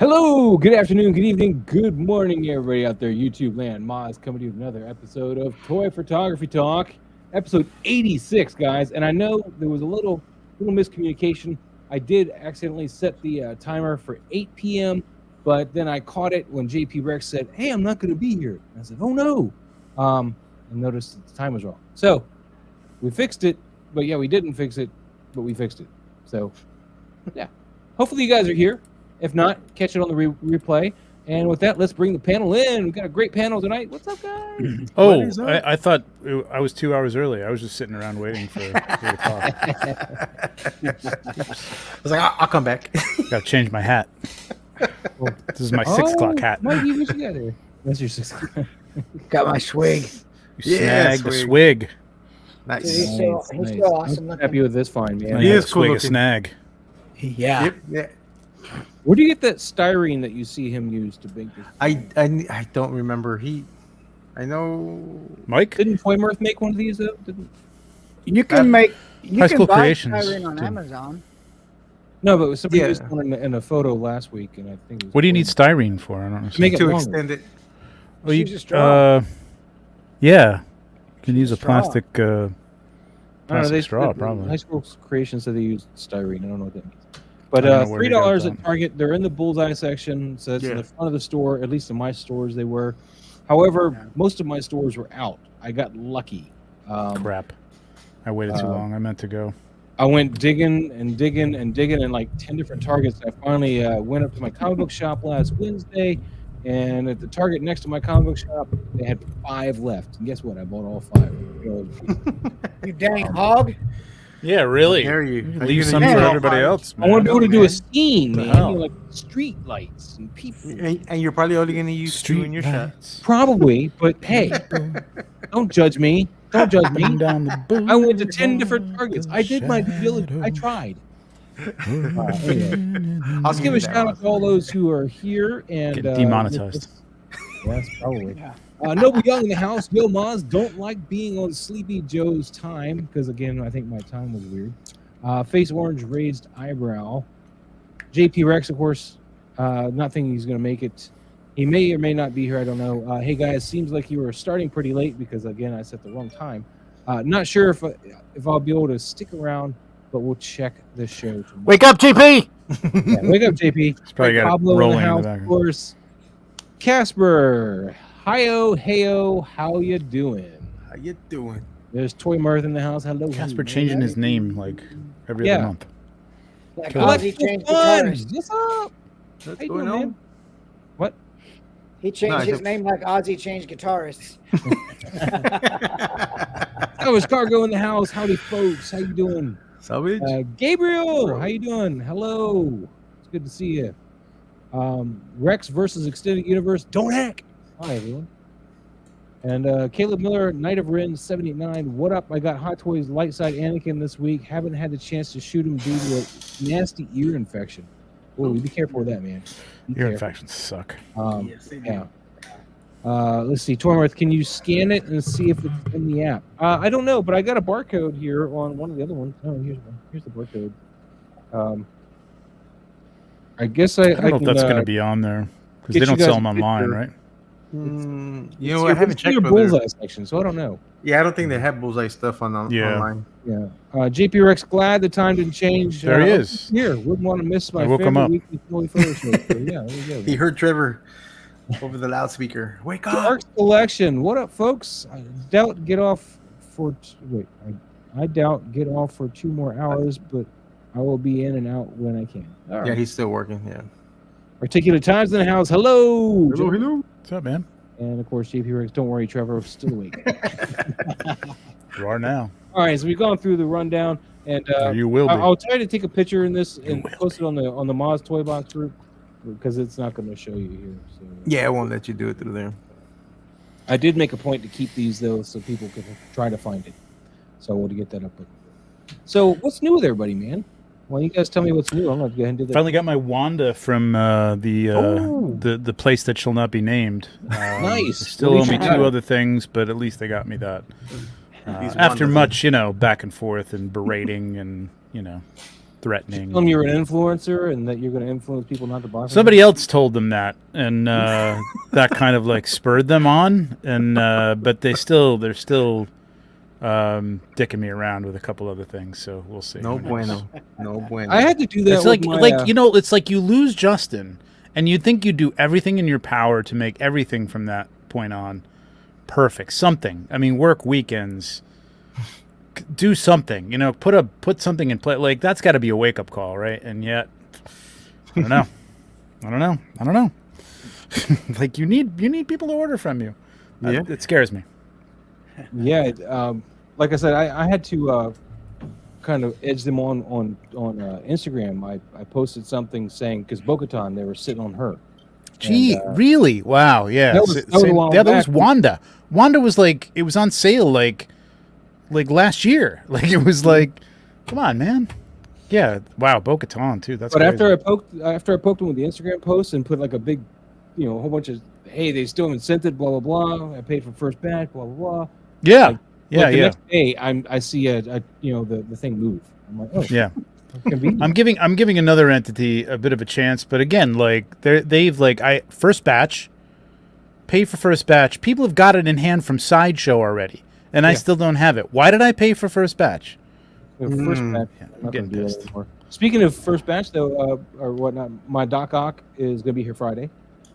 Hello, good afternoon, good evening, good morning, everybody out there, YouTube land. Moz coming to you with another episode of Toy Photography Talk, episode 86, guys. And I know there was a little miscommunication. I did accidentally set the timer for 8 p.m., but then I caught it when JP Rex said, "Hey, I'm not going to be here." And I said, "Oh no!" And noticed that the time was wrong. So we fixed it, but yeah, we didn't fix it, but we fixed it. So yeah, hopefully you guys are here. If not, catch it on the replay. And with that, let's bring the panel in. We've got a great panel tonight. What's up, guys? Oh, I thought I was 2 hours early. I was just sitting around waiting for you to talk. I was like, I'll come back. Got to change my hat. Well, this is my 6 o'clock hat. Mikey, what you got here? That's your 6 o'clock. Got my swig. You snagged the swig. Nice. Nice. He's so awesome. I'm happy with this find, man. He is cool swig a looking. snag. Yeah. Yep. Yeah. Where do you get that styrene that you see him use to bake this? I don't remember. I know. Mike? Didn't Toy Mirth make one of these, though? You can make. You High can School buy Creations styrene on did. Amazon. No, but somebody Yeah. used one in a photo last week, and I think it was What do you need Toy styrene for? I don't Mirth. understand. Make it To longer. extend it. Well, Use a straw. yeah. You can use a Straw. plastic, I don't know, plastic straw, said- probably. High School Creations said they used styrene. I don't know what that means. But I don't know where he got $3 that. at Target. They're in the bullseye section, so it's in Yeah. the front of the store. At least in my stores, they were. However, Yeah. most of my stores were out. I got lucky. Crap. I waited too long. I meant to go. I went digging and digging and digging in like 10 different Targets. I finally went up to my comic book shop last Wednesday, and at the Target next to my comic book shop, they had 5 left. And guess what? I bought all 5. You dang hog. Yeah, really. Dare you? Are Leave you some gonna for use all everybody 5? else, I man. want to be able to do a man. scene, The man. hell? You know, like street lights and people. And you're probably only going to use 2 in your shot. lights. Probably, but hey, don't judge me. Don't judge me. Down the I went to 10 different Targets. I did my due diligence. I tried. Anyway, let's give a shout out to all those who are here and Get demonetized. Yes, probably. Yeah. Noble Young in the house. Yo, Maz, don't like being on Sleepy Joe's time because again, I think my time was weird. Face Orange raised eyebrow. JP Rex, of course, not thinking he's going to make it. He may or may not be here. I don't know. Hey guys, seems like you were starting pretty late because again, I set the wrong time. Not sure if I'll be able to stick around, but we'll check the show tomorrow. Wake up, JP! Yeah, wake up, JP. It's probably got it Pablo in rolling the in the house, of background. course. Casper, hi-yo, hey-yo, how you doing? How you doing? There's Toy Mirth in the house. Hello. Casper hello. changing his name like every Yeah. other month. Like Cool. What's Ozzy so changed fun? guitarist. What's up? What's How you going doing, on? man? What? He changed Nice. his name like Ozzy changed guitarists. Oh, it's Cargo in the house. Howdy, folks. How you doing? Salvage? Gabriel, how you doing? Hello. It's good to see you. Rex versus Extended Universe. Don't hack. Hi, everyone. And Caleb Miller, Knight of Ren 79. What up? I got Hot Toys Light Side Anakin this week. Haven't had the chance to shoot him due to a nasty ear infection. Oh, be careful with that, man. Be Ear careful. infections suck. Yes, they do. Yeah. Let's see. Tormarth, can you scan it and see if it's in the app? I don't know, but I got a barcode here on one of the other ones. Oh, here's one. Here's the barcode. I guess I I don't know if can, that's going to be on there because get they you don't guys sell a them online, picture. right? You know what? I haven't checked your whether... bullseye section, so I don't know. Yeah, I don't think they have bullseye stuff Yeah. online. Yeah. JP Rex, glad the time didn't change. There he is. Here, wouldn't want to miss my I woke him favorite up. weekly Philly photo show. So, yeah, there you He go. heard Trevor over the loudspeaker. Wake up! Dark Selection. What up, folks? I doubt get off for I doubt get off for 2 more hours, but I will be in and out when I can. All right. Yeah, he's still working. Yeah. Articulate Times in the house. Hello. Hello. What's up, man? And of course, JP Rex. Don't worry, Trevor. I'm still awake. You are now. All right, so we've gone through the rundown, and Or you will be. I'll try to take a picture in this and will post it on the Moz Toy Box group because it's not going to show you here. So Yeah, I won't let you do it through there. I did make a point to keep these though, so people can try to find it. So we'll get that up. So what's new with everybody, man? Why don't you guys tell me what's new? I'm going to go ahead and do that. Finally got my Wanda from Oh. the place that shall not be named. Nice. They still At owe least me you got 2 it. other things, but at least they got me that. These After Wandas. much, back and forth and berating and, threatening. Tell them you're an influencer and that you're going to influence people not to buy. Somebody else told them that, and that kind of like spurred them on. And but they're still dicking me around with a couple other things. So we'll see. No bueno. No bueno. I had to do that. It's with like my, you know, it's like you lose Justin, and you think you do everything in your power to make everything from that point on perfect. Something. I mean, work weekends. Do something. You know, put something in play. Like that's got to be a wake up call, right? And yet, I don't know. I don't know. Like you need people to order from you. Yeah. It scares me. Yeah. Like I said, I had to kind of edge them on Instagram. I posted something saying because Bo-Katan, they were sitting on her. Gee, And, really? Wow. Yeah. that was a while the other was back. Wanda. Wanda was like, it was on sale like last year. Like it was like, come on, man. Yeah. Wow. Bo-Katan too. That's. But crazy. after I poked them with the Instagram post and put like a big, a whole bunch of, hey, they still haven't sent it, blah blah blah. I paid for first batch, blah blah blah. Yeah. Like, Yeah. the Yeah. next day, I see the thing move. I'm like, oh Yeah. convenient. I'm giving another entity a bit of a chance, but again, like they've like first batch, pay for first batch. People have got it in hand from Sideshow already, and I Yeah. still don't have it. Why did I pay for first batch? The first batch. Yeah, I'm I'm not getting gonna do that pissed. anymore. Speaking of first batch, though, or whatnot, my Doc Ock is gonna be here Friday.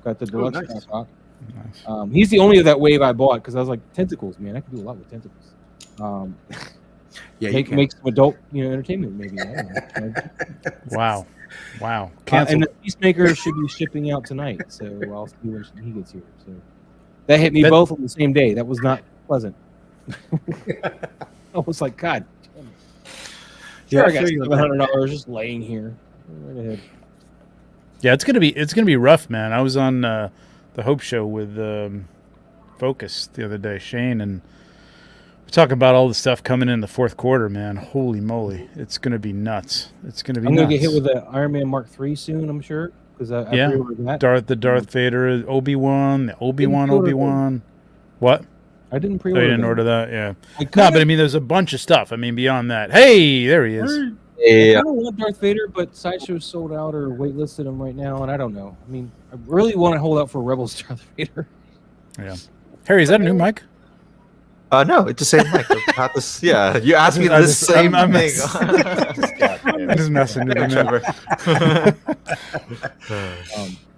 Got the deluxe nice. Doc Ock. Nice. He's the only of that wave I bought because I was like, tentacles, man. I can do a lot with tentacles. Yeah, Make some adult, entertainment maybe. I don't know. Wow. Wow. And Cancel. the Peacemaker should be shipping out tonight, so I'll see when he gets here. So that hit me That- both on the same day. That was not pleasant. I was like, God. Damn it. Sure, Yeah, I got I feel you on that. $700 just laying here. Right ahead. Yeah, it's gonna be rough, man. I was on the Hope Show with Focus the other day, Shane, and we're talking about all the stuff coming in the fourth quarter, man. Holy moly, it's gonna be nuts. It's gonna be. I'm gonna nuts. get hit with the Iron Man Mark III soon, I'm sure, because I Yeah. pre-ordered that. the Darth Vader, Obi-Wan, the Obi-Wan, pre-order Obi-Wan. What? I didn't Oh, pre-order. you didn't them. order that? Yeah. I No, kinda, but I mean, there's a bunch of stuff. I mean, beyond that. Hey, there he is. I Yeah. kind of want Darth Vader, but Sideshow's sold out or waitlisted him right now, and I don't know. I mean, I really want to hold out for Rebels Darth Vader. Yeah. Harry, is that a new mic? No, it's the same mic. About this, yeah, you asked me I the just- same I'm thing. I'm just messing with you, man.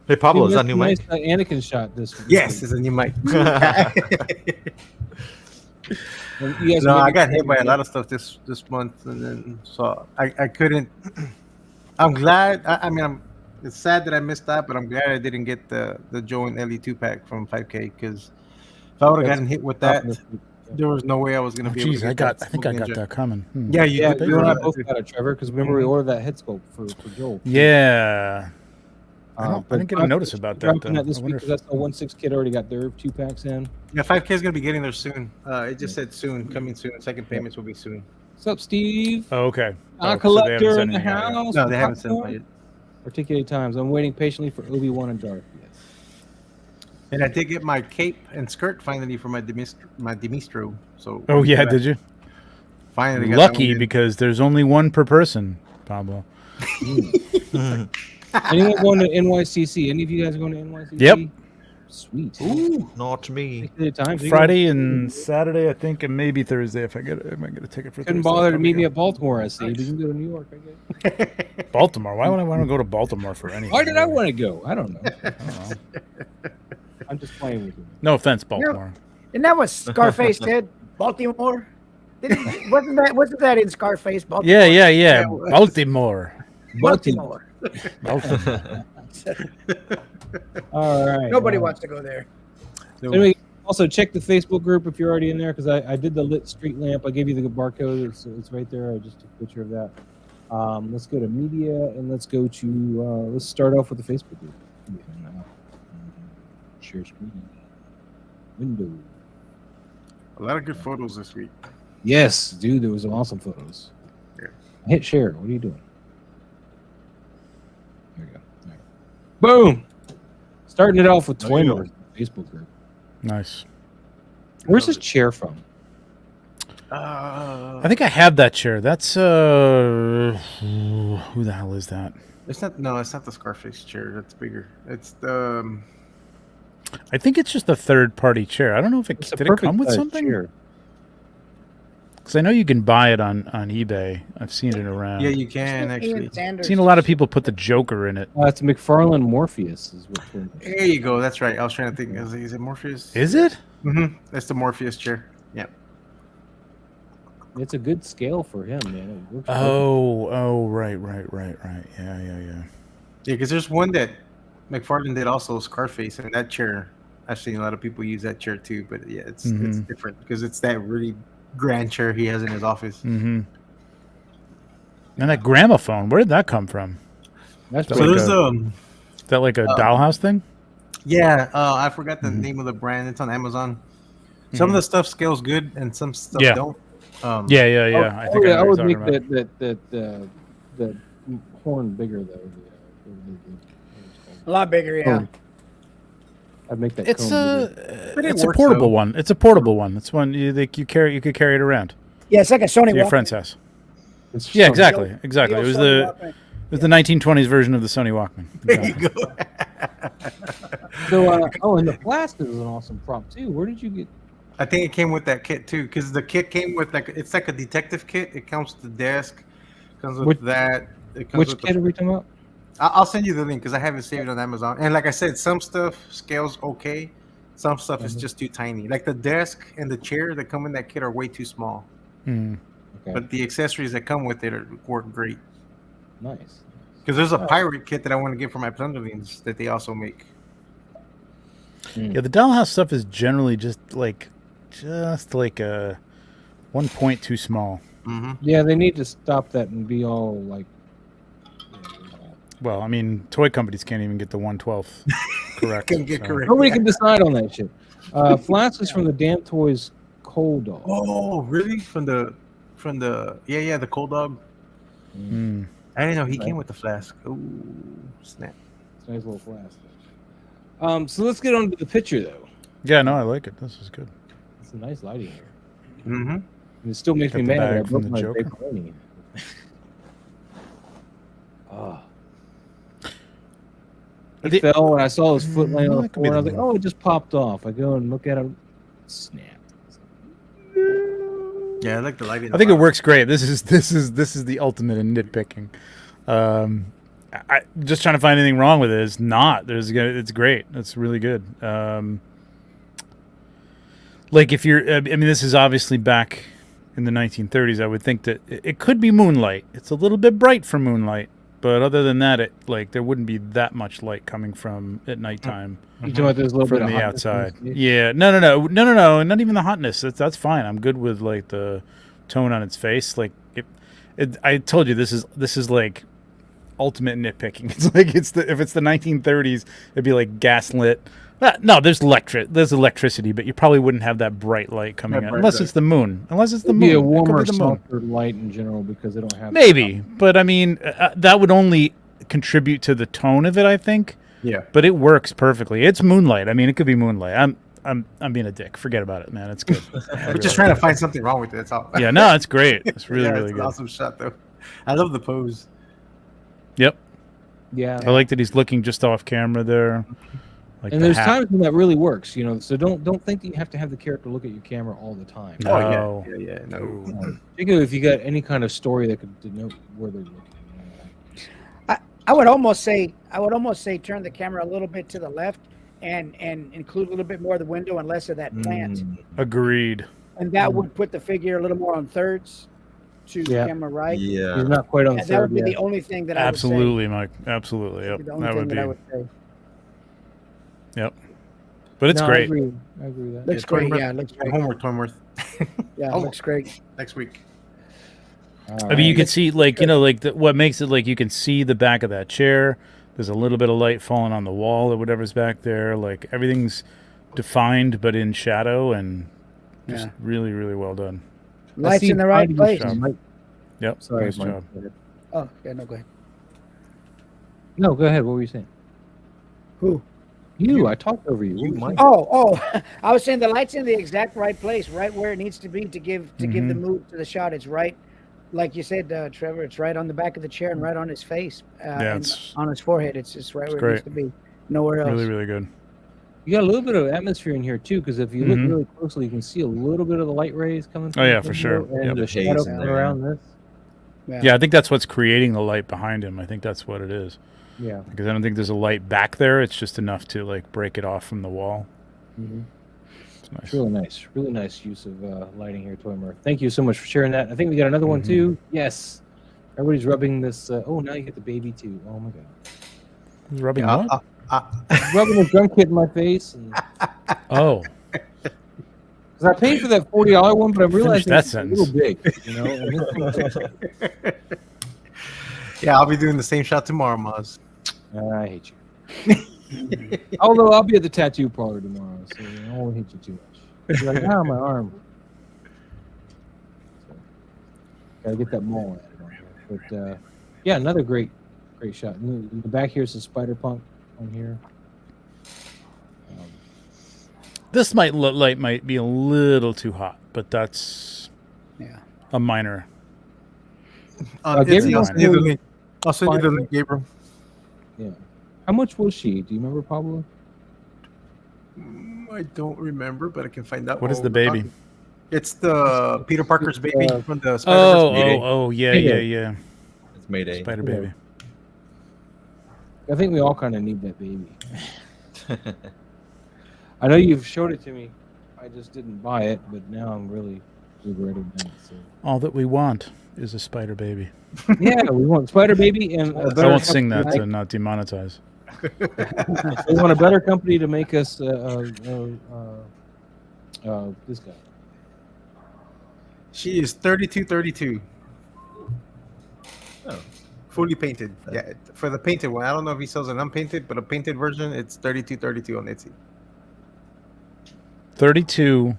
Hey, Pablo, is Dude, that new nice, mic? Anakin shot this. Yes, it's a new mic. You guys No, maybe- I got hit by a lot of stuff this month, and then so I couldn't. I'm glad. I mean, it's sad that I missed that, but I'm glad I didn't get the Joe and Ellie 2-pack from 5K because if I would have gotten hit with that, there was no way I was gonna be able Jeez, to. I think I got that coming. Yeah, you Yeah, did. you and I that. both got it, Trevor, because remember we ordered that head sculpt for Joel. Yeah. I But didn't get a notice about that, dropping though. this I week wonder because that's the 1/6 kid already got their 2-packs in. Yeah, 5K is gonna be getting there soon. It just said soon, coming soon. Second payments will be soon. What's up, Steve? Oh, okay. Our Oh, so they haven't collector said in the anything out yet. house. No, they haven't sent it yet. Articulated times. I'm waiting patiently for Obi-Wan and Darth. Yes. And I did get my cape and skirt finally for my Demistro. So. Oh, yeah, did you? Finally got that Lucky one in. because there's only one per person, Pablo. Anyone going to NYCC? Any of you guys going to NYCC? Yep. Sweet. Ooh, not me. Articulated times. You Friday and Saturday, I think, and maybe Thursday if I get a ticket for couldn't Thursday. bother to Probably meet me go. at Baltimore, I see. But you can go to New York, I guess. Baltimore. Why would I want to go to Baltimore for anything? Why did I want to go? I don't know. I don't know. I'm just playing with you. No offense, Baltimore. Isn't that what Scarface said? Baltimore? Wasn't that in Scarface? Baltimore? Yeah. Baltimore. Baltimore. Baltimore. All right. Nobody all right. wants to go there. Anyway, also check the Facebook group if you're already in there because I did the lit street lamp. I gave you the barcode. It's right there. I just took a picture of that. Let's go to media and let's go to let's start off with the Facebook group. Share screen. Window. A lot of good photos this week. Yes, dude, there was some awesome photos. Yeah. Hit share. What are you doing? There you go. All right. Boom. Starting it off with There you Toy Facebook group. Nice. Where's this chair from? I think I have that chair. That's who the hell is that? It's not. No, it's not the Scarface chair. That's bigger. It's the. I think it's just a third-party chair. I don't know if it It's a did it come with perfect-sized something. chair. Because I know you can buy it on eBay. I've seen it around. Yeah, you can actually. I've seen a lot of people put the Joker in it. It's McFarlane Morpheus is what we're There you go. That's right. I was trying to think. Is it Morpheus? Is it? Mm-hmm. That's the Morpheus chair. Yeah. It's a good scale for him, man. It works Right. Yeah. Yeah, because there's one that McFarlane did also, Scarface, and that chair. I've seen a lot of people use that chair too, but yeah, it's different because it's that really grand chair he has in his office. Mm-hmm. And that gramophone, where did that come from? That's So So pretty there's Is that like a dollhouse thing? yeah, I forgot the name of the brand. It's on Amazon. Some of the stuff scales good, and some stuff Yeah. don't. Yeah. I I think I know what I would you're make talking about. the horn bigger though. A lot bigger, yeah. I'd make that. It's cone bigger. But it it's a works, portable though. one. It's a portable one. It's one you could carry it around Yeah, it's like a Sony to your Walkman. friend's house. It's Yeah, so- exactly. The It old was Sony the Walkman. 1920s version of the Sony Walkman. There you Exactly. go. So, and the flask is an awesome prop too. Where did you get? I think it came with that kit too, because the kit came with it's like a detective kit. It comes with the desk, comes with Which- that. It comes Which with kit are we talking about? I'll send you the link because I have it saved on Amazon. And like I said, some stuff scales okay, some stuff is just too tiny. Like the desk and the chair that come in that kit are way too small. Hmm. Okay, But the accessories that come with it work great. nice. Because there's a pirate kit that I want to get for my Plunderlings that they also make. Yeah, the dollhouse stuff is generally just like a 1 point too small. Mm-hmm. Yeah, they need to stop that and be all like. Well, I mean, toy companies can't even get the 1/12 correct. Can get so. correct. Nobody can decide on that shit. Flask is from the Damn Toys Cold Dog. Oh, really? From the the cold dog. Mm. I didn't know he came with the flask. Ooh, snap. It's a nice little flask. So let's get on to the picture though. Yeah, no, I like it. This is good. It's a nice lighting here. Mm-hmm. And it still makes Got me the mad that I bag from broke the my Joker. pepperoni. Oh. He The- fell and I saw his foot laying on the that could be floor and I was the like, oh, it just popped off. I go and look at him. Snap. Yeah, I like the lighting. I think it works great. This is the ultimate in nitpicking. I just trying to find anything wrong with it. It's not. It's great. It's really good. Like if you're, I mean, this is obviously back in the 1930s. I would think that it could be moonlight. It's a little bit bright for moonlight, but other than that, there wouldn't be that much light coming from at nighttime. You talking about this little bit From of the hotness in outside. this? Yeah. No. Not even the hotness. That's fine. I'm good with like the tone on its face. Like I told you this is like ultimate nitpicking. It's like if it's the 1930s, it'd be like gaslit. No, there's electricity, but you probably wouldn't have that bright light coming That out bright unless light. it's the moon. Unless it's the It'd moon. be a It could warmer, be the moon. softer light in general because they don't have Maybe, but I mean that would only contribute to the tone of it, I think. Yeah. But it works perfectly. It's moonlight. I mean, it could be moonlight. I'm being a dick. Forget about it, man. It's good. We're just trying to find something wrong with it. That's all. Yeah, no, it's great. It's really, Yeah, really it's good. an awesome shot, though. I love the pose. Yep. Yeah. I like that he's looking just off camera there. Like And the there's hat. times when that really works, you know. So don't think that you have to have the character look at your camera all the time. No. Oh yeah. No. Particularly if you got any kind of story that could denote where they're looking. I would almost say turn the camera a little bit to the left and include a little bit more of the window and less of that plant. Agreed. And that would put the figure a little more on thirds to Yeah. camera right. Yeah. He's not quite on the And that would third be yet. the only thing that I would say. Absolutely, Mike. Absolutely. Yep. That'd be the only That thing would that I be. would say. Yep. But it's No, great. I agree with that. Looks great. Yeah, looks great. Homework, Tomeworth. Yeah, Oh. looks great. Next week. I mean, you can see, like, what makes it, like, you can see the back of that chair. There's a little bit of light falling on the wall or whatever's back there. Like, everything's defined but in shadow and just Yeah. really, really well done. I Lights see in the right Biden place. shot. Mike- Yep. Sorry, nice Mike. job. Oh, yeah, no, go ahead. No, go ahead. What were you saying? Who? I talked over you. You might. Oh, I was saying the light's in the exact right place, right where it needs to be to give the mood to the shot. It's right, like you said, Trevor. It's right on the back of the chair and right on his face, and it's- on his forehead. It's just right where great. it needs to be. Nowhere else. Really, really good. You got a little bit of atmosphere in here too, because if you look really closely, you can see a little bit of the light rays coming. Oh, yeah, for sure. And Yep. the Haze shadow in coming there. around this. Yeah, I think that's what's creating the light behind him. I think that's what it is. Yeah. Because I don't think there's a light back there. It's just enough to like break it off from the wall. Mm-hmm. It's nice. It's really nice use of lighting here, Toy Murph. Thank you so much for sharing that. I think we got another one too. Yes, everybody's rubbing this. Oh, now you get the baby too. Oh my god, Who's rubbing what? rubbing the drum kit in my face. Oh, Because I paid for that $40 one, but I'm realizing that it's a little big. You know. Yeah, I'll be doing the same shot tomorrow, Maz. I hate you. Although I'll be at the tattoo parlor tomorrow, so I won't hate you too much. You're like, my arm. So, gotta get that mole added on here. But yeah, another great shot. In the back here is a spider punk on here. this light might be a little too hot, but that's a minor. Gabriel, I'll send you the link. I'll send you the link, Gabriel. Yeah. How much was she? Do you remember, Pablo? I don't remember, but I can find out. What is while the we're baby? talking. It's the Peter Parker's baby from the Spider-Verse. Oh, yeah. It's Mayday. Spider baby. I think we all kind of need that baby. I know you've showed it to me. I just didn't buy it, but now I'm really regretting that. So. All that we want is a spider baby. Yeah, we want Spider Baby and a I better won't sing that company. to not demonetize. We want a better company to make us this guy. She is 3232. Oh. Fully painted. Yeah, for the painted one. I don't know if he sells an unpainted, but a painted version, it's 3232 on Etsy. 32.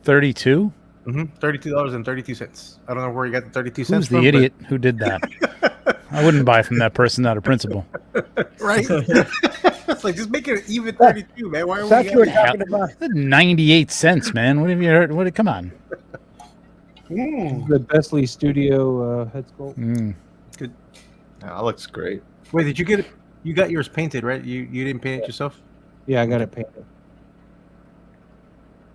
$32.32. I don't know where you got the 32 cents Who's the from. idiot who did that? I wouldn't buy from that person out of principle. Right? It's like, just make it an even 32, man. Why are That's we what we're talking about. 98 cents, man. What have you heard? What? Come on. The Besley Studio head sculpt. Good. That looks great. Wait, did you get it? You got yours painted, right? You didn't paint it yourself? Yeah, I got it painted.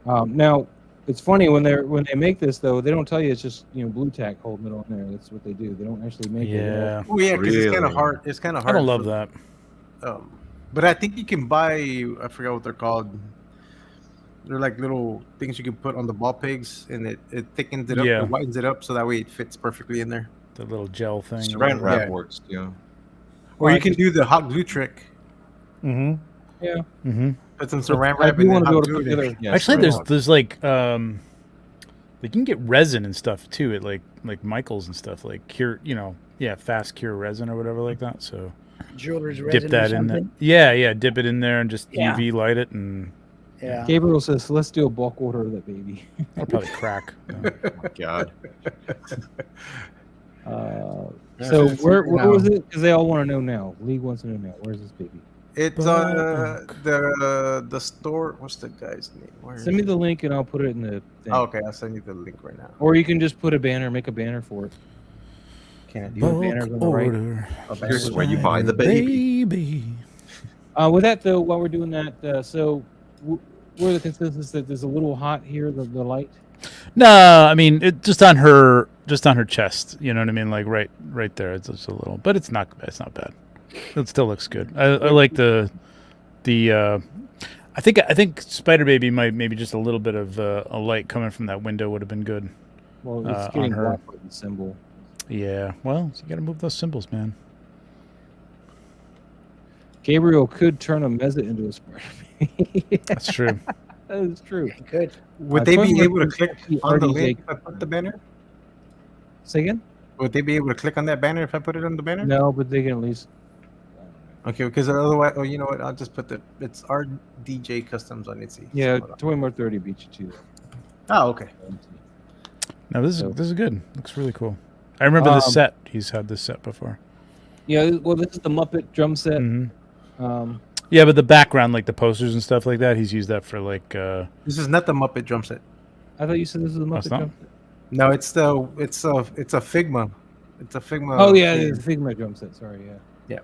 Now, it's funny when they make this though, they don't tell you it's just blue tack holding it on there. That's what they do. They don't actually make it. Yeah. Oh yeah, because it's kind of Really? hard. It's kind of I hard. don't love that. But I think you can buy. I forgot what they're called. They're like little things you can put on the ball pegs, and it thickens it up, Yeah. it widens it up, so that way it fits perfectly in there. The little gel thing. Saran wrap Yeah. works, yeah. Or you can do the hot glue trick. Mm-hmm. Yeah. Mm-hmm. Put some saran I wrap do and want then to be able hot to glue put it in. together. Yeah, Actually, saran there's like they can get resin and stuff too at like Michael's and stuff, like fast cure resin or whatever like that. So Jeweler's resin dip that or in there. something. Yeah, dip it in there and just Yeah. UV light it, and Yeah. Gabriel says, "Let's do a bulk order of that baby." it'll probably crack. Oh my God. So it's where now. was it? Because they all want to know now. League wants to know now. Where's this baby? It's on the store. What's the guy's name? Where is Send me it? the link and I'll put it in the thing. Oh, okay, I'll send you the link right now. Or you can just put a banner, make a banner for it. Can't do Bulk it. banners on the right. order. Here's where you buy the baby. With that though, while we're doing that, we're the consensus that there's a little hot here, the light. No, I mean it just on her chest. You know what I mean? Like right there. It's just a little, but it's not bad. It still looks good. I like the I think Spider Baby might maybe just a little bit of a light coming from that window would have been good. Well, it's on getting her. blocked by the symbol. Yeah. Well, so you got to move those symbols, man. Gabriel could turn a Meza into a Spider Baby. That's true. That is true. Good. Would they be Toy able to Murphy click actually on the already link take- if I put the banner? Say again? Would they be able to click on that banner if I put it on the banner? No, but they can at least. Okay, because otherwise, you know what? I'll just put it's our DJ Customs on Etsy. Yeah, Hold on. 20 more 30 beat you to Oh, okay. No, this So- is good. Looks really cool. I remember this Um, set. He's had this set before. Yeah, well, this is the Muppet drum set. Mhm. Yeah, but the background, like the posters and stuff like that, he's used that for like. This is not the Muppet drum set. I thought you said this was a Muppet That's not- drum set. No, it's a Figma. It's a Figma. Oh yeah, figure. it's a Figma drum set. Sorry, yeah.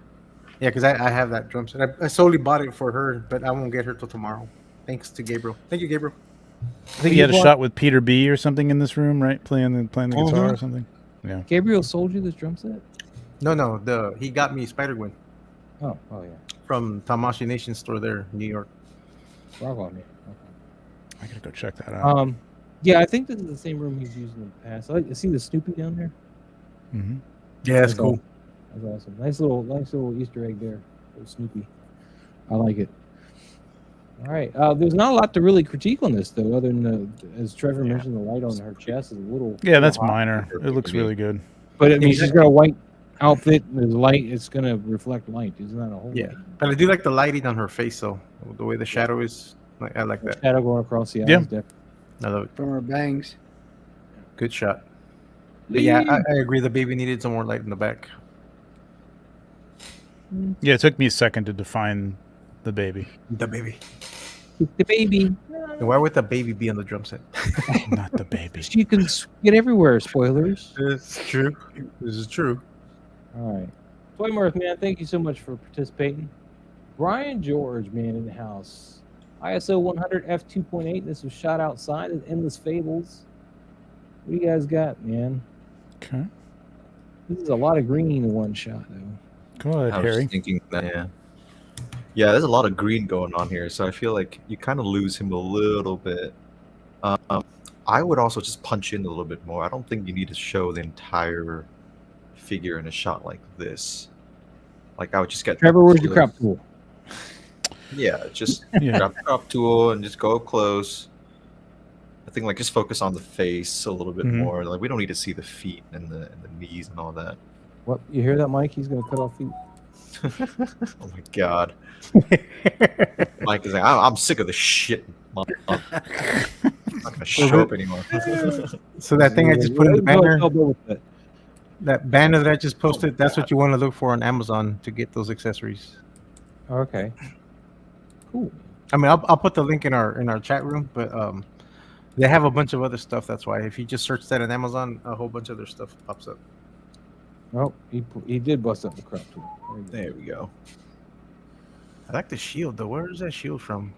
Yeah, because I have that drum set. I solely bought it for her, but I won't get her till tomorrow. Thanks to Gabriel. Thank you, Gabriel. I think he had a shot with Peter B or something in this room, right? Playing the guitar or Mhm. something. Yeah. Gabriel sold you this drum set? No, he got me Spider-Gwen Oh yeah. from Tamashi Nation store there in New York. Bravo on me. I gotta go check that out. Okay. Yeah, I think this is the same room he's used in the past. I see the Snoopy down there. Mm-hmm. Yeah, that's That's cool. That's awesome. Nice little Easter egg there. Little Snoopy. I like it. All right. There's not a lot to really critique on this though, other than as Trevor mentioned, the light on her chest is a little. Yeah, that's little hot. minor. It looks really good. But I mean, she's got a white outfit. There's light. It's gonna reflect light. Isn't that a whole? Yeah, but I do like the lighting on her face though. The way the shadow is, I like that. Shadow going across the eyes. Yeah. Definitely. I love it. From her bangs. Good shot. But yeah, I agree. The baby needed some more light in the back. Yeah, it took me a second to define the baby. The baby. The baby. And why would the baby be on the drum set? Not the baby. She can get everywhere. Spoilers. It's true. This is true. All right. Toy Mirth, man, thank you so much for participating. Brian George, man, in the house. ISO 100 f2.8. This was shot outside at Endless Fables. What do you guys got, man? Okay. This is a lot of green in one shot, though. Go ahead, I was Harry. just thinking that, yeah, there's a lot of green going on here, so I feel like you kind of lose him a little bit. I would also just punch in a little bit more. I don't think you need to show the entire figure in a shot like this. Like, I would just get Trevor, where's your crop tool? Yeah, just Yeah. grab the crop tool and just go up close. I think like just focus on the face a little bit Mhm. more. Like, we don't need to see the feet and the knees and all that. What? You hear that, Mike? He's going to cut off feet. Oh my god. Mike is like, I'm sick of this shit. I'm not gonna show up anymore. So that thing I just put in the banner, I'll go with that. that banner that I just posted, that's what you want to look for on Amazon to get those accessories. Okay. Cool. I mean, I'll put the link in our chat room, but they have a bunch of other stuff. That's why if you just search that on Amazon, a whole bunch of other stuff pops up. Oh, he did bust up the crop tool. There we go. I like the shield though. Where is that shield from?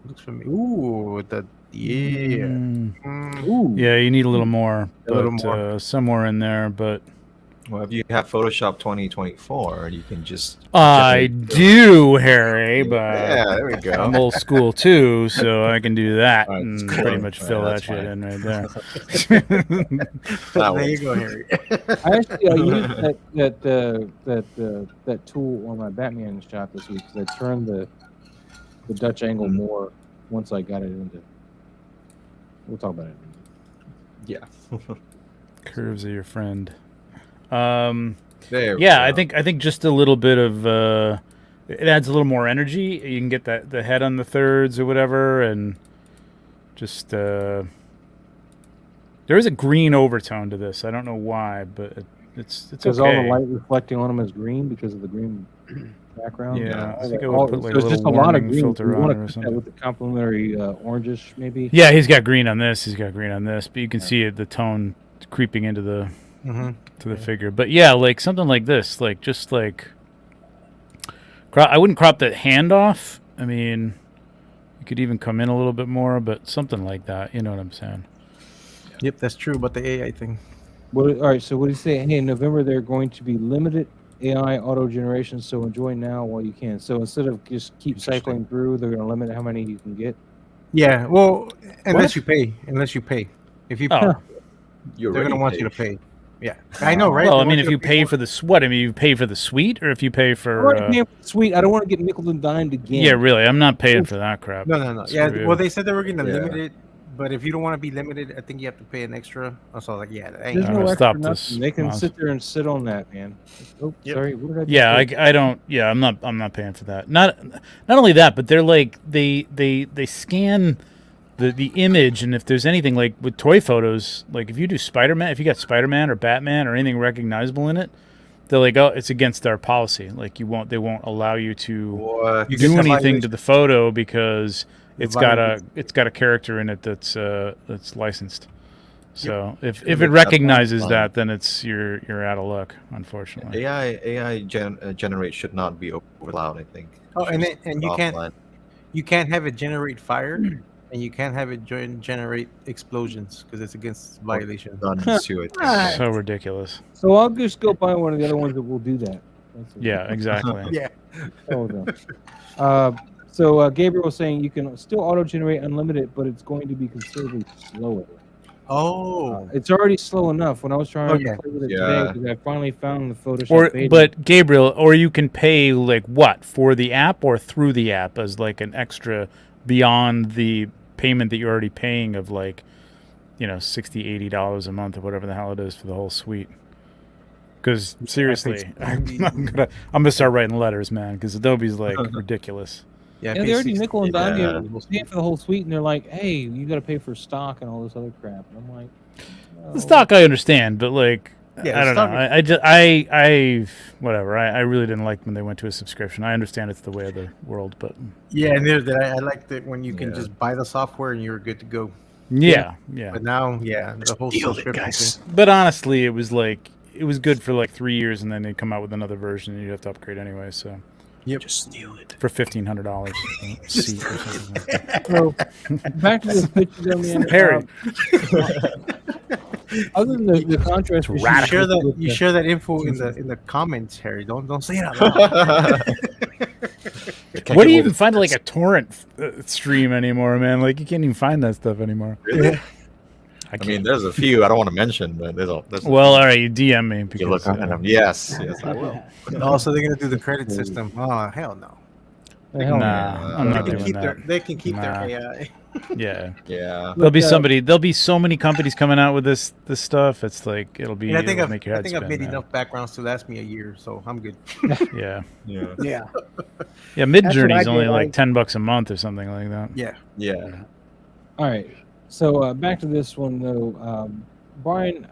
Looks for me. Ooh, yeah. Ooh. Yeah, you need a little more, A but little more. somewhere in there. But Well, if you have Photoshop 2024, you can just. I do, Harry. But Yeah, there we go. I'm old school too, so I can do that All right, and that's cool. pretty much Yeah, fill that that's shit fine. in right there. That There you works. go, Harry. I actually used that tool on my Batman shot this week because I turned the Dutch angle more once I got it into. We'll talk about it. Yeah. Curves are your friend. There we Yeah, go. I think just a little bit of it adds a little more energy. You can get the head on the thirds or whatever, and just there is a green overtone to this. I don't know why, but it's Because okay. all the light reflecting on them is green because of the green background. Yeah, I All think that- I would all- put like so a it's just a little lot of warming green. filter We on want it to or cut that something. with the complementary orangish, maybe. Yeah, he's got green on this. He's got green on this, but you can see it, the tone creeping into the Mm-hmm. to the figure. But yeah, like something like this, like just like I wouldn't crop the hand off. I mean, you could even come in a little bit more, but something like that. You know what I'm saying? Yep, that's true about the AI thing. All right. So what do you say? Hey, in November they're going to be limited AI auto generation. So enjoy now while you can. So instead of just keep cycling through, they're going to limit how many you can get. Yeah, well, unless What? you pay. Unless you pay. If you Oh. You're they're ready gonna want you to pay. Yeah, I know, right? Well, They I mean, want if to you pay for the what? I mean, you pay for the suite, or if you pay I for want to pay for the suite. I don't want to get nickel and dimed again. yeah, really, I'm not paying for that crap. No. Yeah, Screw well, you. they said they were going to Yeah. limit it, but if you don't want to be limited, I think you have to pay an extra. So I was like, yeah, that ain't There's I'm no gonna extra stop nothing. this, They can Miles. sit there and sit on that, man. Oh, Yep. sorry. What did I just Yeah, say? I don't. Yeah, I'm not paying for that. Not only that, but they're like they scan the image, and if there's anything like with toy photos, like if you do Spider-Man, if you got Spider-Man or Batman or anything recognizable in it, they're like, oh, it's against our policy. Like they won't allow you to What? You do get the anything violation. to the photo because it's got violation. a character in it that's licensed. So if Should've it made that recognizes line. that, then you're out of luck, unfortunately. AI generate should not be allowed. I think. Oh, and Should then, and be offline. you can't have it generate fire, and you can't have it generate explosions because it's against violation. Guns too, I think. Ah. So ridiculous. So I'll just go buy one of the other ones that will do that. That's it. Yeah, exactly. Yeah. Oh, no. So Gabriel was saying you can still auto-generate unlimited, but it's going to be considerably slower. Oh. It's already slow enough. When I was trying Okay. to play with it Yeah. today, because I finally found the Photoshop beta. But Gabriel, or you can pay like what for the app or through the app as like an extra beyond the payment that you're already paying of like, $60-$80 a month or whatever the hell it is for the whole suite. Because seriously, I'm gonna start writing letters, man. Because Adobe's like ridiculous. Yeah, Yeah, they already nickel and dime Yeah. you paying for the whole suite, and they're like, "Hey, you got to pay for stock and all this other crap." And I'm like, The stock I understand, but like Yeah, I don't know. I whatever. I really didn't like when they went to a subscription. I understand it's the way of the world, but Yeah, and there's that. I liked it when you can Yeah. just buy the software and you're good to go. yeah. But now, the whole subscription thing. But honestly, it was good for like 3 years, and then they'd come out with another version, and you'd have to upgrade anyway. So Yep. Just steal it. for $1,500 a seat or something. Like that. So back to this picture, though, man. Harry. Other than the contrast, It's issue You radical. share that. with You the- share that info in the comments, Harry. Don't say it out loud. Where do you even find like a torrent stream anymore, man? Like you can't even find that stuff anymore. Really? I I can't. mean, there's a few I don't want to mention, but there's a Well, all right, you DM me you because look on them. Yes, I will. Also, they're gonna do the credit system. Oh, hell no. the hell, Nah, man. I'm They not can doing keep that. They can keep Nah. their AI. Yeah, Yeah. there'll be Look, there'll be so many companies coming out with this stuff. It's like it'll And I think it'll make your head I've spin. made man. enough backgrounds to last me a year, so I'm good. Yeah, Yeah. Yeah. yeah. Mid what I Journey's do, only like like- $10 a month or something like that. Yeah. Yeah. All right. So back to this one though, Brian.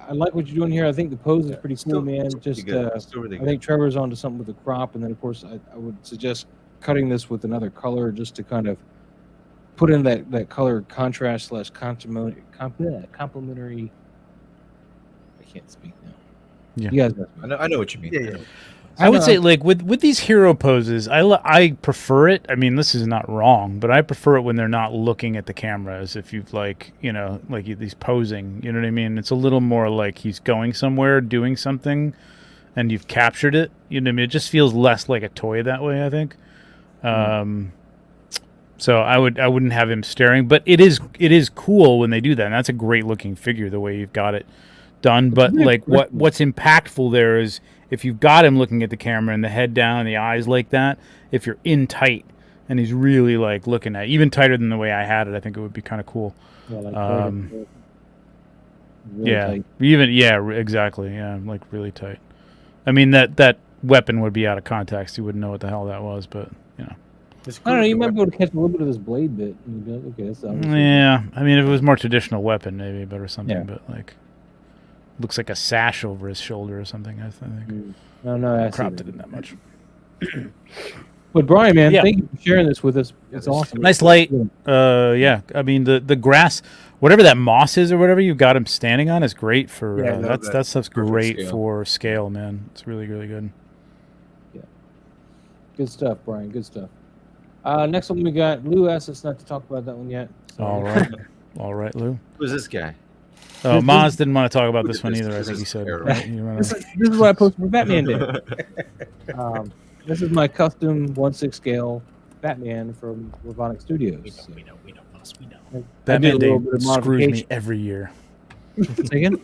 I like what you're doing here. I think the pose is pretty cool, Still- man. still Just pretty good. Still really I good. think Trevor's onto something with the crop, and then of course I would suggest cutting this with another color just to kind of put in that color contrast / complementary. I can't speak now. Yeah. You guys know. I know what you mean. Yeah. I would know. say like with these hero poses, I prefer it. I mean, this is not wrong, but I prefer it when they're not looking at the camera, as if you've he's posing. You know what I mean? It's a little more like he's going somewhere, doing something, and you've captured it. You know what I mean? It just feels less like a toy that way, I think. So I wouldn't have him staring, but it is cool when they do that. And that's a great looking figure the way you've got it done. But like what's impactful there is if you've got him looking at the camera and the head down and the eyes like that, if you're in tight and he's really like looking at even tighter than the way I had it, I think it would be kind of cool. Yeah, like really Yeah, tight. exactly. Yeah, like really tight. I mean that weapon would be out of context. You wouldn't know what the hell that was, but you know. It's I don't know. cool You to might work- be able to catch a little bit of this blade bit. And you'd be like, okay, that's obviously- Yeah, I mean if it was more traditional weapon, maybe, but or something. Yeah. But like, looks like a sash over his shoulder or something. I think. No, I see Cropped that. it in that much. But Brian, man, Yeah. thank you for sharing this with us. It's awesome. Nice light. Yeah, I mean the grass, whatever that moss is or whatever you've got him standing on is great for. Yeah, I love that stuff's Perfect great scale. for scale, man. It's really really good. Good stuff, Brian. Good stuff. Next one we got Lou asked us not to talk about that one yet. So- All right, all right, Lou. Who's this guy? This- Maz didn't want to talk about Look this at one this. either. I This think he is said. terrible. Right? You wanna- This is what I posted for Batman Day. This is my custom 1/6 scale Batman from Robotic Studios. We know. I Batman did a Day little bit of screws me modification. every year. Say again?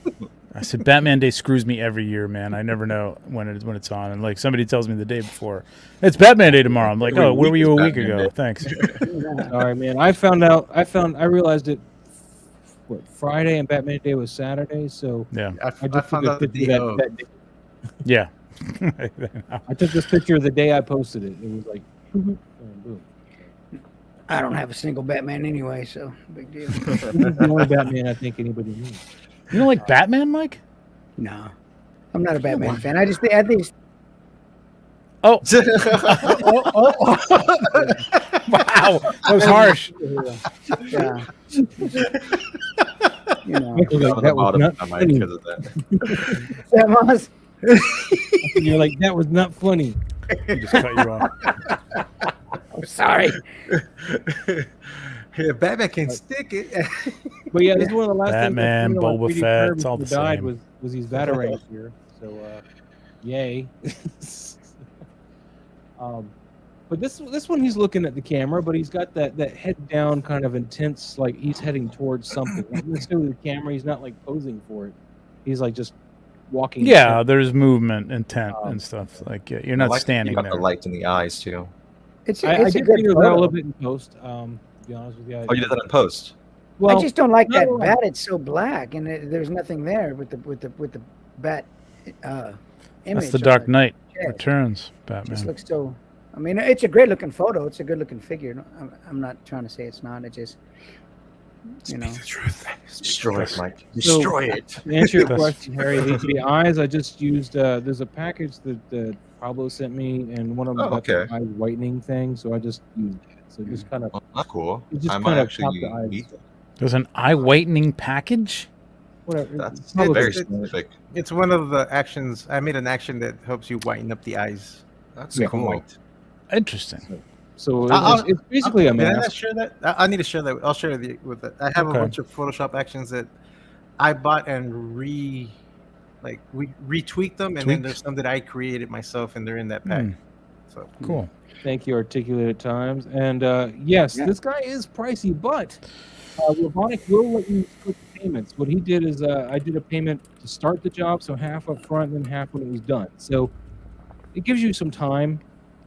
I said Batman Day screws me every year, man. I never know when it's on, and like somebody tells me the day before, it's Batman Day tomorrow. I'm like, Every oh, where were week you a is week Batman ago? Day. Thanks. All right, man. I realized it. What, Friday and Batman Day was Saturday, so Yeah, I I just found took a out the picture day of of. that day. yeah. I took this picture the day I posted it. It was like, boom, boom. I don't have a single Batman anyway, so big deal. This is the only Batman I think anybody needs. You don't like Batman, Mike? No. I'm not a Batman fan. I think. Oh, Oh, wow, that was harsh. yeah. You know, Michael's like, On the that was bottom not of my funny. because of that. that was. You're like, that was not funny. He just cut you off. I'm sorry. Yeah, Batman can stick it. But yeah, this is one of the last Batman, things I put on my Boba 3D Fett, curve it's all the before he died same. was these batarangs here. So yay. But this one he's looking at the camera, but he's got that head down kind of intense, like he's heading towards something. Not necessarily the camera, he's not like posing for it. He's like just walking. Yeah, there's movement, intent, and stuff. Like you're I not like standing you got there. the light in the eyes too. It's I a did good figure that out a photo. little bit in post. To be honest with you. Oh, you did that in post. Well, I just don't like not that a lot. bat. It's so black, and there's nothing there with the bat image. That's the on Dark the Knight chest. Returns, It just Batman. looks so. I mean, it's a great looking photo. It's a good looking figure. No, I'm not trying to say it's not. It just, you know. truth. Destroy it, Mike. So- Destroy it. To answer your That's- question, Harry, the eyes, I just used, there's a package that Pablo sent me, and one of them Oh, got the okay. eye whitening thing, so I just used that. So just kind of, Oh, that's cool. it just I kind might of actually pop the eyes. need that. There's an eye whitening package. Whatever. That's it's probably very just- specific. It's one of the actions. I made an action that helps you whiten up the eyes. That's Yeah. cool. White. Interesting. So I'll- it's basically a Did I mask. not share that? I need to share that. I'll share the with it. I have Okay. a bunch of Photoshop actions that I bought and retweaked them, and then Tweaked? there's some that I created myself, and they're in that pack. Hmm, So cool. Thank you, Articulated Times. And yes, Yeah. this guy is pricey, but Robotic will let you split the payments. What he did is I did a payment to start the job, so half up front and then half when it was done. So it gives you some time.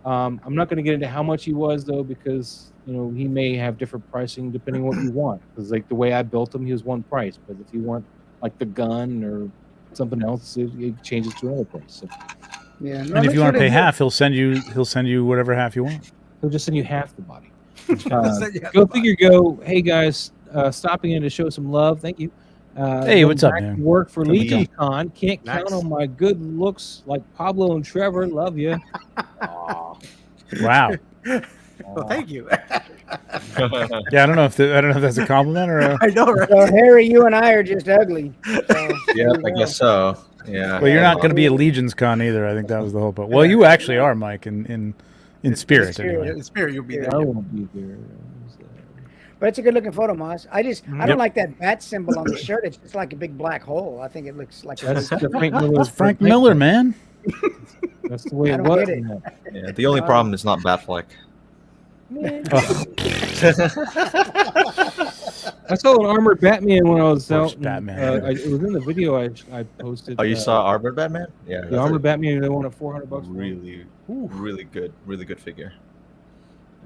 I'm not going to get into how much he was, though, because he may have different pricing depending on what you want. Because like the way I built him, he was one price. But if you want like the gun or something else, it changes to another price. So Yeah. And if you want to pay half, he'll send you whatever half you want. he'll just send you half the body. Yeah. Go figure. Go. Hey guys, stopping in to show some love. Thank you. Hey, going what's up, back man? to Work for Good to Legion meet Con. Can't count Nice. on my good looks like Pablo and Trevor. Love you. Aw. Wow. Well, thank you. Yeah, I don't know if that's a compliment or a. I know, right? So Harry, you and I are just ugly. So, Yeah, I guess so. Yeah. Well, you're not going to be at Legion's Con either. I think that was the whole point. Well, you actually are, Mike, in spirit spirit. anyway. In spirit, you'll be I there. won't be there. But it's a good looking photo, Moss. I don't Yep. like that bat symbol on the shirt. It's just like a big black hole. I think it looks like That's a, the Frank Miller. That's Frank Miller, man. That's the way I it don't was. get it. in that. Yeah, the only problem is not Batfleck. I saw an armored Batman when I was Course, out. and, Batman. it was in the video I posted. Oh, you saw Armored Batman? Yeah. the that's armored a Batman? They wanted $400 for it. really good figure.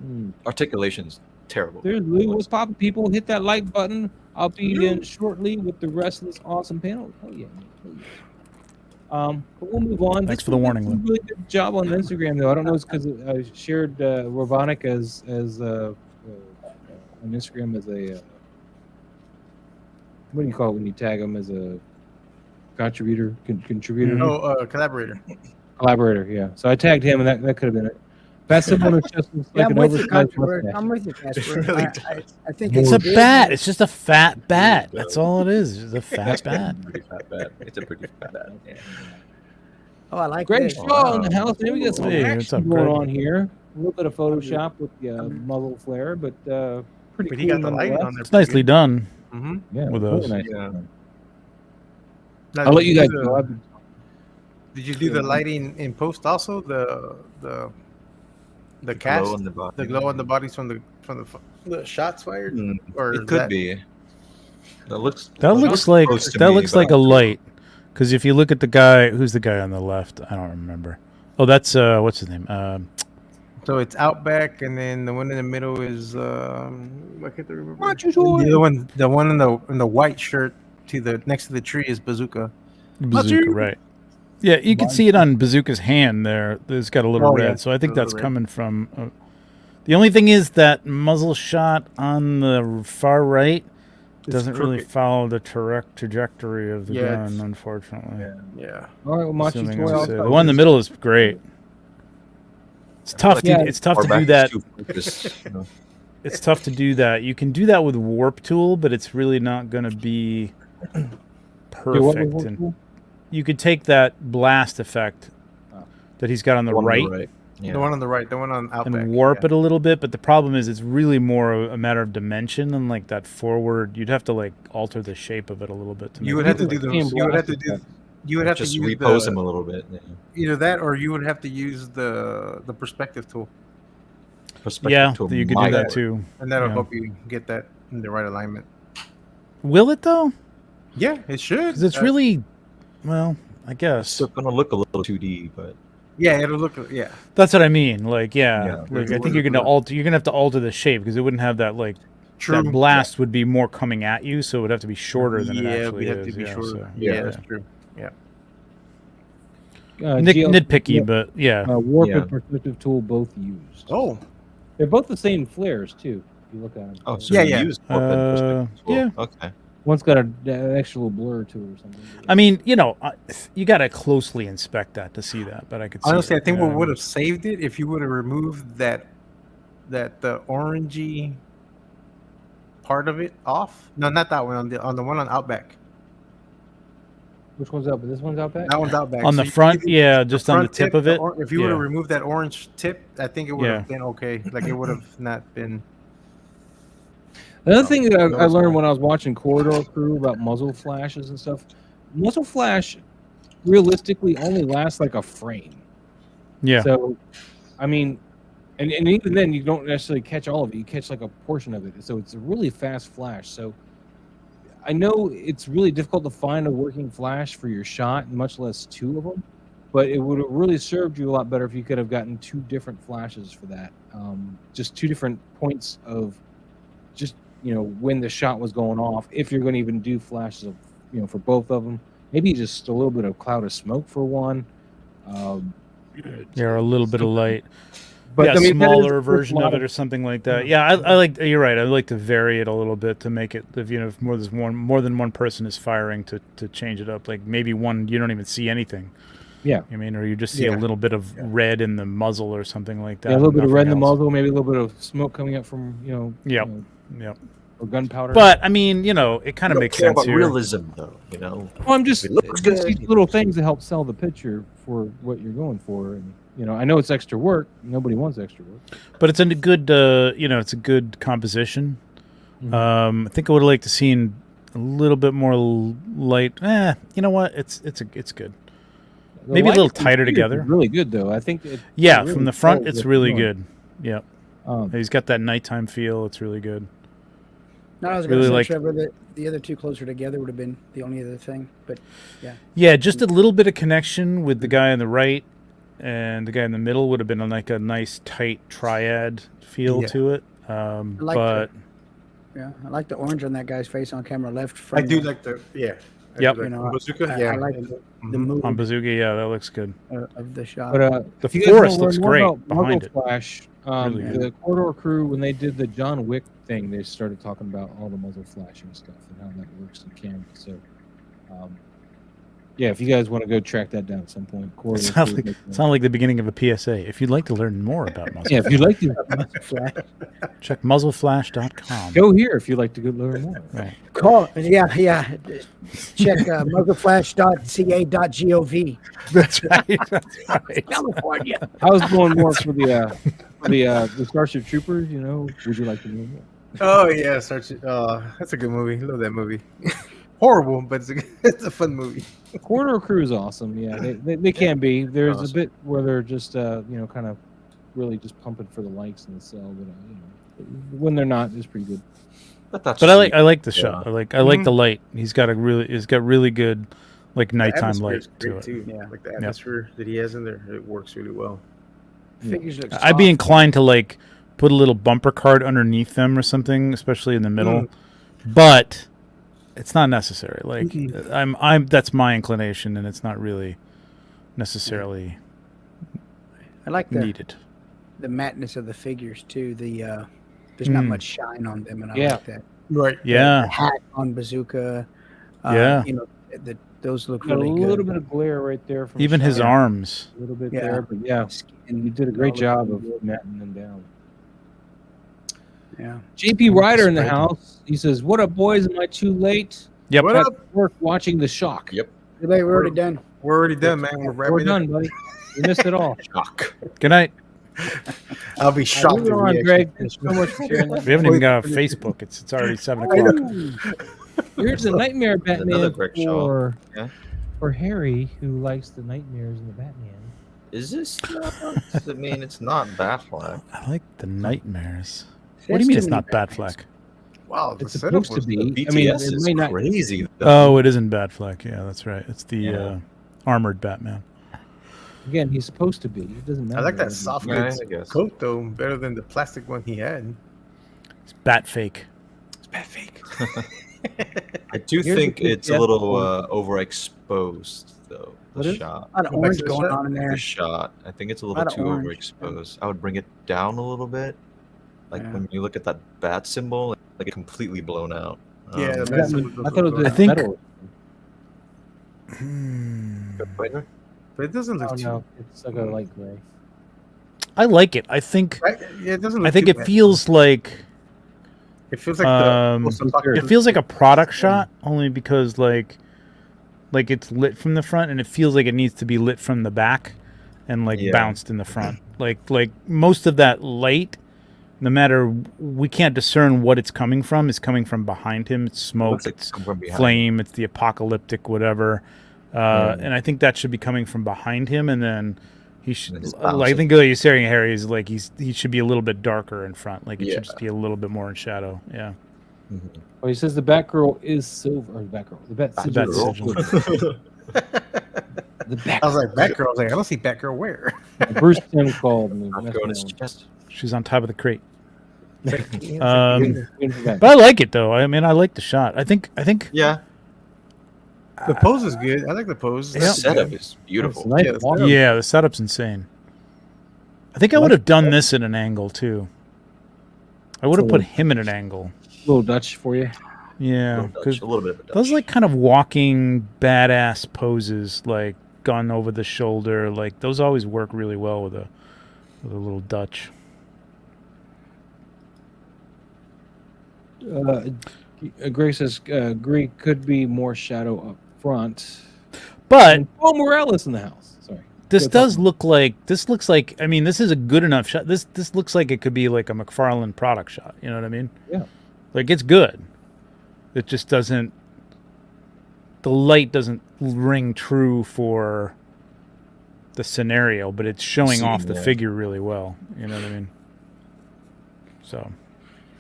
Mm. Articulation's terrible. There's Lou. What's popping, people? Hit that like button. I'll be in shortly with the rest of this awesome panel. Oh yeah. Oh, yeah. But we'll move on. Thanks This for the one warning, did a Lou. really good job on Instagram, though. I don't know if it's because I shared Robotic as on Instagram as a what do you call it when you tag them as a contributor? Contributor, Mhm. Collaborator. collaborator. Yeah. So I tagged him, and that could have been it. That's symbol on the chest looks yeah, like I'm an with you, oversized Controver. mustache. I'm with you, Casper. really I think It's a good. bat. It's just a fat bat. That's all it is. It's a fat bat. Pretty fat bat. It's a pretty fat bat. Yeah. Oh, I like Greg this. Shaw in the house. Maybe we got some Hey, what's action up, going Greg? on here. A little bit of Photoshop with the muzzle flare, but pretty But cool. he got the lighting nonetheless. on there. It's nicely done. Mm-hmm. Yeah, with really those. nice. Yeah. I'll let you guys go. Did you do the lighting in post also? The cast, Glow on the body. the glow on the bodies from the shots fired, Mm, or it is could that- be. That looks Like close to that me, looks but like I a don't know. light. Because if you look at the guy, who's the guy on the left? I don't remember. Oh, that's what's his name? So it's Outback, and then the one in the middle is I can't remember. Watch your toy. The one in the white shirt next to the tree is Bazooka. Bazooka, right? Yeah, you can see it on Bazooka's hand there. There's got a little Oh, red, yeah, so I think a little that's red. coming from. The only thing is that muzzle shot on the far right Doesn't really follow the trajectory of the gun, unfortunately. Yeah. All right, well, Machi Assuming Toy, it's I'll it. start The one in the with middle is great. It's tough. Yeah. It's tough Or to back do is that. too focused, you know. It's tough to do that. You can do that with warp tool, but it's really not going to be Do what with perfect. Warp And Tool? you could take that blast effect that he's got on the One on right, the right. Yeah. The one on the right, the one on Outback. and warp it a little bit. But the problem is, it's really more a matter of dimension than like that forward. You'd have to like alter the shape of it a little bit to. You make would it have to look do like- those. You would have to do. You would have Just to use repose him a little bit. Yeah. either that, or you would have to use the perspective tool, Perspective Yeah, to a you could do mile. that too. and that'll Yeah. help you get that in the right alignment. Will it though? Yeah, it should. Because it's really, well, I guess. Still gonna look a little 2D, but Yeah, it'll look. Yeah. That's what I mean. Like, yeah, Yeah. like It I think you're would gonna look- alter. You're gonna have to alter the shape because it wouldn't have that like that blast would be more coming at you, so it would have to be shorter than it actually we have is. to be yeah, shorter. so, Yeah, that's true. Yeah. Nitpicky, but yeah. Warp Yeah. and perspective tool both used. Oh, They're both the same flares too. If you look at them. oh, so Yeah, you yeah. use warp and perspective tool. yeah. Okay. One's got an extra little blur to it or something. I mean, you know, you got to closely inspect that to see that, but I could see honestly, it, I think yeah. what would have saved it if you would have removed that the orangey part of it off. No, not that one. On the one on Outback. Which one's out? This one's out back. That one's Outback. on So the you front, could- yeah, just on the front tip of it. If you would have yeah. removed that orange tip, I think it would Yeah. have been okay. Like it would have not been. Another thing that I Those learned ones. when I was watching Corridor Crew about muzzle flashes and stuff, muzzle flash realistically only lasts like a frame. Yeah, So, I mean, and even then you don't necessarily catch all of it. You catch like a portion of it. So it's a really fast flash. So I know it's really difficult to find a working flash for your shot, much less two of them. But it would have really served you a lot better if you could have gotten two different flashes for that. Just two different points of just, you know, when the shot was going off. If you're going to even do flashes of, you know, for both of them, maybe just a little bit of cloud of smoke for one. yeah, or a little bit of light. But yeah, I mean, that is smaller a version of lot it or something like that. Yeah, I like. You're right. I like to vary it a little bit to make it. If you know, if more than one person is firing, to change it up. Like maybe one you don't even see anything. Yeah. I mean, or you just see Yeah. a little bit of red in the muzzle or something like that. Yeah, a little bit of nothing red in the else. muzzle, maybe a little bit of smoke coming up from, you know, Yep. you know, Yep. or gunpowder. But I mean, you know, it kind of Don't makes care sense about here. realism, though. You know. well, I'm just It looks just good. these little things to help sell the picture for what you're going for, and you know, I know it's extra work. Nobody wants extra work. But it's a good, you know, it's a good composition. Mhm. I think I would have liked to seen a little bit more light. You know what? It's good. The Maybe a little lighting from tighter here is together. Really good though. I think. It Yeah, really from the front, sells it's what really you're good. Yeah, doing. he's got that nighttime feel. It's really good. No, I was going Really to say, like- Trevor, that the other two closer together would have been the only other thing. But Yeah, just a little bit of connection with the guy on the right and the guy in the middle would have been like a nice tight triad feel Yeah. to it. like But yeah, I like the orange on that guy's face on camera left. I From do like the I Yep. do like You the know, bazooka. I Yeah. like the Mhm. mood on Bazooka, yeah, that looks good. of the shot. But The if you guys forest wanna looks learn more great about behind Muzzle Flash. Really good. The Corridor Crew, when they did the John Wick thing, they started talking about all the muzzle flashing stuff and how that works in camera. So, yeah, if you guys want to go track that down at some point, It Corridor sounds Crew, like the beginning of a PSA. If you'd like to learn more about muzzle, yeah, if you'd like to check muzzleflash.com. go here, if you'd like to go learn more. Right. Call, yeah. Check muzzleflash.ca.gov. That's right. That's right. California. I was going more for the Starship Troopers. You know, would you like to know more? Oh yeah, that's a good movie. Love that movie. Horrible, but it's a fun movie. Corridor Crew is awesome. Yeah, they can be. There's Awesome. a bit where they're just you know, kind of really just pumping for the likes and the sell, but you know, when they're not, it's pretty good. But that's But I sweet. like the Yeah. shot. I like the light. He's got really good like nighttime The light atmosphere is to great, it. too. Yeah. Like the atmosphere that he has in there, it works really well. Figures look I'd be soft. inclined to like put a little bumper card underneath them or something, especially in the middle. Mm. But it's not necessary. Like Mhm. I'm that's my inclination, and it's not really necessarily I like the needed. matteness of the figures too. There's not much shine on them, and I Yeah. like that. Right. Yeah. The hat on Bazooka. Yeah. You know, those look Got a really little good. bit of glare right there from Even his Shia. arms. A little bit Yeah. there, but yeah, Skin, you did a it great all job looks of really good. matting them down. Yeah. JP Ryder in the Spread them. house. He says, "What up, boys? Am I too late? Yep. What Got up? work watching The Shock. Yep. Too late, we're already done. We're already done, man. We're We're wrapping done, up. buddy. You missed it all. Shock. Good night. I'll be shocked. Moving if on, we Greg. actually Thanks so much for sharing that. We haven't even got a Facebook. It's already 7 o'clock. Ooh. Here's a nightmare Batman Another Greg Shaw. for, Yeah. for Harry, who likes the nightmares in the Batman. Is this? I mean, it's not Batfleck. I like the nightmares. See, What do that's you mean too it's many not Batmans. Batfleck? Wow, the It's setup supposed to was be. BTS I mean, it is may not. crazy. Oh, it isn't Batfleck. Yeah, that's right. It's the Yeah. armored Batman. Again, he's supposed to be. It doesn't matter. I like that soft Yeah, goods I guess. coat though, better than the plastic one he had. It's Batfake. It's bad fake. I do Here's think the it's a BTS little one. overexposed, though. What The is? shot. A lot of Go back orange to the going shot. on in there. The shot. I think it's a little Lot of too orange. overexposed. I would bring it down a little bit. Like Yeah. when you look at that bat symbol, like it's completely blown out. Yeah, Um, the I bat mean, symbol I thought it was I the think- metal. Wait, but it doesn't look Oh too. no, it's like a light gray. I like it. I think. Right? Yeah, it doesn't. Look I think too it bad. feels like It feels like it feels like a product shot only because like it's lit from the front and it feels like it needs to be lit from the back and like Yeah. bounced in the front. Like most of that light, no matter we can't discern what it's coming from, is coming from behind him. It's smoke, looks like it's come from behind. flame, it's the apocalyptic whatever. And I think that should be coming from behind him, and then he should. And it's I bouncing. think what you're saying, Harry, is like he should be a little bit darker in front. Like it Yeah. should just be a little bit more in shadow. Yeah. Mhm. Oh, he says the Batgirl is silver. Or the Batgirl. The Bat The Bat Sigil. Sigil. The Bat. I was like, Batgirl. I was like, I don't see Batgirl where. Bruce Timm called me. Not going his chest. She's on top of the crate. But But I like it though. I mean, I like the shot. I think. Yeah, the pose is good. I like the pose. the Yeah. setup is beautiful. Nice Yeah, walk. Yeah, the setup's insane. I think I would have done this in an angle too. I would have put him in an angle. Little Dutch for you. Yeah, a because little bit of a Dutch. those like kind of walking badass poses, like gun over the shoulder, like those always work really well with a little Dutch. Greg says Greek could be more shadow up front. But And Paul Morales in the house. Sorry. this Good does talking. look like I mean, this is a good enough shot. This looks like it could be like a McFarlane product shot. You know what I mean? Yeah. Like it's good. It just doesn't. The light doesn't ring true for the scenario, but it's showing Scene, off the yeah. figure really well. You know what I mean? So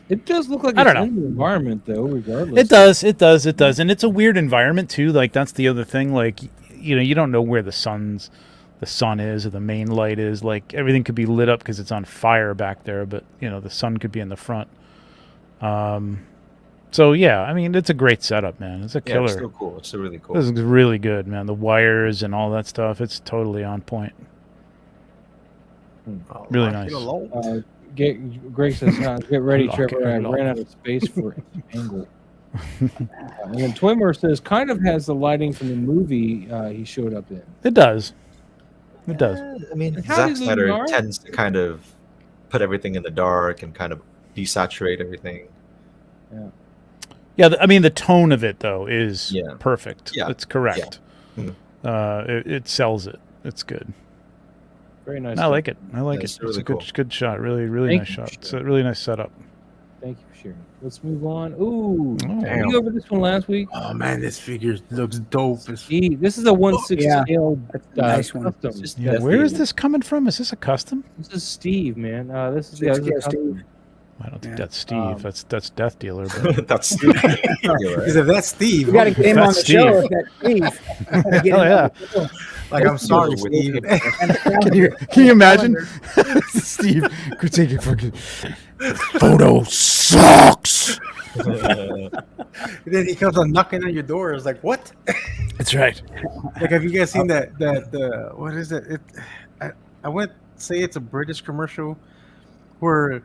It does look like I it's don't in the environment though, regardless. it does, and it's a weird environment too. Like that's the other thing. Like you don't know where the sun is or the main light is. Like everything could be lit up because it's on fire back there, but the sun could be in the front. So yeah, I mean it's a great setup, man. It's a Yeah, killer. it's still cool. It's still really cool. This is really good, man. The wires and all that stuff, it's totally on point. Really nice. Greg says, "Get ready, Lock Trevor. it, I lock ran out of space for angle." And then Twimmer says, "Kind of has the lighting from the movie he showed up in." It does. It does. I mean, How Zack did Snyder Lunar- tends to kind of put everything in the dark and kind of desaturate everything. Yeah, I mean the tone of it though is Yeah. perfect. Yeah. It's correct. Mhm. It sells it. It's good. Very nice. I like it. I like Yeah, it. it's It's really a good, cool. good shot. Really, really Thank nice you, shot. It's Sean. a really nice setup. Thank you for sharing. Let's move on. Ooh, Oh. were you over this one last week? Oh man, this figure looks dope. This is a 1/6 Yeah. scale That's a nice one. custom. It's just Yeah, Death where is Eater. this coming from? Is this a custom? This is Steve, man. This is Six this is a scale custom. Steve. I don't think Yeah. that's Steve. That's Death Dealer. But That's He said, "That's Steve." You got to get him on the That's show. Steve. If that's Steve. Gotta get him Oh, on yeah. the show. Like, I'm sorry, With Steve. him. can you imagine? Steve could take your fucking photo sucks. And then he comes on knocking on your door. It's like, what? That's right. Like, have you guys seen that what is it? I went say it's a British commercial where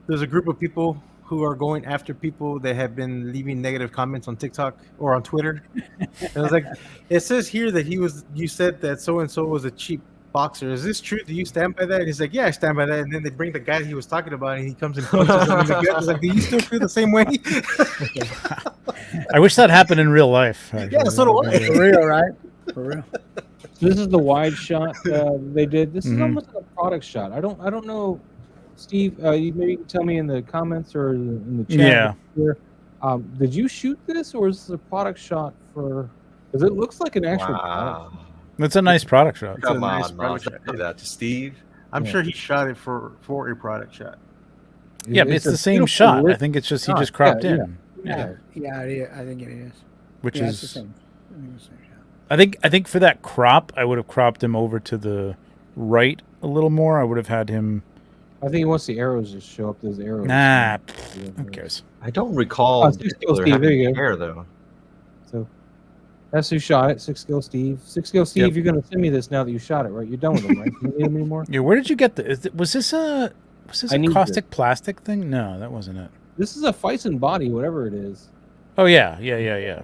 there's a group of people who are going after people that have been leaving negative comments on TikTok or on Twitter. And I was like, it says here that you said that so and so was a cheap boxer. Is this true? Do you stand by that? And he's like, yeah, I stand by that. And then they bring the guy he was talking about, and he comes and punches him in the gut. He's like, do you still feel the same way? I wish that happened in real life. Yeah, so do I. For real, right? For real. So this is the wide shot they did. This is Mhm. almost like a product shot. I don't know, Steve. You maybe can tell me in the comments or in the chat. Yeah. Here, did you shoot this, or is this a product shot for? Because it looks like an actual product. Wow. That's a nice product shot. It's a Come nice on, product Maz. shot. Don't do that to Steve. I'm Yeah. sure he shot it for a product shot. Yeah, but it's a the same beautiful shot. I lit think it's just he shot. just cropped Yeah, in. Yeah, I think it is. Which Yeah, it's the is same. I think it's the same shot. I think for that crop, I would have cropped him over to the right a little more. I would have had him. I think he wants the arrows to show up. Those arrows. Nah, who cares? I don't recall Oh, Steve, Taylor there having you go. hair though. So that's who shot it. 6 Skill Steve. 6 Skill Steve. Yep. You're gonna send me this now that you shot it, right? You're done with him, right? You don't need him anymore. Yeah, where did you get was this I a need caustic plastic thing? No, that wasn't it. This is a Fison body, whatever it is. Oh yeah,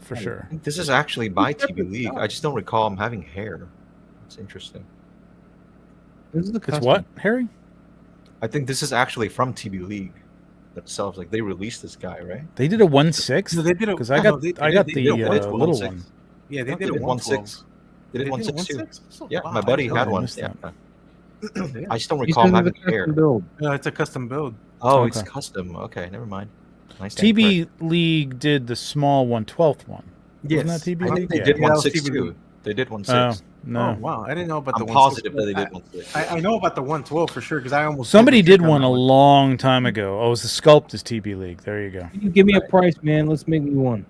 for Right. sure. I think this is actually by Separate TB League. shot. I just don't recall him having hair. It's interesting. This is the It's custom. what, Harry? I think this is actually from TB League themselves. Like they released this guy, right? They did a 1/6 No, they did a- because I no, got they I got did- the they did a little 1/6. one. Yeah, they No, did a 1/6. They did 1/6 too. Yeah, my buddy I had one. missed Yeah. that. I just don't You recall sent him me the having hair. custom build. No, it's a custom build. Oh, it's Okay. custom. Okay, never mind. Nice. TB League did the small 1/12 one. Yes. Wasn't that TB I League? think they Yeah. did Yeah, that was 1/6 TB too. League. They did 1/6. Oh no. Oh wow, I didn't know about I'm the positive that 1/6. they did 1/6. I know about the 112 for sure because I almost Somebody pulled the did trigger one on a that long time ago. Oh, it was the Sculpt is TB League. There you go. You give me a price, man. Let's make me one.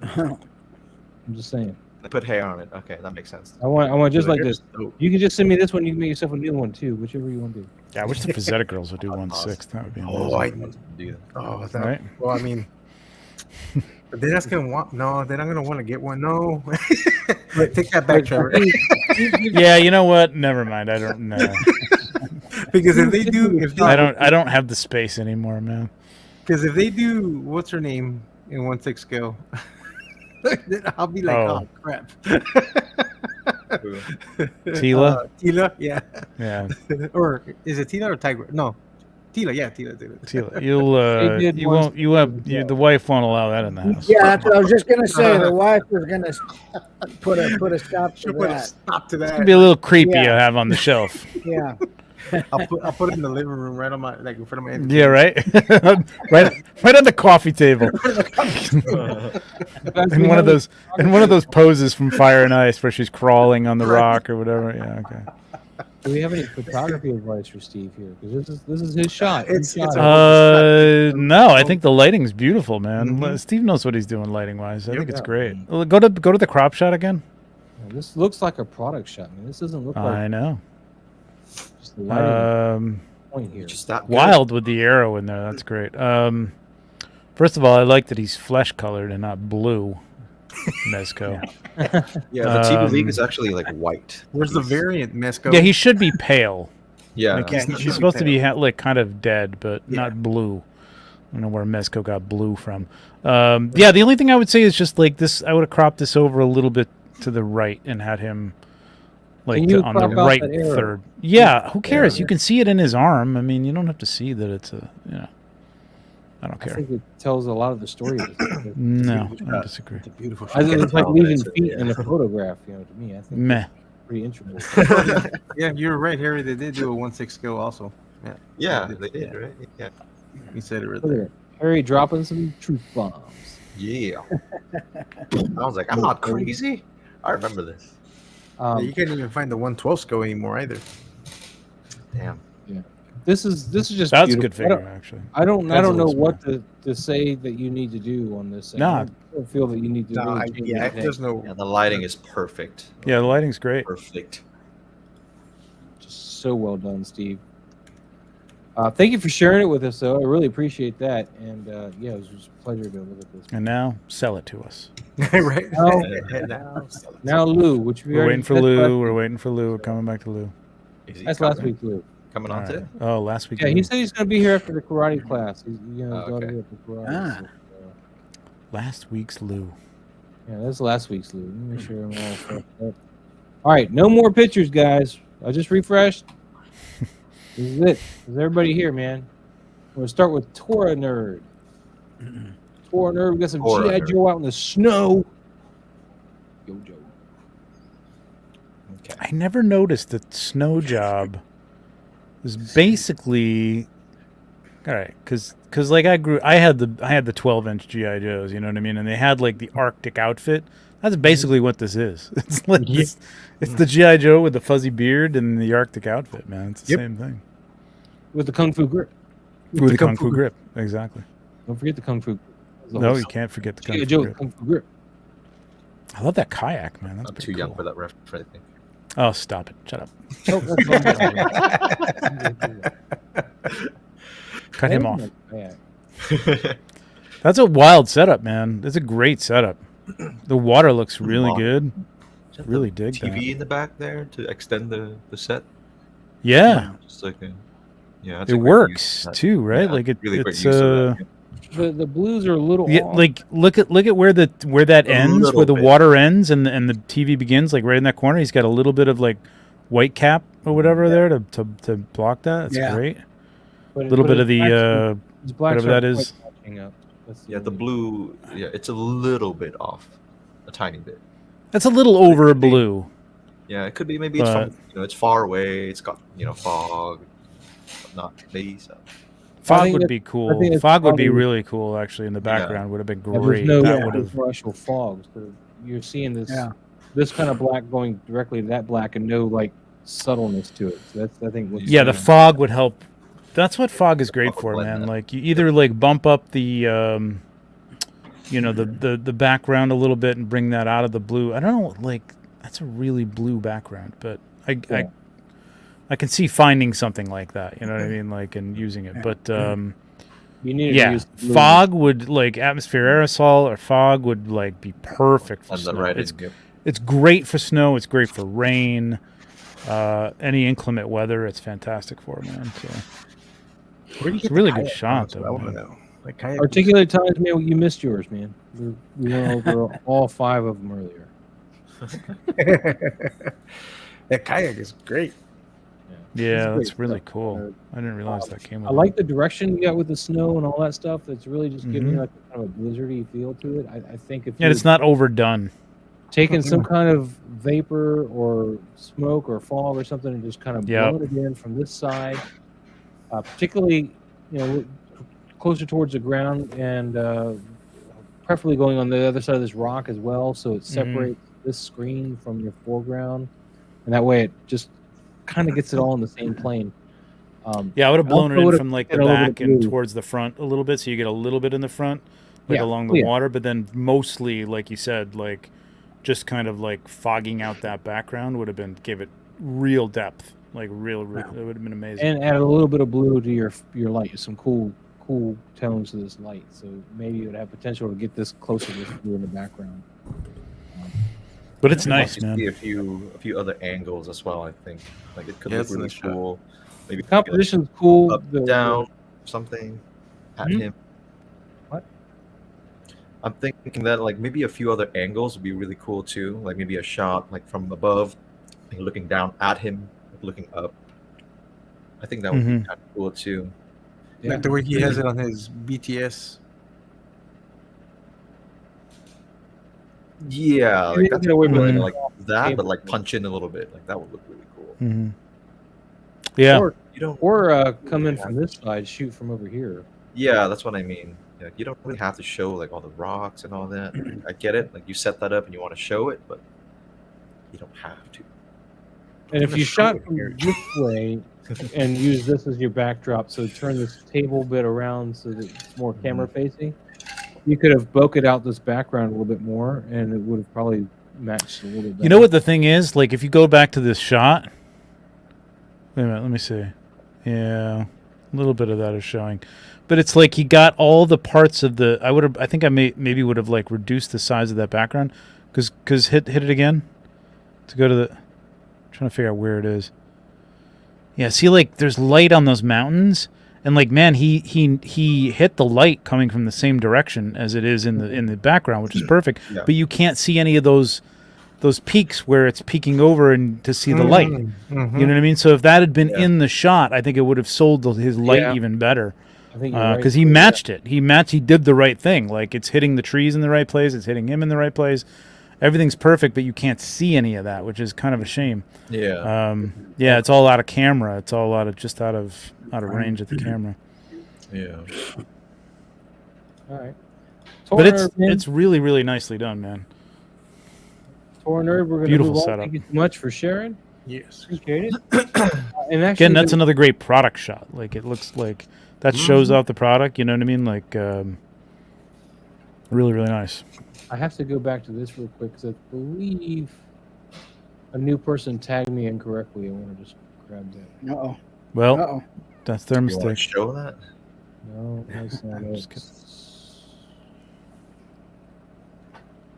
I'm just saying. They put hair on it. Okay, that makes sense. I want just like this. Dope. You can just send me this one. You can make yourself a new one too, whichever you want to do. Yeah, I wish the Fazetta girls would do 1/6. That would be amazing. Oh, I Do that. Oh, that, Right? well, I mean, but they're not gonna want. No, they're not gonna want to get one. No, take that back, Trevor. Yeah, you know what? Never mind. I don't know. Because if they do, I don't have the space anymore, man. because if they do, what's her name in 1/6 scale? Then I'll be like, Oh. oh, crap. Tila? Tila, yeah. Yeah. Or is it Tila or Tiger? No, Tila, yeah, Tila. Tila. You'll They did you once- won't the wife won't allow that in the house. Yeah, that's what I was just gonna say. The wife was gonna put a stop to Should put a that. stop to It's that. gonna be a little creepy Yeah. to have on the shelf. Yeah. I'll put it in the living room, right on my in front of my. Yeah, right? right on the coffee table. in one of those poses from Fire and Ice where she's crawling on the rock or whatever. Yeah, okay. Do we have any photography advice for Steve here? Because this is his shot. It's- He shot it's it. No, I think the lighting's beautiful, man. Mhm. Steve knows what he's doing lighting wise. I think it's Yeah. great. Go to the crop shot again. This looks like a product shot, man. This doesn't look like I know. just the lighting point here. Just that good. Wild with the arrow in there. That's great. First of all, I like that he's flesh colored and not blue. Mezco. Yeah, the TB Um, League is actually like white. Where's the variant, Mesco? Yeah, he should be pale. Yeah. Like Yeah, he's, he he's should be supposed to be pale. like kind of dead, but Yeah. not blue. I don't know where Mezco got blue from. Yeah, the only thing I would say is just like this. I would have cropped this over a little bit to the right and had him like Can you on the crop out right that arrow? third. Yeah, who cares? Yeah. You can see it in his arm. I mean, you don't have to see that it's a. I don't I care. think it tells a lot of the story. Of this. No, I disagree. It's a beautiful I think shot. it's like Oh, leaving that's it, feet yeah. in a photograph. To me, I think Meh. it's pretty interesting. Yeah, you're right, Harry. They did do a 1/6 scale also. Yeah, Yeah, they did, right? Yeah. you said it right Look at there. it. Harry dropping some truth bombs. Yeah. I was like, I'm not crazy. I remember this. Yeah, you can't even find the 112 scale anymore either. Damn. This is just That's a beautiful. good figure, actually. I don't That's a know little what to say that you need to do on this. Thing. Nah. I don't feel that you need to. No, really change anything. there's no. Yeah, the lighting is perfect. Yeah, the lighting's great. Perfect. Just so well done, Steve. Thank you for sharing it with us, though. I really appreciate that. And yeah, it was just a pleasure to look at this. And now, sell it to us. Right. Now- Now, Lou, which we We're already waiting for that's Lou. last We're week. waiting for Lou. We're coming back to Lou. Is he That's last coming? week, Lou. coming on today? Oh, last week. Yeah, he said he's going to be here after the karate class. He's Okay. to the karate. Ah. So, Last week's Lou. yeah, that's last week's Lou. Let me make sure I'm all freshed up. All right, no more pictures, guys. I just refreshed. This is it. This is everybody here, man. We're gonna start with Tora Nerd. Tora Nerd, we got some Tora G.I. Nerd. Joe out in the snow. Yo, Joe. Okay. I never noticed that Snow Job was basically all right, because like I had the 12-inch GI Joes, you know what I mean, and they had like the Arctic outfit. That's basically what this is. It's like it's the GI Joe with the fuzzy beard and the Arctic outfit, man. It's the same thing With the Kung Fu grip. with the Kung Fu grip. Exactly. Don't forget the Kung Fu. No, you can't forget the Kung G.I. Fu Joe grip. with Kung Fu grip. I love that kayak, man. That's I'm pretty too young cool. for that reference, I think. Oh, stop it! Shut up. Oh, that's Cut him off. Yeah. That's a wild setup, man. It's a great setup. The water looks really good. Really dig TV that. in the back there to extend the set. Yeah, Just like yeah, it works too, right? Yeah, Like really great it's use of that, The blues are a little yeah, off. like look at where that ends, little where the bit. water ends, and the TV begins, like right in that corner. He's got a little bit of like white cap or whatever there to block that. It's Yeah. great. But A little bit his of the blacks- his blacks whatever that aren't is. quite matching up. That's Yeah, the only- blue. Yeah, it's a little bit off, a tiny bit. That's a little over blue. Yeah, it could be maybe it's from But- it's far away. It's got fog, but not maybe so. Fog think would that- be I cool. think it's Fog would be probably- really cool, actually. In the background would have been Yeah, great. there's no That would have. differential fog. So you're seeing this Yeah. this kind of black going directly to that black and no like subtleness to it. So that's I think what Yeah, the fog would help. That's what fog is great Fog would for, blend man. that. Like you either like bump up the the background a little bit and bring that out of the blue. I don't know, like that's a really blue background, but I can see finding something like that. You know what I mean? Like and using it, but you need to yeah, use blue. fog would like atmosphere aerosol or fog would like be perfect for And the snow. right It's great for snow. It's great for rain. Any inclement weather, it's fantastic for, man. So Where do you it's get a the really good kayak shot, from? though. I want to man. know. Like kayak. Articulate times, man. You missed yours, man. We went over all 5 of them earlier. That kayak is great. Yeah, It's that's great really stuff. cool. I didn't realize that came. I like the direction you got with the snow and all that stuff. That's really just giving Mhm. you like kind of a blizzardy feel to it. I think if Yeah, you it's not overdone. taking some kind of vapor or smoke or fog or something and just kind of Yep. blowing it in from this side, particularly closer towards the ground and preferably going on the other side of this rock as well, so it separates this screen from your foreground, and that way it just kind of gets it all in the same plane. Yeah, I would have I blown it also in would've from like did the a little bit back of and blue. towards the front a little bit, so you get a little bit in the front, like Yeah. along the Yeah. water, but then mostly, like you said, like just kind of like fogging out that background would have gave it real depth, like real. It would have been amazing. And add a little bit of blue to your light, some cool tones to this light. So maybe it would have potential to get this closer to this blue in the background. But it's I'd nice, like to man. see a few other angles as well. I think like it could Yeah, look it's a really nice shot. cool. Maybe Composition's cool. up, the- down, something at Hmm? him. What? I'm thinking that like maybe a few other angles would be really cool too. Like maybe a shot like from above, like, looking down at him, like, looking up. I think that would be Mhm. kind of cool too. Yeah. Like the way he has it on his BTS. Yeah, Maybe like that's get away with cool, it. like that, but like Table. punch in a little bit. Like that would look really cool. Mhm. Yeah, Or, You don't. come in from this side, shoot from over here. Yeah, that's what I mean. Yeah, you don't really have to show like all the rocks and all that. I get it. Like you set that up and you want to show it, but you don't have to. And if gonna you show shot it from here. this way and use this as your backdrop, so turn this table bit around so that it's more camera facing, you could have bokeh out this background a little bit more, and it would have probably matched a little bit better. you know what the thing is? Like if you go back to this shot. Wait a minute, let me see. Yeah, a little bit of that is showing, but it's like he got all the parts of the. I think I maybe would have like reduced the size of that background, because hit it again, to go to the. I'm trying to figure out where it is. Yeah, see, like there's light on those mountains, and like man, he hit the light coming from the same direction as it is in the background, which is perfect. Yeah. But you can't see any of those peaks where it's peeking over and to see the light. Mm-hmm. You know what I mean? So if that had been Yeah. in the shot, I think it would have sold his light Yeah. even better. I think you're right. Because he matched it. He did the right thing. Like it's hitting the trees in the right place. It's hitting him in the right place. Everything's perfect, but you can't see any of that, which is kind of a shame. Yeah. Yeah, it's all out of camera. It's all out of range of the camera. Yeah. All right. But it's really, really nicely done, man. Tor Nerd, we're going to Beautiful move on. setup. Thank you so much for sharing. Yes. Appreciate it. And actually, Again, that's another great product shot. Like it looks like that shows off the product. You know what I mean? Like really, really nice. I have to go back to this real quick because I believe a new person tagged me incorrectly. I want to just grab that. Uh-oh. Well, Uh-oh. that's their You want to mistake. show that? No, that's not I'm it. just kidding.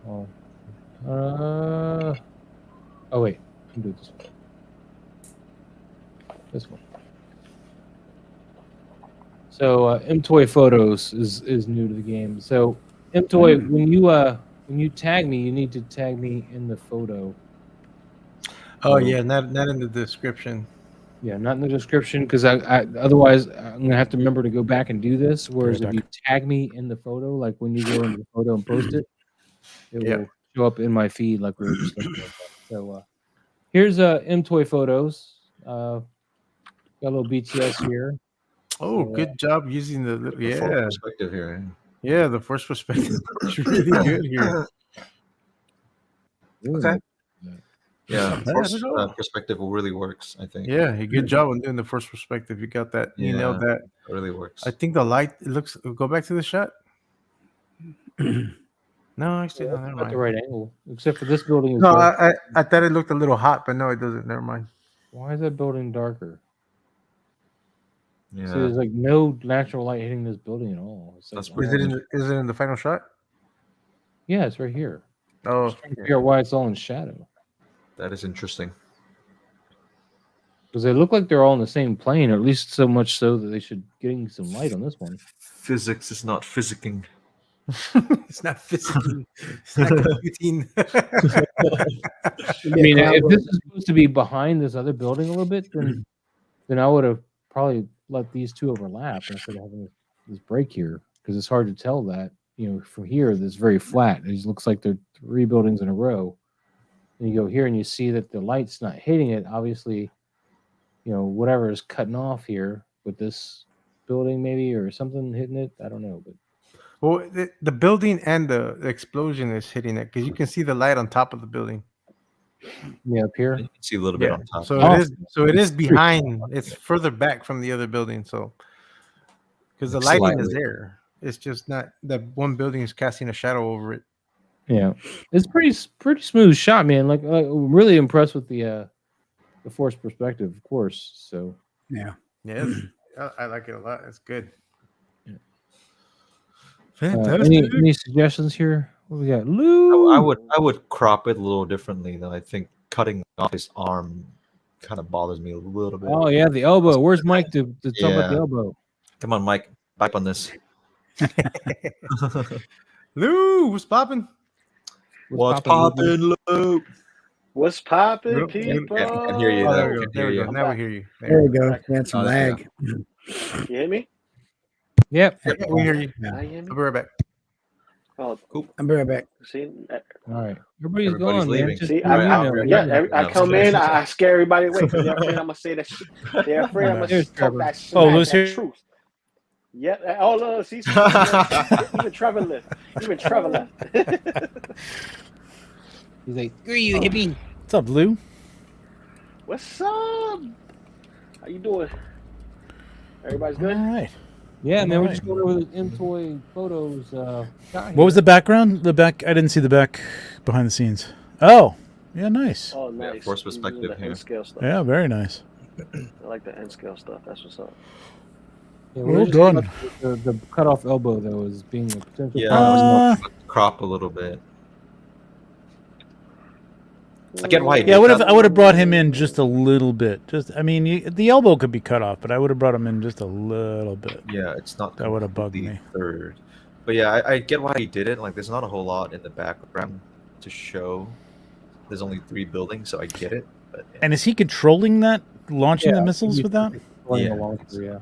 Oh. Oh wait, I can do it this one. This one. So MToy Photos is new to the game. So MToy, when you tag me, you need to tag me in the photo. Oh yeah, not in the description. Yeah, not in the description because I otherwise I'm gonna have to remember to go back and do this. Whereas if you tag me in the photo, like when you go into the photo and post it, it will show up in my feed like we were just looking at. So here's MToy Photos. Got a little BTS here. Oh, So, good job using the little, The full perspective here. yeah, the first perspective is really good here. Okay. Yeah, Not first at all. perspective really works, I think. Yeah, a good job on doing the first perspective. You got that. You nailed that. It really works. I think the light it looks. Go back to the shot. No, actually, no, never not the mind. right angle, except for this building. Is No, dark. I thought it looked a little hot, but no, it doesn't. Never mind. Why is that building darker? Yeah. See, there's like no natural light hitting this building at all. It's like, That's pretty Is it in the final shot? yeah, it's right here. Oh, I'm trying to figure out why it's all in shadow. That is interesting. Because they look like they're all in the same plane, or at least so much so that they should getting some light on this one. Physics is not physicking. it's not physical. It's not computing. I mean, if this is supposed to be behind this other building a little bit, then I would have probably let these two overlap instead of having this break here, because it's hard to tell that, from here. That's very flat. It just looks like they're three buildings in a row. And you go here and you see that the light's not hitting it. Obviously, whatever is cutting off here with this building, maybe, or something hitting it. I don't know, but. Well, the building and the explosion is hitting it because you can see the light on top of the building. Yeah, up here. You can see a little bit on top. So it is behind. It's further back from the other building. So because the lighting is there, it's just not that one building is casting a shadow over it. Yeah, it's pretty smooth shot, man. Like I'm really impressed with the forced perspective, of course. So yeah, I like it a lot. It's good. Any suggestions here? What we got? Lou. I would crop it a little differently though. I think cutting off his arm kind of bothers me a little bit. Oh yeah, the elbow. Where's Mike to talk about the elbow? Come on, Mike, back on this. Lou, what's popping? What's popping, Lou? What's popping, people? I can hear you. There we go. Now we hear you. There we go. We had some lag. You hear me? Yep. Yeah, we hear you. Now you hear me? I'll be right back. Oh, Cool. I'll be right back. see, All right. Everybody's Everybody's gone, leaving. man. Just see, let me know. I come in, I scare everybody away because they're afraid I'm gonna say that shit. They're afraid I'm gonna Here's talk Trevor. that shit. Oh, Lou's that here? truth. Yeah, all see, even Trevor left. Even Trevor left. He's like, "Screw you, hippie." What's up, Lou? What's up? How you doing? Everybody's good? All right. Yeah, man. We're Alright. just going over the MToy Photos. Shot What was the background? The back? I didn't see the back behind the scenes. Oh, yeah, nice. Oh, nice. forced perspective The here. N scale stuff. Yeah, very nice. I like the N scale stuff. That's what's up. Yeah, Well we're just done. talking about the cut off elbow though is being a potential. Yeah, problem. Uh, crop a little bit. I get why. He Yeah, did that. I would have brought him in just a little bit. I mean, the elbow could be cut off, but I would have brought him in just a little bit. Yeah, it's not. That would have bugged completely me. Third, but yeah, I get why he did it. Like, there's not a whole lot in the background to show. There's only 3 buildings, so I get it. But yeah. And is he controlling that, launching the missiles he's with that? controlling Yeah. the launcher, yeah.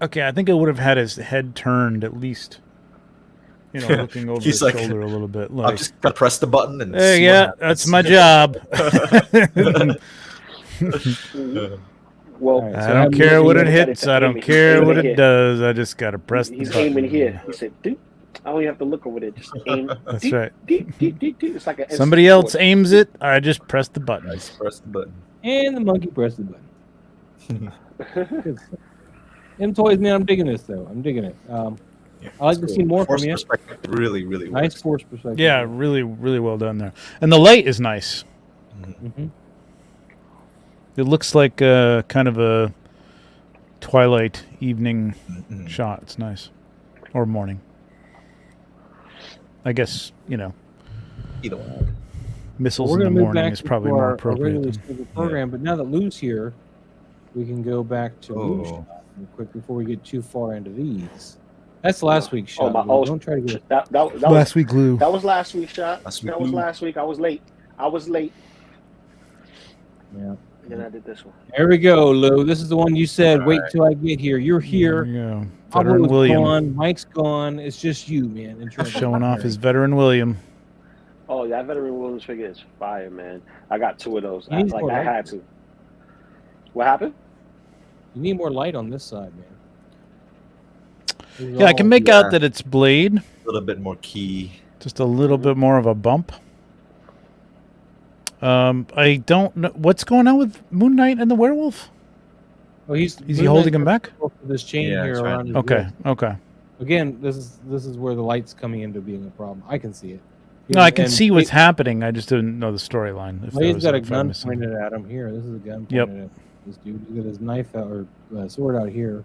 Okay, I think I would have had his head turned at least. You know, looking over He's his like, shoulder a little bit. I'm Like, just gonna press the button and. hey, see yeah, what that's happens. my job. Well, All right, I so don't I'm care what it looking at hits. it, I don't he's care aiming what it it here. does. I just gotta press the He's button. aiming here. He said, "Dude, I don't even have to look over there. Just aim." That's Deep, right. deep, deep, deep, deep. It's like a Somebody else aims it. I just press the button. I just press the button. And the monkey pressed the button. Them toys, man, I'm digging this though. I'm digging it. I like to see more Force from you. perspective really, really Nice works. force perspective. Yeah, really, really well done there. And the light is nice. Mm-hmm. It looks like kind of a twilight evening Mhm. shot. It's nice. Or morning. I guess, you know, Either one. missiles We're in the going to move morning back is to probably our more appropriate. regularly than- scheduled program. But now that Lou's here, we can go back to Lou's Oh. shot real quick before we get too far into these. That's last week's shot. my- Lou. oh, Don't try to get. That was Last week, Lou. that was last week's shot. Last week, That was Lou. last week. I was late. Yeah. And then I did this one. There we go, Lou. This is the one you said. Wait till I get here. You're here. There you go. Pablo's Veteran William. gone. Mike's gone. It's just you, man. In terms of Showing off preparing. his veteran William. Oh, that veteran Williams figure is fire, man. I got 2 of those. You need more I light. had to. What happened? You need more light on this side, man. This is Yeah, I all- can make out that it's Blade. A little bit more key. Just a little bit more of a bump. I don't know what's going on with Moon Knight and the werewolf. Oh, Is he holding him back? This chain Yeah, here that's right. around his Okay, wrist. okay. Again, this is where the light's coming into being a problem. I can see it. No, I can And see what's Blade- happening. I just didn't know the storyline. If there Blade's was got a if I'm gun missing- pointed at him here. This is a gun Yep. pointed at this dude. He's got his knife out or sword out here.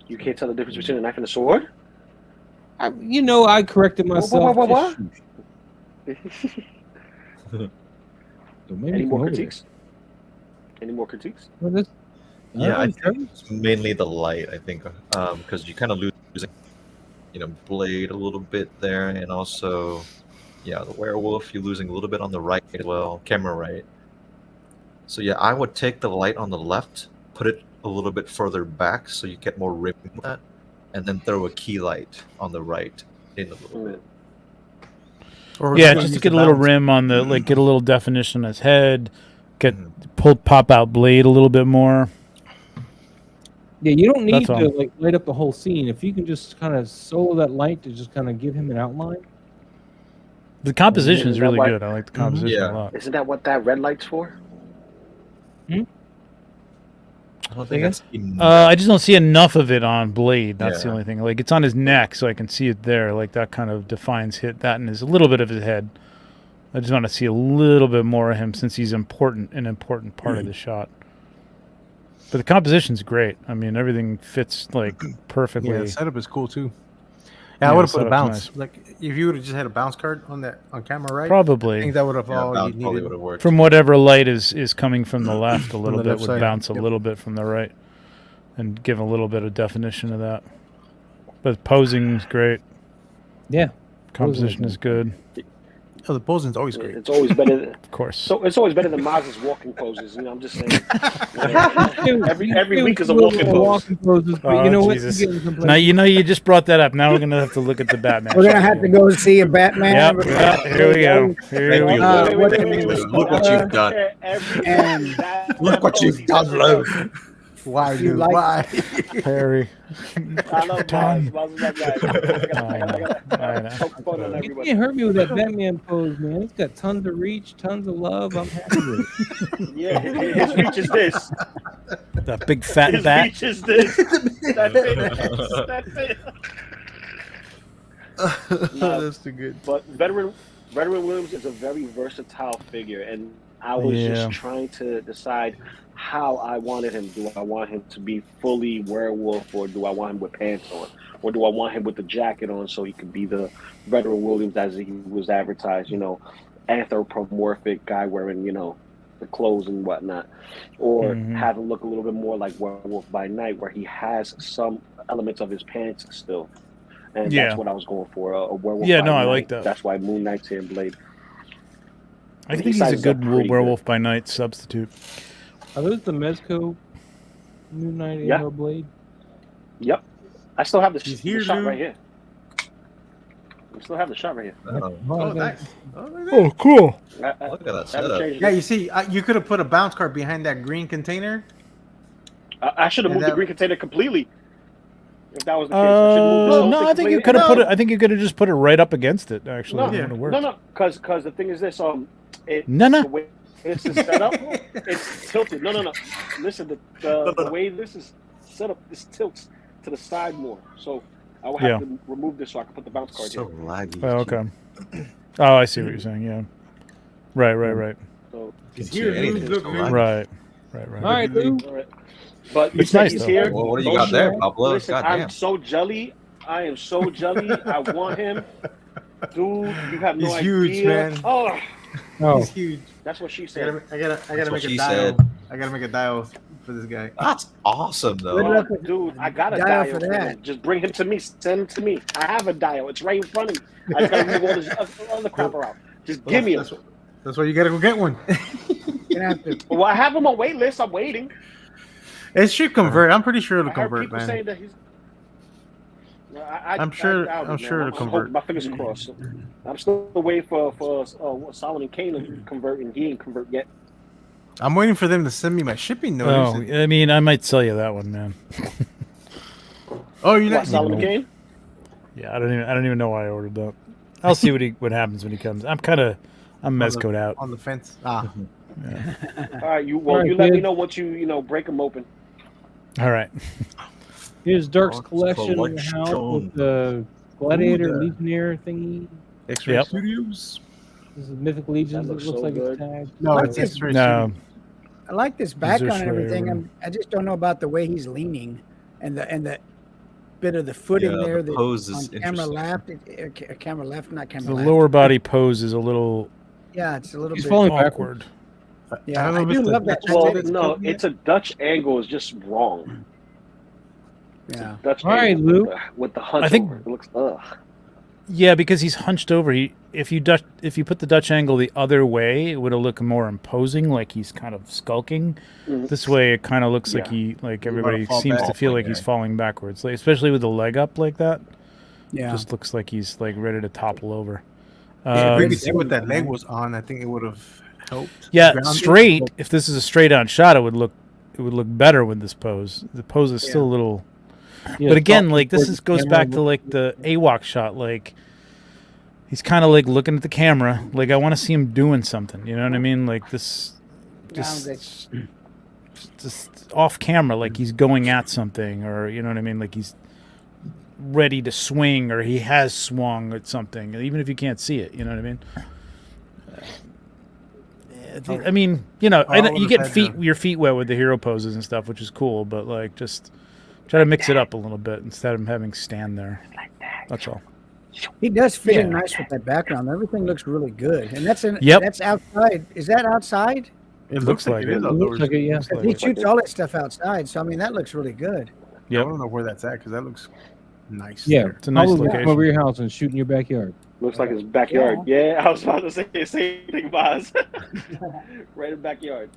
You can't tell the difference between a knife and a sword? I corrected myself. What? Just shoot. So maybe Any you more can hold it. critiques? Any more critiques? Well, this- Yeah, I Trevor? think it's mainly the light. I think because you kind of losing, Blade a little bit there, and also, yeah, the werewolf. You're losing a little bit on the right as well, camera right. So yeah, I would take the light on the left, put it a little bit further back so you get more rim with that, and then throw a key light on the right in a little bit. Or Yeah, you just to use get the a little balance. rim on the get a little definition on his head, get Mhm. pop out Blade a little bit more. Yeah, you don't need That's to all. light up the whole scene. If you can just kind of solo that light to just kind of give him an outline. The composition is Is that really why- good. I like the composition Yeah. a lot. Isn't that what that red light's for? I don't think that's enough. I just don't see enough of it on Blade. That's the Yeah. only thing. Like it's on his neck, so I can see it there. Like that kind of defines that and is a little bit of his head. I just want to see a little bit more of him since he's an important part of the shot. But the composition's great. I mean, everything fits like perfectly. Yeah, the setup is cool too. Yeah, Yeah, I would have the put a setup's bounce. nice. Like if you would have just had a bounce card on camera, right? I Probably think that would have Yeah, all bounce you probably needed. would have worked. from whatever light is coming from the left a little the bit left would side. bounce a Yep. little bit from the right and give a little bit of definition of that. But posing is great. Yeah. Composition is good. Oh, the posing's always great. It's always better. Of course. So it's always better than Maz's walking poses. I'm just saying. Every week is a walking pose. poses, but you Oh, know Jesus. what? We're getting someplace. Now you just brought that up. Now we're gonna have to look at the Batman. We're gonna have to go see a Batman. Yep. Here we go. Here Thank we you, go. Lou. what Thank the you, name Lou. is- Look what you've done. And Look what you've done, Lou. Why, You dude? like- Why? Perry. I love Done. Maz. Maz is that guy. I know. Poke fun on You everybody. can't hurt me with that Batman pose, man. It's got tons of reach, tons of love. I'm happy with it. Yeah, his reach is this. That big fat His bat. reach is this. That's it. That's it. That's too good. But veteran Williams is a very versatile figure, and I was Yeah. just trying to decide how I wanted him. Do I want him to be fully werewolf, or do I want him with pants on, or do I want him with the jacket on so he could be the veteran Williams as he was advertised? anthropomorphic guy wearing, the clothes and whatnot, or Mhm. have him look a little bit more like Werewolf by Night, where he has some elements of his pants still. And Yeah. that's what I was going for, a Werewolf Yeah, by no, Night. I like that. That's why Moon Knight's here in Blade. I He think he's a sizes up good pretty Werewolf by Night substitute. Are those the Mezco Moon Knight Yeah. and Blade? Yep. I still have the here, shot dude. right here. I still have the shot right here. Oh, Oh, nice. Oh, look at that. Oh, cool. I look at that haven't setup. changed Yeah, it. you see, you could have put a bounce card behind that green container. I should have And moved that- the green container completely. If that was the case, I should move this whole No, thing I think you completely. could have No. put it. I think you could have just put it right up against it. Actually, No, it would have worked. no, because the thing is this, No. the way it's set up, it's tilted. No. Listen, the way this is set up, this tilts to the side more. So I will have to remove this so I can put the bounce card So here. laggy. Oh, okay. Oh, I see what you're saying. Yeah. Right. So, It's here, dude. Look, man. Right. All right, Lou. all right. But you It's said nice, he's though. here. Well, what do you Don't got there, shoot. Pablo? Listen, Goddamn. I'm so jelly. I am so jelly. I want him. Dude, you have no He's idea. huge, man. Oh, Oh, He's huge. that's what she I said. gotta what make a she dial. said. I gotta make a dial for this guy. That's awesome, though. Good luck with Dude, I got a dial dial for for that. him. Just bring him to me. Send him to me. I have a dial. It's right in front of me. I just gotta move all this other crap around. Just give me him. That's why you gotta go get one. You're gonna have to. Well, I have him on wait list. I'm waiting. It should convert. I'm pretty sure I it'll heard convert, people man. saying that he's. I'm sure man. it'll convert. My fingers are crossed. I'm still waiting for Solomon Kane to convert, and he ain't convert yet. I'm waiting for them to send me my shipping Oh, notice. I mean, I might sell you that one, man. Oh, you're What, not. Solomon Kane? Yeah, I don't even know why I ordered that. I'll see what happens when he comes. I'm mezcoed out. On the fence. Ah. All right, you All right, let me kid. know once you break them open. All right. here's Dark's Dark's collection in the collection. house with the Gladiator Ooh, the- Legionnaire thingy. X-Ray Yep. Studios. This is Mythic Legions. That It looks looks so like good. it's tagged. No, Like it's this- X-Ray No. Studios. I like this background and Shrey, everything. or- I just don't know about the way he's leaning, and the bit of the footing Yeah, there the that pose is on camera interesting. left. Camera left, not camera The left. lower body pose is a little Yeah, it's a little He's bit falling awkward. Yeah, don't know I if do it's the love that. Dutch Well, That's no, covered it's a Dutch angle is just wrong. Yeah. Dutch All right, angle Lou. with the hunch I think- over. It looks ugh. Yeah, because he's hunched over. If you put the Dutch angle the other way, it would have looked more imposing, like he's kind of skulking. Mhm. This way, it kind of looks like Yeah. everybody fall seems back. to feel like he's falling backwards, like, especially with the leg up like that. Yeah. Just looks like he's like ready to topple over. If we Um, could see what that leg was on, I think it would have helped. yeah, Grounded. straight. If this is a straight on shot, it would look better with this pose. The pose is still a little. Yeah, But again, talk like towards this the goes camera, back to like the AWOC shot. Like he's kind of like looking at the camera. Like I want to see him doing something. You know what I mean? Like this, just off camera. Like he's going at something, or you know what I mean? Like he's ready to swing, or he has swung at something, even if you can't see it. You know what I mean? I mean, you know, I you get would've had your feet wet with the hero poses and stuff, which is cool. But like, just try to mix it up a little bit instead of having stand there. That's all. He does fit in Yeah. nice with that background. Everything looks really good, and that's Yep. that's outside. Is that outside? It Looks like it it. is It outdoors. looks like it, yeah. Looks like He it. shoots all that stuff outside, so I mean that looks really good. I Yep. don't know where that's at because that looks nice. Yeah, there. It's a nice probably come location. over your house and shoot in your backyard. Looks like his backyard. Yeah, I was about to say the same thing, Boz. Right in the backyard.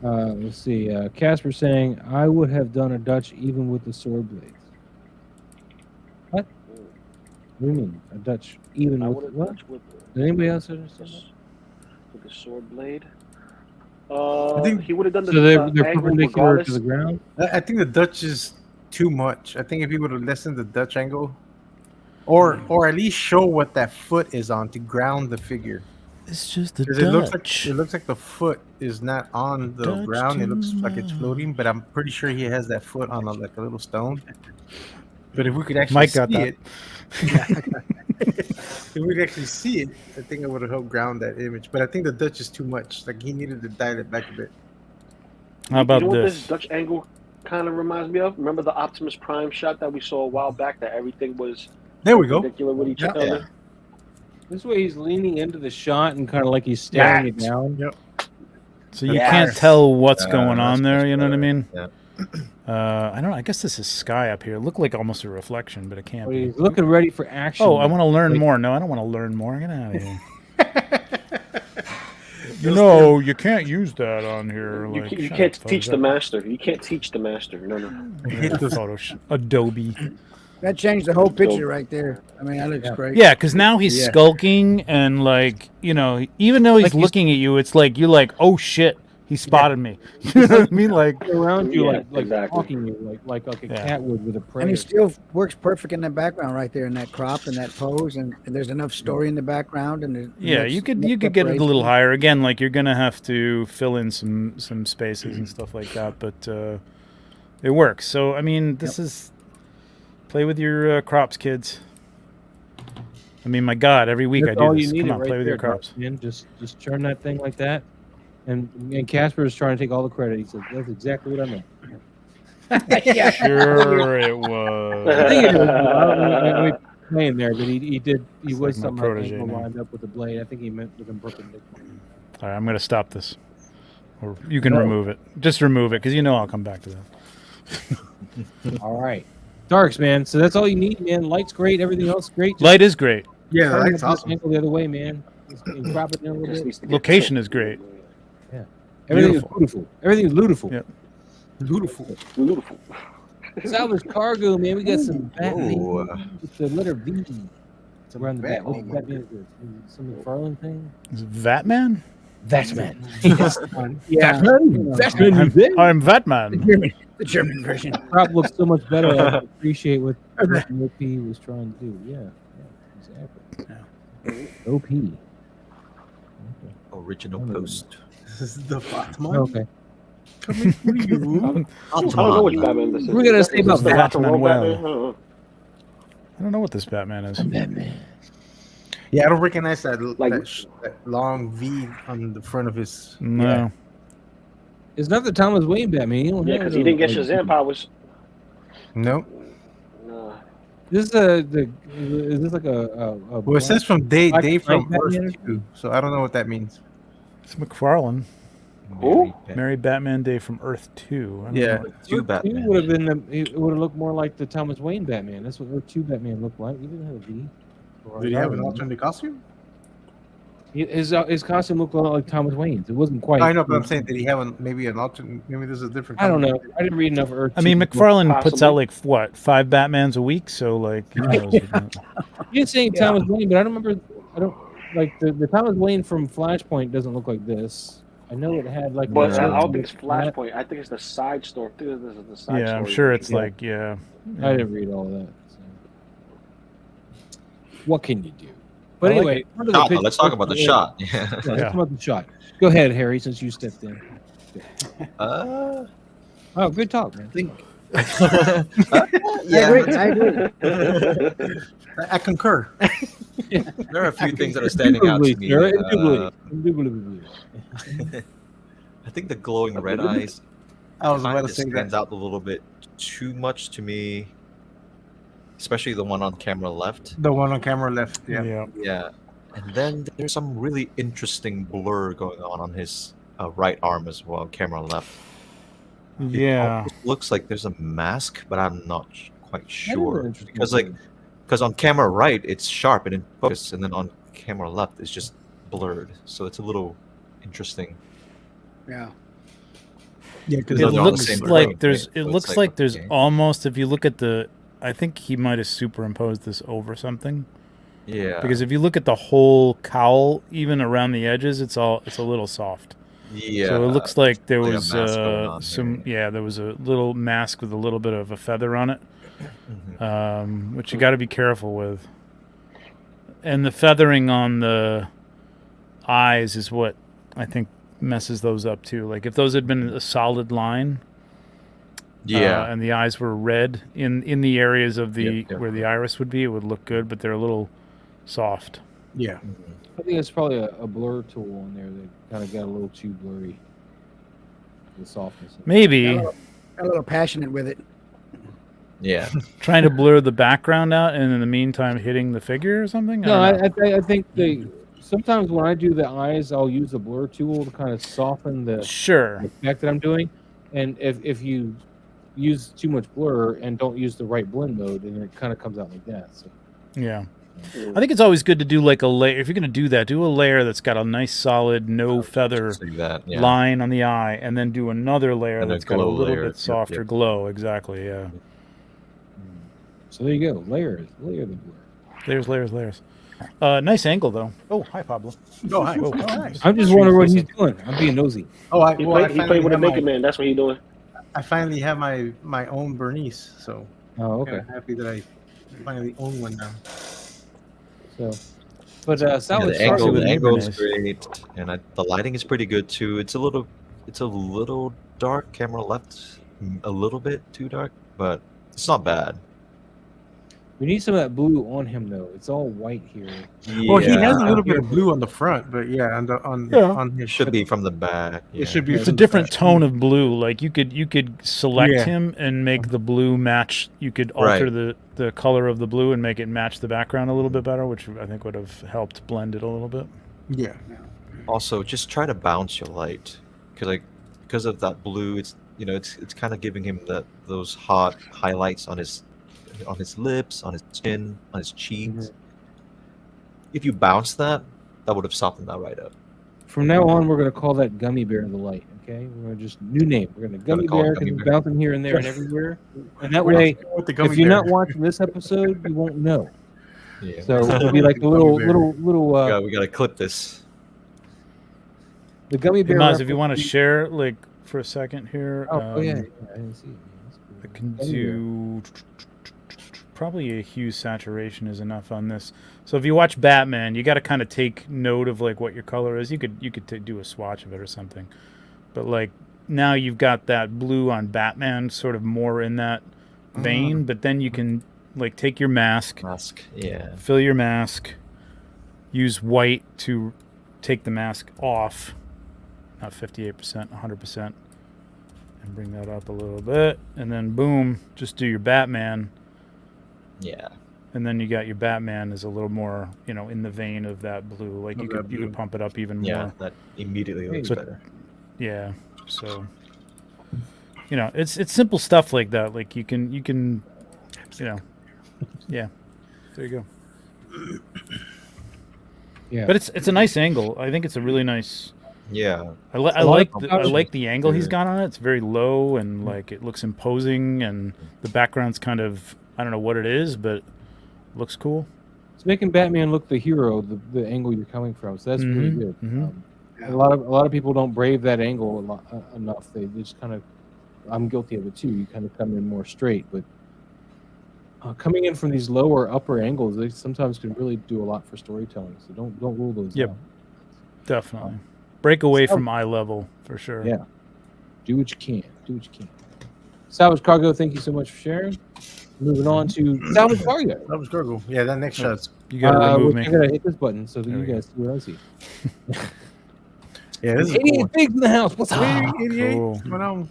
Let's see. Casper saying, I would have done a Dutch even with the sword blades. What? What do you mean? A Dutch even I with would have what? touched with Did anybody else understand that? with the sword blade. I think- He would have done the So they're angle perpendicular to regardless. the ground? I think the Dutch is too much. I think if you would have lessened the Dutch angle, or at least show what that foot is on to ground the figure. It's just the 'Cause it looks like the foot is not on the Dutch ground. It looks to like it's my- floating, but I'm pretty sure he has that foot on like a little stone. But if we could actually Mike see got that. it, if we could actually see it, I think it would have helped ground that image. But I think the Dutch is too much. Like he needed to dial it back a bit. How about you know what this? this Dutch angle kind of reminds me of? Remember the Optimus Prime shot that we saw a while back that everything was There we go. perpendicular with each Yeah. other? This way he's leaning into the shot and kind of like he's staring you down. Yep. So you Yes. can't tell what's going that's on there. much You know what I better. mean? Yeah. I don't know. I guess this is sky up here. It looked like almost a reflection, but it can't But be. he's looking ready for action. Oh, I want to learn Like- more. No, I don't want to learn more. Get out of here. You can't use that on here. You, Like, you shut can't up, teach the Photoshop. master. You can't teach the master. No. Photoshop. Adobe. That changed the whole picture right there. I mean, that looks great. Yeah, because now he's Yeah. skulking and like, you know, even though he's Like he's- looking at you, it's like you're like, oh shit, he spotted me. You know what I mean? Like, around you, Yeah, like exactly. talking you, like a Yeah. cat would with a prey. And he still works perfect in that background right there in that crop and that pose, and there's enough story in the background. And yeah, you could get it a little higher. Again, like you're gonna have to fill in some spaces and stuff like that, but it works. So I mean, this is play with your crops, kids. I mean, my God, every week That's I all do you this. need Come on, right play with there, your crops. Man. Just turn that thing like that. And Casper is trying to take all the credit. He says, "That's exactly what I meant." Yeah. Sure, it I was. think it is. I don't know if he's playing there, but he did. He It's was like my something like protege angle now. lined up with the blade. I think he meant with him perpendicular. All right, I'm gonna stop this, or you can No. remove it. Just remove it, because you know I'll come back to that. All right, Darks, man. So that's all you need, man. Light's great. Everything else is great. Just Light is great. Yeah, turn that's the awesome. angle the other way, man. Just crop it down a little Just bit. needs to get Location tilted. is great. Everything Beautiful. is beautiful. Everything is beautiful. Yep. Beautiful. Beautiful. Salvage cargo, man. We got some Batman Ooh. with the letter V. It's around the back. What Batman. Batman is this? Is it some McFarlane thing? Is it Vatman? Batman. Yes. Yeah. Batman. I'm Vatman. The German version. Crop looks so much better. I appreciate what OP was trying to do. Yeah, exactly. OP. Original post. This is the Batman. Okay. Coming for you. I don't know which Batman this is. We're gonna say about Is this the rock and roll Batman. Batman? I don't know. I don't know what this Batman is. Batman. Yeah, I don't recognize that, Like- that long V on the front of his. No. Yeah. It's not the Thomas Wayne Batman. He don't Yeah, have because he didn't get like- Shazam powers. Nope. Nah. This is is this like a Well, it says from day Black from Knight Earth Batman? 2, so I don't know what that means. It's McFarlane. Who? Merry Batman Day from Earth 2. I don't Yeah. know. Two Earth Batman. would have been it would have looked more like the Thomas Wayne Batman. That's what Earth 2 Batman looked like. He didn't have a V. Or Did he have an a- alternate costume? His costume looked a lot like Thomas Wayne's. It wasn't quite. I know, but I'm saying, did he have maybe an alternate? Maybe this is a different. I don't know. company. I didn't read enough Earth. I mean, 2. McFarlane puts out Possibly. like what 5 Batmans a week, so like who knows? You're saying Thomas Wayne, but I don't remember. I don't like the Thomas Wayne from Flashpoint doesn't look like this. I know it had like. But the- I don't think it's Flashpoint. I think it's the side story. I think this is the side story. Yeah, I'm sure it's Yeah. like yeah. I didn't read all that. So. What can you do? But I like anyway, on to the Shot, pitch- let's talk about the shot. Yeah. Yeah, let's Yeah. talk about the shot. Go ahead, Harry, since you stepped in. Uh, Oh, good talk, man. I yeah. agree. I agree. I concur. There are a few things that are standing out to me. Sir, indubitably. I think the glowing red eyes I was kind about of to say stands that. out a little bit too much to me, especially the one on camera left. The one on camera left. Yeah. Yeah. Yeah, and then there's some really interesting blur going on his right arm as well, camera left. It Yeah. almost looks like there's a mask, but I'm not quite an sure interesting because on camera right it's sharp and in focus, and then on camera left it's just blurred. So it's a little interesting. Yeah. Yeah, because It those are on the looks same like frame, there's right? it So it's looks like, like there's okay. almost, if you look at the, I think he might have superimposed this over something, Yeah, because if you look at the whole cowl, even around the edges, it's a little soft. yeah. So it looks like there like a was mask going on some, there. yeah, there was a little mask with a little bit of a feather on it, Mhm. which you got to be careful with. And the feathering on the eyes is what I think messes those up too. Like if those had been a solid line, Yeah, and the eyes were red in the areas of the Yep, yep. where the iris would be, it would look good, but they're a little soft. yeah. Mhm. I think it's probably a blur tool in there that kind of got a little too blurry. The softness. Maybe. Got a little passionate with it. Yeah. Trying to blur the background out, and in the meantime hitting the figure or something. No, I don't know. I think sometimes when I do the eyes, I'll use the blur tool to kind of soften the Sure. effect that I'm doing. And if you use too much blur and don't use the right blend mode, and it kind of comes out like that. So Yeah. I think it's always good to do like a layer. If you're going to do that, do a layer that's got a nice solid no feather See that, yeah. line on the eye, and then do another layer And a that's got a glow little layer. bit Yep, softer yep. glow. Exactly, yeah. So there you go. Layer the blur. Layers. Nice angle, though. Oh, hi, Pablo. Oh, hi. Whoa. Oh, nice. I'm just wondering what he's doing. I'm being nosy. Oh, He played with a naked man. That's what he doing. I finally have my own Bernice, so Oh, I'm okay. happy that I finally own one now. So, but Yeah, salad the angle, with the angle is Bernays. great, and the lighting is pretty good too. It's a little dark. Camera left a little bit too dark, but it's not bad. we need some of that blue on him though. It's all white here. Well, he has a Yeah, little bit of blue on the front, but yeah, on his it should be from the back. Yeah. It should be. It's a different tone of blue. Like you could select Yeah. him and make the blue match. You could alter the color of the blue and make it match the background a little bit better, which I think would have helped blend it a little bit. Yeah. Also, just try to bounce your light, because of that blue. It's it's kind of giving him those hot highlights on his lips, on his chin, on his cheeks. If you bounce that would have softened that right up. From now on, we're gonna call that gummy bear the light. Okay, we're gonna just new name. We're gonna gummy call it bear Gummy because Bear. it's bouncing here and there and everywhere. And that We're way, with the gummy if you're bear. not watching this episode, you won't know. Yeah. So it'll be like the little. we gotta clip this. The gummy bear. Maz, if you want to reference- share, like for a second here, Oh yeah, I didn't see it. That's cool. I can Gummy bear. do probably a hue saturation is enough on this. So if you watch Batman, you got to kind of take note of like what your color is. You could do a swatch of it or something, but like now you've got that blue on Batman, sort of more in that vein. But then you can like take your mask, Yeah. fill your mask, use white to take the mask off, not 58%, 100%, and bring that up a little bit, and then boom, just do your Batman. Yeah. And then you got your Batman is a little more, in the vein of that blue. Like Of you that could blue. pump it up even Yeah. more. That immediately looks But- better. Yeah. So, it's simple stuff like that. Like you can, yeah. There you go. Yeah. But it's a nice angle. I think it's a really nice. Yeah. I lot like of I like the angle he's Yeah. got on it. It's very low and like it looks imposing, and the background's kind of, I don't know what it is, but it looks cool. It's making Batman look the hero, the angle you're coming from. So that's really good. Mhm. A lot of people don't brave that angle enough. They just kind of. I'm guilty of it too. You kind of come in more straight, but coming in from these lower upper angles, they sometimes can really do a lot for storytelling. So don't rule those Yep. out. Definitely. Break away So- from eye level for sure. Yeah. Do what you can. Do what you can. Salvage Cargo, thank you so much for sharing. Moving on to Salvage Cargo. That was Gurgle. Yeah, that next shot's. You gotta remove me. I gotta hit this button so that There you we go. guys see what I see. Yeah, this is 88 cool. pigs in the house. What's up? 88. Cool. What's going on?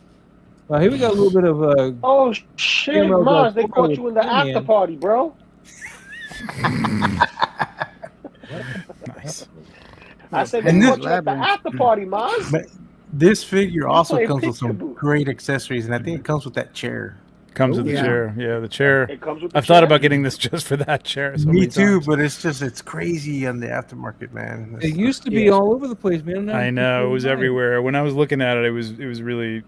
Here we got a little bit of Oh shit, Camera Maz, they goes, caught you in the "Hey, after man." party, bro. Nice. I said they And this caught you at the after party, Maz. But this figure also playing comes with some peekaboo. great accessories, and I think it comes with that chair. Comes with the Yeah. chair. Yeah, the chair. It comes with the I've thought chair. about getting this just for that chair. So Me many too, times. but it's crazy on the aftermarket, man. It used to be all over the place, man. Now I know people it was buy everywhere. When I was looking at it, it was really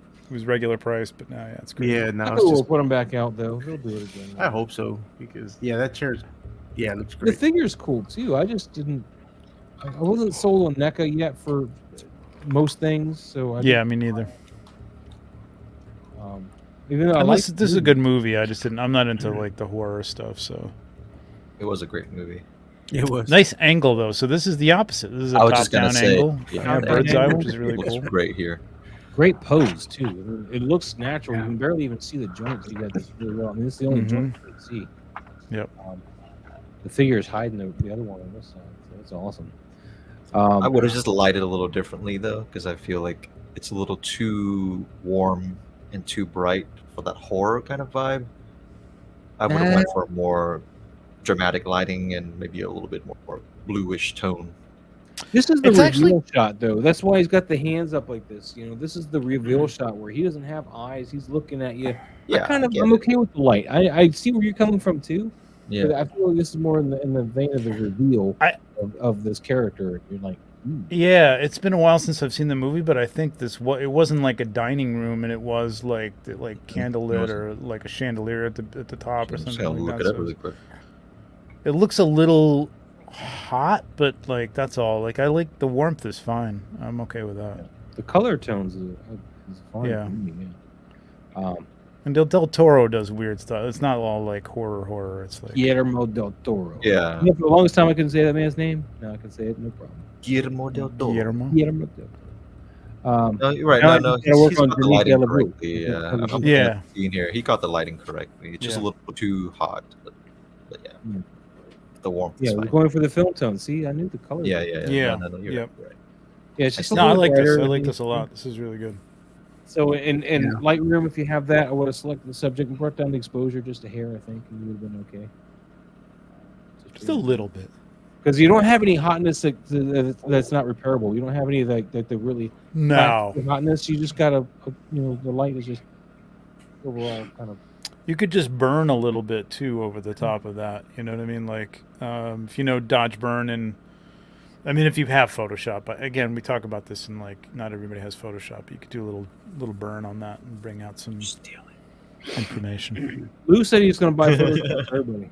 regular price, but now yeah, it's great. Yeah, no, I it's will just, put them back out though. They'll do it again. I hope so because that chair's it looks The great. figure's cool too. I just didn't. I wasn't sold on NECA yet for most things, so I Yeah, me neither. even though I Unless like this is a good movie, I just didn't. I'm not into like the horror stuff. So It was a great movie. It was nice angle though. So this is the opposite. This is a I was top just gonna down say, angle, yeah, bird's the eye, angle which is really It looks cool. great here. great pose too. It looks natural. You can barely even see the joints. You got this really well. I mean, this is the only Mhm. joint you can see. Yep. The figure is hiding the other one on this side. So that's awesome. I would have just lighted a little differently though, because I feel like it's a little too warm and too bright for that horror kind of vibe. I would have went for a more dramatic lighting and maybe a little bit more bluish tone. This is the It's reveal actually- shot, though. That's why he's got the hands up like this. You know, this is the reveal shot where he doesn't have eyes. He's looking at you. Yeah, I'm okay with the light. I see where you're coming from too. Yeah. But I feel like this is more in the vein of the reveal of this character. You're like, Yeah, it's been a while since I've seen the movie, but I think it wasn't like a dining room, and it was like candlelit or like a chandelier at the top or Just something gotta like look that. it up So really quick. it looks a little hot, but like that's all. Like I like the warmth is fine. I'm okay with that. the color tones is fine. Yeah. For me, yeah. And Del Toro does weird stuff. It's not all like horror. It's like Guillermo del Toro. Yeah. You know, for the longest time, I couldn't say that man's name. Now I can say it, no problem. Guillermo del Toro. Guillermo. Guillermo del Toro. No, you're right. Now I No, just gotta work he's on got the Denis lighting Villeneuve. correctly. Yeah. I'm looking Yeah. at the scene here. He got the lighting correctly. It's just Yeah. a little too hot. But yeah. Mm. The warmth Yeah, is we're fine. going for the film tone. See, I knew the color. Yeah. Yeah. No, you're Yep. right. Yeah, it's just a No, I little like this. brighter. I like this a lot. This is really good. So in Lightroom, if you have that, I would have selected the subject and brought down the exposure just a hair, I think, and you would have been okay. Just a little bit. Because you don't have any hotness that's not repairable. You don't have any that the really No. hotness. You just got the light is just overall kind of. You could just burn a little bit too over the top of that. You know what I mean? Like if you know dodge burn, and I mean if you have Photoshop. But again, we talk about this, and like not everybody has Photoshop. You could do a little burn on that and bring out some information. Lou said he was going to buy Photoshop for everybody.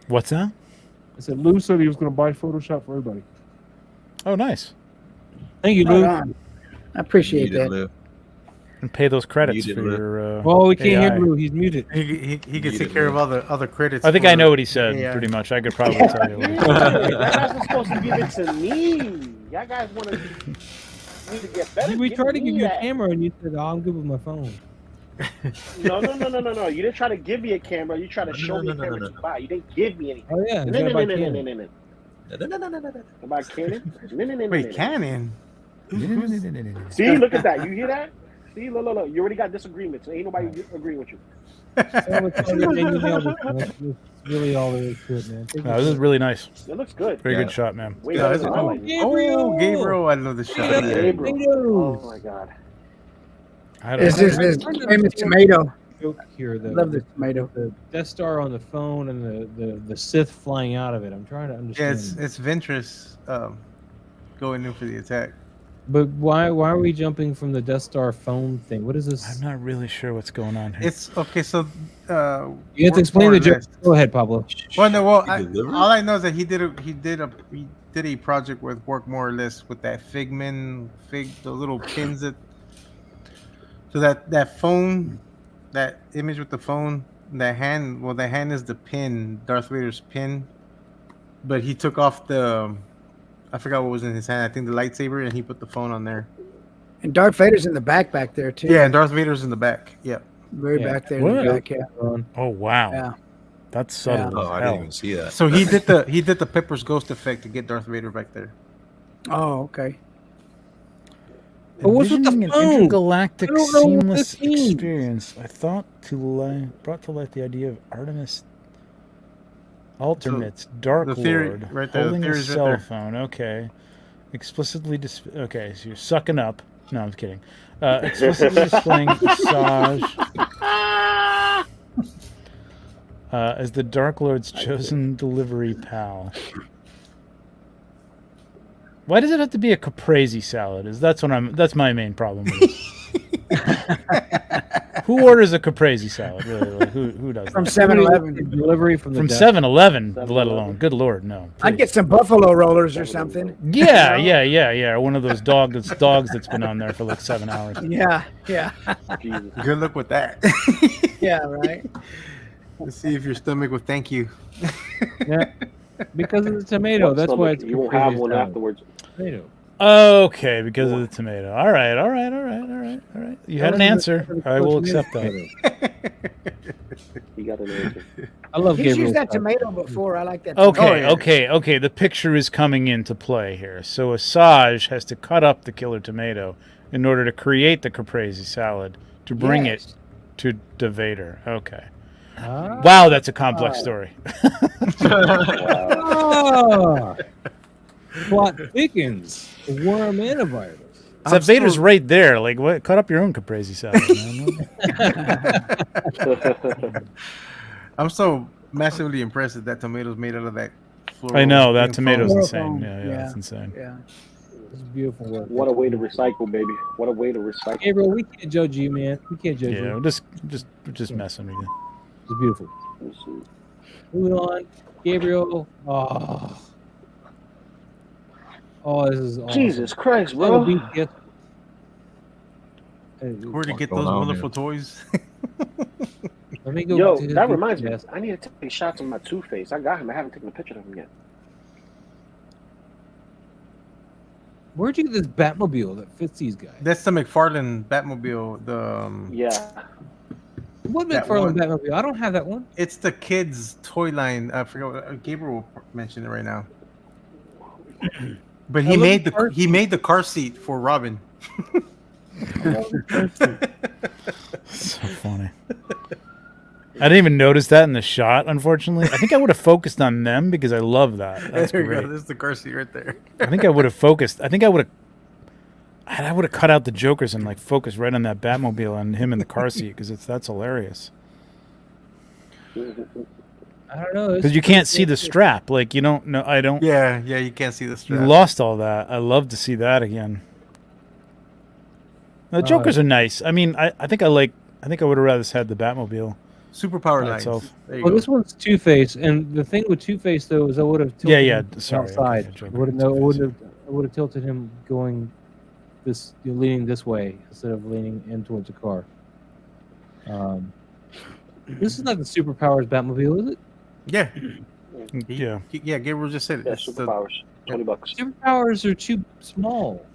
What's that? I said Lou said he was going to buy Photoshop for everybody. Oh, nice. Thank you, Right Lou. on. I appreciate Needed that. Lou. And pay those credits You for did, your. Oh, we can't AI. hear Lou. He's muted. He could Needed take care of Lou. other credits. I think for I know what he said. AI. Pretty much, I could probably tell you. What he said. That guys were supposed to give it to me. Y'all guys want me to get better? We Give tried to me give you a that. camera, and you said, "Oh, I'm good with my phone." No. You didn't try to give me a camera. You tried to show me a camera to buy. You didn't give me anything. Oh yeah, No. you gotta buy No. Canon. About Canon? No. Wait, Canon? See, look at that. You hear that? See, look. You already got disagreements. So ain't nobody agreeing with you. So it's all good, man. You nailed it. That's really all there is to it, man. Thank No, you. this is really nice. It looks good. Very Yeah. good shot, man. Way Yeah, better it's than I like. oh, Gabriel, I love the shot. Yeah. Gabriel. Tomatoes. Oh my god. I This don't is this famous tomato. Joke here, I love this tomato. The Death Star on the phone and the Sith flying out of it. I'm trying to Yeah, understand. it's Ventress going in for the attack. But why are we jumping from the Death Star phone thing? What is this? I'm not really sure what's going on here. It's okay. So You have to work explain more the or joke. less. Go ahead, Pablo. Well, no, well, He delivered? all I know is that he did a project with Work More or Less with that fig, the little pins that. So that phone, that image with the phone, that hand. Well, the hand is the pin, Darth Vader's pin, but he took off the. I forgot what was in his hand. I think the lightsaber, and he put the phone on there. And Darth Vader's in the back there too. Yeah, and Darth Vader's in the back. Yeah. Very Yeah. back there in What? the back. Yeah. Oh wow, Yeah. that's subtle. Oh, as I hell. didn't even see that. So he did the Pepper's Ghost effect to get Darth Vader back there. Oh, okay. But what's with the Envisioning phone? an intergalactic I don't know what seamless this means. experience. I thought brought to light the idea of Artemis alternates, Dark the theory- Lord, right there, the holding a theory's right cell there. phone. Okay, explicitly okay. So you're sucking up. No, I'm kidding. Explicitly displaying Asajj as the Dark Lord's chosen delivery pal. Why does it have to be a caprese salad? That's my main problem with it. Who orders a caprese salad? Really? Like, who does From that? 7-Eleven. Delivery from the From desk. 7-Eleven, let 7-Eleven. alone. Good Lord, no. I'd get some buffalo rollers or something. Yeah. One of those dogs that's been on there for like 7 hours. Yeah. Jesus. Good luck with that. Yeah, right. Let's see if your stomach will thank you. Yeah. Because of the tomato. What That's why stomach? it's You won't have caprese one salad. afterwards. Tomato. Okay, because of the tomato. All right. You had an answer. I will accept that. He got an answer. I love He's Gabriel. used that tomato before. I like that. Okay, tomato. okay. The picture is coming into play here. So Asajj has to cut up the killer tomato in order to create the caprese salad to bring Yes. it to Vader. Okay. Ah. Wow, that's a complex story. Ah. Plot thickens. Worm and a virus. Except Vader's right there. Like, what? Cut up your own caprese salad, man. I'm so massively impressed that that tomato's made out of that. I know that green tomato's foam. insane. Fluorofoam, Yeah, it's insane. Yeah. It's beautiful work. What a way to recycle, baby. What a way to recycle. Gabriel, we can't judge you, man. We can't judge Yeah, you. we're just messing with you. It's beautiful. Moving on. Gabriel. Oh, this is awesome. Jesus Christ, Oh, bro. Where to get going those on wonderful toys? Let me go. Yo, to that the reminds me. desk. I need to take shots of my Two-Face. I got him. I haven't taken a picture of him yet. Where'd you get this Batmobile that fits these guys? That's the McFarlane Batmobile. The Yeah. What that McFarlane one. Batmobile? I don't have that one. It's the kids' toy line. I forgot. Gabriel will mention it right now. But I love the car he made the car seat for Robin. So funny. I didn't even notice that in the shot, unfortunately. I think I would have focused on them because I love that. That's There you great. go. There's the car seat right there. I think I would have focused. I think I would have cut out the Jokers and like focused right on that Batmobile and him in the car seat because that's hilarious. I don't know. Because you can't see the strap. Like you don't know. I don't. Yeah, you can't see the You strap. lost all that. I love to see that again. The Jokers are nice. I mean, I think I would have rather had the Batmobile. Superpower by lines. itself. There you Well, go. this one's Two-Face, and the thing with Two-Face though is I would have tilted Yeah. him Sorry. outside. Okay, Joker, I Two-Face. would have tilted him going this, leaning this way instead of leaning in towards the car. This is not the Superpowers Batmobile, is it? Yeah. Yeah. Yeah, Gabriel just said it. Yeah, It's the- superpowers. $20. Superpowers are too small.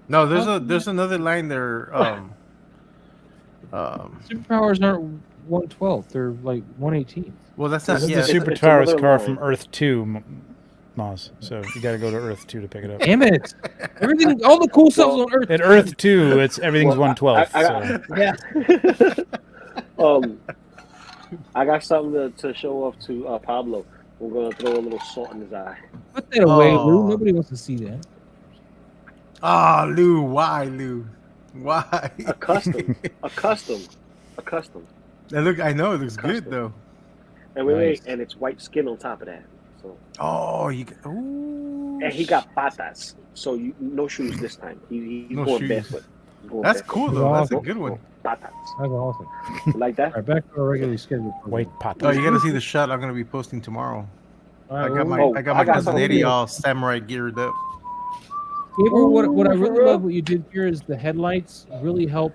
no, there's another line there. Superpowers aren't 1/12; they're like 1/18. Well, that's This not. is Yeah, the it's Super another Towers car line. from Earth 2, Moz. So you got to go to Earth 2 to pick it up. Damn it! Everything, all the cool stuff's on Earth. At Earth 2, everything's Well, 1/12. I got something to show off to Pablo. We're gonna throw a little salt in his eye. Put that away, Oh. Lou. Nobody wants to see that. Ah, Lou. Why, Lou? Why? A custom. Now, look, I know it looks Custom. good though. And wait, Nice. and it's white skin on top of that. So, Oh, you. Ooh. and he got patas, so no shoes this time. He's No going shoes. barefoot. He's going That's barefoot. cool though. That's a Awesome. good one. Patas. That's awesome. You like All that? right, back to our regularly scheduled program. White pot. Oh, you gotta see the shot I'm gonna be posting tomorrow. All I right, got well, my Oh, cousin something Eddie to- all samurai geared up. Gabriel, what I Ooh, really for real? love what you did here is the headlights really help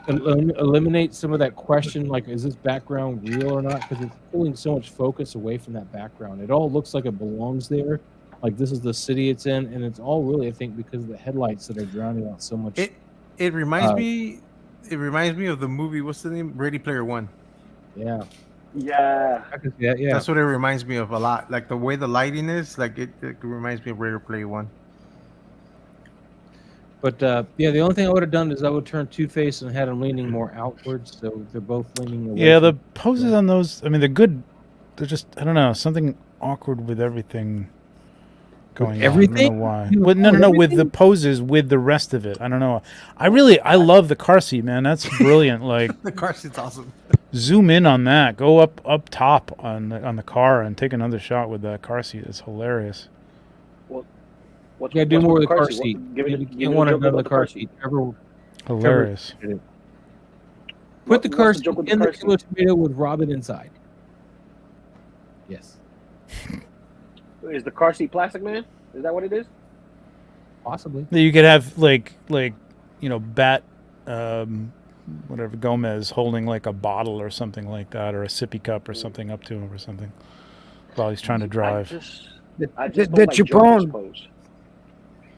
eliminate some of that question, like, is this background real or not? Because it's pulling so much focus away from that background. It all looks like it belongs there. Like this is the city it's in, and it's all really, I think, because of the headlights that are drowning out so much. It reminds me. It reminds me of the movie. What's the name? Ready Player One. Yeah, Yeah. I can see that. Yeah, That's what it reminds me of a lot. Like the way the lighting is. Like it reminds me of Ready Player One. but yeah, the only thing I would have done is I would turn Two-Face and had him leaning more outwards, so they're both leaning away. Yeah, the from- poses on those, I mean, they're good. They're just, I don't know, something awkward with everything going everything? on. I don't know why. You With, no, record with the everything? poses, with the rest of it. I don't know. I love the car seat, man. That's brilliant. Like, The car seat's awesome. zoom in on that. Go up top on the car and take another shot with that car seat. It's hilarious. What's, Yeah, do what's more with with the car seat? seat. Give You me can't want a joke another about the car seat. Hilarious. Put the car What's seat joke with in the car killer seat? tomato with Robin inside. Yes, Is the car seat plastic, man? Is that what it is? possibly. You could have like Bat, whatever, Gomez holding like a bottle or something like that, or a sippy cup or something up to him or something while he's trying to drive. I just The don't like Joker's Chabron. pose.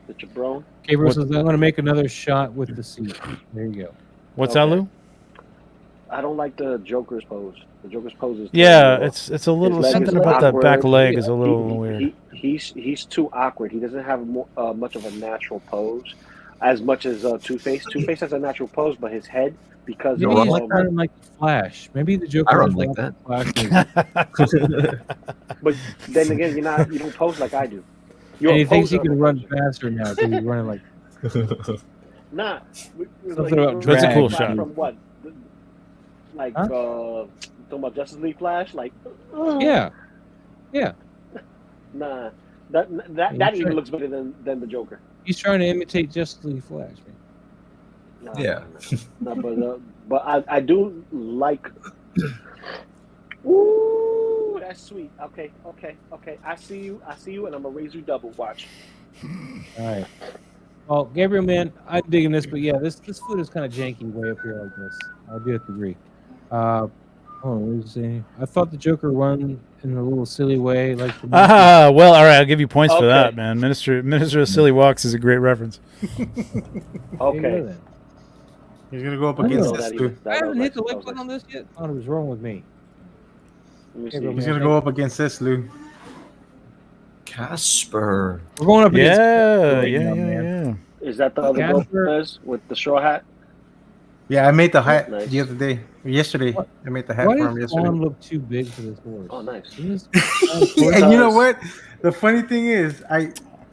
The Chabron. Gabriel What- says, I'm going to make another shot with the seat. There you go. What's that, Okay. Lou? I don't like the Joker's pose. The Joker's pose is Yeah, it's a little His leg something is about that back awkward. leg is a little weird. He's too awkward. He doesn't have much of a natural pose, as much as Two-Face. Two-Face has a natural pose, but his head because Maybe he's trying to like the Flash. Maybe the Joker I run is like the that. Flash. But then again, you don't pose like I do. And he thinks he poser can of a run poser. faster now because he's running like. Nah. Something about That's a cool drag. shot. From what? Like, Huh? talking about Justice League Flash? Like, Yeah. nah. That even looks better than the Joker. He's trying to imitate Justice League Flash, man. Nah, Yeah. nah, but I do like. Ooh, that's sweet. Okay. I see you, and I'm gonna raise you double. Watch. All right. Well, Gabriel, man, I'm digging this, but yeah, this foot is kind of janky way up here like this. I do have to agree. What was he saying? I thought the Joker run in a little silly way, like. Well, all right, I'll give you points for Okay. that, man. Minister of Silly Walks is a great reference. Okay. He's gonna go up I don't against know this. that Lou. I haven't hit the like that was button on this yet. Oh, it was wrong with me. Let me Gabriel, see. He's man, gonna go up against this, Lou. Casper. We're going up against. Yeah, right yeah, now, yeah, man. yeah. Is that the other Casper. Gomez with the straw hat? Yeah, I made the hat Nice. the other day. Or yesterday. What? I made the hat Why for him does yesterday. Spawn look too big for this horse? Oh, nice. Isn't this And you know what? The funny thing is,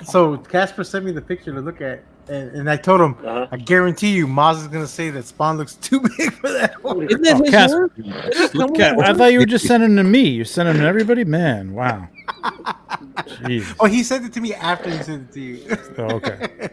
so Casper sent me the picture to look at, and I told him, Uh-huh. I guarantee you, Maz is gonna say that Spawn looks too big for that horse. Isn't that Oh, his Casper. horse? Look Okay, I thought you were just sending them to me. You're sending them to everybody? Man, wow. Jeez. Oh, he sent it to me after he sent it to you. Oh, okay.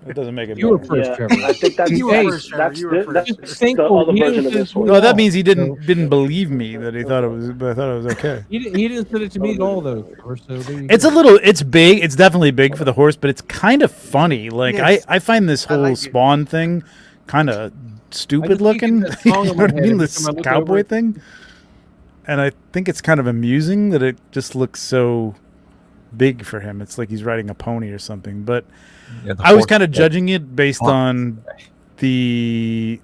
That doesn't make it You were better. first, Yeah, Trevor. I think that's You were Hey, first, Trevor. that's You were the, that's first. Just think the for other you, version of this just horse. Well, that means he didn't believe me that he thought it was. But I thought it was okay. He didn't send it to me at all, though. Trevor, so there you It's go. a little. It's big. It's definitely big for the horse, but it's kind of funny. Like Yes. I find this I whole like it. Spawn thing kind of stupid keep looking. that You song know in my what I head mean? every This time I look cowboy over it. thing. And I think it's kind of amusing that it just looks so big for him. It's like he's riding a pony or something. But Yeah, the I was horse- kind of judging it based Oh. on the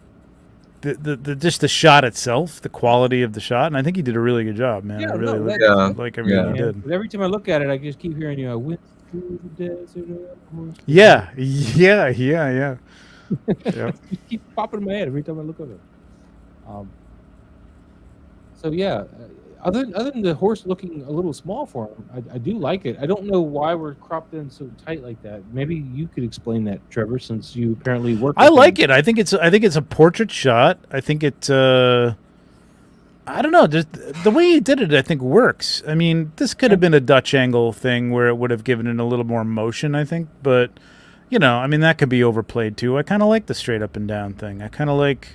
just the shot itself, the quality of the shot, and I think he did a really good job, man. Yeah, I really no, like, that's- like everything yeah. he Yeah, did. but every time I look at it, I just keep hearing, I went through the desert of horse. Yeah. Yep. You keep popping in my head every time I look at it. So yeah, other than the horse looking a little small for him, I do like it. I don't know why we're cropped in so tight like that. Maybe you could explain that, Trevor, since you apparently work. I like it. I think it's a portrait shot. I think it. I don't know. Just the way he did it, I think works. I mean, this could have been a Dutch angle thing where it would have given it a little more motion. I think, but I mean, that could be overplayed too. I kind of like the straight up and down thing. I kind of like.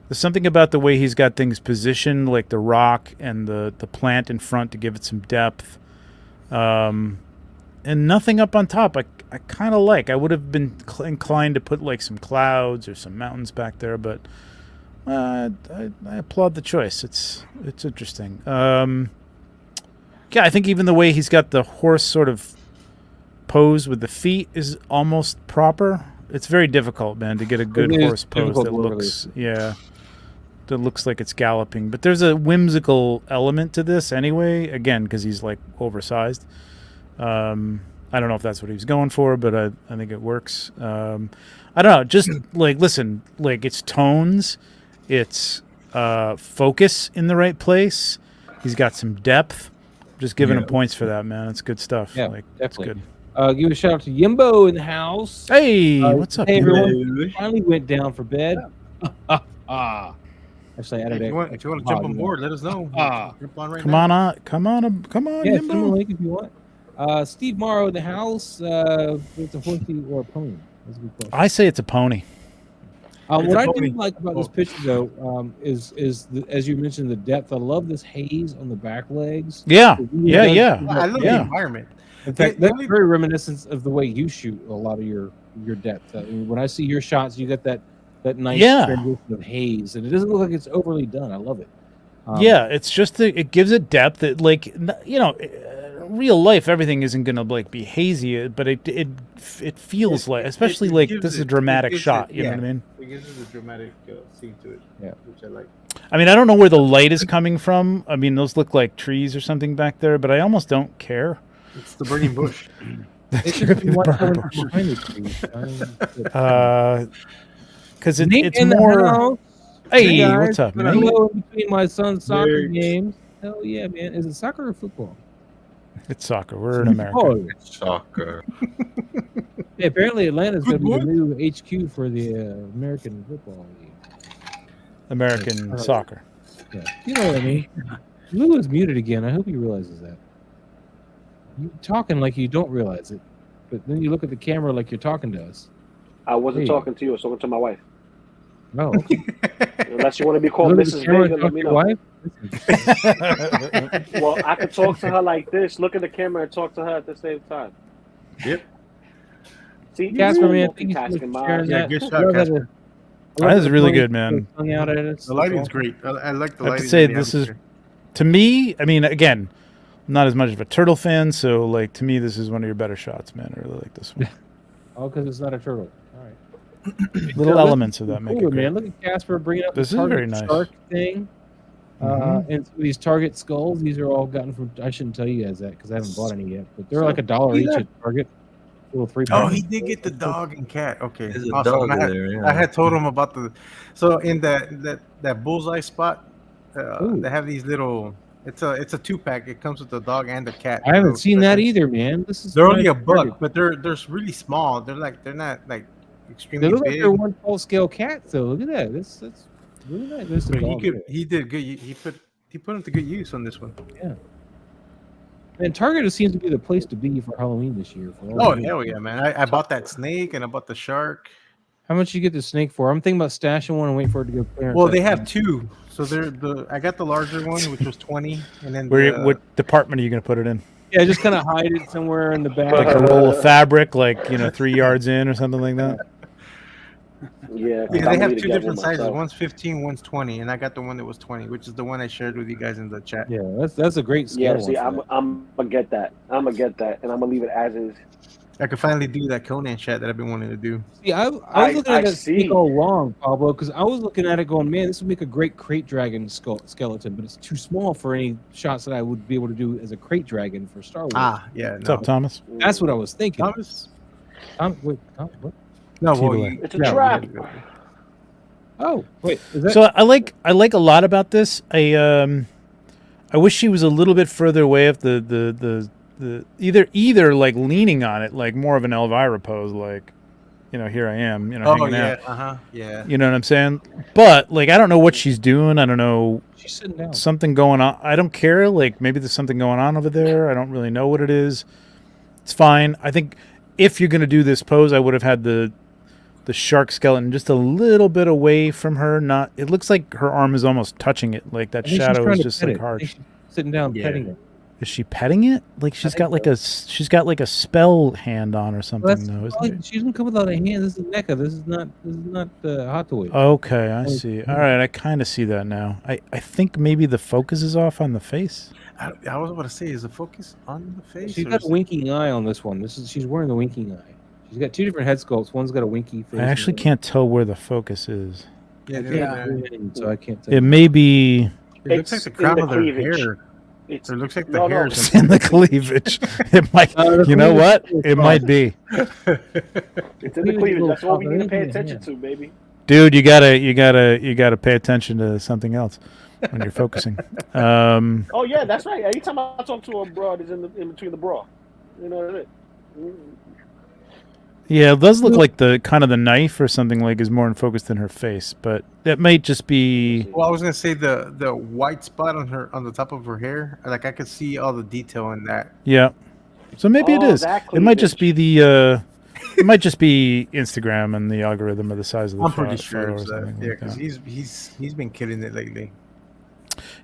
There's something about the way he's got things positioned, like the rock and the plant in front to give it some depth, and nothing up on top. I kind of like. I would have been inclined to put like some clouds or some mountains back there, but I applaud the choice. It's interesting. Yeah, I think even the way he's got the horse sort of pose with the feet is almost proper. It's very difficult, man, to get a good It is horse pose difficult that to work looks that looks like it's galloping. But there's a whimsical element to this anyway, again, because he's like oversized. I don't know if that's what he was going for, but I think it works. I don't know, just like, listen, like it's tones, it's focus in the right place. He's got some depth. Just giving him points for that, man. It's good stuff. Yeah, like, definitely. It's good. Give a shout out to Yimbo in the house. Hey, what's up? Hey, man? everyone. Finally went down for bed. Actually, I added If you want to jump on board, let us know. Jump on right Come now. on, Yeah, Yimbo. send a link if you want. Steve Morrow in the house. It's a horsey or a pony? That's a good question. I say it's a pony. It's What a I pony. do like about this picture, though, is as you mentioned, the depth. I love this haze on the back legs. Yeah, It really yeah, does- yeah. I love the Yeah. environment. In fact, The that's only- very reminiscent of the way you shoot a lot of your depth. I mean, when I see your shots, you get that nice Yeah. transition of haze, and it doesn't look like it's overly done. I love it. Yeah, it's just it gives it depth. It like real life, everything isn't gonna like be hazy, but it feels like, especially it like gives this is a it- dramatic it gives shot. it- You know yeah. what I mean? It gives it a dramatic scene to it. Yeah. Which I like. I mean, I don't know where the light is coming from. I mean, those look like trees or something back there, but I almost don't care. It's the burning bush. It's just you want someone from behind the trees. Because Nate it's in the more. house. Hey, guys, what's up, I'm man? in between my son's soccer Nerds. games. Hell yeah, man! Is it soccer or football? It's soccer. We're in America. Oh, Soccer. hey, apparently Atlanta's going to be the new HQ for the American Football League. American soccer. Yeah, you know what I mean. Lou is muted again. I hope he realizes that. You're talking like you don't realize it, but then you look at the camera like you're talking to us. I wasn't Hey. talking to you. I was talking to my wife. Oh, okay. Unless you want to be called Look at the Mrs. camera Vega, and let talk me to your know. wife? Well, I could talk to her like this, look at the camera, and talk to her at the same time. Yep. See, Casper, you're man, thank you so much multitasking, for Ma. sharing Yeah, that. good I shot, love how Casper. That is the really bunny good, man. hung out at us. The lighting's great. I like the I have lighting. to say, and the this is, atmosphere. to me, I mean, again, I'm not as much of a turtle fan, so like to me, this is one of your better shots, man. I really like this one. Oh, because it's not a turtle. All right. Little Yeah, elements of that make Cooler, it great. man. Look at Casper bringing up This the is target very nice. shark thing. Mhm. And some of these target skulls, these are all gotten from. I shouldn't tell you guys that because I haven't bought any yet. But they're like $1 each at Target. Little 3 Oh, packs. he did get the dog and cat. Okay, There's a awesome. dog I had, there, yeah. I had told him about the. So in that bullseye spot, Ooh. they have these little. It's a 2-pack. It comes with the dog and the cat. I haven't So seen that that's- either, man. This is They're when only I a started. buck, but they're really small. They're not like They extremely look like big. they're 1 full scale cats, though. Look at that. That's really nice. There's some But dog there. he did good. He put them to good use on this one. And Target seems to be the place to be for Halloween this year. For all Oh the- hell yeah, man! I bought that snake and I bought the shark. How much you get the snake for? I'm thinking about stashing one and wait for it to go clearance. Well, they have two. So I got the larger one, which was 20, and then What department are you going to put it in? Yeah, just kind of hide it somewhere in the back. Like a roll of fabric, like 3 yards in or something like that. Yeah, Yeah, I'm they have need to two get different one sizes. myself. One's 15, one's 20, and I got the one that was 20, which is the one I shared with you guys in the chat. Yeah, that's a great scale. Yeah, see, one for I'm gonna get that. I'm gonna get that, and I'm gonna leave it as is. I could finally do that Conan chat that I've been wanting to do. that. See, I was I looking at that see. snake all wrong, Pablo, because I was looking at it going, man, this would make a great crate dragon skeleton, but it's too small for any shots that I would be able to do as a crate dragon for Star Wars. Yeah. What's No. up, Thomas? That's what I was thinking. Thomas? Wait, what? No, T-Boy. It's a trap. Oh, wait, is that? So I like a lot about this. I wish she was a little bit further away if the either like leaning on it, like more of an Elvira pose, like here I am, Oh hanging yeah, out. yeah. You know what I'm saying? But like I don't know what she's doing. I don't know, She's sitting down. something going on. I don't care. Like maybe there's something going on over there. I don't really know what it is. It's fine. I think if you're gonna do this pose, I would have had the shark skeleton just a little bit away from her. Not. It looks like her arm is almost touching it. Like that I think she's shadow trying is to just pet like it. I harsh. think she's sitting down Yeah. petting it. Is she petting it? Like she's got think like a spell hand on or something. Well, that's though, isn't probably- it? she doesn't come without a hand. This is NECA. This is not Hot Toys. Okay, I Oh, see. yeah. All right, I kind of see that now. I think maybe the focus is off on the face. I was about to say, is the focus on the face? She's or got is a winking eye on this one. She's wearing the winking eye. She's got two different head sculpts. One's got a winky face. I actually and can't tell where the focus is. Yeah, I they're can't there. zoom in, so I can't tell. It may be It looks like It's the crown in of the their cleavage. hair. It's It looks like the no, hair. no. is in the cleavage. It might. The You know what? cleavage is It might be. It's in the cleavage. That's what we need to pay Yeah. attention to, baby. Dude, you gotta pay attention to something else when you're focusing. Oh yeah, that's right. Anytime I talk to a broad, is in between the bra. You know what I mean? Yeah, it does look like the kind of the knife or something like is more in focus than her face, but that might just be. Well, I was gonna say the white spot on the top of her hair. Like I could see all the detail in that. Yeah. So maybe it Oh, is. that It might just be cleavage. the. It might just be Instagram and the algorithm of the size of the I'm pretty photo sure or it's that. something Yeah, like because that. he's been killing it lately.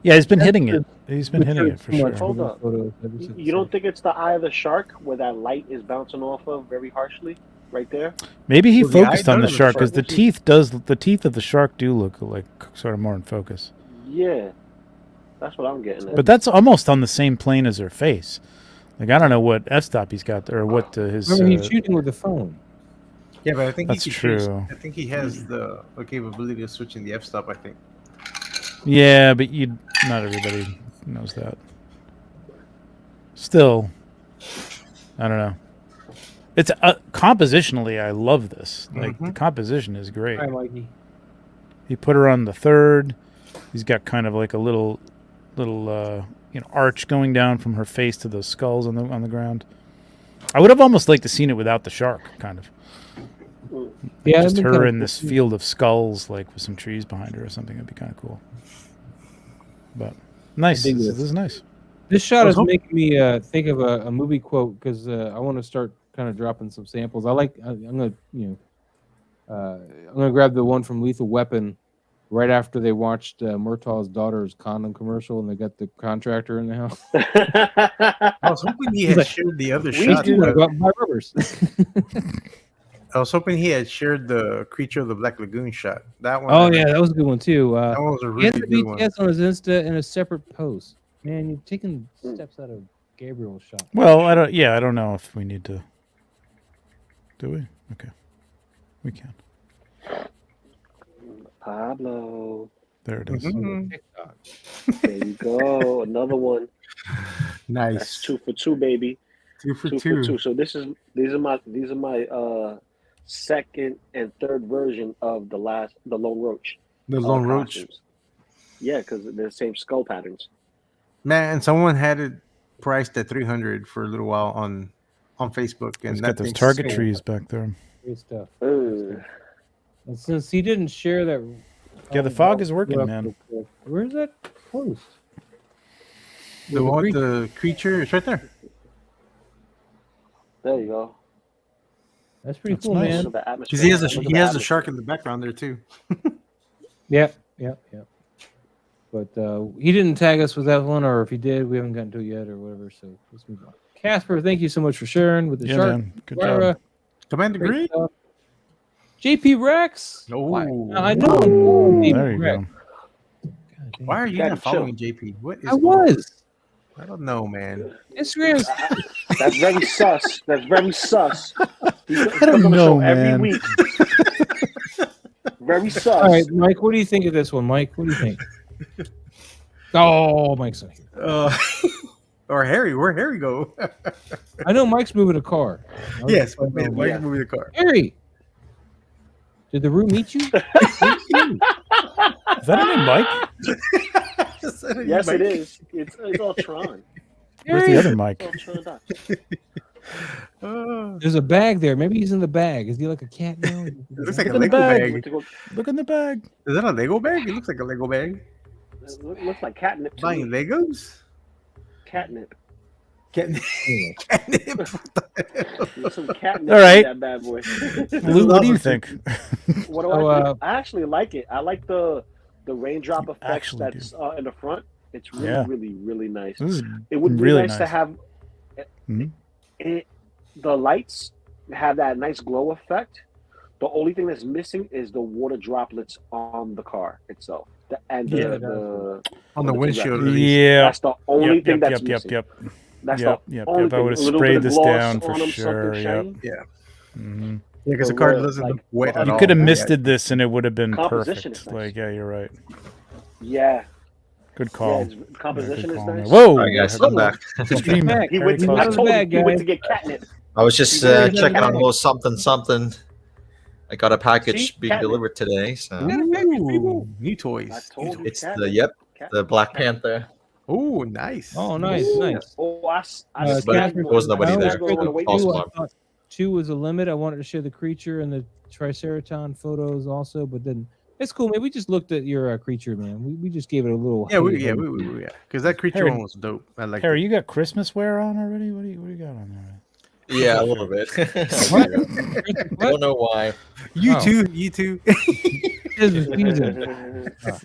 Yeah, he's been hitting it. He's been hitting it for Too sure. much Hold for up. the photos ever since. You don't think it's the eye of the shark where that light is bouncing off of very harshly, right there? Maybe he Well, the eye focused on the does look shark because the sharp. teeth of the shark do look like sort of more in focus. Yeah, that's what I'm getting at. But that's almost on the same plane as her face. Like I don't know what f-stop he's got or what his. Remember, he's shooting with the phone. Yeah, but I think That's he can change- true. I think he has the capability of switching the f-stop. I think. Yeah, but not everybody knows that. Still, I don't know. It's compositionally, I love this. Like the composition is great. Hi, Mikey. He put her on the third. He's got kind of like a little arch going down from her face to those skulls on the ground. I would have almost liked to seen it without the shark, kind of. Yeah, Just that'd be her kinda in cool. this field of skulls, like with some trees behind her or something. That'd be kind of cool. But nice. dig This this. is nice. This shot is hoping- making me think of a movie quote because I want to start kind of dropping some samples. I'm gonna I'm gonna grab the one from Lethal Weapon right after they watched Murtaugh's daughter's condom commercial and they got the contractor in the house. I was hoping he had shared the other We shot. do go out and buy rubbers. I was hoping he had shared the Creature of the Black Lagoon shot. That one. Oh yeah, that was a good one too. that one was a He has really the good one. BTS on his Insta in a separate post. Man, you're taking steps out of Gabriel's shot. Well, I don't know if we need to. Do we? Okay, we can. Pablo. There it is. Mhm. TikTok. There you go. Another one. That's Nice. 2 for 2, baby. 2 for 2 2. for 2. So these are my second and third version of the Lone Roach. The Lone Roach. costumes. Yeah, because they're the same skull patterns. Man, someone had it priced at 300 for a little while on Facebook, and He's that got those thing's target sold. trees back there. Great stuff. Ugh. And since he didn't share that, Yeah, the fog is working, man. Where's that post? The one with the creature, it's right there. There you go. That's pretty That's cool, nice. man. Look at the Because he has atmosphere. Look at he the has a atmosphere. shark in the background there too. Yep. But he didn't tag us with that one, or if he did, we haven't gotten to it yet, or whatever. So let's move on. Casper, thank you so much for sharing with the Yeah, shark. man. Good Clara, job. Commander great Green. stuff. JP Rex. Oh. Why? I know. I'm following JP There you Rex. go. God damn. Why are you Gotta not following JP? What is I was. I don't know, man. Instagram's That's very sus. That's very sus. He's I don't on the know, show every man. week. Very sus. all right, Mike. What do you think of this one, Mike? What do you think? Oh, Mike's not here. Or Harry, where'd Harry go? I know Mike's moving a car. Yes, I was man, like, why yeah. you moving the car? Harry, did the room meet you? Is that a new Mike? Yes, it is. It's all Tron. Where's the other Mike? It's all Tron. Oh, There's a bag there. Maybe he's in the bag. Is he like a cat now? it looks like a Look in the Lego bag. bag. Look in the bag. Is that a Lego bag? It looks like a Lego bag. It looks like catnip. To Buying me. Legos? Catnip. Catnip. Anyway. Catnip. What the hell? There's some catnip All right. in that bad boy. Lou, what do you think? What do So, I think? I actually like it. I like the raindrop effects actually that's in the front. It's really, Yeah. really, really nice. This is It would be really nice to nice. have Mhm. the lights have that nice glow effect. The only thing that's missing is the water droplets on the car itself. And Yeah, the On the windshield. at least. Yeah. that's the only thing that's yep, missing. yep. That's Yep, the yep, only yep. I thing. would've A little sprayed bit of this gloss down for on 'em, sure, something yep. shiny. Yeah. Mm-hmm. Yeah, because the So, car like, doesn't look wet you at You all. could have Yeah. misted this and it would have been Composition perfect. is nice. Like, yeah, you're right. Yeah, Good yeah. call. Its composition Good is call, man. nice. Whoa! All right, guys, I'm back. Stream Back. He went. He's I out of the told bag, him he went guys. to get catnip. I was just He's already done checking on that. a little something. I got a package See? being Catnip. delivered today. So Ooh, new I toys. told you. it's catnip. the Black Panther. Oh, nice. Oh, nice, nice. Oh, I But snagged there was one. nobody I there. snagged one on the way Awesome. here. I thought 2 was a limit. I wanted to share the creature and the Triceratops photos also, but then it's cool, man. We just looked at your creature, man. We just gave it a little. Yeah, hey, yeah, because that creature Harry- one was dope. I like Harry, it. you got Christmas wear on already? What do you got on there? Yeah, a little bit. What? I don't know why. You Oh. too. You too. Tis the season.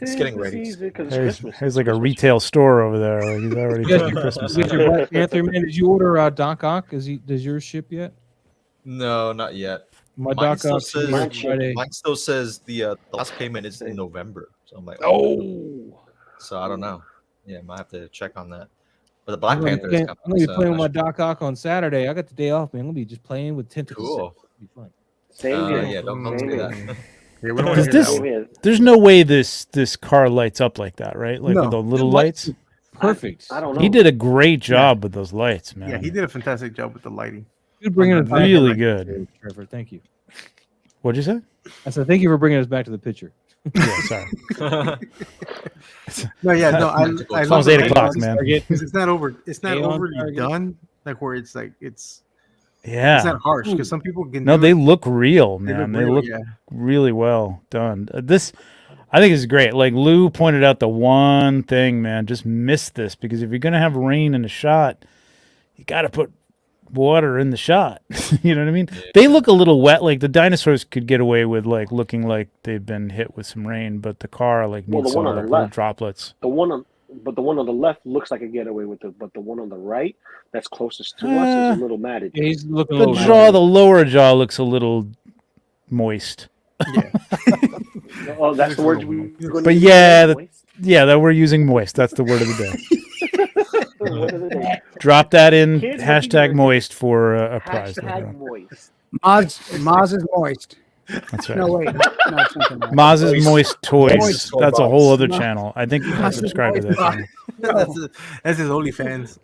It's getting ready. There's like a retail store over there. Like he's already You got putting your- Christmas. you got your Black Panther, man. Did you order Doc Ock? Does yours ship yet? No, not yet. My Mine Doc still Ock says Friday. mine still says the last payment is in November. So I'm like, Oh, so I don't know. Yeah, might have to check on that. But the Black I'm gonna Panther be is playing- coming. I'm gonna be so playing with that my should Doc Ock on Saturday. I got the day off, man. I'm gonna be just playing with be tentacles. cool. It'll be fun. Same here. Yeah, don't Same do here. that. Yeah, we don't want Does to hear this- that Same one. here. There's no way this car lights up like that, right? Like No. with the little The lights- lights. Perfect. I don't know. He did a great job with those lights, man. Yeah, he did a fantastic job with the lighting. Good bringing us back. Really good. Trevor. Thank you. What'd you say? I said thank you for bringing us back to the picture. Yeah, sorry. No, yeah, no, I It's love almost the 8 light o'clock, ones, man. because it's not over. It's not Stay on overly target. done, like where it's like it's Yeah. not harsh. Because some people can. No, do they it. look real, They man. look They real, look yeah. really well done. This, I think, is great. Like Lou pointed out, the one thing, man, just miss this, because if you're gonna have rain in a shot, you got to put water in the shot. You know what I mean? Yeah. They look a little wet. Like the dinosaurs could get away with like looking like they've been hit with some rain, but the car like Well, needs the one some on the little left. droplets. The one on the left looks like a getaway with it, but the one on the right that's closest to us is a little matted. Yeah, he's looking a The little jaw, the lower jaw looks a little moist. Yeah. Oh, that's the word we. But yeah, that we're using moist. That's the word of the day. Drop that in Kids, what hashtag you- moist for a prize. Hashtag moist. Maz is moist. That's right. No, wait. No, it's something else. Maz's Moist Toys. Moist Toy That's a box. whole other Maz- channel. I think I Maz's subscribe to that Moist channel. That's his OnlyFans.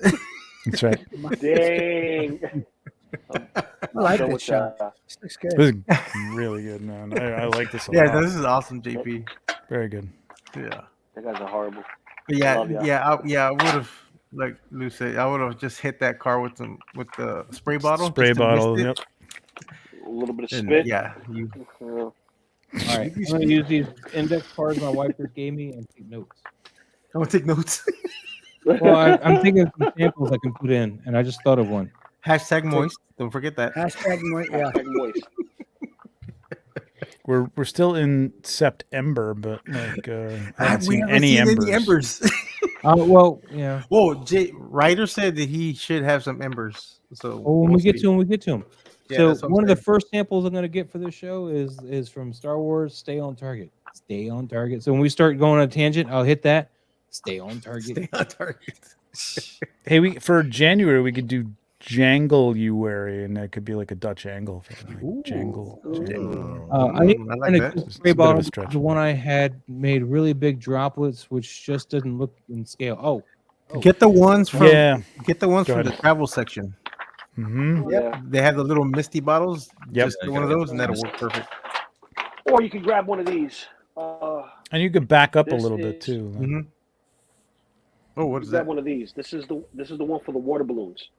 That's right. Dang. I like Go this with shot. that. This looks good. This is really good, man. I like this a Yeah, lot. this is awesome, JP. Very good. Yeah. That guy's are horrible. But yeah, Love ya. I would have, like Lou said, I would have just hit that car with the spray bottle. Spray just to mist bottle. it. Yep. A little bit of And, spit. yeah, you, Uh, All right, I'm going to use these index cards my wife just gave me and take notes. I want to take notes. Well, I'm thinking of some samples I can put in, and I just thought of one. Hashtag moist. Don't forget that. Hashtag moist. Yeah. Hashtag moist. We're still in September, but like I haven't We seen haven't any seen embers. any embers. Well, yeah. Whoa, Ryder said that he should have some embers. So Well, when we get to him, we get to him. Yeah, So that's what I'm one of the saying. first samples I'm going to get for this show is from Star Wars. Stay on target. Stay on target. So when we start going on a tangent, I'll hit that. Stay on target. Stay on target. Hey, for January we could do Jangle-uary, and that could be like a Dutch angle. Like jangle. I need I to like find a that. good It's spray a bit of a bottle. stretch. The one I had made really big droplets, which just doesn't look in scale. Oh, Get the ones from Yeah. get the ones Go from the ahead. travel section. Mm-hmm. Yeah. They have the little misty bottles. Yep. Just get one of those, and that'll work perfect. Or you could grab one of these. And you could back up a This little bit is- too. Mm-hmm. Oh, what is grab that? one of these. This is the one for the water balloons.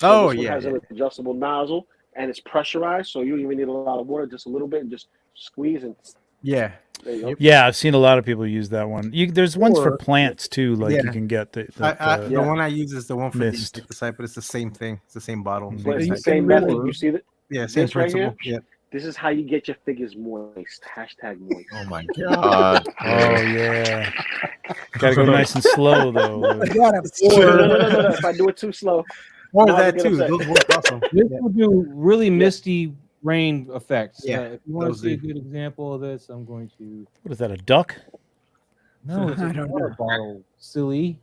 Oh, this one yeah, has yeah. an adjustable nozzle and it's pressurized, so you don't even need a lot of water, just a little bit, and just squeeze and Yeah. there you go. Yeah, I've seen a lot of people use that one. There's ones for Or- plants too. Like Yeah. you can get the The Yeah. one I use is the one for the Mist. insecticide, but it's the same thing. It's the same bottle. Mhm. Same But it's the type. same Or- method. You see that? Yeah, same this right principle. here? Yeah. This is how you get your figures moist. Hashtag moist. Oh my god. Oh yeah. Gotta go nice and slow though. You gotta No. If I do it too slow, Or Now that they get too. upset. Those work awesome. this will do really misty rain effects. Yeah, If you want to those see a do. good example of this, I'm going to. What is that? A duck? No, it's I a don't water know. bottle. Silly.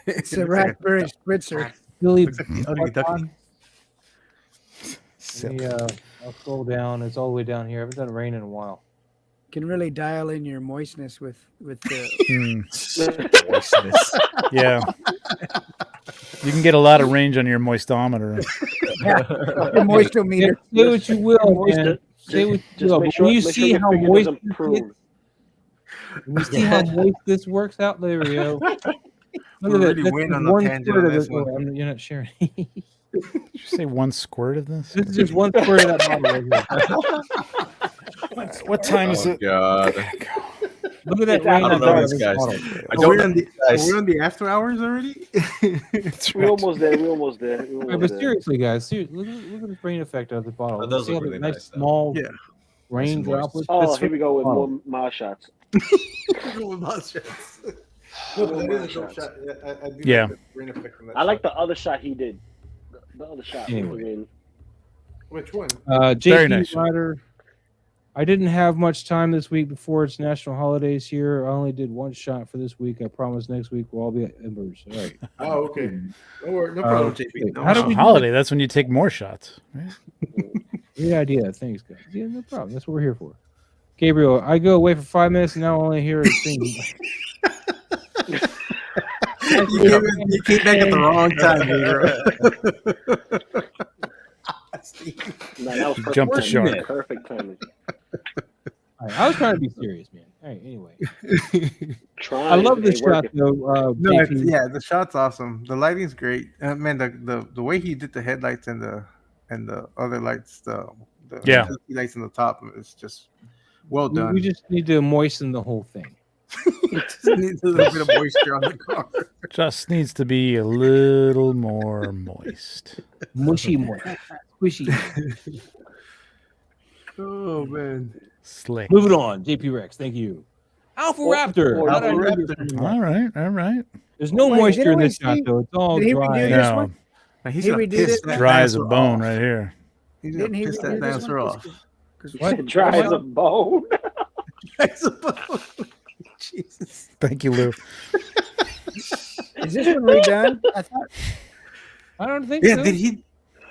It's a raspberry spritzer. Silly. Looks like the ugly ducky. Yeah, I'll scroll down. It's all the way down here. I haven't done rain in a while. Can really dial in your moistness with the. Moistness. Yeah. You can get a lot of range on your moistometer. the moistometer. Say what you will, Moist man. it. Say what you just will. make But sure, when you make sure see your how figure moist doesn't this is, prune. when you see how moist this works out, there we go. We Look at really that. went That's on a one tangent squirt on of this it. one. Oh, you're not sharing. Did you say one squirt of this? This is just one squirt of that bottle right here. What time is Oh it? god. Look at that It's rain out on of top of those this guys. bottle. I Are don't we know on the, guys. are we on the after hours already? We're almost there. We're almost there. Right, but seriously, guys, look at this rain effect of the bottle. Oh, those See look how the really nice nice, though. small Yeah. rain Nice and moist. droplets. Oh, That's here we go with bottle. more mile shots. No, but that is a dope shot. Yeah, I do Yeah. like the rain effect from that I like shot. the other shot he did. The other shot. Anyway. I mean, Which one? Very JP nice. Ryder, I didn't have much time this week before it's national holidays here. I only did one shot for this week. I promise next week we'll all be at Embers. All right. Oh, okay. No, no problem, JP. No how do On we do holiday, that's when you take more shots. Right? Great idea. Thanks, guys. Yeah, no problem. That's what we're here for. Gabriel, I go away for 5 minutes and now I only hear a singing. You came back at the wrong time, bro. no, that was perfect. Jumped the timing. shark. Perfect timing. All right, I was trying to be serious, man. Trying. I love it this ain't shot working. though. No, JP. yeah, the shot's awesome. The lighting's great. Man, the way he did the headlights and the other lights, the Yeah. utility lights on the top is just well We done. just need to moisten the whole thing. Just needs a little bit of moisture on the car. Just needs to be a little more moist. Mushy, squishy. Oh man. Slick. Moving on, JP Rex. Thank you. Alpha Raptor. How Alpha did I know Raptor. you're- All right. All right. There's no Wait, moisture in didn't we this shot see- though. It's all did he dry. redo this No, one? Man, he's He gonna redid piss it. that dry as a dinosaur bone off. right here. He's gonna Didn't he piss redo that this dinosaur one? off. What? Dry as a bone. Jesus. Thank you, Lou. Is this one redone? I thought I don't think Yeah, so. did he?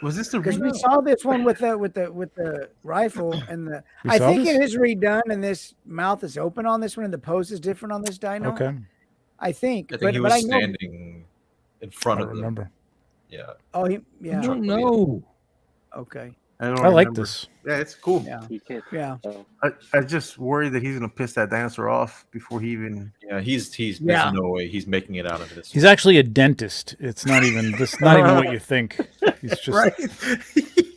Was this the because we remake? saw this one with the rifle and the. We I saw think this? it is redone, and this mouth is open on this one, and the pose is different on this dino. Okay. I think. I think he but was I know. standing in I front don't of them. remember. Yeah. Oh, I yeah. don't know. Okay. I don't I like remember. this. Yeah, it's cool. Yeah. You can't. Yeah. I just worry that he's gonna piss that dinosaur off before he even. Yeah, he's Yeah. there's no way he's making it out of this. He's actually a dentist. It's not even this. Not even what you think. He's just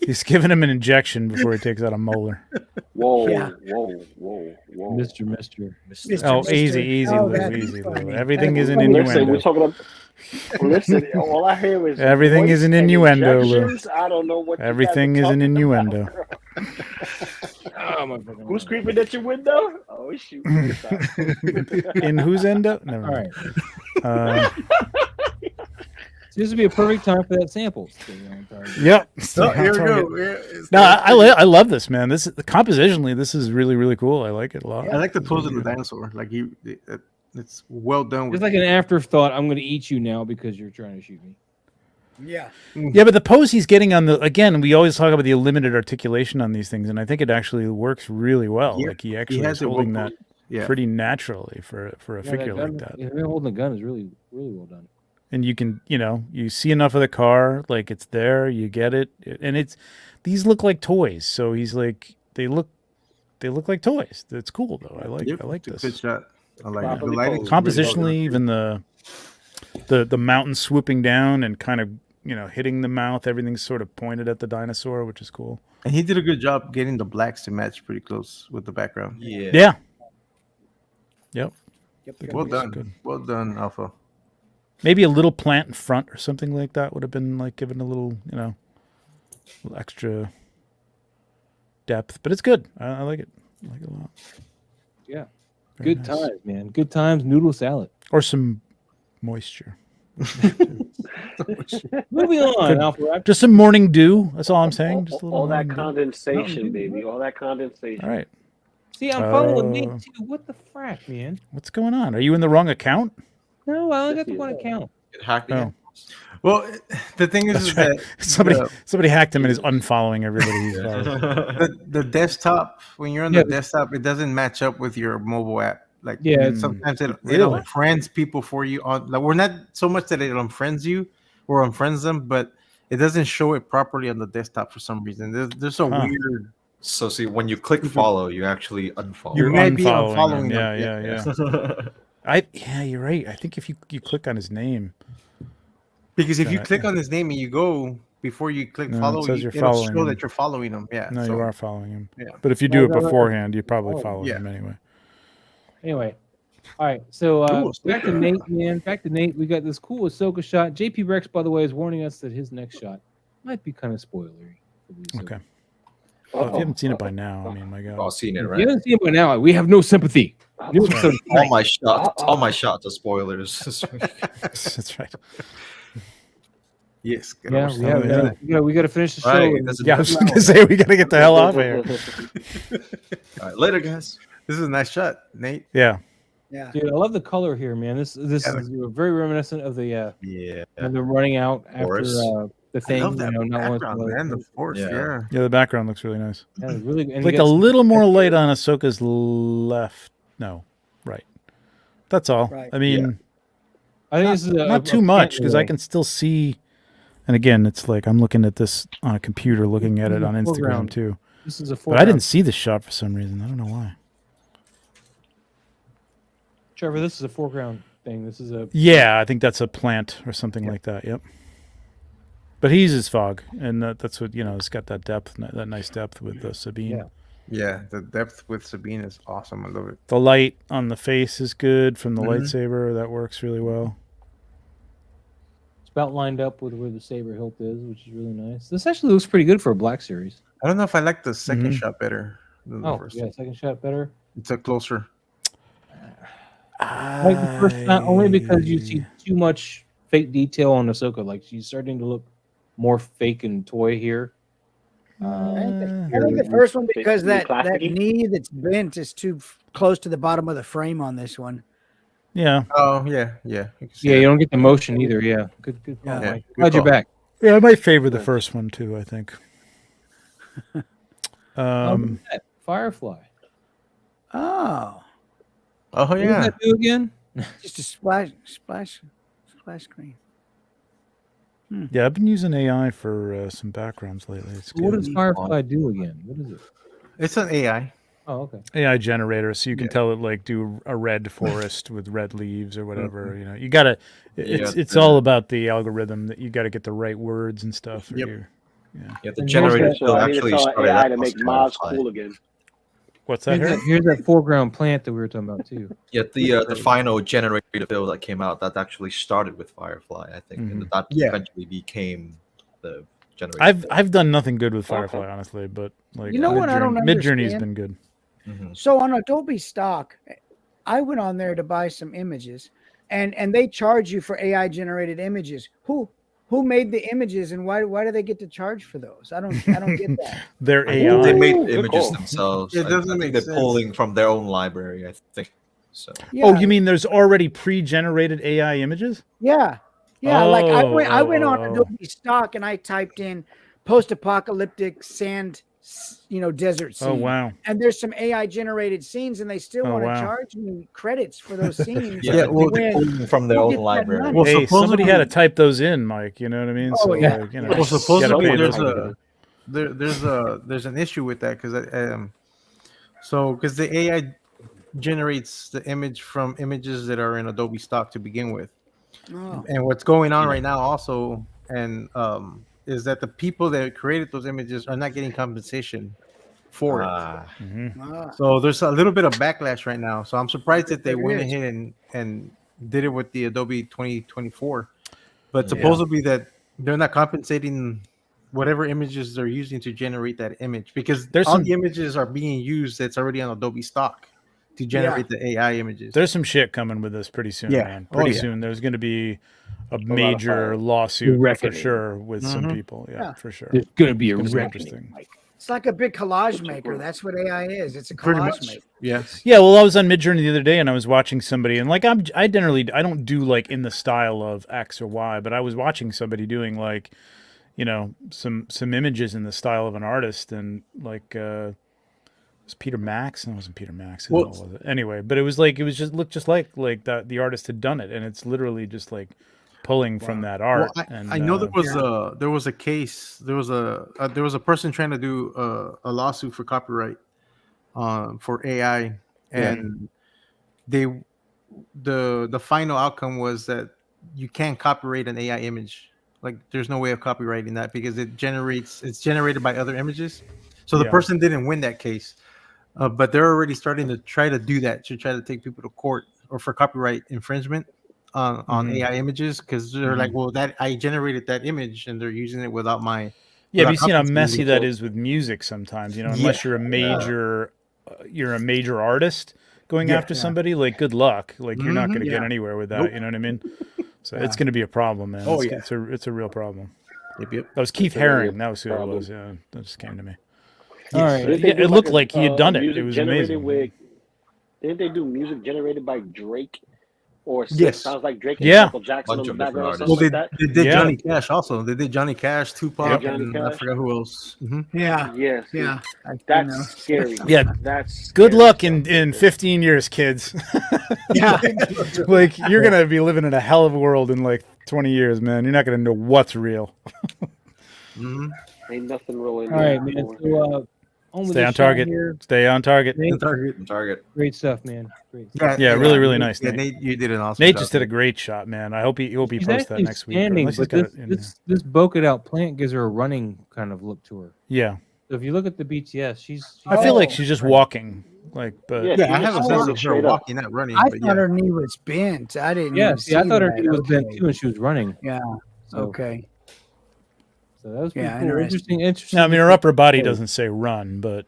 he's giving him an injection before he takes out a molar. Whoa, Yeah. whoa. Mister. Mr. Oh, Mister. easy, easy, Oh, Lou, that's easy, Lou. funny. Everything That's is an funny. Listen, innuendo. we're talking about. Listen, all I hear is Everything is voice an and innuendo, Lou. injections. I don't know what. you guys are Everything is an talking innuendo. about. Oh my fucking Who's God. creeping at your window? Oh shoot! In whose endo? Never All mind. right. Seems to be a perfect time for that sample. Yep. Oh, here we go. Yeah, No, I love this, man. This is compositionally, this is really, really cool. I like it a lot. I like the pose of the dinosaur. Like it's well done. It's With, like an afterthought. I'm going to eat you now because you're trying to shoot me. Yeah. Yeah, but the pose he's getting on the again, we always talk about the limited articulation on these things, and I think it actually works really well. Yeah, Like he actually has is it well holding that posed. Yeah. pretty naturally for a figure like that. Him holding the gun is really, really well done. And you can, you see enough of the car, like it's there, you get it, and these look like toys. So he's like, they look like toys. That's cool though. I like It's a this. good shot. I like it. The Properly lighting's posed. really well done. Compositionally, even the mountain swooping down and kind of hitting the mouth, everything's sort of pointed at the dinosaur, which is cool. And he did a good job getting the blacks to match pretty close with the background. Yeah. Yeah. Yep. Well Good. done. Good. Well done, Alpha. Maybe a little plant in front or something like that would have been like given a little, little extra depth. But it's good. I like it. I like it a lot. Yeah. Very Good nice. times, man. Good times. Noodle salad. Or some moisture. Moving on, Alpha Raptor. Just some morning dew. That's all I'm saying. Just a little all that morning dew. condensation, baby. All that condensation. All right. See, I'm following Nate too. What the frack, man? What's going on? Are you in the wrong account? No, I only got the one account. Get hacked Oh. again. Well, the thing is that Somebody hacked him and is unfollowing everybody he's following. the desktop, when you're on the desktop, it doesn't match up with your mobile app. Like sometimes it Really? unfriends people for you on. Like we're not so much that it unfriends you or unfriends them, but it doesn't show it properly on the desktop for some reason. There's a weird. So see, when you click follow, you actually unfollow. You may be unfollowing unfollowing him. them. Yeah, you're right. I think if you click on his name, Because if you click on his name and you go before you click follow, it says you're it'll following show him. that you're following him. Yeah. No, so- you are following him. Yeah. But if you do it beforehand, you probably follow yeah. him anyway. Anyway, all right. So Cool. back to Nate, man. Back to Nate. We got this cool Ahsoka shot. JP Rex, by the way, is warning us that his next shot might be kind of spoilery. For the Ahsoka. Okay. Well, if you haven't seen it by now, I mean, my God. I've seen it, If you right? haven't seen it by now, we have no sympathy. New episode All my shots are spoilers. That's right. Yes. Yeah, we got to finish the show. Right, that's Yeah, I was going to say we got to get the hell off of here. All right, later, guys. This is a nice shot, Nate. Yeah. Yeah. Dude, I love the color here, man. This is very reminiscent of the Yeah. when they're running out after Forest. The thing. I love that not one background, man. The force, Yeah. Yeah, the background looks really nice. Yeah, really, and Like you a got some- little more light on Ahsoka's left. No, right. That's all. Right. I mean, I think this is not too much because I can still see. And again, it's like I'm looking at this on a computer, looking at it on Instagram Foreground. too. This is a But I didn't see this shot for some reason. I don't know why. Trevor, this is a foreground thing. This is a Yeah, I think that's a plant or something like that. Yep. But he uses fog, and that's what it's got that depth, that nice depth with Sabine. Yeah. Yeah, the depth with Sabine is awesome. I love it. The light on the face is good from the Mhm. lightsaber. That works really well. It's about lined up with where the saber hilt is, which is really nice. This actually looks pretty good for a Black Series. I don't know if I like the second Mhm. shot better than the Oh, first. yeah, second shot better. It's a closer. I like the first shot only because you see too much fake detail on Ahsoka. Like she's starting to look more fake and toy here. I think the first one because that Plasticky? knee that's bent is too close to the bottom of the frame on this one. Yeah. Oh yeah, yeah. You can see Yeah, you that. don't get the motion either. Yeah, good call, Yeah, Mike. good Glad you're call. back. Yeah, I might favor the first one too, I think. Look at that, Firefly. Oh, Oh What does yeah. that do again? just a splash screen. Yeah, I've been using AI for some backgrounds lately. It's What good. does Firefly do again? What is it? It's an AI. Oh, okay. AI generator, so you can Yeah. tell it like do a red forest with red leaves or whatever. Mm-hmm. You gotta. Yeah, It's all about the algorithm that you got to get the right words and stuff. For Yep. Yeah. Yeah, the And generator here's So I need to actually tell started AI out to on make Maz Firefly. cool again. What's that? Harry? Here's that foreground plant that we were talking about too. Yeah, the final generator build that came out that actually started with Firefly, I think, and that Yeah. eventually became the generator. I've done nothing good with Okay. Firefly, honestly, but like You know what I don't Midjourney's understand? been good. Mhm. So on Adobe stock, I went on there to buy some images, and they charge you for AI generated images. Who made the images, and why do they get to charge for those? I don't get that. They're I AI. think they made Ooh, the good images call. themselves. It I doesn't think make they're sense. pulling from their own library, I think. So Yeah, Oh, you mean there's already pre-generated AI images? yeah. Like I went on Oh. Adobe stock and I typed in post-apocalyptic sand, desert scene. Oh wow. And there's some AI generated scenes, and they still Oh, want to wow. charge me credits for those scenes. yeah, I think well, they're when- pulling from their who own gets that library. money? Well, Hey, somebody had to supposedly- type those in, Mike. You know what I mean? Oh, So yeah. like, Well, gotta supposedly pay there's those people. there's an issue with that because because the AI generates the image from images that are in Adobe stock to begin with, Oh. and what's going on right now also is that the people that created those images are not getting compensation for it. Ah. So there's a little bit of backlash right now. So I'm surprised that they There went is. ahead and did it with the Adobe 2024. But Yeah. supposedly that they're not compensating whatever images they're using to generate that image because There's all some- the images are being used that's already on Adobe stock to generate the AI images. There's some shit coming with this pretty soon, Yeah. man. Oh, Pretty yeah. soon. There's going to be a of major fire. lawsuit for Reckoning. sure with some Mhm. people. Yeah, Yeah. for sure. There's going to be a It's gonna be reckoning. interesting. Mike. It's like a big collage maker. That's what AI is. It's a Pretty collage much. maker. Yes. Yeah, well, I was on Midjourney the other day and I was watching somebody, and like I don't do like in the style of X or Y, but I was watching somebody doing like, some images in the style of an artist, and like it was Peter Max. No, it wasn't Peter Max. Who Well- the hell was it? Anyway, but it was looked just like that the artist had done it, and it's literally just like pulling from that art. Well, and I know there was a case. There was a person trying to do a lawsuit for copyright for AI, and the final outcome was that you can't copyright an AI image. Like there's no way of copyrighting that because it's generated by other images. So the Yeah. person didn't win that case, but they're already starting to try to do that to try to take people to court or for copyright infringement on Mhm. AI images because they're like, well, that I generated that image and they're using it without my. Yeah, have without you seen how compensating messy me that for it. is with music sometimes? Yeah. Unless you're a major artist going Yeah. after somebody, like good luck. Like you're not Mhm. going to get Yeah. anywhere with that. Nope. You know what I mean? So Yeah. it's going to be a problem, man. Oh, it's a real problem. Yep. That was Keith It's a real Haring. That was who it problem. was. Yeah, that just came to me. All right. Didn't they Yeah, do it looked a, like he had done it. music It was generated amazing. With, didn't they do music generated by Drake? Or Yes. sounds like Drake and Yeah. Michael Jackson Bunch in the of different background or artists. something Well, like that? they did Yeah. Johnny Cash also. They did Johnny Cash, Tupac, Johnny and I Cash. forgot who else. Yeah. Yes. Yeah. I know. That's scary. Yeah. That's Good scary luck stuff. in 15 years, kids. Yeah. Like you're gonna be living in a hell of a world in like 20 years, man. You're not gonna know what's real. Mhm. Ain't nothing real in All there right, man. anymore. So On with Stay this on shot target. here. Stay on target. Nate, Target. great stuff, man. Great stuff. Yeah, really, really nice, Yeah, Nate. Nate, you did an awesome Nate job. just did a great shot, man. I hope he She's posts that actually next week. standing, Unless he's but got it in there. this bokeh out plant gives her a running kind of look to her. Yeah, So if you look at the BTS, she's I feel like Oh. she's just walking. Like, but Yeah. Yeah, I have a Just sense standing of her straight up. walking, not running. I but thought yeah. her knee was bent. I didn't. yeah. even See, I see thought her that. knee was bent Okay. too, and she was running. Yeah. So, Okay. so that was pretty Yeah, cool. interesting. Interesting. no, I mean her to upper body see. doesn't say run, but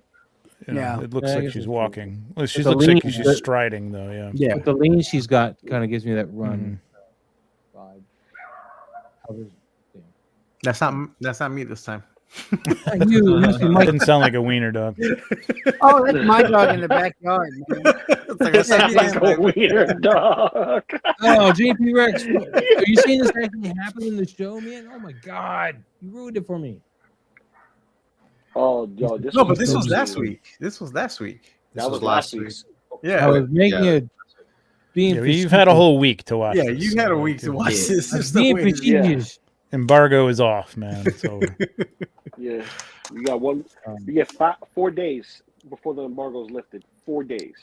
you know, Yeah. it looks Yeah, I like guess she's it's true. walking. Well, she the looks like lean- she's the- striding though. Yeah. Yeah. But the lean she's got kind of gives me that run vibe. That's not me this time. You see That Mike. didn't sound like a wiener dog. Oh, that's my dog in the backyard. Man. It's like, that's not me this Like a time. weird dog. Oh, JP Rex, are you seeing this actually happen in the show, man? Oh my God, you ruined it for me. Oh, yo, this No, but this was crazy. last week. This was last week. That was last week's. Yeah. I was making yeah. a being. Yeah, you've had a whole week to watch. Yeah, this, you had a so, week to yeah. watch this. It's the being way it is. facetious. Embargo is off, man. It's over. Yeah, you got one. You get 4 days before the embargo is lifted. 4 days.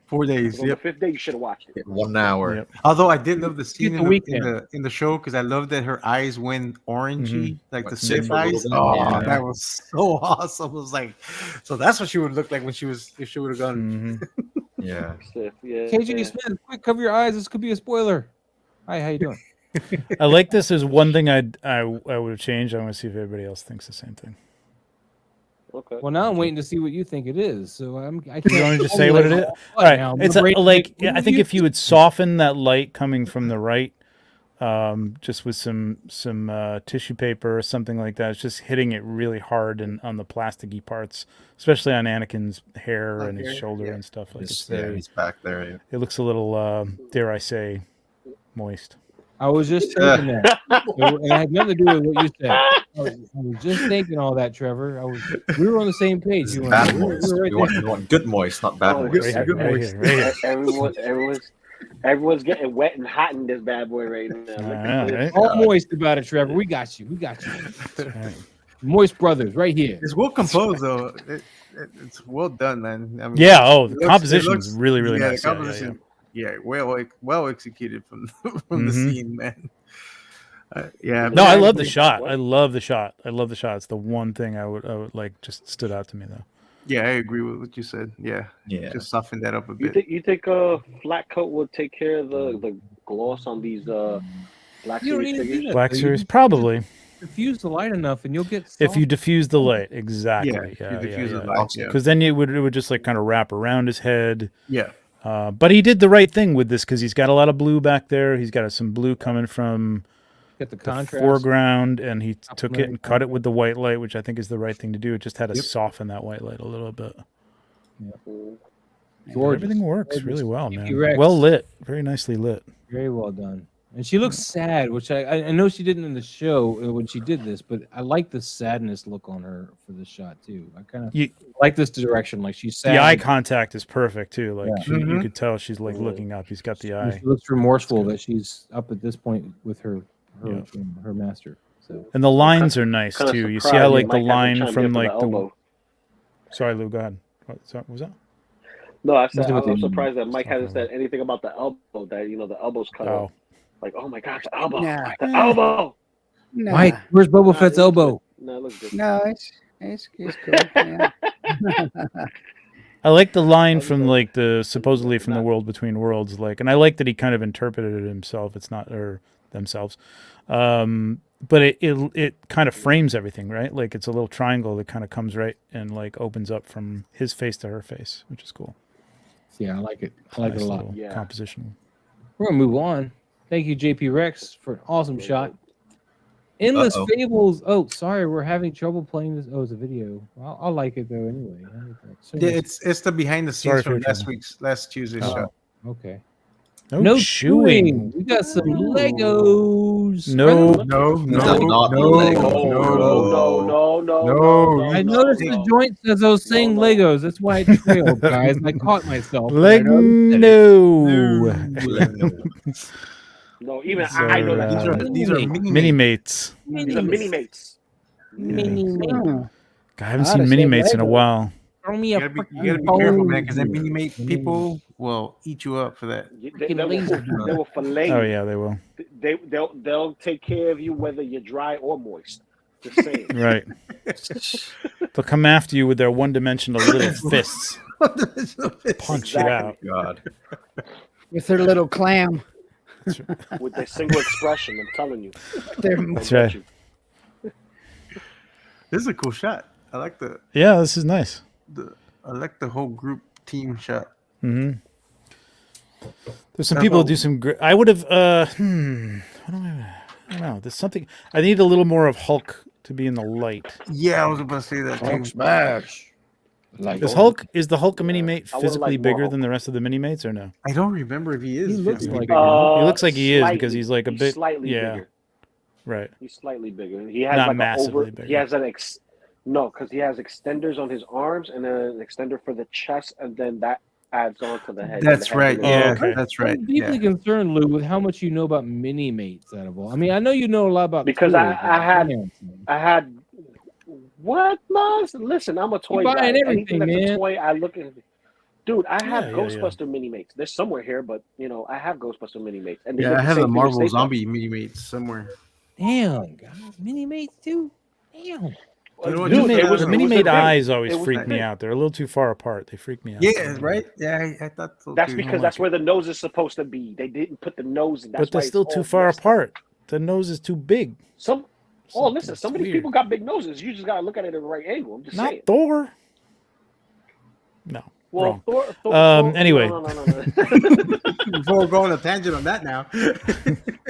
4 days. On the Yep. 5th day, you should have watched it. 1 hour. Yep. Although I did love the scene the in the, weekend. in the show because I love that her eyes went orangey, like Went the Sith Sith a little eyes. bit. Oh, Yeah. that was so awesome. I was like, so that's what she would look like when if she would have gone. Mhm. Yeah. Sith, yeah. KJ yeah. Smith, quick, cover your eyes. This could be a spoiler. Hi, how you doing? I like this. There's one thing I would have changed. I want to see if everybody else thinks the same thing. Okay. Well, now I'm waiting to see what you think it is. So I You can't. want to just say what it is? All right. It's like I think if you would soften that light coming from the right, just with some tissue paper or something like that, it's just hitting it really hard and on the plasticky parts, especially on Anakin's hair and his shoulder and stuff. Like it's very. He's back there. Yeah. It looks a little, dare I say, moist. I was just thinking that. It had nothing to do with what you said. I was just thinking all that, Trevor. We were on the same page. This You is and bad I. We were moist. right We there. want good moist, not bad Oh, moist. Right here, good right moist. here, right here. Everyone's getting wet and hot in this bad boy right now. Look at Yeah, this. right? All moist about it, Trevor. We got you. We got you. Right. Moist Brothers, right here. It's well composed though. It's well done, man. I mean, Yeah. Oh, the it looks- composition it is looks- really, really yeah, nice. The Yeah, yeah, composition, yeah, well executed from the Mhm. scene, man. Yeah. No, I love the Exactly. shot. I love the shot. I love the shot. It's the one thing I would like just stood out to me though. Yeah, I agree with what you said. Yeah, Yeah. just soften that up a You bit. think a flat coat would take care of the gloss on these Black You don't Series need to do figures? that. Black though. Series, You probably. diffuse the light enough, and you'll get. If you soft- diffuse the light, exactly. Yeah, Yeah, you diffuse the yeah. light. Yeah. Because then it would just like kind of wrap around his head. Yeah. But he did the right thing with this because he's got a lot of blue back there. He's got some blue coming from get the the contrast. foreground, and he took it Complementary and cut it with the white light, which I think is the right thing to do. It just had to Yep. soften that white light a little bit. Gorgeous. Everything works Gorgeous. really well, Thank man. you, Rex. Well lit, very nicely lit. Very well done. And she looks sad, which I know she didn't in the show when she did this, but I like the sadness look on her for this shot too. I kind of You- like this direction, like she's sad. The eye contact is perfect too. Like Yeah. you Mhm. could tell she's like looking up. He's got the And eye, she looks remorseful That's good. that she's up at this point with her Yeah. her master. So and the lines are nice Kinda too. You see surprised how that like the Mike hasn't line chimed in from for like the. elbow. Sorry, Lou. Go ahead. What was that? No, I said Listen what I'm they- surprised that Mike hasn't talking said anything about the elbow. That the elbow's cut Oh, off. Like, oh my gosh, the elbow, Nah. the elbow. No, Mike, where's Boba Fett's elbow? No, it looks good. no, it's cool. Yeah. I like the line I was from like, like the supposedly from the world between worlds. Like, and I like that he kind of interpreted it himself. It's not or themselves. But it kind of frames everything, right? Like it's a little triangle that kind of comes right and like opens up from his face to her face, which is cool. Yeah, I like it. I like it a lot. little Yeah. composition. We're gonna move on. Thank you, JP Rex, for an awesome shot. Endless Uh-oh. Fables. Oh, sorry, we're having trouble playing this. Oh, it's a video. I'll like it though anyway. Yeah, it's the behind the Sorry scenes for from your last Tuesday's Oh. show. Okay. No, chewing. We got some Legos. No. No, not no, Lego. No. I noticed the joint says I was saying Legos. That's why I trailed, guys. I caught myself. Leg I noticed no. No, even So, I know that. These are Mini mini Mini mates. These are mini mates. it. Mini. Oh, I haven't Gotta seen say mini mates in a Lego. while. Throw me You a gotta be freaking careful, man, because that boulder. mini mate people will eat you up for that. They will fillet Oh you. yeah, they will. They'll take care of you whether you're dry or moist. Just saying. Right. They'll come after you with their one-dimensional little fists, punch you out. God. With their little clam. With their single expression, I'm telling you. Their, That's right. This is a cool shot. I like Yeah, this is nice. the whole group team shot. Mm-hmm. There's some people who do some great. I would have. I don't know. There's something. I need a little more of Hulk to be in the light. Yeah, I was about to say that too. Smash. Like Is the Hulk mini mate I would've physically liked more bigger Hulk. than the rest of the mini mates or no? I don't remember if he is. He looks physically like bigger. He looks like he is because Slightly. he's like a He's bit slightly bigger. Right. He's slightly bigger. He has Not like massively an bigger. He has an no, because he has extenders on his arms and then an extender for the chest, and then that adds on to the head. That's right. Yeah, okay. that's right. I'm deeply Yeah. concerned, Lou, with how much you know about mini mates out of all. I mean, I know you know a lot about Because toys, I had what, Maz? Listen, I'm a toy You buying guy. everything, Anything that's man. a toy, I look at. Dude, I have Yeah. Ghostbuster mini mates. They're somewhere here, but I have Ghostbuster mini mates. And they Yeah, look I have same the thing as Marvel Staples. Zombie mini mates somewhere. Damn, God, mini mates too. Damn. You know what, Dude, just, it was the it mini was mate the thing. eyes always It was freak the me thing. out. They're a little too far apart. They freak me out. Yeah, right. Yeah, I thought so That's too. because that's where the nose is supposed to be. They didn't put the nose in. That's But they're why it's still all too far messed up. apart. The nose is too big. Listen, It's some of these weird. people got big noses. You just gotta look at it at the right angle. I'm just Not saying. Thor. No. Well, wrong. Thor, Anyway. no. Before we go on a tangent on that now.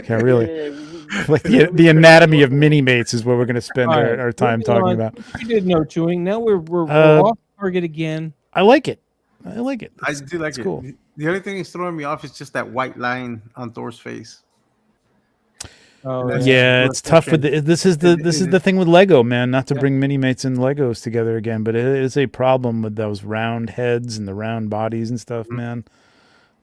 Yeah, really. Yeah, Like the anatomy of mini mates is what we're going to spend All right, our time moving talking on. about. We did no chewing. Now we're Uh, off target again. I like it. I like it. I do like it's it. cool. The only thing that's throwing me off is just that white line on Thor's face. Oh, That's- Yeah, it's tough with this is the thing with Lego, man. Not to Yeah. bring mini mates and Legos together again, but it is a problem with those round heads and the round bodies and stuff, man.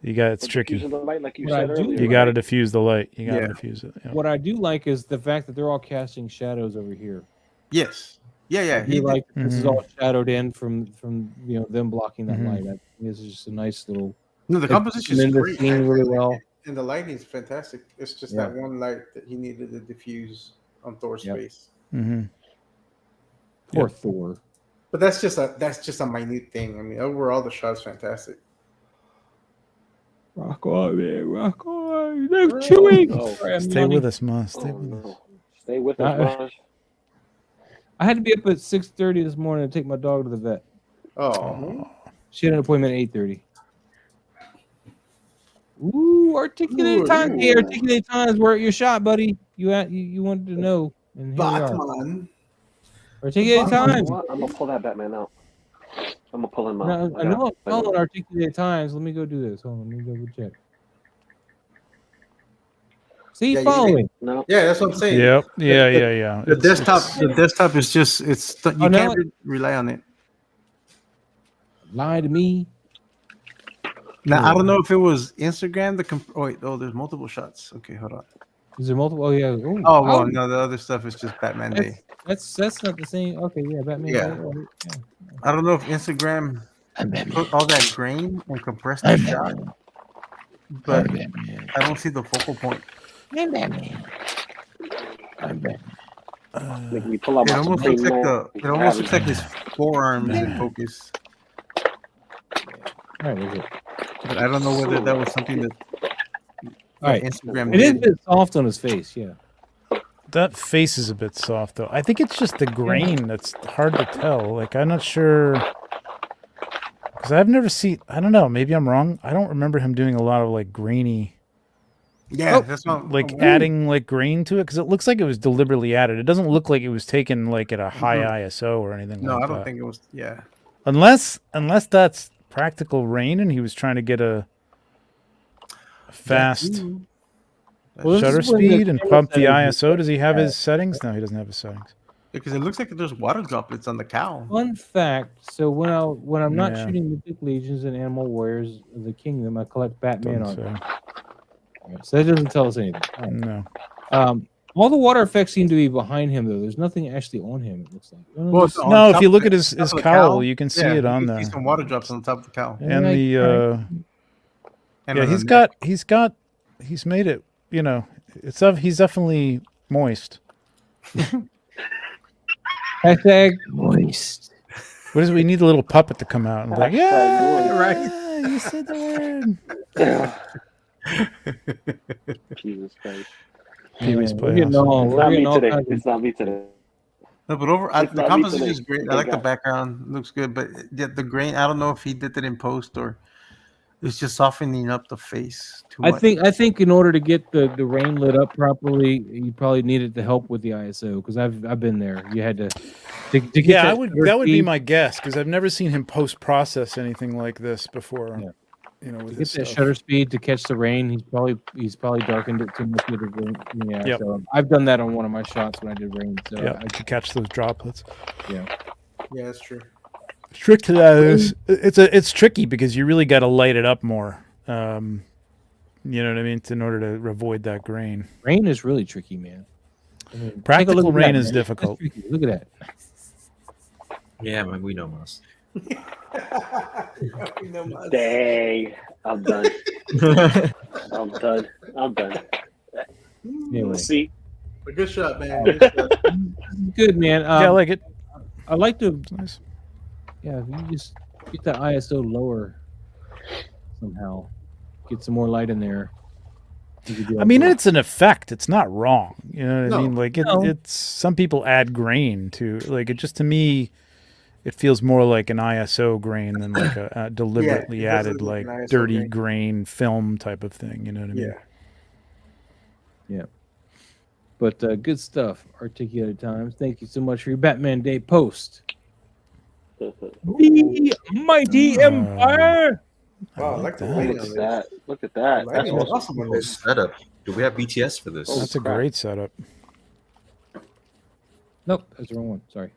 It's tricky. Diffusing the light, like you What I said do earlier. You got to right? diffuse the light. You got to Yeah. diffuse it. Yeah. What I do like is the fact that they're all casting shadows over here. Yes. Yeah. He like this is Mhm. all shadowed in from them blocking that Mhm. light. I think this is just a nice little. No, the composition is in the great. scene really well. And the lighting is fantastic. It's just Yeah. that one light that he needed to diffuse on Thor's Yep. face. Mm-hmm. Poor Thor. But that's just a minute thing. I mean, overall the shot's fantastic. Rock on, man. Rock on. No chewing. Oh, Sorry, I'm Stay yawning. with us, Ma. Stay Oh, with us. no. Stay with us, Raj. I had to be up at 6:30 this morning to take my dog to the vet. Oh. She had an appointment at 8:30. Ooh, articulated times. Hey, articulated times were your shot, buddy. You wanted to know. And here we are. Batman. Articulated times. I'm gonna pull that Batman out. I'm gonna pull him out. No, I know I'm calling articulated times. Let me go do this. Hold on, let me go check. See, Yeah, you following. No. Yeah, that's what I'm saying. Yep. Yeah. The desktop is just you Oh, no. can't rely on it. Lie to me. Now I don't know if it was Instagram. There's multiple shots. Okay, hold on. Is there multiple? Oh yeah. Ooh, Oh well, wow. no, the other stuff is just Batman Day. That's not the same. Okay, yeah, Batman. Yeah. Oh, yeah. I don't know if Instagram put all that grain and compressed the shot, but I don't see the focal point. Make me pull out It my almost Supreme looks like his forearms in focus. All right, is it? But I don't know whether that was something that All right. Instagram It is a did. bit soft on his face. Yeah. That face is a bit soft, though. I think it's just the grain that's hard to tell. Like, I'm not sure. Because I've never seen. I don't know. Maybe I'm wrong. I don't remember him doing a lot of, like, grainy. Yeah, that's not Like, adding, like, grain to it. Because it looks like it was deliberately added. It doesn't look like it was taken, like, at a high ISO or anything No, like I don't that. think it was. Yeah, Unless that's practical rain and he was trying to get a fast Well, this shutter is when the speed and camera pump the settings ISO. Does he have his settings? No, he doesn't have his settings. because it looks like there's water droplets on the cow. Fun fact. So when I'm not Yeah. shooting Mythic Legions and Animal Warriors of the Kingdom, I collect Batman Doesn't on. say. So that doesn't tell us anything. All right. No. All the water effects seem to be behind him, though. There's nothing actually on him. It looks like. Well, it's on No, if top you of look the- at his top of the cowl, you can see Yeah, it on you there. can see some water drops on top of the cowl. And the And yeah, on he's made it. You know, he's definitely moist. Hashtag moist. What is it? We need a little puppet to come out and be like, Hashtag yeah, moist. you said the word. Jesus Christ. Pee-wee's We're Playhouse. getting all, It's we're not me getting all today. kinds of It's not me today. No, but the It's not me composition today. is great. I Thank like the God. background; looks good. But the grain, I don't know if he did it in post or it's just softening up the face too I much. think in order to get the rain lit up properly, you probably needed the help with the ISO because I've been there. You had to get Yeah, that that would be speed, my guess because I've never seen him post process anything like this before. Yeah. You know, with to his get that stuff. shutter speed to catch the rain. He's probably darkened it too much with the rain. Yeah, Yep. so I've done that on one of my shots when I did rain. So Yeah, to catch those droplets. Yeah, that's true. Trick to that is it's tricky because you really got to light it up more. You know what I mean? In order to avoid that grain. rain is really tricky, man. I mean, take a Practical look at rain that, is man. difficult. That's tricky. Look at that. Yeah, man, we know us. Dang. I'm done. I'm done. Anyway, See? A good shot, man. Good shot. good man. Yeah, I like it. I like to. It's nice. Yeah, if you just get that ISO lower somehow, get some more light in there. you could do I all mean, that. it's an effect. It's not wrong. You know what I No. mean? Like No. it's some people add grain to like it. Just to me, it feels more like an ISO grain than like a deliberately it does added look like like an ISO dirty grain. grain film type of thing. You know what I mean? But good stuff. Articulated Times. Thank you so much for your Batman Day post. The mighty Empire. Wow, I like the lighting Look on at this. that. Look at that. That's Lighting is awesome. awesome on Oh, this. setup. Do we have BTS for this? That's a crap. great setup. Nope, that's the wrong one. Sorry.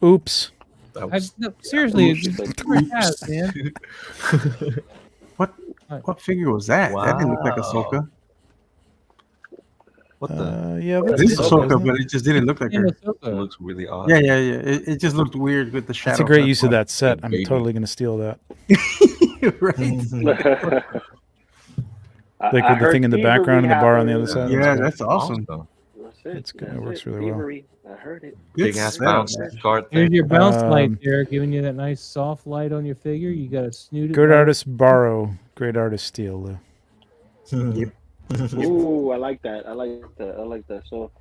Oops. That was, No, seriously, Oops. it never has, man. What figure was that? That didn't look like Ahsoka. what the? Yeah, It that's is Ahsoka, Ahsoka, isn't it? but it just didn't look like Damn, her. It Ahsoka. looks really odd. Yeah. It just looked weird with the shadow. That's a great use of that set. Yeah, I'm baby. totally going to steal that. Right. Like with the thing in the background and the bar on the other side. Yeah, that's awesome. That's it. It's good. It That's works it. really well. Thievery. I heard it. Big ass setup. bounce card Here's thing. your bounce light Um, there, giving you that nice soft light on your figure. You got to snoot it. Good down. artist borrow, great artist steal. Lou. Ooh, I like that. I like that. So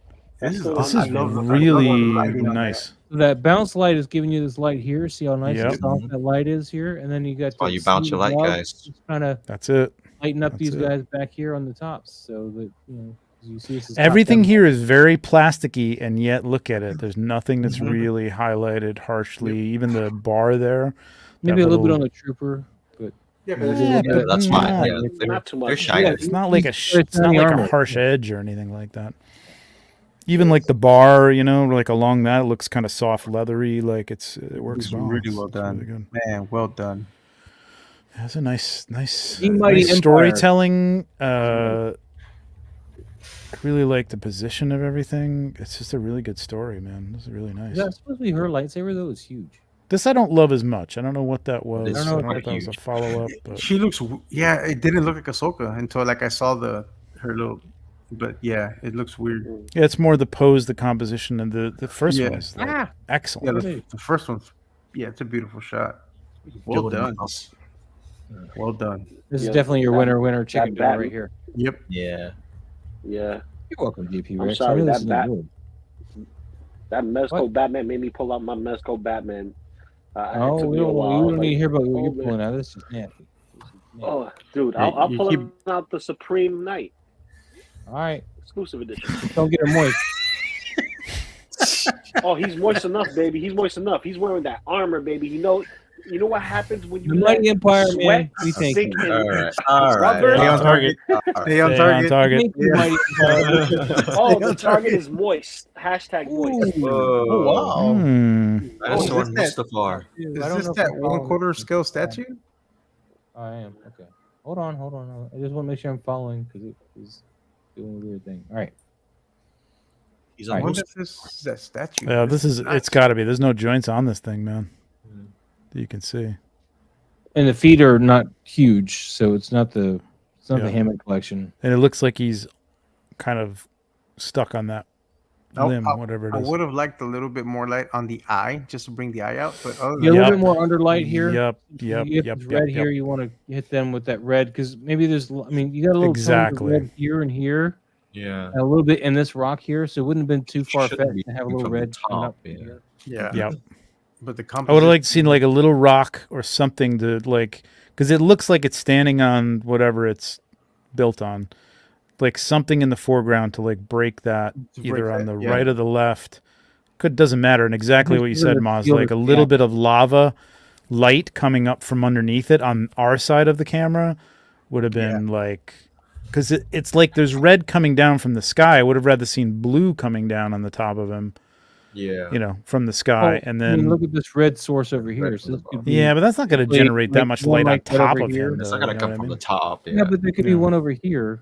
This is cool. This I is love the really lighting on nice. So that bounce light is giving you this light here. See how nice Yep. and soft that light is here, and then you got. Oh, you bounce your light, guys. Just kind of That's it. lighten up That's these it. guys back here on the tops, so that you see this is Everything top-down. here is very plasticky, and yet look at it. There's nothing that's Mhm. really highlighted harshly. Even the bar there. Maybe that a little bit little- on the trooper, but Yeah, but Yeah, Yeah, that's fine. not- Yeah, they're, Not too they're much. shiny. Yeah, It's not like a It's it's not tiny like armor. a harsh edge or anything like that. Even like the bar, like along that, it looks kind of soft, leathery. Like it works It's well. really It's- well it's really done. good. Man, well done. That's a nice The Mighty nice Empire. storytelling. I really like the position of everything. It's just a really good story, man. This is really nice. is that supposed to be her lightsaber? That was huge. This I don't love as much. I don't know what that was. It's I don't know quite if that was a huge. follow up, but She looks. Yeah, it didn't look like Ahsoka until like I saw her little. But yeah, it looks weird. yeah, it's more the pose, the composition, and the first Yeah. one is like, Ah, Yeah, excellent. the first one. Yeah, it's a beautiful shot. Well Building done. house. Well done. this is Yeah, definitely your that- winner chicken dinner Batman- right here. Yep. Yeah. Yeah. You're welcome, DP I'm Rex. sorry, I knew that this is bat- good. That Mezco What? Batman made me pull out my Mezco Batman. It Oh, took we me a don't, while. we I was don't need to like, hear about what you're oh, man. pulling out. This is nasty. Oh, dude, Yeah, I'll you pull keep- out the Supreme Knight All right, exclusive edition. don't get her moist. Oh, he's moist enough, baby. He's moist enough. He's wearing that armor, baby. You know what happens when you The Mighty let Empire, sweat man. We thank sink you. in. All right. All right. Rubber. Stay on Yeah. target. All Stay on Stay target. on target. Thank you, Mighty Empire. Oh, the target is moist. Hashtag moist. Whoa. Oh wow. Dinosaur is and this that- Mustafar. Dude, Is I don't this know if that I'm 1/4 following. scale statue? I am. Okay. Hold on. I just want to make sure I'm following because it is doing a weird thing. All right. He's All right. What almost. is this? That statue. Yeah, this is. nice. It's got to be. There's no joints on this thing, man. Mm. That you can see. And the feet are not huge, so it's not the Yeah. Hammond collection. And it looks like he's kind of stuck on that Oh, limb, whatever it I is. would have liked a little bit more light on the eye, just to bring the eye out. But other Yeah, a than little Yep. bit more underlight here. Yep. You get this red here. You want to hit them with that red because maybe there's. I mean, you got a little tones of Exactly. red here and here, Yeah. and a little bit in this rock here. So it wouldn't have been too far Shouldn't fetched be to have a coming little from the red coming top, up from yeah. here. yeah, Yep. but the I composition. would have liked to seen like a little rock or something to like, because it looks like it's standing on whatever it's built on, like something in the foreground to like break that To either break on that, the yeah. right or the left. Doesn't matter. And exactly what you said, Maz, feel like it, a little yeah. bit of lava light coming up from underneath it on our side of the camera would have been like, because it's like there's red coming down from the sky. I would have rather seen blue coming down on the top of him, Yeah. you know, from the sky. Oh, And I mean, then look at this red source over here. Red So from this the could bottom. be yeah, but that's not going to like- generate that like much one light on like that top over of here. him. It's though, not gonna you know come what I from the mean? top. Yeah. Yeah, but there could be Yeah. one over here,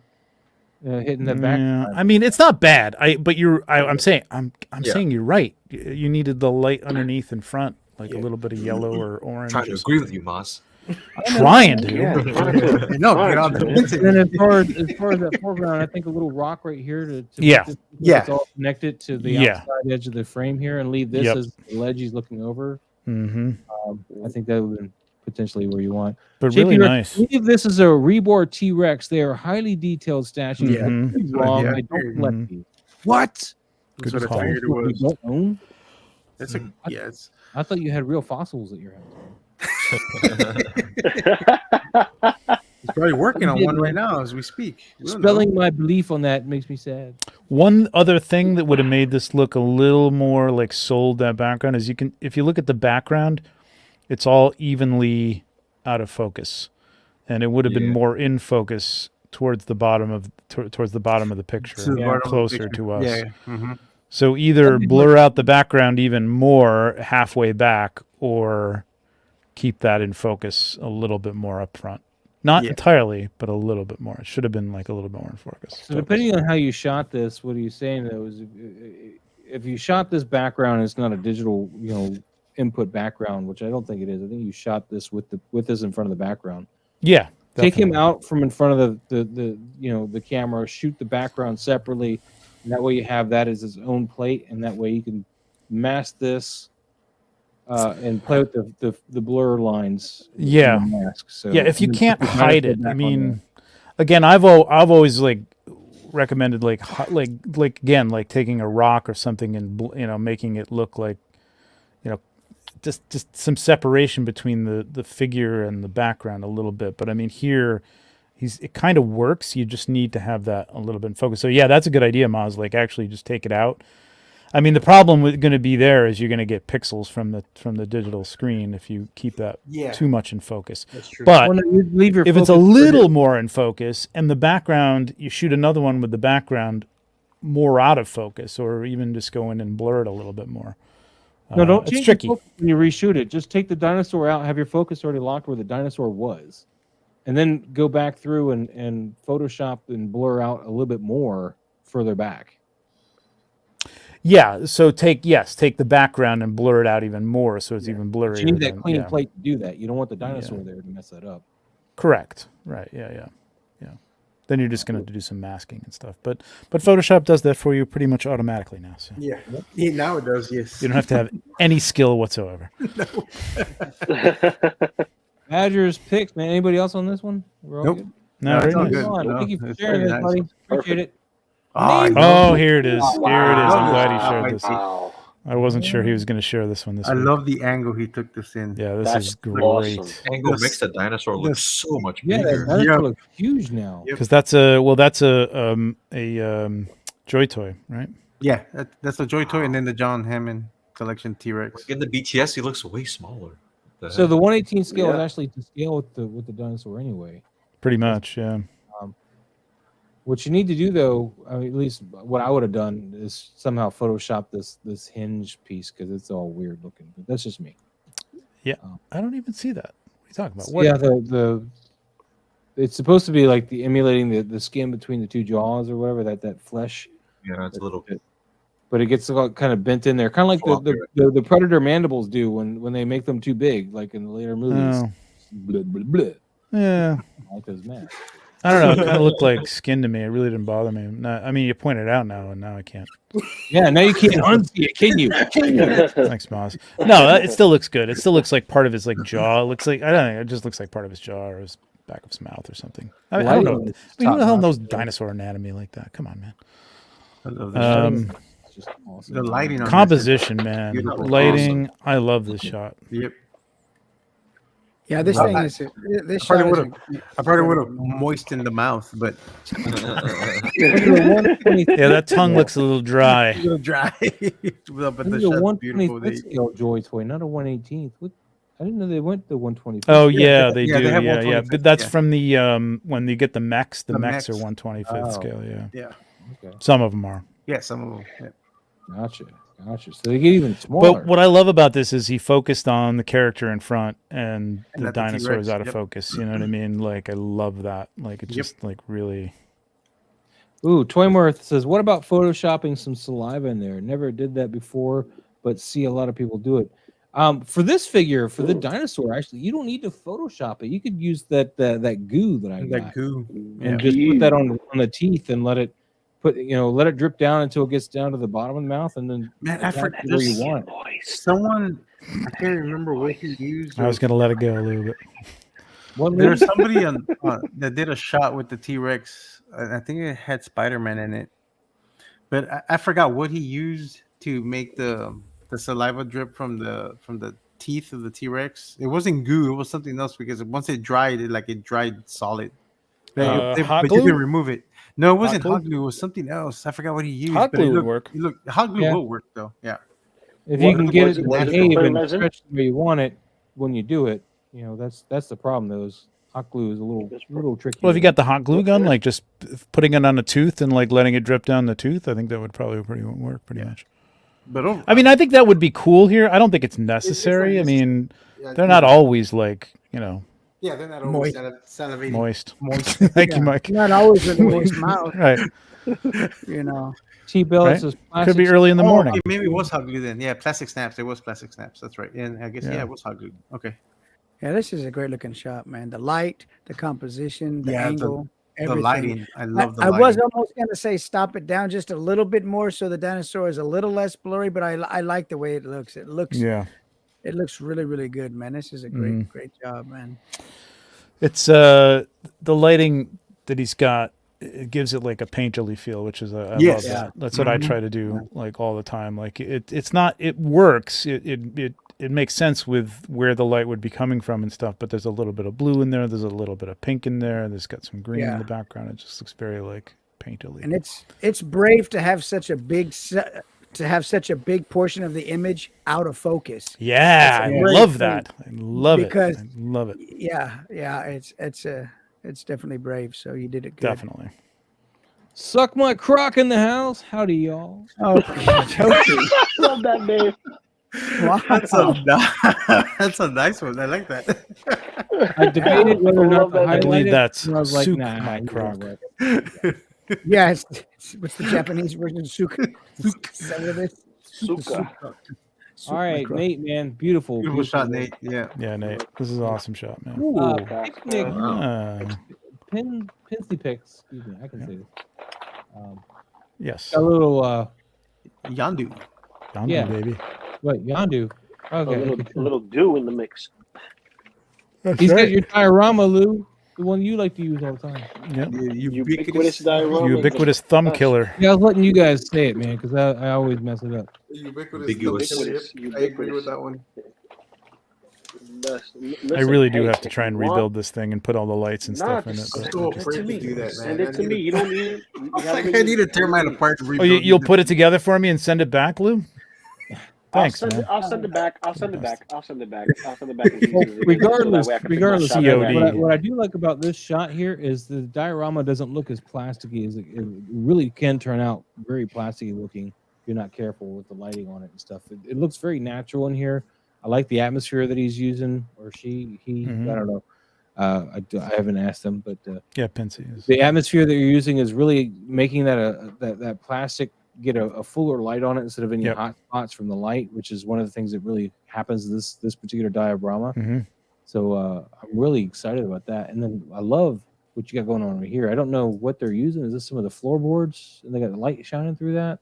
hitting the back. Yeah, I mean it's not bad. I'm saying Yeah. saying you're right. You needed the light underneath and front, like a little bit of yellow or orange. Trying to or agree with something. you, Moss. Trying to. Yeah. No, Fine, get on man. the And internet. then as far as that foreground, I think a little rock right here to Yeah. make this, Yeah. it's all connected to the Yeah. outside edge of the frame here, and leave this Yep. as the ledge he's looking over. Mm-hmm. I think that would have been potentially where you want. But JP really Rex, nice. I believe this is a reborn T-Rex. They are highly detailed statues. Yeah. Mhm. Could be wrong. Yeah. I don't collect Mhm. these. What? That's Good what I call. figured it You was. don't own? It's a yeah. It's I thought you had real fossils at your house. he's probably working on one did, right now as we speak. We don't know. Spelling my belief on that makes me sad. One other thing that would have made this look a little more like sold that background is if you look at the background, it's all evenly out of focus, and it would have been Yeah. more in focus towards the bottom of towards the bottom of the picture, To the bottom of the closer picture. to us. Yeah. Mm-hmm. So either That'd be blur out the background even more halfway back, or keep that in focus a little bit more up front. Not Yeah. entirely, but a little bit more. It should have been like a little bit more in focus. So depending on how you shot this, what are you saying though? Is if you shot this background, it's not a digital, input background, which I don't think it is. I think you shot this with this in front of the background. Yeah. Take him definitely. out from in front of the camera, shoot the background separately, and that way you have that as his own plate, and that way you can mask this and play with the blur lines. in Yeah. the mask. So Yeah, if you and then can't put the hide dinosaur it, I back on mean, again, I've always like recommended like again like taking a rock or something and making it look like just some separation between the figure and the background a little bit. But I mean here, it kind of works. You just need to have that a little bit in focus. So yeah, that's a good idea, Maz. Like actually just take it out. I mean, the problem going to be there is you're going to get pixels from the digital screen if you keep that Yeah. too much in focus. That's true. But Well, no, you leave your if it's a focus for little this. more in focus and the background, you shoot another one with the background more out of focus, or even just go in and blur it a little bit more. No, don't It's change tricky. your focus when you reshoot it. Just take the dinosaur out, have your focus already locked where the dinosaur was, and then go back through and Photoshop and blur out a little bit more further back. Yeah, so take the background and blur it out even more, so it's even blurrier. But you need that than- clean yeah. plate to do that. You don't want the dinosaur there to mess that up. Correct. Right. Yeah. Then you're just going to do some masking and stuff. But Photoshop does that for you pretty much automatically now. So Yeah. Now it does. Yes. you don't have to have any skill whatsoever. Badgers picks, man. Anybody else on this one? We're all Nope. good? No, No, very it's all nice. good. Come on. No, Thank you for it's sharing very this, nice. buddy. Appreciate it. I Name- know. Oh, here it is. Here it is. I'm glad he shared this. Wow. I wasn't sure he was going to share this one this I week. love the angle he took this in. Yeah, this That's is great. awesome. Angle This- makes the dinosaur look this- so much Yeah, that bigger. dinosaur Yeah. looks huge now. Yep. Because that's a Joy toy, right? Yeah, that's the Joy Toy, and then the John Hammond collection T-Rex. Like in the BTS, he looks way smaller. So the 1/18 scale is Yeah. actually to scale with the dinosaur anyway. Pretty much, yeah. What you need to do, though, I mean, at least what I would have done, is somehow Photoshop this hinge piece because it's all weird looking. But that's just me. I don't even see that. What are you talking about? So, What? yeah, it's supposed to be like emulating the skin between the two jaws or whatever, that flesh. Yeah, it's a little. but it gets kind of bent in there, kind of like the predator mandibles do when they make them too big, like in the later movies. Oh. Blah, blah, blah. Yeah. I like those masks. I don't know. It kind of looked like skin to me. It really didn't bother me. I mean, you pointed it out now, and now I can't. Yeah, now you can't unsee it, can you? Thanks, Moz. No, it still looks good. It still looks like part of his like jaw. It looks like, I don't know. It just looks like part of his jaw or his back of his mouth or something. I don't know. I mean, who the hell knows dinosaur anatomy like that? Come on, man. I love this shot. Just awesome. The lighting on Composition, this is man. beautiful. Lighting. I love this shot. Yep. Yeah, this thing is this shot. I probably would have moistened the mouth, but Yeah, that tongue looks a little dry. a little dry. But the a shot's beautiful. 125th scale Joy toy, not a 118th. I didn't know they went to 125th. Oh yeah, they yeah, do. they have Yeah. 125th, But that's yeah. from the when you get the mechs. The The mechs are mechs. 125th scale. Yeah. Yeah. Okay. Some of them are. Yeah, some of them. Yeah. Gotcha. So they get even smaller. But what I love about this is he focused on the character in front and the not the dinosaur is T-Rex. out of Yep. focus. You know what I mean? Like I love that. Like it just like really. Ooh, Toymarth says, what about photoshopping some saliva in there? Never did that before, but see a lot of people do it. For this figure, for the dinosaur, actually, you don't need to Photoshop it. You could use that goo that I got. That goo. And just put that on the teeth and let it drip down until it gets down to the bottom of the mouth, and then Man, I forgot where you want it. someone. I can't remember what he used. I was gonna let it go a little bit. There's somebody on that did a shot with the T-Rex. I think it had Spider-Man in it, but I forgot what he used to make the saliva drip from the teeth of the T-Rex. It wasn't goo. It was something else because once it dried, it dried solid. But hot but glue? you can remove it. No, it wasn't glue? hot glue. It was something else. I forgot what he used. Hot but glue it would looked- work. Look, hot glue Yeah. will work though. Yeah. If you can get it to was it behave clear and resin? stretch where you want it when you do it, that's the problem. Those hot glue is a little tricky. Well, if you got the hot glue gun, like just putting it on a tooth and like letting it drip down the tooth, I think that would probably work pretty much. But I mean, I think that would be cool here. I don't think it's necessary. I mean, they're not always like Yeah, they're not Moist. salivating. moist. Moist. Thank you, Mike. Not always with a moist mouth, Right, T-Bell Right? says could be early in the morning. Okay, maybe it was hot glue then. Yeah, plastic snaps. It was plastic snaps. That's right. And I guess Yeah. it was hot glue. Okay. Yeah, this is a great looking shot, man. The light, the composition, the Yeah, angle, The everything. lighting. I love the I lighting. was almost gonna say stop it down just a little bit more so the dinosaur is a little less blurry, but I like the way it looks. It looks really, really good, man. This is a great job, man. It's the lighting that he's got. It gives it like a painterly feel, which is I Yes. love that. That's what I try to do like all the time. Like it's not. It works. It makes sense with where the light would be coming from and stuff. But there's a little bit of blue in there. There's a little bit of pink in there. There's got some green in the background. It just looks very like painterly. And it's brave to have such a big portion of the image out of focus. Yeah, That's a I great love thing. that. I love Because- it. I love it. Yeah, it's definitely brave. So you did it good. Definitely. Suck my crock in the house. Howdy, y'all. Oh, okay. Love that name. Wow. That's a nice one. I like that. I debated whether or not to I highlight believe it, that's and I was like, Suk nah, my you're crock. right. Yeah, what's the Japanese version of suka? Is that what it is? Suka. All right, Nate, man, beautiful. Beautiful shot, Nate. Yeah. Yeah, Nate. This is an awesome shot, man. Ooh, Okay. picnic. Pinsy picks. Excuse me, I can say this. Yes. A little, Yandu. Yondu, yeah. baby. what, Yandu? A Okay. little dew in the mix. He's got your diorama, Lou. The one you like to use all the time. Yep. Ubiquitous diorama. Ubiquitous thumb killer. Yeah, I was letting you guys say it, man, because I always mess it up. Ambiguous. I agree with that one. I really do have to try and rebuild this thing and put all the lights and Nah, stuff in it. just but so I just- afraid to do that, man. Send it to me. You don't need it. I need to tear mine apart. And Oh, rebuild you'll it. put it together for me and send it back, Lou? Thanks, man. I'll send it back. I'll send it back. Regardless, COD. what I do like about this shot here is the diorama doesn't look as plasticky as it really can turn out very plasticky looking if you're not careful with the lighting on it and stuff. It looks very natural in here. I like the atmosphere that he's using, or he. Mhm. I don't know. I haven't asked him, but Yeah, Pinsy is. the atmosphere that you're using is really making that that plastic get a fuller light on it instead of any Yep. hot spots from the light, which is one of the things that really happens in this particular diorama. Mm-hmm. So I'm really excited about that. And then I love what you got going on over here. I don't know what they're using. Is this some of the floorboards and they got the light shining through that?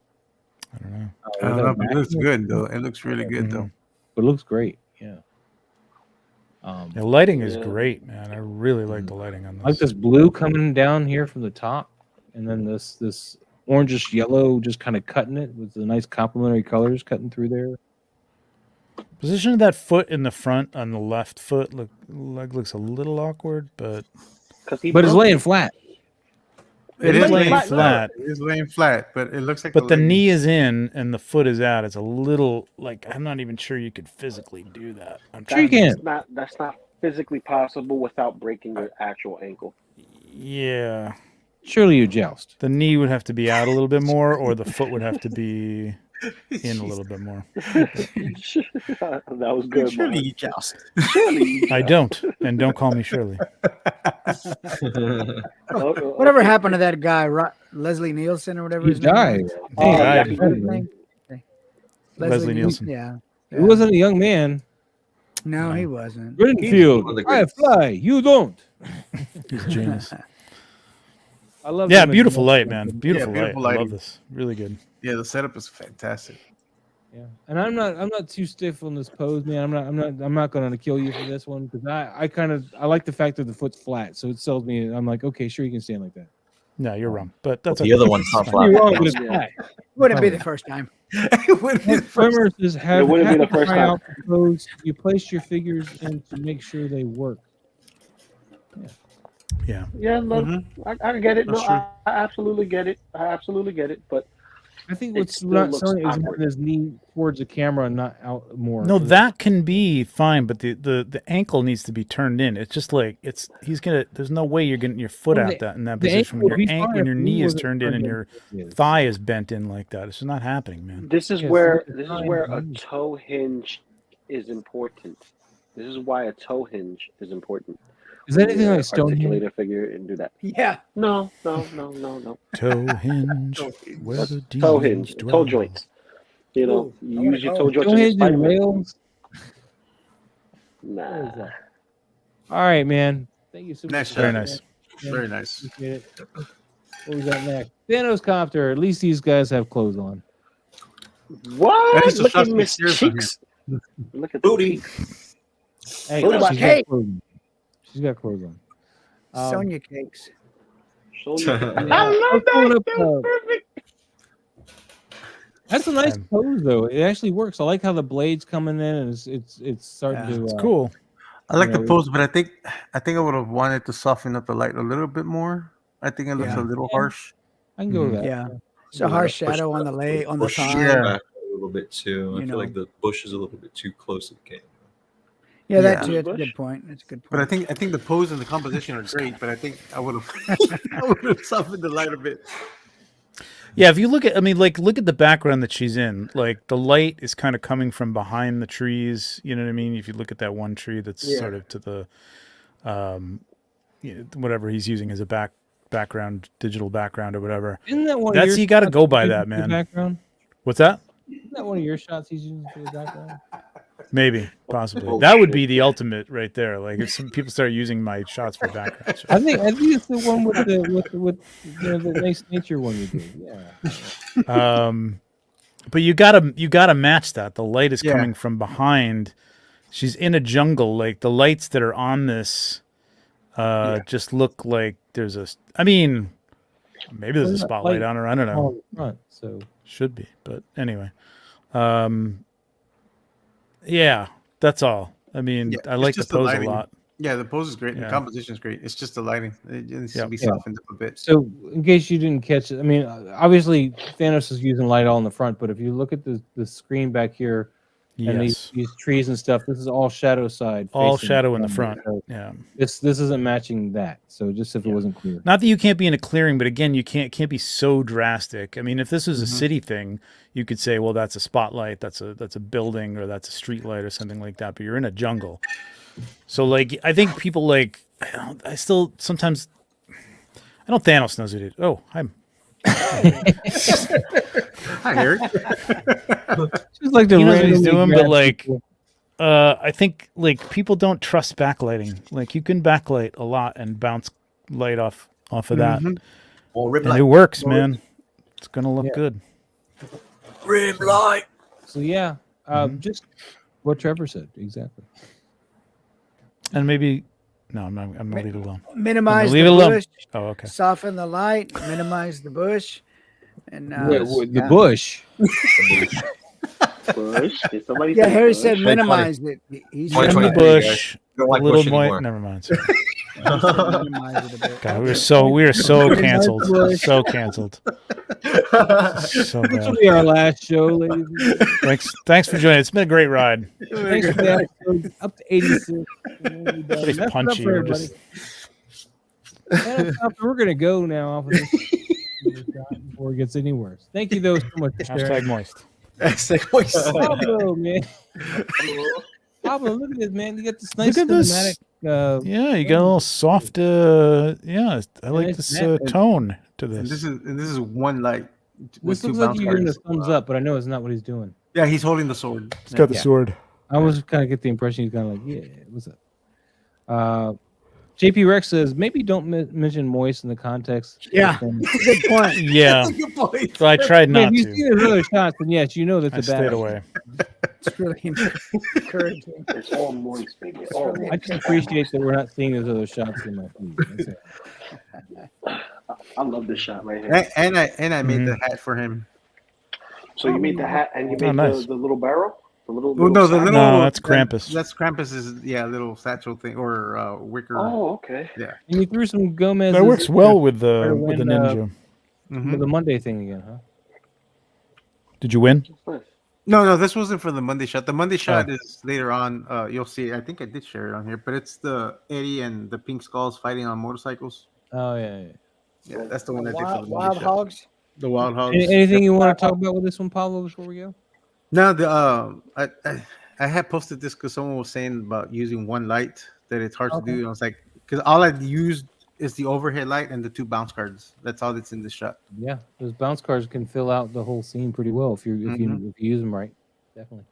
I don't know. I don't know, but it looks good though. It looks really good though. But it looks great. Yeah. The lighting is Yeah. great, man. I really like the lighting on this. I like this blue coming down here from the top, and then this orangish yellow just kind of cutting it with the nice complementary colors cutting through there. Position of that foot in the front on the left foot looks a little awkward, but But it's laying flat. It is is laying laying flat. It is laying flat, but it looks like. But the knee is in and the foot is out. It's a little like I'm not even sure you could physically do that. I'm Sure you can. That's not physically possible without breaking your actual ankle. Yeah. Surely you joust. The knee would have to be out a little bit more, or the foot would have to be in a little bit more. That was good. Surely Mark. you joust. Surely. I don't, and don't call me Shirley. Whatever happened to that guy, Leslie Nielsen or whatever He his name died. is? He died. Is that his name? Leslie Nielsen. Yeah. He wasn't a young man. No, he wasn't. Renfield, one of the I greatest. fly, you don't. He's a genius. I love. Yeah, him as beautiful a- light, man. Beautiful beautiful light. I love lighting. this. Really good. Yeah, the setup is fantastic. Yeah, and I'm not too stiff on this pose, man. I'm not going to kill you for this one because I like the fact that the foot's flat, so it sells me. I'm like, okay, sure, you can stand like that. No, you're wrong, but that's The okay. other one's not Fine. flat. You're wrong, but it's Yeah. flat. Wouldn't be the first time. It would be the first- Swimmers is have It wouldn't be the have to first try time. out the pose. You place your figures in to make sure they work. Yeah. Yeah, no, I get it. No, That's true. I absolutely get it. I absolutely get it. But I think It what's still not looks selling is awkward. his knee towards the camera and not out more. No, that can be fine, but the ankle needs to be turned in. It's just like there's no way you're getting your foot Well, out that in that the position ankle when would your be fine if your he knee is wasn't turned in and your thigh is bent in like that. It's just not happening, man. this is Yes, where look at this is time where a and toe hinge is important. This is why a toe hinge is important. Is that anything like Articulate Stonehenge? a figure and do that. Yeah. No. Toe hinge, where the Toe demons hinge, dwell. toe joints. You know, I you wanna use your go. toe joints. Stonehenge as a and spider. rails. Nah. All right, man. Thank you so much. Nice for Very shot. that, nice. man. Very nice. Appreciate it. What was that next? Thanos copter. At least these guys have clothes on. What? That is the Look shot at Miss upstairs on Cheeks. Look at the Booty. cheeks. Hey, What about she's cake? got clothes on. She's got clothes on. Sonia cakes. Show me. I love Let's that. pull it up, Perfect. That's a nice Um, pose, though. It actually works. I like how the blades coming in, and it's starting Yeah, to. It's cool. I like the Yeah, pose, but I think I would have wanted to soften up the light a little bit more. I think it looks Yeah. a little Yeah. harsh. I can go with that. Yeah. It's a harsh shadow on the on the Bush thigh. Yeah. back a little bit too. I You feel like know. the bush is a little bit too close to the camera. Yeah, that Yeah. too. That's a Bush. good point. That's a good point. But I think the pose and the composition are great. But I think I would have softened the light a bit. Yeah, if you look at, look at the background that she's in. Like the light is kind of coming from behind the trees. You know what I mean? If you look at that one tree that's Yeah. sort of to the, whatever he's using as a background, digital background or whatever. Isn't that one? That's- of your you gotta shots go by he's that, using for the man. Background? What's that? Isn't that one of your shots he's using for the background? Maybe, possibly. Oh, That would shit. be the ultimate right there. Like if some people start using my shots for background shots. I think it's the one with the nice nature one you did. Yeah. But you gotta match that. The light is Yeah. coming from behind. She's in a jungle. Like the lights that are on this, just look like there's a. I mean, maybe there's a There's a spotlight light on her. I don't know. On the front, so Should be, but anyway. Yeah, that's all. I mean, Yeah, I it's like the just the pose a lighting. lot. Yeah, the pose is great. Yeah. The composition is great. It's just the lighting. It needs to Yep. be Yeah. softened up a bit. So, in case you didn't catch it, I mean, obviously Thanos is using light all in the front, but if you look at the screen back here and Yes, these trees and stuff, this is all shadow side. all facing shadow in the camera. front. So Yeah. this isn't matching that. So just if it wasn't clear. Not that you can't be in a clearing, but again, you can't be so drastic. I mean, if this was a city thing, you could say, well, that's a spotlight, that's a building, or that's a street light, or something like that. But you're in a jungle, so like I think people like I still sometimes I know Thanos knows it. Oh, hi, Hi, Eric. Just like the He knows what he's randomly doing, but grab like, people. I think like people don't trust backlighting. Like you can backlight a lot and bounce light off of that, Mhm. Or rim and light. it works, man. It's gonna look Yeah. good. Rim light. So yeah, Mhm. just what Trevor said exactly. And maybe no, I'm gonna leave it alone. Minimize leave the it alone. bush, Oh, okay. soften the light, minimize the bush, and The yeah. bush. Bush. Did somebody Yeah, say Harry bush? said 2020. minimize it. He said Trim the 2023, guys. bush. Don't A like little bush anymore. Never mind. he said minimize it a bit. God, we are so canceled. bush. So canceled. So This bad. will be our last show, ladies. And gentlemen. Thanks for joining. It's been a great ride. Thanks for the episode. Up to 86. And we'll be done. Everybody's That's enough punchy. for We're everybody. just- We're gonna go now off of this before it gets any worse. Thank you though so much for sharing. Hashtag moist. Pablo, man. Pablo, look at this, man. You got this nice Look at this. cinematic. Yeah, you got a little soft. Yeah, I like nice this net. tone to And this. this is one light. with This two looks like bounce you're giving a cards. thumbs up, but I know it's not what he's doing. Yeah, he's holding the sword. It's got the Yeah. sword. I was kind of get the impression he's kind of like, yeah, what's up? JP Rex says maybe don't mention moist in the context. Yeah. Then- Good point. Yeah, Good point. but I tried Man, not if you to. see his other shots, then yes, you know that's I a bad. stayed away. It's really encouraging. It's all moist, baby. All I moist. just appreciate that we're not seeing those other shots in my feed. That's it. I love this shot right here. And I made the hat for him. So you made the hat and you Oh, made nice. the little barrel? The little, Well, no, the sack? little. No, that's Krampus. That's Krampus's little satchel thing or wicker. Oh, okay. Yeah. And you threw some Gomez. That works well with the Better with the win, ninja. Mhm. with the Monday thing again, huh? Did you win? Nice. No, this wasn't for the Monday shot. The Monday shot Oh. is later on. You'll see. I think I did share it on here, but it's the Eddie and the Pink Skulls fighting on motorcycles. Oh yeah. Yeah, that's the one I did for the Wild, Monday wild shot. hogs. The Wild Hogs. Anything you want to talk about with this one, Pablo, before we go? No, I had posted this because someone was saying about using one light that it's hard to do. And I was like, because all I used is the overhead light and the two bounce cards. That's all that's in the shot. Yeah, those bounce cards can fill out the whole scene pretty well if you use them right. Definitely.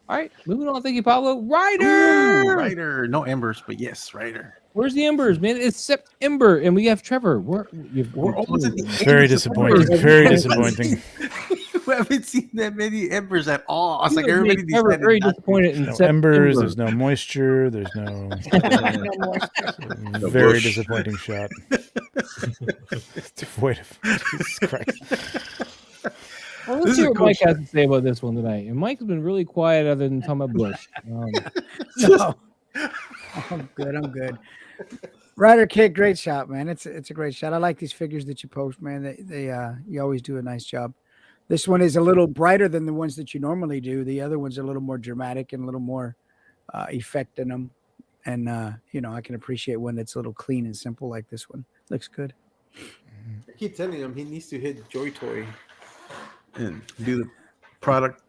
All right, moving on. Thank you, Pablo. Ryder. Ryder, no embers, but yes, Ryder. Where's the embers, man? It's September, and we have Trevor. We're almost at the Very disappointing. Very disappointing. We haven't seen that many embers at all. I was like, You everybody make Trevor very decided not to. disappointed in No September. embers. There's no moisture. There's no. Very bush. disappointing shot. Devoid of. Jesus Christ. Well, This let's is see a what cool Mike shot. has to say about this one tonight. And Mike's been really quiet other than talking about Bush. No. I'm good. I'm good. Ryder Kick, great shot, man. It's a great shot. I like these figures that you post, man. They you always do a nice job. This one is a little brighter than the ones that you normally do. The other ones are a little more dramatic and a little more effect in them. And I can appreciate one that's a little clean and simple like this one. Looks good. I keep telling him he needs to hit Joy Toy and do the product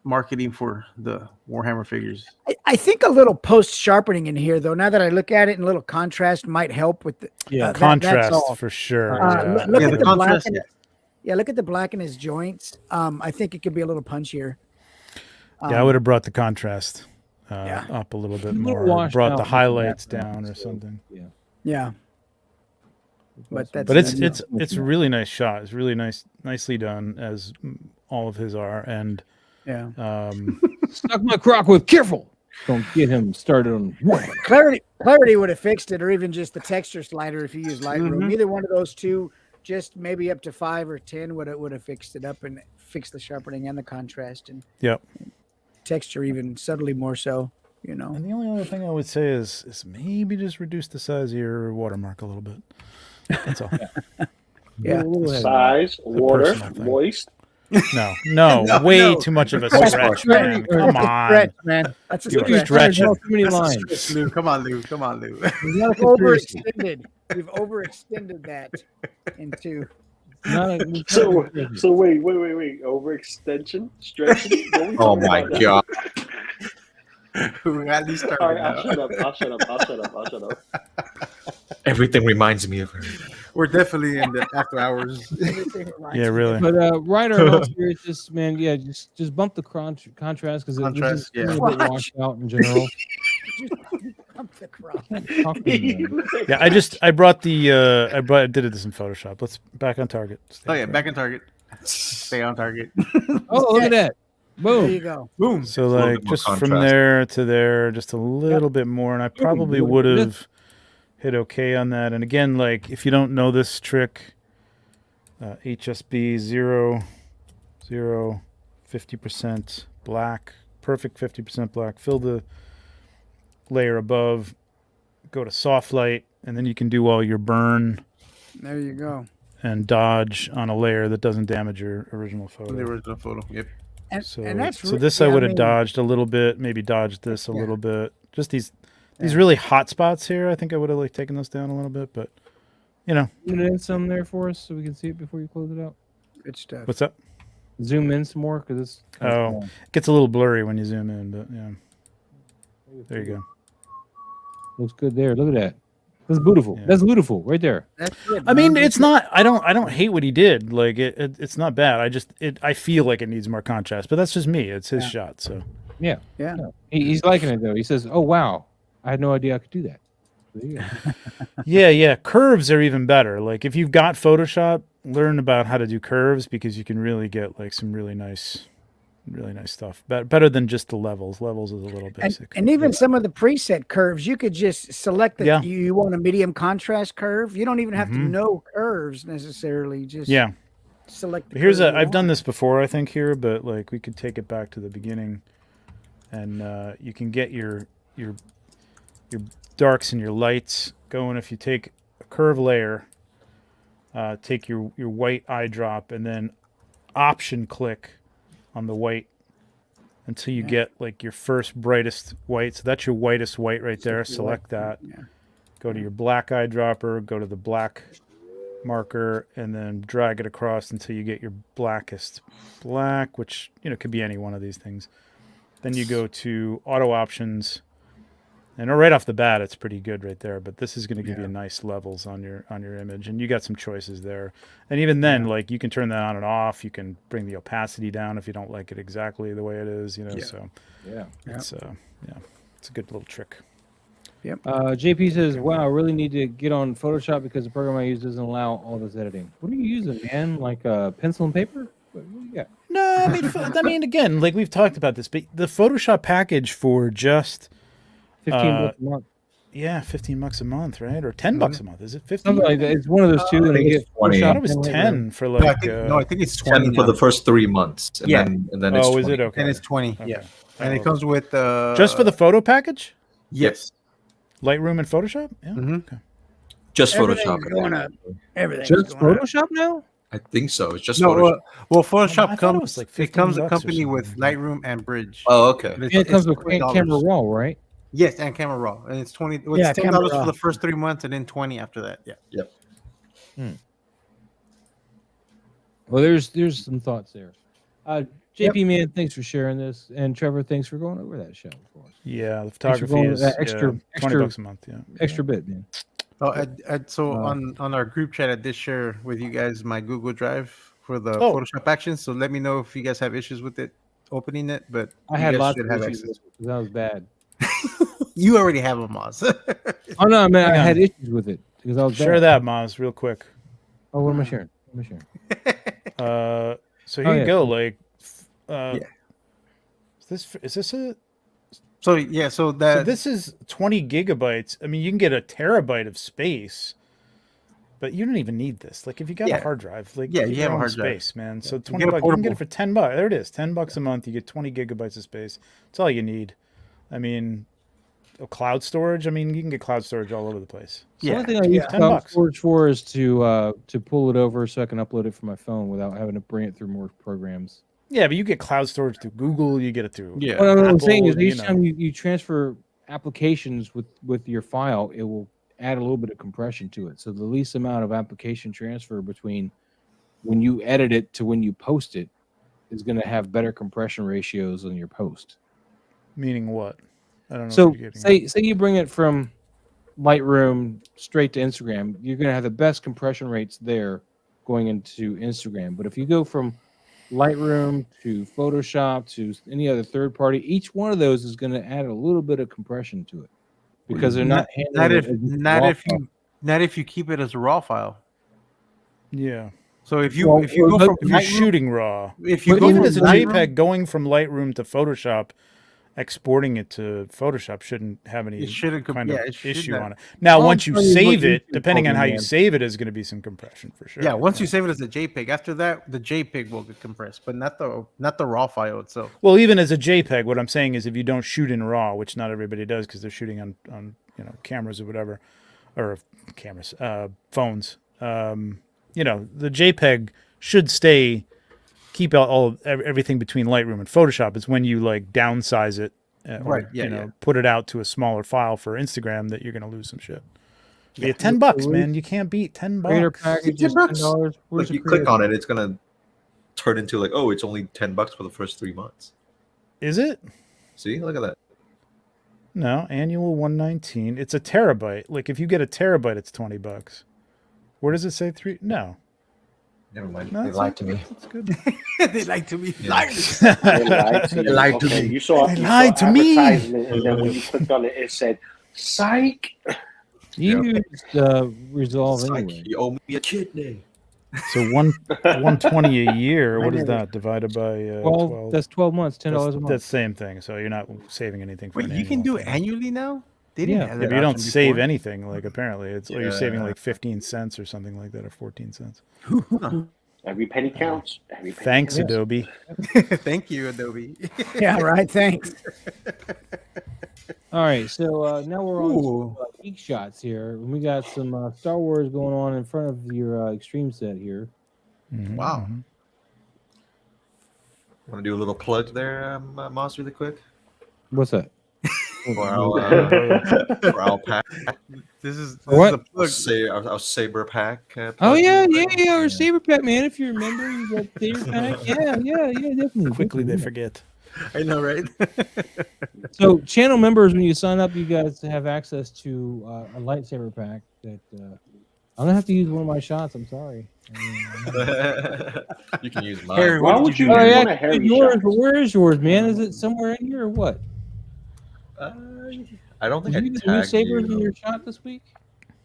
marketing for the Warhammer figures. I think a little post sharpening in here, though. Now that I look at it, and a little contrast might help with the Yeah, that's Contrast all. for sure. Look Yeah, at the the black. contrast, Look at the black in his joints. I think it could be a little punchier. Yeah, I would have brought the contrast Yeah. up a little bit A little more. washed Brought out the with the highlights background, down or so, something. Yeah. Yeah. But that's But it's that's- it's a really nice shot. It's really nicely done, as all of his are. And yeah. Stuck my crock with careful. Don't get him started on what? Clarity would have fixed it, or even just the texture slider if you use Lightroom. Mhm. Either one of those two, just maybe up to 5 or 10 would have fixed it up and fixed the sharpening and the contrast and yep. texture even subtly more so. And the only other thing I would say is maybe just reduce the size of your watermark a little bit. That's all. Yeah. Size, water, personal thing. moist. No, way no. too much of a Stretch, stretch, stretch, man. Come on. Stretch, man. That's a You're stretch. stretching. Too many That's a lines. stretch, Lou. Come on, Lou. We've overextended. We've overextended that into. So wait. Overextension, stretching. What are we Oh talking my about now? god. Who at least started All right, now. I'll shut up. Everything reminds me of her. We're definitely in the after hours. Everything reminds Yeah, me really. of- But Ryder, in all seriousness, man, yeah, just bump the contrast because this is Contrast, yeah. a little bit washed out in general. Just pump the crop. Talk to me. Yeah, I did this in Photoshop. Let's back on target. Stay Oh on yeah, target. back on target. Stay on target. Oh, look at that! There Boom. you go. Boom. So a little like bit more just from contrast. there to there, just a little bit more, and I probably Boom. would have hit OK on that. And again, like if you don't know this trick, HSB 0, 0, 50% black, perfect 50% black. Fill the layer above, go to soft light, and then you can do all your burn There you go. and dodge on a layer that doesn't damage your original photo. The original photo. Yep. And, So, and that's so this I yeah, would have mean, dodged a little bit, maybe dodged this a Yeah. little bit. Just these Yeah. really hot spots here. I think I would have like taken those down a little bit, but you know, Zoom in some there for us so we can see it before you close it out. Good stuff. what's up? Zoom in some more because it's kind Oh. of small. It gets a little blurry when you zoom in, but yeah, there you go. Looks good there. Look at that. That's beautiful. Yeah. That's beautiful right there. That's it, I mean, man. it's not. I don't hate what he did. Like it's not bad. I feel like it needs more contrast, but that's just me. It's his Yeah. shot. So Yeah. Yeah. He's liking it though. He says, "Oh wow, I had no idea I could do that." There you go. yeah. Curves are even better. Like if you've got Photoshop, learn about how to do curves because you can really get like some really nice stuff. Better than just the levels. Levels is a little basic. And even some of the preset curves, you could just select that Yeah. you want a medium contrast curve. You don't even have to Mhm. know curves necessarily. Just Yeah. select. The Here's curve you I've done want. this before, I think here, but like we could take it back to the beginning, and you can get your darks and your lights going if you take a curve layer, take your white eyedrop, and then option click on the white until you get like your first brightest white. So that's your whitest white right there. Select that. Yeah. Go to your black eyedropper. Go to the black marker and then drag it across until you get your blackest black, which could be any one of these things. Then you go to auto options, and right off the bat it's pretty good right there, but this is going to give you nice levels on your image, and you got some choices there. And even then, like you can turn that on and off. You can bring the opacity down if you don't like it exactly the way it is, so Yeah. it's it's a good little trick. JP says, "Wow, I really need to get on Photoshop because the program I use doesn't allow all this editing." What are you using, man? Like pencil and paper? What do you got? No, I mean again, like we've talked about this, but the Photoshop package for just $15 a month. $15 a month, right? Or $10 a month? Is it 15? Something like that. It's one of those two. And think you it's get 20. I thought it Photoshop was 10 10 for No, like. I think it's 20 10 for now. the first 3 months. And Yeah. then it's Oh, is 20. it okay? And it's 20. Okay. Yeah. And Oh, it comes with just for the photo package, yes. Lightroom and Photoshop. Yeah. Mhm. Okay. Just Everything's Photoshop. going up. Everything's Just going up. Photoshop now? I think so. It's just No, Photoshop. well, I Photoshop thought it comes. was like It 15 comes bucks or accompanied with something. Lightroom and Bridge. Oh, okay. And And it comes with $20. Camera Raw, right? Yes, and Camera Raw, and it's 20. Well, Yeah, it's Camera $10 Raw. for the first 3 months, and then 20 after that. Yeah. Well, there's some thoughts there. JP, man, thanks for sharing this, and Trevor, thanks for going over that show for us. Yeah, the for photography going is with that extra- $20 a month. Yeah. Extra bit, man. Oh, so Uh, on our group chat, I did share with you guys my Google Drive for the Oh. Photoshop actions. So let me know if you guys have issues with it opening it. But I you had guys lots should of have issues access. with it because that was bad. You already have them, Oz. Oh no, I mean I Hang on. had issues with it because I was Share bad. that, Maz, real quick. Oh, what am I sharing? What am I sharing? So here Oh, you yeah. go. Like, Yeah. is this a? So yeah, so So that this is 20 gigabytes. I mean, you can get a terabyte of space, but you don't even need this. Like, if you got Yeah. a hard drive, like, Yeah, get you your have a own hard drive. space, man. So You 20 get a bucks, you can get it portable. for $10. There it is, $10 a month. You get 20 gigabytes of space. That's all you need. I mean, cloud storage. I mean, you can get cloud storage all over the place. The Yeah. only thing I use $10 cloud bucks. storage for is to pull it over so I can upload it from my phone without having to bring it through more programs. Yeah, but you get cloud storage through Google. You get it through. Yeah. What I'm Apple, saying is you each know. time you transfer applications with your file, it will add a little bit of compression to it. So the least amount of application transfer between when you edit it to when you post it is going to have better compression ratios on your post. Meaning what? I don't know. So what you're getting at. say you bring it from Lightroom straight to Instagram, you're going to have the best compression rates there going into Instagram. But if you go from Lightroom to Photoshop to any other third party, each one of those is going to add a little bit of compression to it because they're not handling not if you keep it as a raw file. Yeah. So if you go If you're from shooting raw, if you but go even from as a Lightroom- JPEG, going from Lightroom to Photoshop, exporting it to Photoshop shouldn't have any It shouldn't com- kind yeah, of it should issue not. on it. Now, Well, once I'm you telling you what save it, YouTube depending told on me, how you man. save it, is going to be some compression for sure. yeah, once you save it as a JPEG, after that the JPEG will get compressed, but not the raw file itself. Well, even as a JPEG, what I'm saying is if you don't shoot in RAW, which not everybody does because they're shooting on cameras or whatever, or cameras, phones, the JPEG should keep everything between Lightroom and Photoshop. It's when you like downsize it, Right, yeah. put it out to a smaller file for Instagram that you're going to lose some shit. Yeah, $10, Release- man. You can't beat $10. Creator package is $10. Like you click on it, it's gonna turn into like, oh, it's only $10 for the first 3 months. Is it? See, look at that. No, annual 119. It's a terabyte. Like if you get a terabyte, it's $20. Where does it say 3? No. Never mind. No, They lied to me. That's good. They like to be Yeah. liars. They lied to you. They lied to Okay, me. You saw, They you saw lied to me. advertisement, and then when you clicked on it, it said, psych. You used Resolve It's like, anyway. you owe me a kidney. So 120 a year. What is that divided by 12? That's 12 months, $10 a That's month. the same thing. So you're not saving anything. For Wait, an you can annual do it thing. annually now? They Yeah. have Yeah, that but you don't option save before. anything. Like apparently, it's you're saving Yeah. like 15 cents or something like that, or 14 cents. Every penny counts. Every penny Thanks, counts. Adobe. Thank you, Adobe. Yeah, right. Thanks. All right, so now we're on Ooh. to, geek shots here. We got some Star Wars going on in front of your extreme set here. Mhm, Wow. mhm. Want to do a little plug there, Moss, really quick? What's that? For our pack. This is What? the plug. Our Saber pack. Oh plug yeah, here. our Saber Pack, man. If you remember, you got Saber Pack. Yeah, definitely. Quickly they definitely. forget. I know, right? So, channel members, when you sign up, you guys have access to a lightsaber pack. That I'm gonna have to use one of my shots. I'm sorry. You can use mine. Harry, Why what would did you you Oh do? use yeah, one of Harry's yours. shots? But where is yours, man? Is it somewhere in here or what? I don't think Did I you get new tagged sabers in you. your shot this week?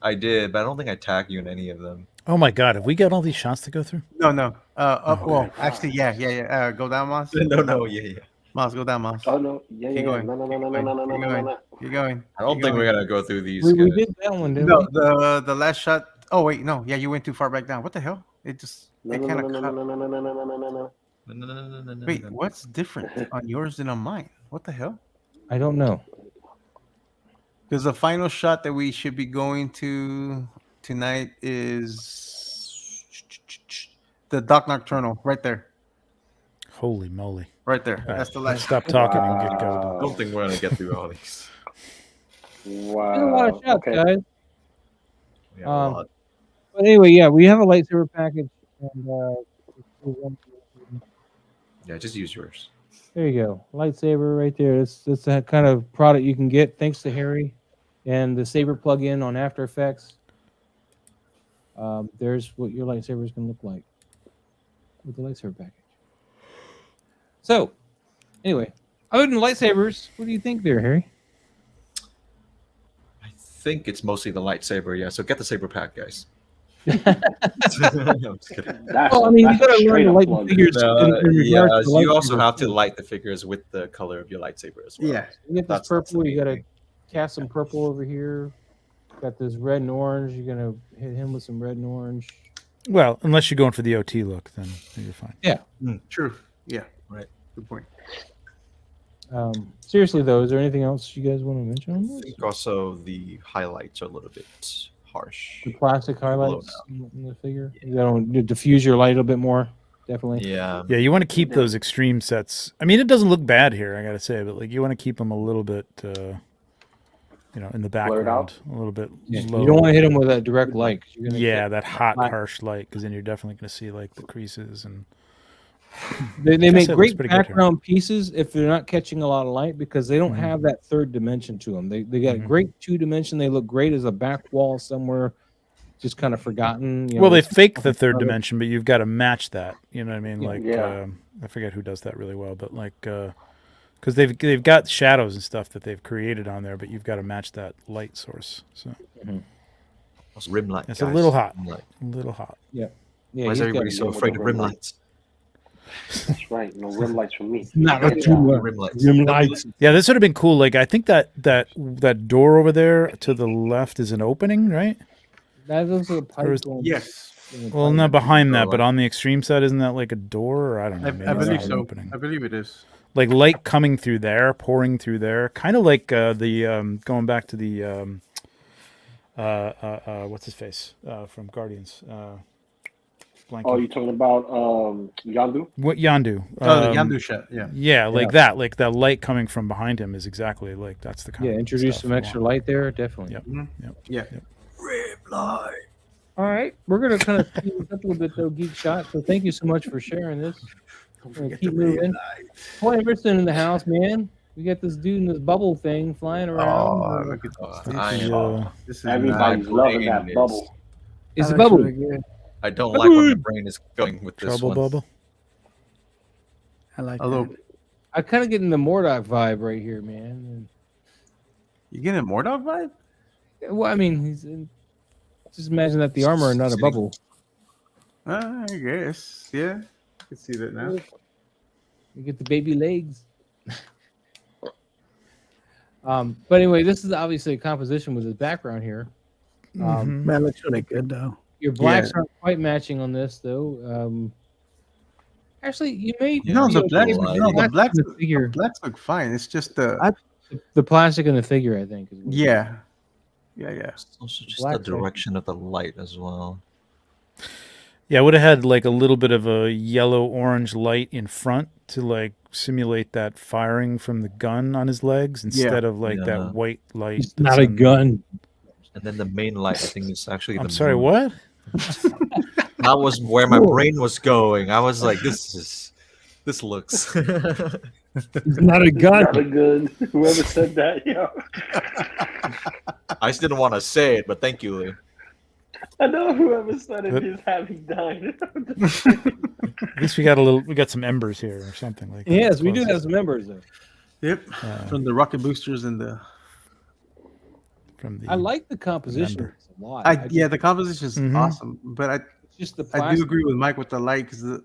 I did, but I don't think I tagged you in any of them. Oh my God, have we got all these shots to go through? No. Up. Oh, Well, actually, yeah. Go down, Moss. No, yeah. Moss, go down, Moss. Oh, no. Yeah, Keep yeah. going. No. Keep going. I don't Keep think going. we're gonna go through these. We guys. did that one, didn't No, we? the last shot. Oh wait, no. Yeah, you went too far back down. What the hell? It just No, it no, kind no, of no, cut. no, no, no, no, no, no, no, no. Wait, what's different on yours than on mine? What the hell? I don't know. Because the final shot that we should be going to tonight is the Doc Nocturnal, right there, Holy moly! right there. All right, That's the let's last. stop talking and get going. I don't think we're gonna get through all these. Wow. There's a lot of shots, Okay. guys. We have a lot. But anyway, yeah, we have a lightsaber package, and Yeah, just use yours. there you go, lightsaber right there. That's that kind of product you can get thanks to Harry and the Saber plugin on After Effects. There's what your lightsaber is going to look like with the lightsaber package. So, anyway, other than lightsabers, what do you think there, Harry? I think it's mostly the lightsaber. Yeah, so get the saber pack, guys. I'm just kidding. That's Well, I mean, you that's a got to learn straight to up light the plug. figures. in Yeah, regards to you also lightsabers, have to too. light the figures with the color of your lightsaber as well. Yeah. You get this That's purple. the You got to thing. cast some purple over here. Got this red and orange. You're gonna hit him with some red and orange. Well, unless you're going for the OT look, then you're fine. True. Yeah. Right. Good point. Seriously though, is there anything else you guys want to mention on I this? think also the highlights are a little bit harsh. The plastic highlights in the figure. You got to diffuse your light a little bit more. Definitely. Yeah. Yeah, you want to keep those extreme sets. I mean, it doesn't look bad here, I gotta say, but like you want to keep them a little bit, in the background, out? a little bit Yeah, low. you don't want to hit them with that direct light. 'Cause you're gonna Yeah, get that hot, light. harsh light, because then you're definitely going to see like the creases and They Guess make it looks great pretty good here. background pieces if they're not catching a lot of light because they don't Mhm. have that third dimension to them. They got a Mhm. great 2 dimension. They look great as a back wall somewhere, just kind of forgotten. You know, Well, they with fake the something third other. dimension, but you've got to match that. You know what I mean? Yeah. Like, Yeah. I forget who does that really well, but like, because they've got shadows and stuff that they've created on there, but you've got to match that light source. So Those rim light. it's guys. a little hot. Rim light. A little hot. Yeah, Why is he's got everybody it. so with afraid the of rim rim light. lights? That's right. No rim lights from me. Not Yeah. a true Rim lights. rim lights. Yeah, this would have been cool. Like, I think that door over there to the left is an opening, right? That looks like a pipe. Or is- going Yes, in the Well, pipe. not behind Go that, but like- on the extreme side, isn't that like a door? Or I don't know. I Maybe believe it's an so. opening. I believe it is. Like light coming through there, pouring through there, kind of like the going back to the what's his face from Guardians. Blanking. Oh, you talking about Yandu? What Yandu? Oh, the Yandu shot. Yeah. Yeah, like that. Like that light coming from behind him is exactly like that's the kind Yeah, of introduce stuff some we extra want. light there, definitely. Yep. Yeah. Rim light. All right, we're gonna kind of speed this up a little bit though, Geek Shot. So thank you so much for sharing this. We're gonna keep moving. Boy, Emerson in the house, man. We got this dude in this bubble thing flying Oh, around. look at this. I This is, am. This is Everybody's nice. loving that Brain bubble. It's a That bubble. looks really good. I don't like where my brain is going with this trouble one. bubble. I like A little. that. I kind of getting the Mordok vibe right here, man. You getting a Mordog vibe? Well, I mean, he's just imagine that the armor and not a bubble. I guess. Yeah. I can see that now. You get the baby legs. But anyway, this is obviously a composition with his background here. Mhm. That looks really good though. Your blacks aren't quite matching on this, though. Actually, you may No, be the okay blacks. with No, the blacks. in the figure. Blacks look fine. It's just the. The plastic in the figure, I think. Is what- Yeah. Yeah. It's also just Black the direction of the light as well. Yeah, I would have had like a little bit of a yellow orange light in front to like simulate that firing from the gun on his legs instead of like Yeah. that white light. It's that's not a in- gun. And then the main light, I think, is actually I'm the sorry, moon. what? That was where my brain was going. I was like, this looks. It's not a gun. Not a good. Whoever said that, yo. I just didn't want to say it, but thank you, Lee. I know whoever said it But- is having died. At least we got some embers here or something like that. Yes, we do Close. have some members there. Yep. From the rocket boosters and the. From the I like the composition Member. a lot. Yeah, the composition is Mhm. awesome, but It's just the I plastic. do agree with Mike with the light because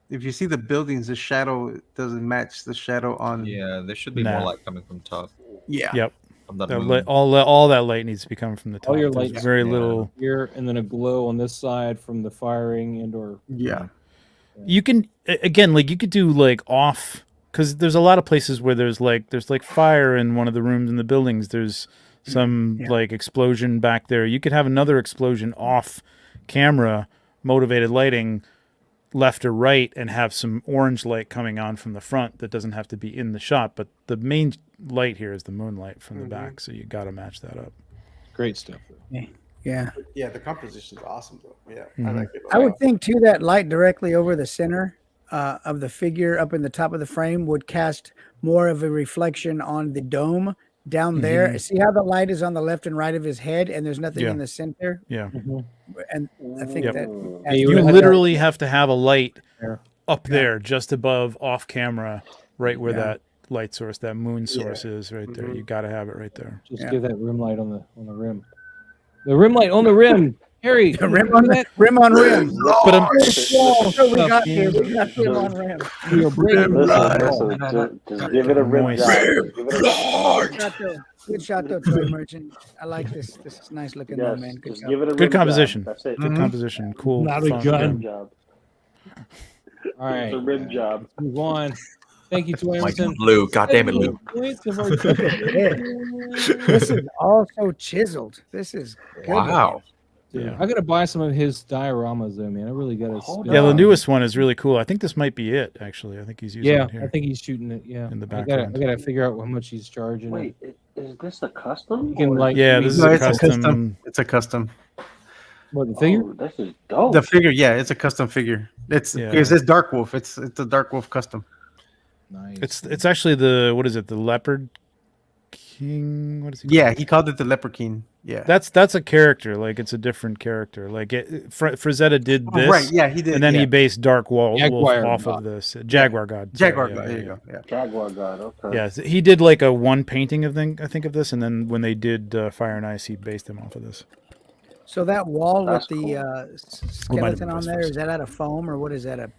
if you see the buildings, the shadow doesn't match the shadow on. Yeah, there should be Nah. more light coming from top. Yeah. Yep. From that That moon. light, all that light needs to be coming from the top. All your There's lights, very yeah. little. here, and then a glow on this side from the firing and/or Yeah. You can again, like you could do like off because there's a lot of places where there's like fire in one of the rooms in the buildings. There's some like explosion back there. You could have another explosion off camera, motivated lighting, left or right, and have some orange light coming on from the front that doesn't have to be in the shot. But the main light here is the moonlight from the back, so you got to match that up. great stuff. Yeah. Yeah, the composition is awesome though. Yeah, Mhm. like it. I would think too that light directly over the center of the figure up in the top of the frame would cast more of a reflection on the dome down there. See how the light is on the left and right of his head, and there's nothing Yeah. in the center. Yeah, And I think Yep. that Yeah, you you would have literally have to have a light There. up there, just above off camera, right where Yeah. that light source, that moon source is, right there. You got to have it right there. Just Yeah. give that rim light on the rim. The rim light on the rim. Harry, rim on that. rim on rim. But I'm, So we got here. We got rim on rim. You're breaking Listen, just give it a rim Moist. job. Just give it a, Good shot though. Good shot though, Toy Merchant. I like this. This is nice looking though, yes, man. Good just job. give it a Good rim composition. Job. That's it. good composition, cool. Not a fun, gun. Rim job. All right, It's a rim job. let's move on. Thank you, Toy My Emerson. Lou, God damn it, Lou. Points of our This is also chiseled. This is good. Wow. Yeah. I gotta buy some of his dioramas though, man. I really gotta. Hold spend Yeah, the on- newest one is really cool. I think this might be it. Actually, I think he's using Yeah, it here. I think he's shooting it. Yeah, in the I background. gotta figure out how much he's charging. Wait, is this a custom? You can or- like. Yeah, this is No, a it's a custom. custom. It's a custom. What, the figure? Oh, this is dope. The figure, yeah, it's a custom figure. It's Yeah. because it's Dark Wolf. It's a Dark Wolf custom. Nice. It's actually the the Leopard King. What is he? Yeah, called? he called it the Leopard King. Yeah. That's a character. Like it's a different character. Like Frazetta did this, Right. Yeah, he did. and then yeah. he based Wolf Jaguar off God. of this Jaguar God. Jaguar. Sorry, God, there you go. Yeah. Jaguar God. Okay. Yeah, he did like a one painting of I think of this, and then when they did Fire and Ice, he based them off of this. So that wall That's with the Or might have skeleton been on vice there, versa. is that out of foam or what is that?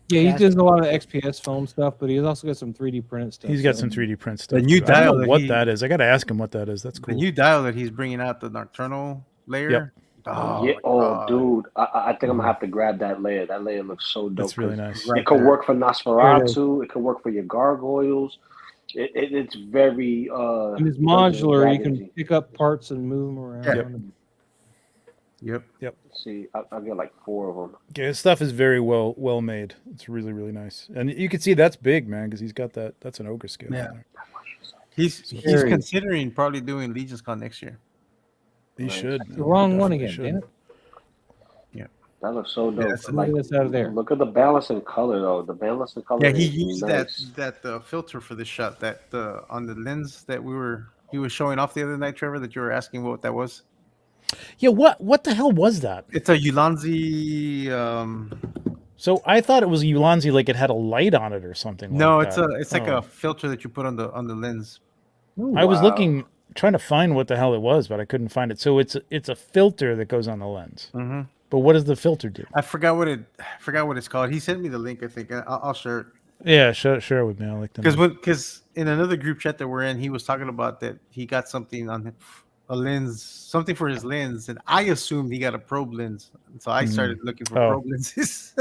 Yeah, he cast? does a lot of XPS foam stuff, but he's also got some 3D printed stuff. He's got so- some 3D print stuff. new too. I don't dial know that what he- that is. I got to ask him what that is. That's The cool. new dial that he's bringing out, the Nocturnal layer. Yep. Oh, Yeah. my Oh, God. dude. I think I'm gonna have to grab that layer. That layer looks so dope. That's really 'cause nice. Right It could there. work for Nosferatu. It could work for your gargoyles. It's very. And it's Dungeons and modular. You can Dragons-y. pick up parts and move them around. Yep. and- Yep. See, I'll get like 4 of them. Yeah, his stuff is very well made. It's really nice, and you can see that's big, man, because he's got that. That's an ogre scale. Yeah. there. He's Very- considering probably doing Legion's Con next year. He should. The wrong one Definitely again, should. damn it. That looks so dope. that's- Like, Look at this out of there. look at the balance in color, though. The balance in color. Yeah, he is used nice. that filter for the shot that on the lens that he was showing off the other night, Trevor. That you were asking what that was. Yeah, what the hell was that? It's a Ulanzi. So I thought it was Ulanzi, like it had a light on it or something. No, like it's that. it's like Oh. a filter that you put on the lens. I was Wow. looking, trying to find what the hell it was, but I couldn't find it. So it's a filter that goes on the lens. Mm-hmm. But what does the filter do? I forgot what it's called. He sent me the link. I think I'll share it. Yeah, share it with me. I like that. Because in another group chat that we're in, he was talking about that he got something on a lens, something for his lens, and I assumed he got a probe lens. So I started looking for Oh. probe lenses.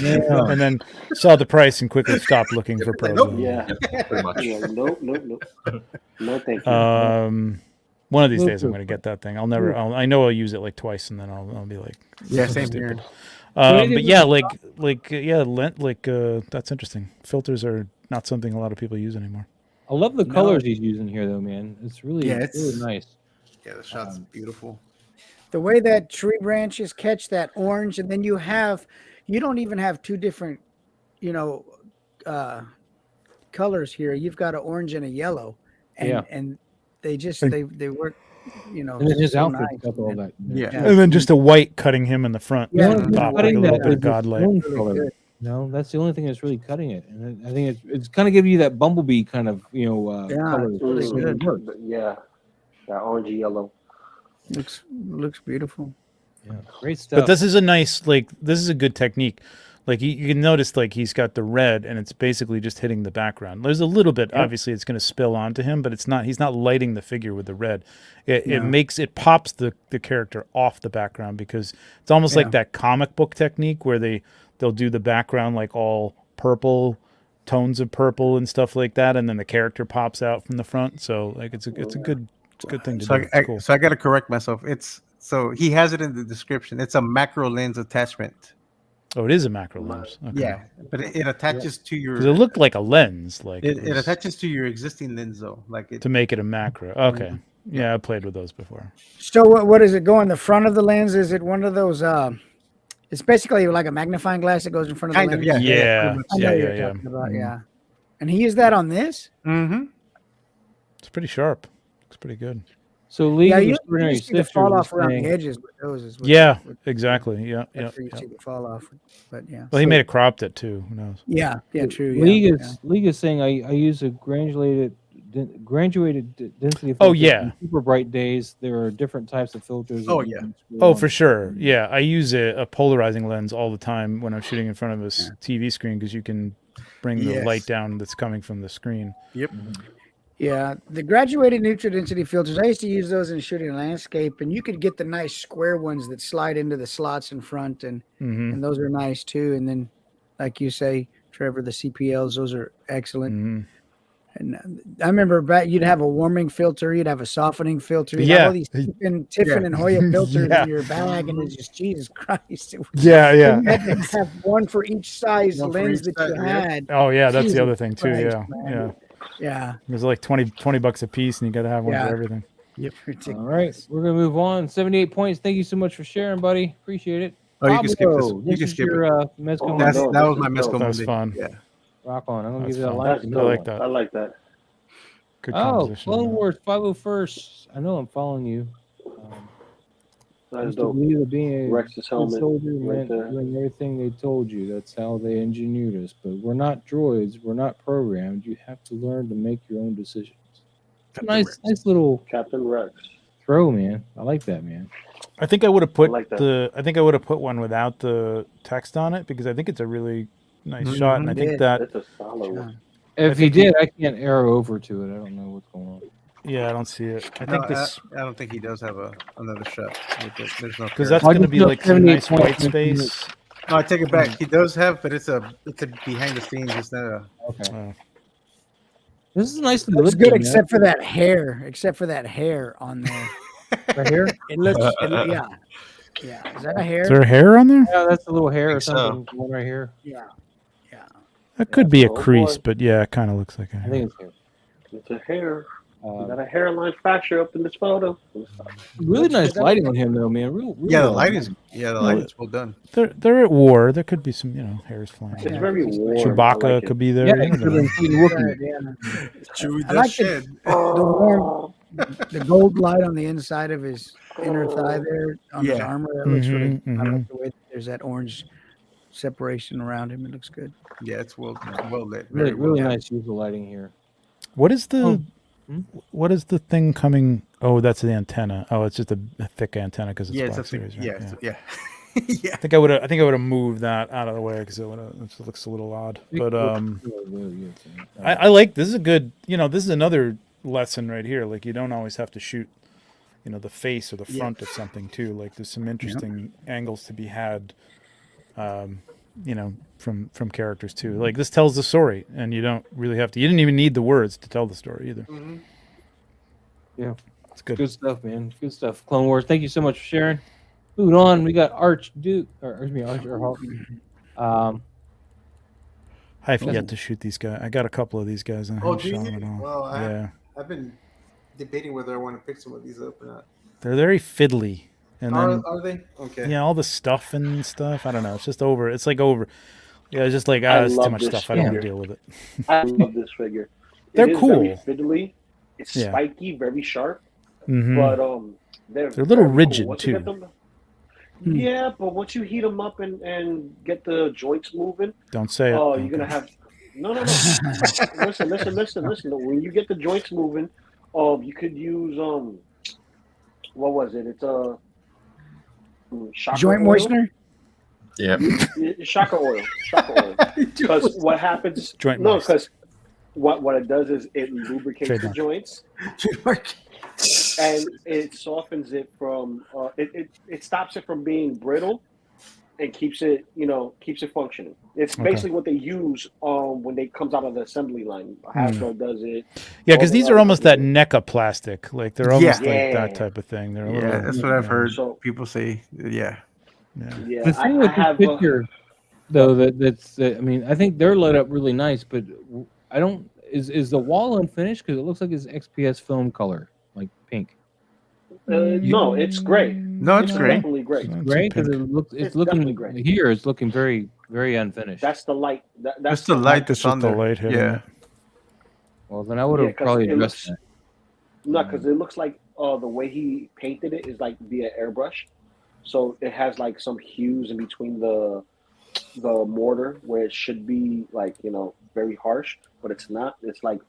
Yeah. And then saw the price and quickly stopped looking for Like, probes. nope. Yeah. Pretty much. Yeah. Nope. No, thank you. One of these days I'm going to get that thing. I know I'll use it like twice, and then I'll be like, Yeah, so same stupid. here. But yeah, that's interesting. Filters are not something a lot of people use anymore. I love the colors he's using here, though, man. It's really, Yeah, it's really nice. Yeah, the shot's beautiful. The way that tree branches catch that orange, and then you don't even have two different, colors here. You've got an orange and a yellow, and Yeah. and they just they work, And then his so outfit nice, got all man. that. Yeah. And then just a white cutting him in the front. Yeah, on The top, like cutting a little that bit is of the godlight. stone Really color. good. No, that's the only thing that's really cutting it, and I think it's kind of giving you that bumblebee kind of Yeah, color. it's really So it good. works. Yeah. That orangey yellow. Looks beautiful. Yeah, great stuff. But this is a good technique. Like you can notice, like he's got the red, and it's basically just hitting the background. There's a little bit, obviously, it's going to spill onto him, but it's not. He's not lighting the figure with the red. It pops the character off the background because it's almost like that comic book technique where they'll do the background like all purple, tones of purple and stuff like that, and then the character pops out from the front. So like it's a good thing to So do. It's cool. I got to correct myself. So he has it in the description. It's a macro lens attachment. Oh, it is a macro lens. Okay. Yeah, but it attaches to your. 'Cause it looked like a lens, like It was- attaches to your existing lens though, like it. to make it a macro. Okay. Yeah, I played with those before. So what does it go in the front of the lens? Is it one of those? It's basically like a magnifying glass that goes in front of Kind the of, lens. yeah. Yeah. pretty much. I know Yeah, what yeah, you're yeah. talking about, yeah. And he used that on this. Mm-hmm. It's pretty sharp. Looks pretty good. So League Yeah, of you Extraordinary see the Sifters fall is off around saying- the edges with those. Is what, Yeah, what- exactly. Yeah, yeah. that's where you yeah. see the fall off. But yeah. Well, he may have cropped it too. Who knows? Yeah, true. Yeah, League is saying I use a graduated density. Oh, filter yeah. on super bright days. There are different types of filters. Oh, that you yeah. can screw Oh, on. for sure. Yeah, I use a polarizing lens all the time when I'm shooting in front of a TV screen because you can bring the Yes. light down that's coming from the screen. Yep. Yeah, the graduated neutral density filters. I used to use those in shooting landscape, and you could get the nice square ones that slide into the slots in front, and those are nice too. And then, like you say, Trevor, the CPLs, those are excellent. Mm-hmm. And I remember back, you'd have a warming filter, you'd have a softening filter, you'd Yeah. have all these Tiffin and Hoya filters Yeah. in your bag, and it's just Jesus Christ. It was, Yeah, yeah. you had to have one for each size One for lens each that size, you yeah. had. Oh, yeah. That's Jesus the other thing too. Christ, Yeah, man. yeah. Yeah. It was like $20 a piece, and you got to have one Yeah. for everything. Ridiculous. All right, we're gonna move on. 78 points. Thank you so much for sharing, buddy. Appreciate it. Oh, you can skip this. Pablo, You can is skip your it. Mezco Oh, Monday. no. That was this my is Mezco dope. That's Monday. fun. Yeah. Rock on. I'm gonna That's give you a fun. like. That's I like dope. that. I like that. Good Oh, composition. Clone on that. Wars 501st. I know I'm following you. I That's used to dope. believe that being a Rex's good helmet soldier right meant there. doing everything they told you. That's how they engineered us. But we're not droids. We're not programmed. You have to learn to make your own decisions. Nice little Captain Rex. throw, man. I like that, man. I think I would have put like that. I think I would have put one without the text on it because I think it's a really nice Mhm. shot, and I think Yeah. that It's a solid one. If he think he- did, I can't arrow over to it. I don't know what's going on. yeah, I don't see it. I No, think this I don't think he does have another shot with it. There's no. because parry. that's Well, I going to just be put like some 78 nice points white in the- space. No, I take it back. He does have, but it's a behind the scenes. It's not a. Okay. Oh. This is nicely Looks lit, good, man. except for that hair. Except for that hair on there. right here. It looks. Yeah. Yeah. Is that a hair? Is there a hair on there? Yeah, that's a little hair or think so. something going right here. Yeah. Yeah. That could be a Oh, crease, boy. but yeah, it kind of looks like a I hair. think it's hair. It's a hair. You got Uh, a hairline fracture up in this photo. really nice lighting on him, though, man. Real Yeah, the well lighting's done. the lighting's well done. They're at war. There could be some hairs flying. It's Yeah, very it's warm. Chewbacca I like could it. be there. Yeah, you it never could have know. been Queen Wookiee. Yeah. Chewie I like the- shed. The warm, the gold light on the inside of his inner thigh there on his Yeah. armor. That looks really. Mhm, I like the way there's that orange separation around him. It looks good. Yeah, it's well lit. Really, Very well really done. nice use of lighting here. What is the Oh. Hmm? what is the thing coming? Oh, that's the antenna. Oh, it's just a thick antenna because it's Yeah, Black it's a Series, right? yeah, yeah. Yeah. I think I would have moved that out of the way because it looks a little odd. But I like this is a good. This is another lesson right here. Like you don't always have to shoot, the face or the front of something too. Like there's some interesting angles to be had. From characters too. Like this tells the story, and you don't really have to. You didn't even need the words to tell the story either. Mhm. Yeah, It's good. good stuff, man. Good stuff. Clone Wars. Thank you so much for sharing. Moving on, we got Archduke, Archer Hawk. I have yet to shoot these guys. I got a couple of these guys, and I Oh, haven't do shot you? them at all. Well, Yeah, I've been debating whether I want to pick some of these up or not. they're very fiddly, and then Are they? Okay. yeah, all the stuff and stuff. I don't know. It's just over. It's like over. Yeah, it's just like I it's too love much this stuff. I don't want to figure. deal with it. I love this figure. They're It is cool. Very fiddly. It's Yeah. spiky, very sharp, Mhm. but they're They're a little very rigid, cool. Once you get too. them- Yeah, but once you heat them up and get the joints moving, Don't say it. oh, you're gonna have no. Listen. When you get the joints moving, you could use what was it? It's a chakra Joint oil. moistener. Yeah. Chakra oil. Because what happens? Joint no, moist. because what it does is it lubricates the Trademark. joints and it softens it from it stops it from being brittle and keeps it functioning. It's Okay. basically what they use when they comes out of the assembly line. Hasbro does it. Yeah, because all the these are other almost that companies. NECA plastic. Like they're almost like Yeah. that type of thing. They're a Yeah, little. that's what I've heard So- people say. Yeah. Yeah. Yeah, The thing with this picture, though, I think they're lit up really nice, but I don't. Is the wall unfinished? Because it looks like it's XPS film color, like pink. no, it's gray. No, it's It's great. definitely gray. It's Gray, because pink. it's definitely looking gray. here. It's looking very, very unfinished. That's the light. That's That's the light It's that's on just the there. light hitting Yeah. it. Well, then I would have 'cause probably it addressed looks- that. No, because it looks like the way he painted it is like via airbrush, so it has like some hues in between the mortar where it should be like very harsh, but it's not. It's like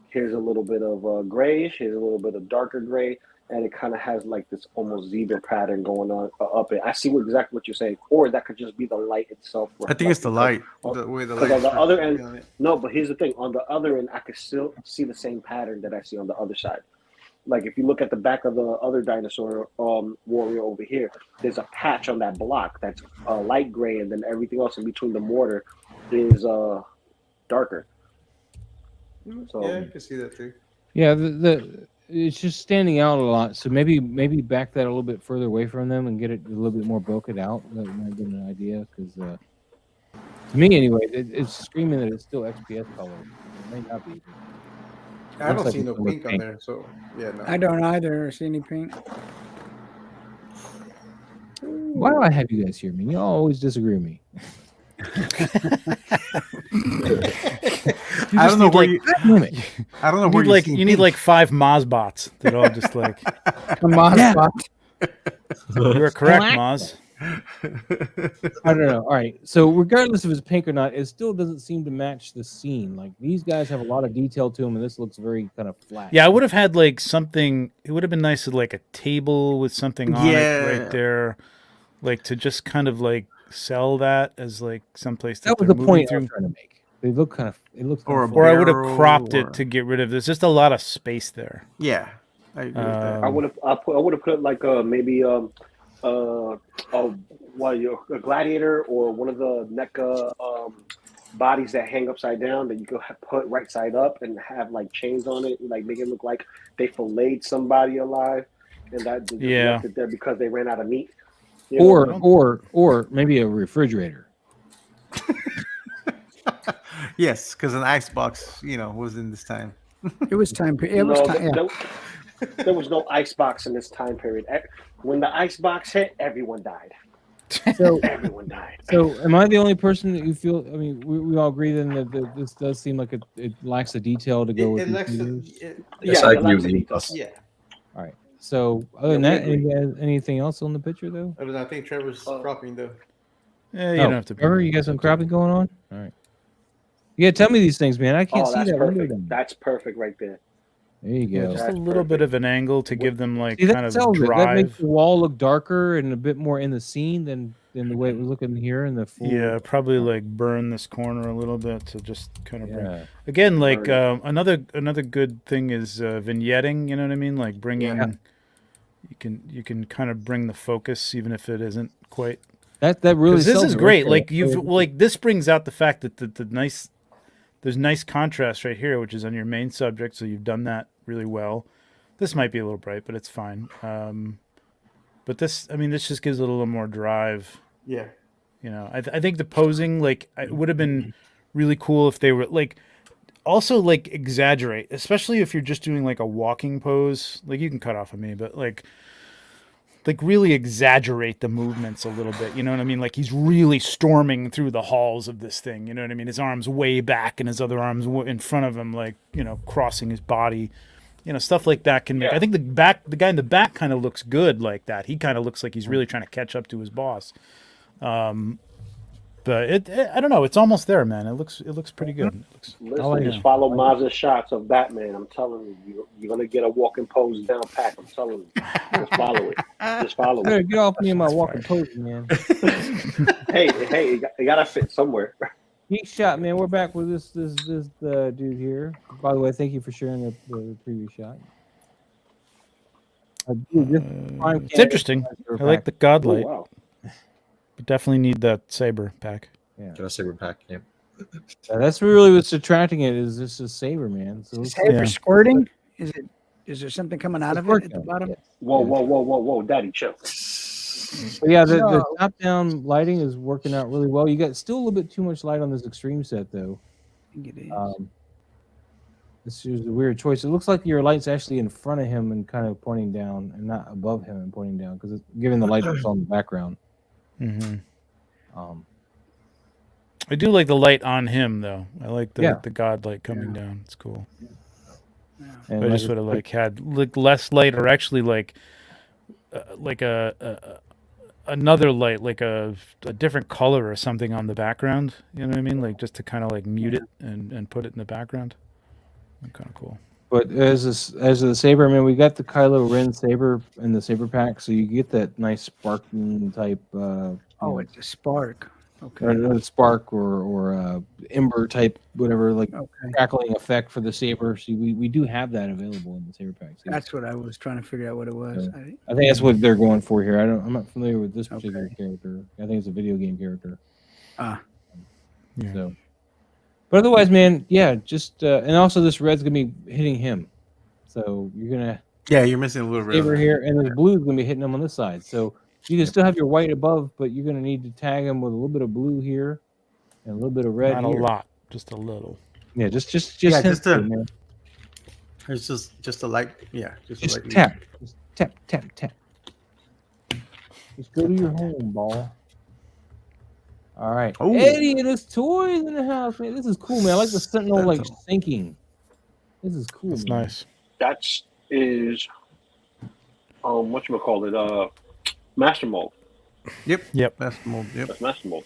here's a little bit of grayish, here's a little bit of darker gray, and it kind of has like this almost zebra pattern going on up it. I see exactly what you're saying, or that could just be the light itself. I think it's the light. Oh, The way the 'cause light. on the other end- No, but here's the thing. On the other end, I could still see the same pattern that I see on the other side. Like if you look at the back of the other dinosaur warrior over here, there's a patch on that block that's light gray, and then everything else in between the mortar is darker. So Yeah, I can see that too. Yeah, the it's just standing out a lot. So maybe back that a little bit further away from them and get it a little bit more bokeh out. That might be an idea because to me anyway, it's screaming that it's still XPS color. It may not be. I don't looks see it's no gonna be pink on there, so yeah, no. I don't either see any pink. Why do I have you guys here, man? You all always disagree with me. I don't know where like, you. Damn it. I don't know You where need like seen you need pink. like 5 Moz bots that all just like. Come on, Yeah. You are correct, Black. Moz. I don't know. All right. So regardless if it's pink or not, it still doesn't seem to match the scene. Like these guys have a lot of detail to them, and this looks very kind of flat. Yeah, I would have had like something. It would have been nice to like a table with something on it Yeah. right there, like to just kind of like sell that as like someplace That was they're the moving point I through. was trying to make. They look kind of. It looks kind Or of a flat. Or I would have barrel cropped or- it to get rid of. There's just a lot of space there. Yeah, I agree with that. I would have put like maybe a gladiator or one of the NECA bodies that hang upside down that you could put right side up and have like chains on it, like make it look like they filleted somebody alive, and that they just left it there because they ran out of meat. You know? Or maybe a refrigerator. Yes, because an icebox, was in this time. It was time. It was No, time. Yeah. there was no icebox in this time period. When the icebox hit, everyone died. So, Everyone died. so am I the only person that you feel? I mean, we all agree then that this does seem like it lacks the detail to go with these videos? Yes, Yeah, I the agree with lack of you. detail. Yeah. All right. So other than Yeah, that, we anything else on the picture though? I think Trevor's cropping though. Yeah, you don't have to. Trevor, you got some cropping going on? All right. Yeah, tell me these things, man. I can't see that's that window perfect. down. That's perfect right there. There you Yeah, go. just a That's little bit perfect. of an angle to give them like See, kind that of sells it. That makes drive. the wall look darker and a bit more in the scene than the way it was looking here in the full. Yeah, probably like burn this corner a little bit to just kind of bring. Yeah. Again, like Burn another good thing is vignetting. You know what I mean? Like bringing. Yeah. You can kind of bring the focus even if it isn't quite. That really. 'Cause this sells is it right great. there. Like this brings out the fact that there's nice contrast right here, which is on your main subject. So you've done that really well. This might be a little bright, but it's fine. But this just gives it a little more drive. Yeah. You know, I think the posing, like, it would have been really cool if they were like, also like exaggerate, especially if you're just doing like a walking pose. Like you can cut off of me, but like really exaggerate the movements a little bit. You know what I mean? Like he's really storming through the halls of this thing. You know what I mean? His arms way back and his other arms in front of him, like, you know, crossing his body. You know, stuff like that can make. Yeah. I think the guy in the back kind of looks good like that. He kind of looks like he's really trying to catch up to his boss. But it I don't know. It's almost there, man. It looks pretty good. Listen, just follow Maz's shots of Batman. I'm telling you, you're gonna get a walking pose down pat. I'm telling you, just follow it. Just follow Hey, it. get off me in my walking pose, man. Hey, it gotta fit somewhere. Geek shot, man. We're back with this dude here. By the way, thank you for sharing the previous shot. Dude, this prime It's candidate interesting. for I like pack. the godlight, Oh, wow. but definitely need that saber pack. Get a saber pack. Yeah. That's really what's attracting it. Is this a saber, man? So Is let's- saber squirting? Is there something coming out of it at the bottom? Yeah. Whoa, Daddy, chill. But yeah, the No. top-down lighting is working out really well. You got still a little bit too much light on this extreme set, though. I think it is. This is a weird choice. It looks like your light's actually in front of him and kind of pointing down, and not above him and pointing down, because it's giving the light that's on the background. Mm-hmm. Um, I do like the light on him, though. I like Yeah. the godlight coming down. It's cool. and I like just would have like had like less light, or actually like another light, like a different color or something on the background. You know what I mean? Like just to kind of like mute it and put it in the background. Kind of cool. But as the saber, I mean, we got the Kylo Ren saber in the saber pack, so you get that nice sparking type. It's a spark. Okay. Or spark or ember type, whatever, like Okay. crackling effect for the saber. See, we do have that available in the saber pack. See, That's what I was trying to figure out what it was. I think that's what they're going for here. I'm not familiar with this particular character. I think it's a video game character. Yeah. So, but otherwise, man, yeah, just and also this red's gonna be hitting him, so you're gonna Yeah, you're missing a little bit. saber here, and this blue's gonna be hitting him on this side. So you can still have your white above, but you're gonna need to tag him with a little bit of blue here and a little bit of red. Not here. a lot, just a little. Yeah, just Yeah, hint just a- to it, man. It's just a light. Yeah, just a Just light. tap. Just tap, tap, tap. Just go to your home, ball. All right. Ooh. Eddie and his toys in the house, man. This is cool, man. I like the Sentinel like Sentinel. sinking. This is cool. That's man. nice. That is whatchamacallit, master mold. Yep. Yep. That's the mold. Yep. That's master mold.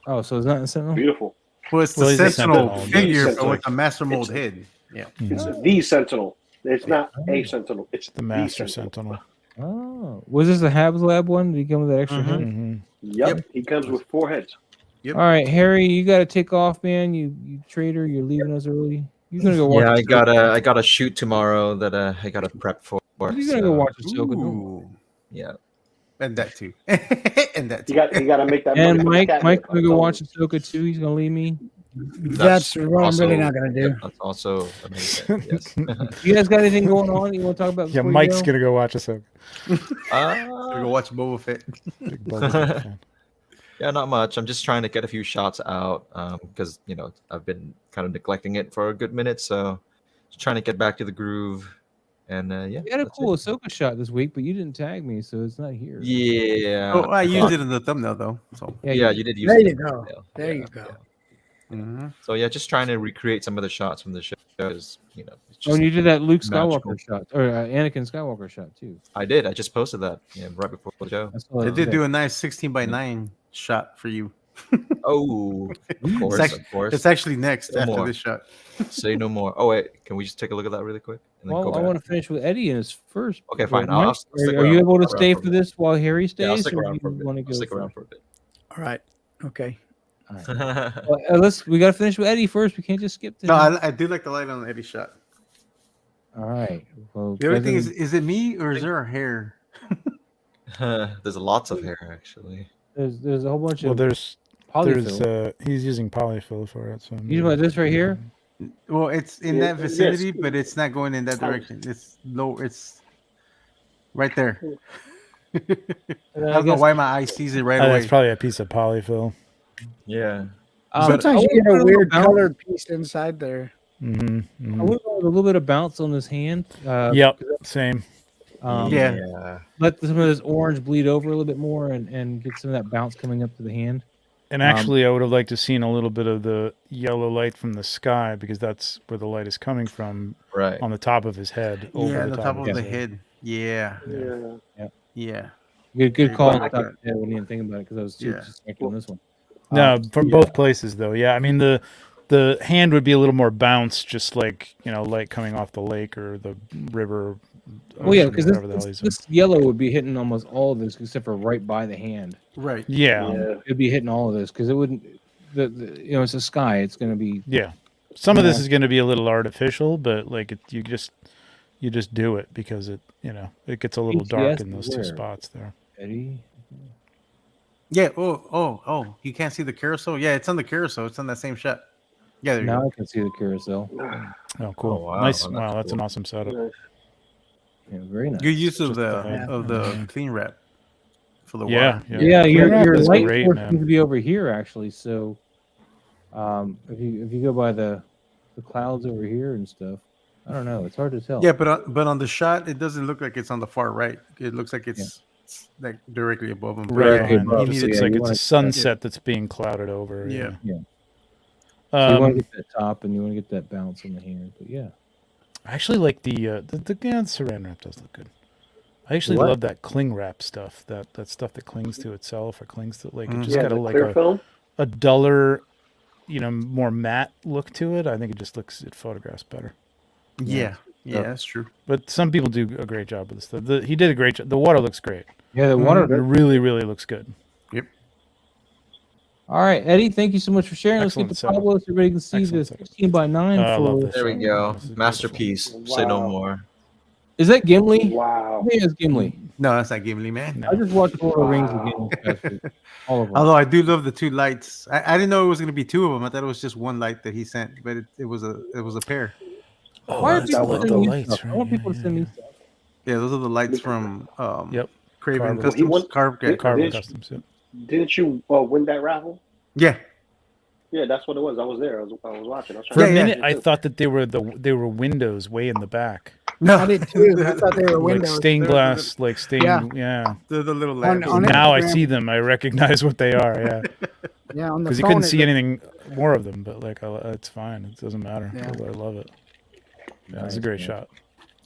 Oh, so it's not a Sentinel? Beautiful. Well, it's Well, the he's a Sentinel Sentinel, figure, but- but with a master mold head. Yeah. It's Mhm. the Sentinel. It's not a Sentinel. It's The Master Sentinel. Oh. Was this the Habs Lab one? Did he come with that extra Mhm. head? hmm Yep. He comes with 4 heads. Yep. All right, Harry, you got to take off, man. You traitor, you're leaving us early. You're gonna go watch. Yeah, Ahsoka. I got a shoot tomorrow that I gotta prep for. You're gonna so, go watch Ahsoka. don't worry. Ooh. Yeah. And that too. And that too. You got to make that. And money for the Mike's catnip. gonna go watch Ahsoka too. He's gonna leave me. That's what I'm really not gonna do. That's also amazing. Yes. You guys got anything going on you want to talk about? Yeah, before you Mike's go? gonna go watch Ahsoka. Gonna go watch Boba Fett. Big Boba Fett fan. Yeah, not much. I'm just trying to get a few shots out because I've been kind of neglecting it for a good minute. So just trying to get back to the groove. And yeah, You had a that's cool it. Ahsoka shot this week, but you didn't tag me, so it's not here. Yeah. Oh, I used it in the thumbnell though. So. Yeah, you did use There it. you go. Yeah, There yeah, you go. yeah. Mm-hmm. So yeah, just trying to recreate some of the shots from the show. It's Oh, just, and you did that Luke Skywalker magical. shot, or Anakin Skywalker shot too. I did. I just posted that right before the show. I saw They that did today. do a nice 16:9 shot for you. Oh, of course, It's of course. It's actually next No after more. this shot. Say no more. Oh wait, can we just take a look at that really quick? And then Well, go I back? want to finish with Eddie in his first. Okay, fine. Mike, I'll stick are around. you able to I'll stay around for a this while Harry stays? Yeah, I'll stick or around do for a you bit. wanna I'll go stick around first? for a bit. All right. Okay. Well, we got to finish with Eddie first. We can't just skip to No, him. I do like the light on Eddie's shot. All right. Well, The only thing President- is it me or is there a hair? There's lots of hair actually. there's a whole bunch Well, of there's polyfill. he's using polyfill for it. So You know about this right here? Well, it's in Yeah, that vicinity, yes. but it's not going in that direction. It's low. It's right there. I And I don't know guess- why my eye sees it right Oh, away. that's probably a piece of polyfill. Yeah. Sometimes I you would've get put a little weird bounce- colored piece inside there. Mm-hmm. I would have a little bit of bounce on this hand. Yep, same. Yeah. Let some of this orange bleed over a little bit more and get some of that bounce coming up to the hand. And actually, I would have liked to seen a little bit of the yellow light from the sky because that's where the light is coming from Right. on the top of his head. Over Yeah, the the top of the his head. Yeah. Yeah. Yeah. Good Yeah, call on like the top that. of the head. I didn't even think about it because I was too Yeah. distracted on this one. No, from both places though. Yeah, I mean the hand would be a little more bounce, just like light coming off the lake or the river. Well, yeah, ocean, because whatever the hell this, he's in. this yellow would be hitting almost all of this except for right by the hand. Right. Yeah, Yeah. It'd be hitting all of this because it wouldn't. It's a sky. It's going to be. yeah. Some of this Yeah. is going to be a little artificial, but like you just do it because it gets a little dark BTS in those two where? spots there. Eddie. Yeah. Oh. You can't see the carousel? Yeah, it's on the carousel. It's on that same shot. Yeah, there you Now go. I can see the carousel. Oh, cool. Oh, wow. Nice. That's Wow, that's an cool. awesome setup. Yeah, very nice. Good use of Just the the head. of the clean wrap for the Yeah, water. Yeah, Clean your wrap is light great, source man. seems to be over here actually. So, if you go by the clouds over here and stuff, I don't know. It's hard to tell. Yeah, but on the shot, it doesn't look like it's on the far right. It looks like it's like directly above him. Right. Directly behind. above, It just so looks yeah, like you it's wanna- a sunset that's being clouded over. Yeah. So you want Um, to get that top and you want to get that bounce on the hand, but yeah. I actually like the saran wrap does look good. I actually What? love that cling wrap stuff. That stuff that clings to itself or clings to it Mhm. just Yeah, got the like clear film. a duller, more matte look to it. I think it photographs better. Yeah, that's true. But some people do a great job with this stuff. He did a great job. The water looks great. Yeah, the Mhm. water. It really, really looks good. All right, Eddie, thank you so much for sharing. Excellent Let's get setup. to Pablo so everybody can see Excellent this setup. 16:9 I love for. this. There we go. This is beautiful. Masterpiece. Say no Wow. more. Is that Gimli? Wow. I think it's Gimli. No, that's not Gimli, man. No. I just watched Lord of the Rings Wow. again this past week. All of them. Although I do love the two lights. I didn't know it was going to be two of them. I thought it was just one light that he sent, but it was a pair. Oh, Why are that's people the sending me lights, stuff? I right? want people to Yeah, send me yeah. stuff. Yeah, those are the lights from Yep. Craven Carver. Customs. He won- Carve. Did- Carver did- Customs. Yeah. Didn't you win that raffle? Yeah. Yeah, that's what it was. I was there. I was watching. I was For trying a to minute, I too. thought that they were windows way in the back, No, I did too. I thought they were like windows. stained They're- glass, like stained. Yeah. the little On- lamps. on Now I Instagram. see them. I recognize what they are. Yeah. Yeah, on the Because you phone. couldn't it see looks- anything more of them, but like it's fine. It doesn't matter. Yeah. I love it. Yeah, it's a Nice, great man. shot.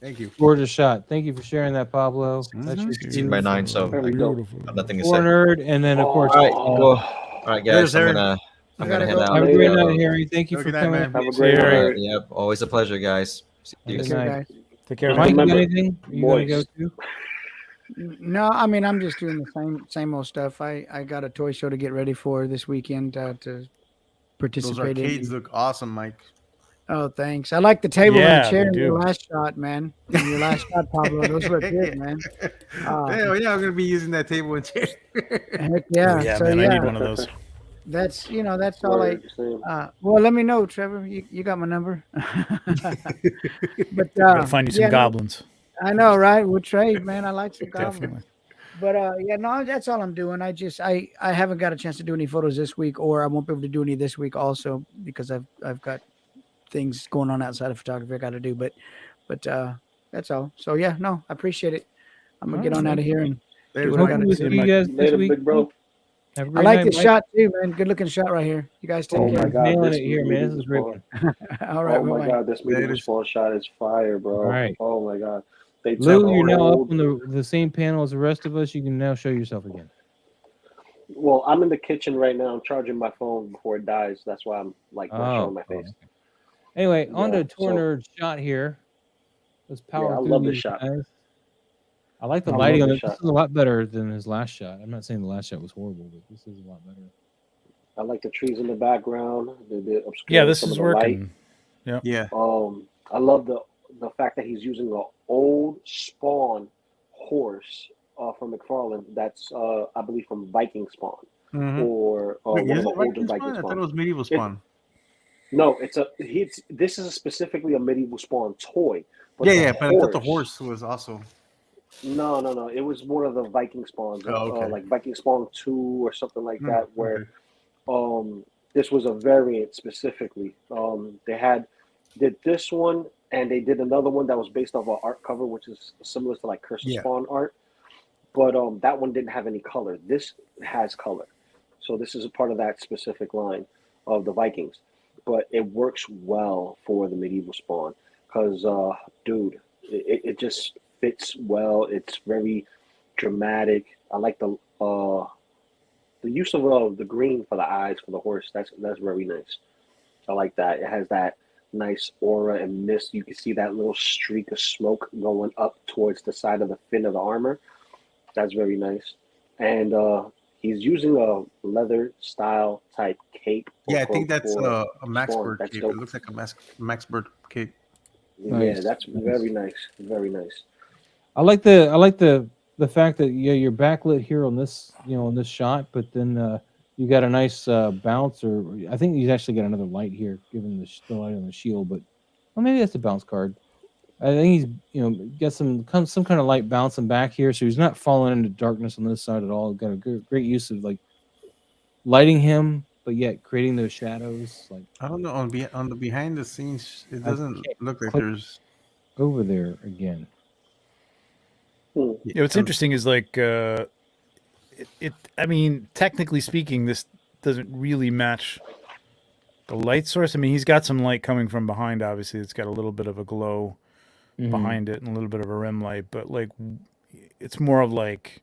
Thank you. Gorgeous shot. Thank you for sharing that, Pablo. That's your Seen by 9, so Very I dope. got nothing to Core say. nerd, and then of course. All right, Oh. cool. All right, guys. There's I'm Harry. gonna You head gotta go. out. Have a great Later. night, Harry. Thank you Have a for good night, coming. man. Have a See great you, Harry. night. Yep, always a pleasure, guys. See you Good soon. night. guys. Take care. Just Mike, you got remember, anything? You gonna go moist. to? No, I mean I'm just doing the same old stuff. I got a toy show to get ready for this weekend to Those participate arcades in. look awesome, Mike. Oh, thanks. I like the table and Yeah, the chair they in your do. last shot, man. In your last shot, Pablo. Those were good, man. Hell yeah, I'm gonna be using that table and chair. Heck yeah. Oh, yeah, So man. yeah, I need one of those. that's that's all I. Word, same. Well, let me know, Trevor. You got my number. But Gotta find you some yeah, no, goblins. I know, right? We'll trade, man. I like some goblins. Definitely. But yeah, no, that's all I'm doing. I haven't got a chance to do any photos this week, or I won't be able to do any this week also because I've got things going on outside of photography I got to do. But that's all. So yeah, no, I appreciate it. I'm gonna get on out of here and do what I Hopefully gotta we'll do. see you guys this Later, week. big bro. Have a I great like night, this Mike. shot too, man. Good looking shot right here. You guys take Oh care. my God, Nailing this it here, man. This is a great medieval one. All right, Oh my bye-bye. God, this medieval spawn shot is fire, bro. All right. Oh my God. They Lou, took you're now up old- on the same panel as the rest of us. You can now show yourself again. Well, I'm in the kitchen right now. I'm charging my phone before it dies. That's why I'm like not showing my face. Okay. Anyway, on Yeah, to Tour so- Nerd shot here. Let's power Yeah, I through love this these shot. guys. I like the I lighting love on this this. This shot. is a lot better than his last shot. I'm not saying the last shot was horrible, but this is a lot better. I like the trees in the background. The obscuring Yeah, this some is of the light. working. Yeah. I love the fact that he's using an old spawn horse from McFarlane. That's I believe from Viking Spawn Mhm. or Wait, one is of it the older Viking Viking spawn? I thought it Spawn. was medieval spawn. No, this is specifically a medieval Spawn toy. But Yeah, the but I thought the horse was also. No. It was one of the Viking Spawns, Oh, okay. like Viking Spawn 2 or something like that, where Okay. this was a variant specifically. They did this one, and they did another one that was based off an art cover, which is similar to like Curse of Yeah. Spawn art. But that one didn't have any color. This has color, so this is a part of that specific line of the Vikings. But it works well for the medieval Spawn because, dude, it just fits well. It's very dramatic. I like the use of the green for the eyes for the horse. That's very nice. I like that. It has that nice aura and mist. You can see that little streak of smoke going up towards the side of the fin of the armor. That's very nice. And he's using a leather style type cape. or Yeah, I think cloak that's for a Max Spawn. Bird That's cape. dope. It looks like a Max Bird cape. Yeah, Nice, that's nice. very nice. Very nice. I like the fact that you're backlit here on this on this shot, but then you got a nice bounce, or I think he's actually got another light here, given the light on the shield. But well, maybe that's a bounce card. I think he's got some kind of light bouncing back here, so he's not falling into darkness on this side at all. Got a great use of like lighting him, but yet creating those shadows. Like I don't know on the behind the scenes, it I doesn't can't look like click there's. over there again. Yeah, what's interesting is like I mean, technically speaking, this doesn't really match the light source. I mean, he's got some light coming from behind. Obviously, it's got a little bit of a glow behind it and a little bit of a rim light, but like it's more of like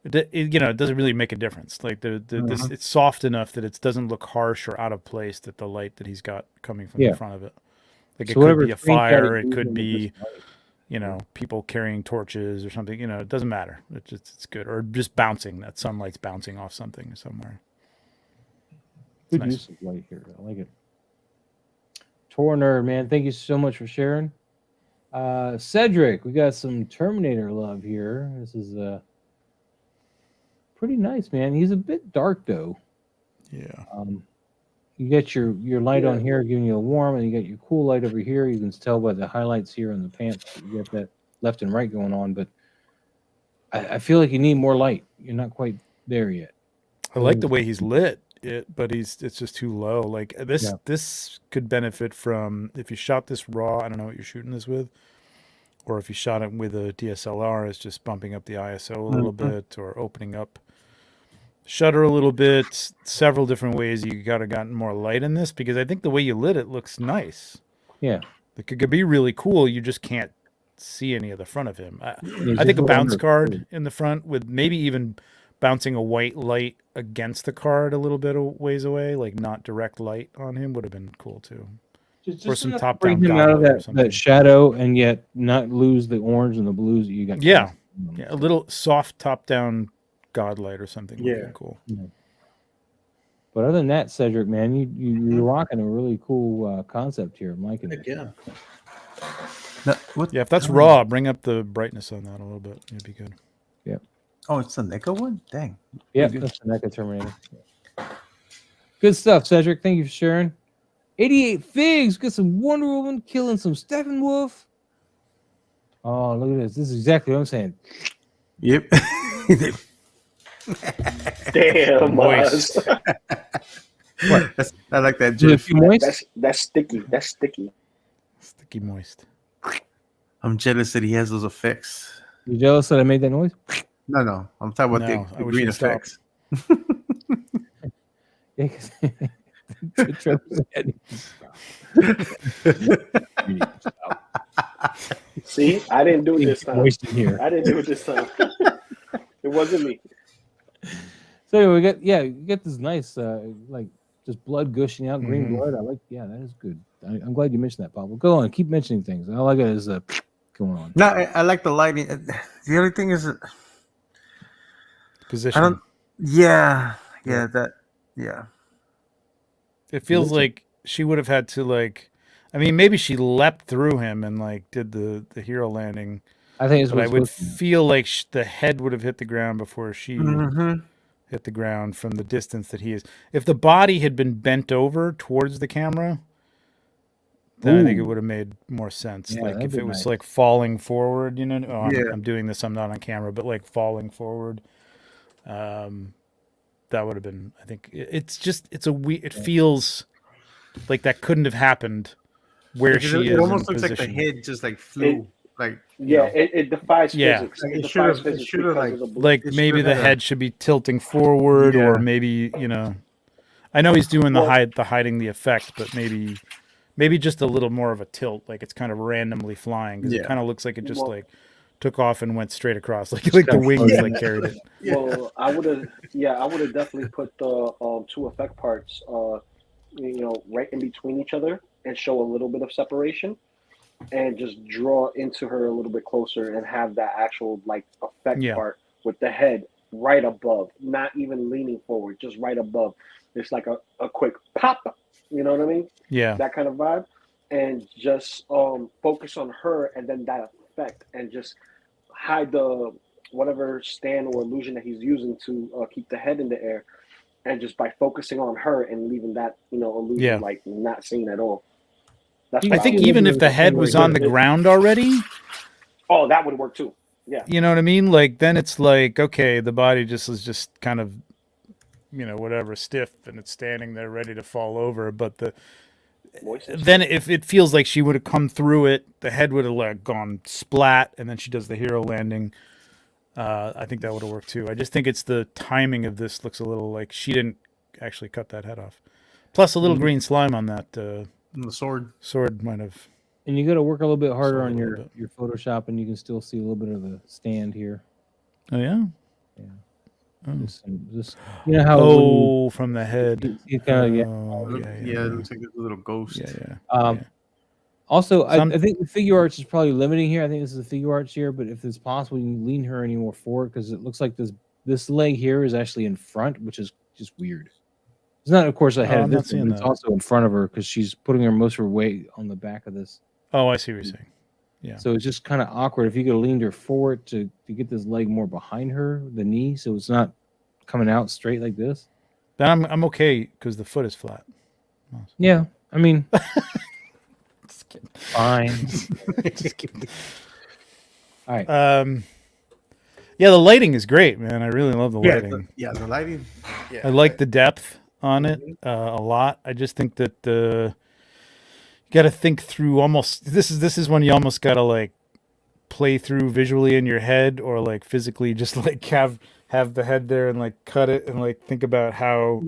it doesn't really make a difference. Like this, it's soft enough that it doesn't look harsh or out of place. That the light that he's got coming from the front of it, like it could be a fire, it could be people carrying torches or something. It doesn't matter. It's good, or just bouncing. That sunlight's bouncing off something somewhere. Good nice. use of light here. I like it. Tor Nerd, man, thank you so much for sharing. Cedric, we got some Terminator love here. This is pretty nice, man. He's a bit dark though. Yeah. You got your light on here giving you a warm, and you got your cool light over here. You can tell by the highlights here on the pants. You got that left and right going on, but I feel like you need more light. You're not quite there yet. I like the way he's lit. it, but it's just too low. Like this, Yeah. this could benefit from if you shot this raw. I don't know what you're shooting this with, or if you shot it with a DSLR, it's just bumping up the ISO a little bit or opening up shutter a little bit. Several different ways you gotta gotten more light in this, because I think the way you lit it looks nice. Yeah. It could be really cool. You just can't see any of the front of him. I It's think a just bounce under- card in the front with maybe even bouncing a white light against the card a little bit of ways away, like not direct light on him, would have been cool too. Just Or some enough to top-down bring him out of goblet or that something. shadow and yet not lose the orange and the blues that you got. Yeah. cast on. Yeah, a little soft top-down godlight or something would Yeah. be cool. But other than that, Cedric, man, you're rocking a really cool concept here. I'm liking it. Yeah. No, what? Yeah, if that's raw, bring up the brightness on that a little bit. It'd be good. Oh, it's the NECA one? Dang. Yeah, Good. that's the NECA Terminator. Good stuff, Cedric. Thank you for sharing. 88 Figs, got some Wonder Woman killing some Steppenwolf. Oh, look at this. This is exactly what I'm saying. Yep. Damn, Moist. Maz. I like that Is it GIF. too moist? That's sticky. That's sticky. Sticky moist. I'm jealous that he has those effects. You jealous that I made that noise? No. I'm talking about No, the I wish green you'd stop. effects. Yeah, 'cause- Trevor's head needs to stop. You need to stop. See, I didn't do it this It's time. moist in here. I didn't do it this time. It wasn't me. So anyway, we get this nice like just blood gushing out, green Mhm. blood. I like, yeah, that is good. I'm glad you mentioned that, Pablo. Go on, keep mentioning things. All I got is going on. No, I like the lighting. The only thing is, Position. I don't. Yeah. It feels Listen. like she would have had to I mean, maybe she leapt through him and did the hero landing, I think it's but I what would it's supposed to be. feel like the head would have hit the ground before she Mm-hmm. hit the ground from the distance that he is. If the body had been bent over towards the camera, then I think it Ooh. would have made more sense. Yeah, Like that'd if be it was nice. falling forward, oh, Yeah. I'm doing this, I'm not on camera, but falling forward. That would have been, I think it's it feels like that couldn't have happened where she is It almost in looks like the position. head just flew. Yeah, it defies Yeah. physics. Like, It it defies should've- it physics should've, because like- of the blue. Like It maybe should've the had a- head should be tilting forward, or Yeah. maybe I know he's doing Well- the hiding the effect, but maybe just a little more of a tilt, like it's kind of randomly flying, because it Yeah. kind of looks like it just Well- took off and went straight across, like the kinda wings floating. carried it. Well, I would have definitely put the two effect parts, right in between each other and show a little bit of separation, and just draw into her a little bit closer and have that actual effect Yeah. part with the head right above, not even leaning forward, just right above. It's like a quick pop. You know what I mean? Yeah, That kind of vibe, and just focus on her and then that effect, and just hide the whatever stand or illusion that he's using to keep the head in the air, and just by focusing on her and leaving that illusion Yeah. not seen at all. That's I what I think would even do if the head something was like on the that. ground already, Oh, that would work too. Yeah. you know what I mean? Like then it's like, okay, the body is just kind of whatever, stiff, and it's standing there ready to fall over, but Moist. then if it feels like she would have come through it, the head would have gone splat, and then she does the hero landing. I think that would have worked too. I just think it's the timing of this looks a little like she didn't actually cut that head off. Plus a little green slime on that The sword. sword might have. And you got to work a little bit harder Slow on a your, little your Photoshop, and you can still see a little bit of the stand here. Oh yeah. Yeah. Oh, Just you know how when oh from the head. you kind of Oh, Yeah, it looks like a little ghost. yeah. Um, Yeah. Also, Some- I think the figure arts is probably limiting here. I think this is the figure arts here, but if it's possible, you can lean her any more forward, because it looks like this leg here is actually in front, which is just weird. It's not, of course, ahead Oh, of I'm not this one, seeing but it's that. also in front of her, because she's putting her most of her weight on the back of this. Oh, I see what you're saying. Yeah. So it's just kind of awkward if you could have leaned her forward to get this leg more behind her, the knee, so it's not coming out straight like this. Then I'm okay because the foot is flat. Yeah, I mean, Just kidding. fine. Just kidding. All right. Yeah, the lighting is great, man. I really love the Yeah, lighting. the lighting. I like the depth on it a lot. I just think that you got to think through almost. This is when you almost got to like play through visually in your head, or like physically just like have the head there and like cut it and like think about how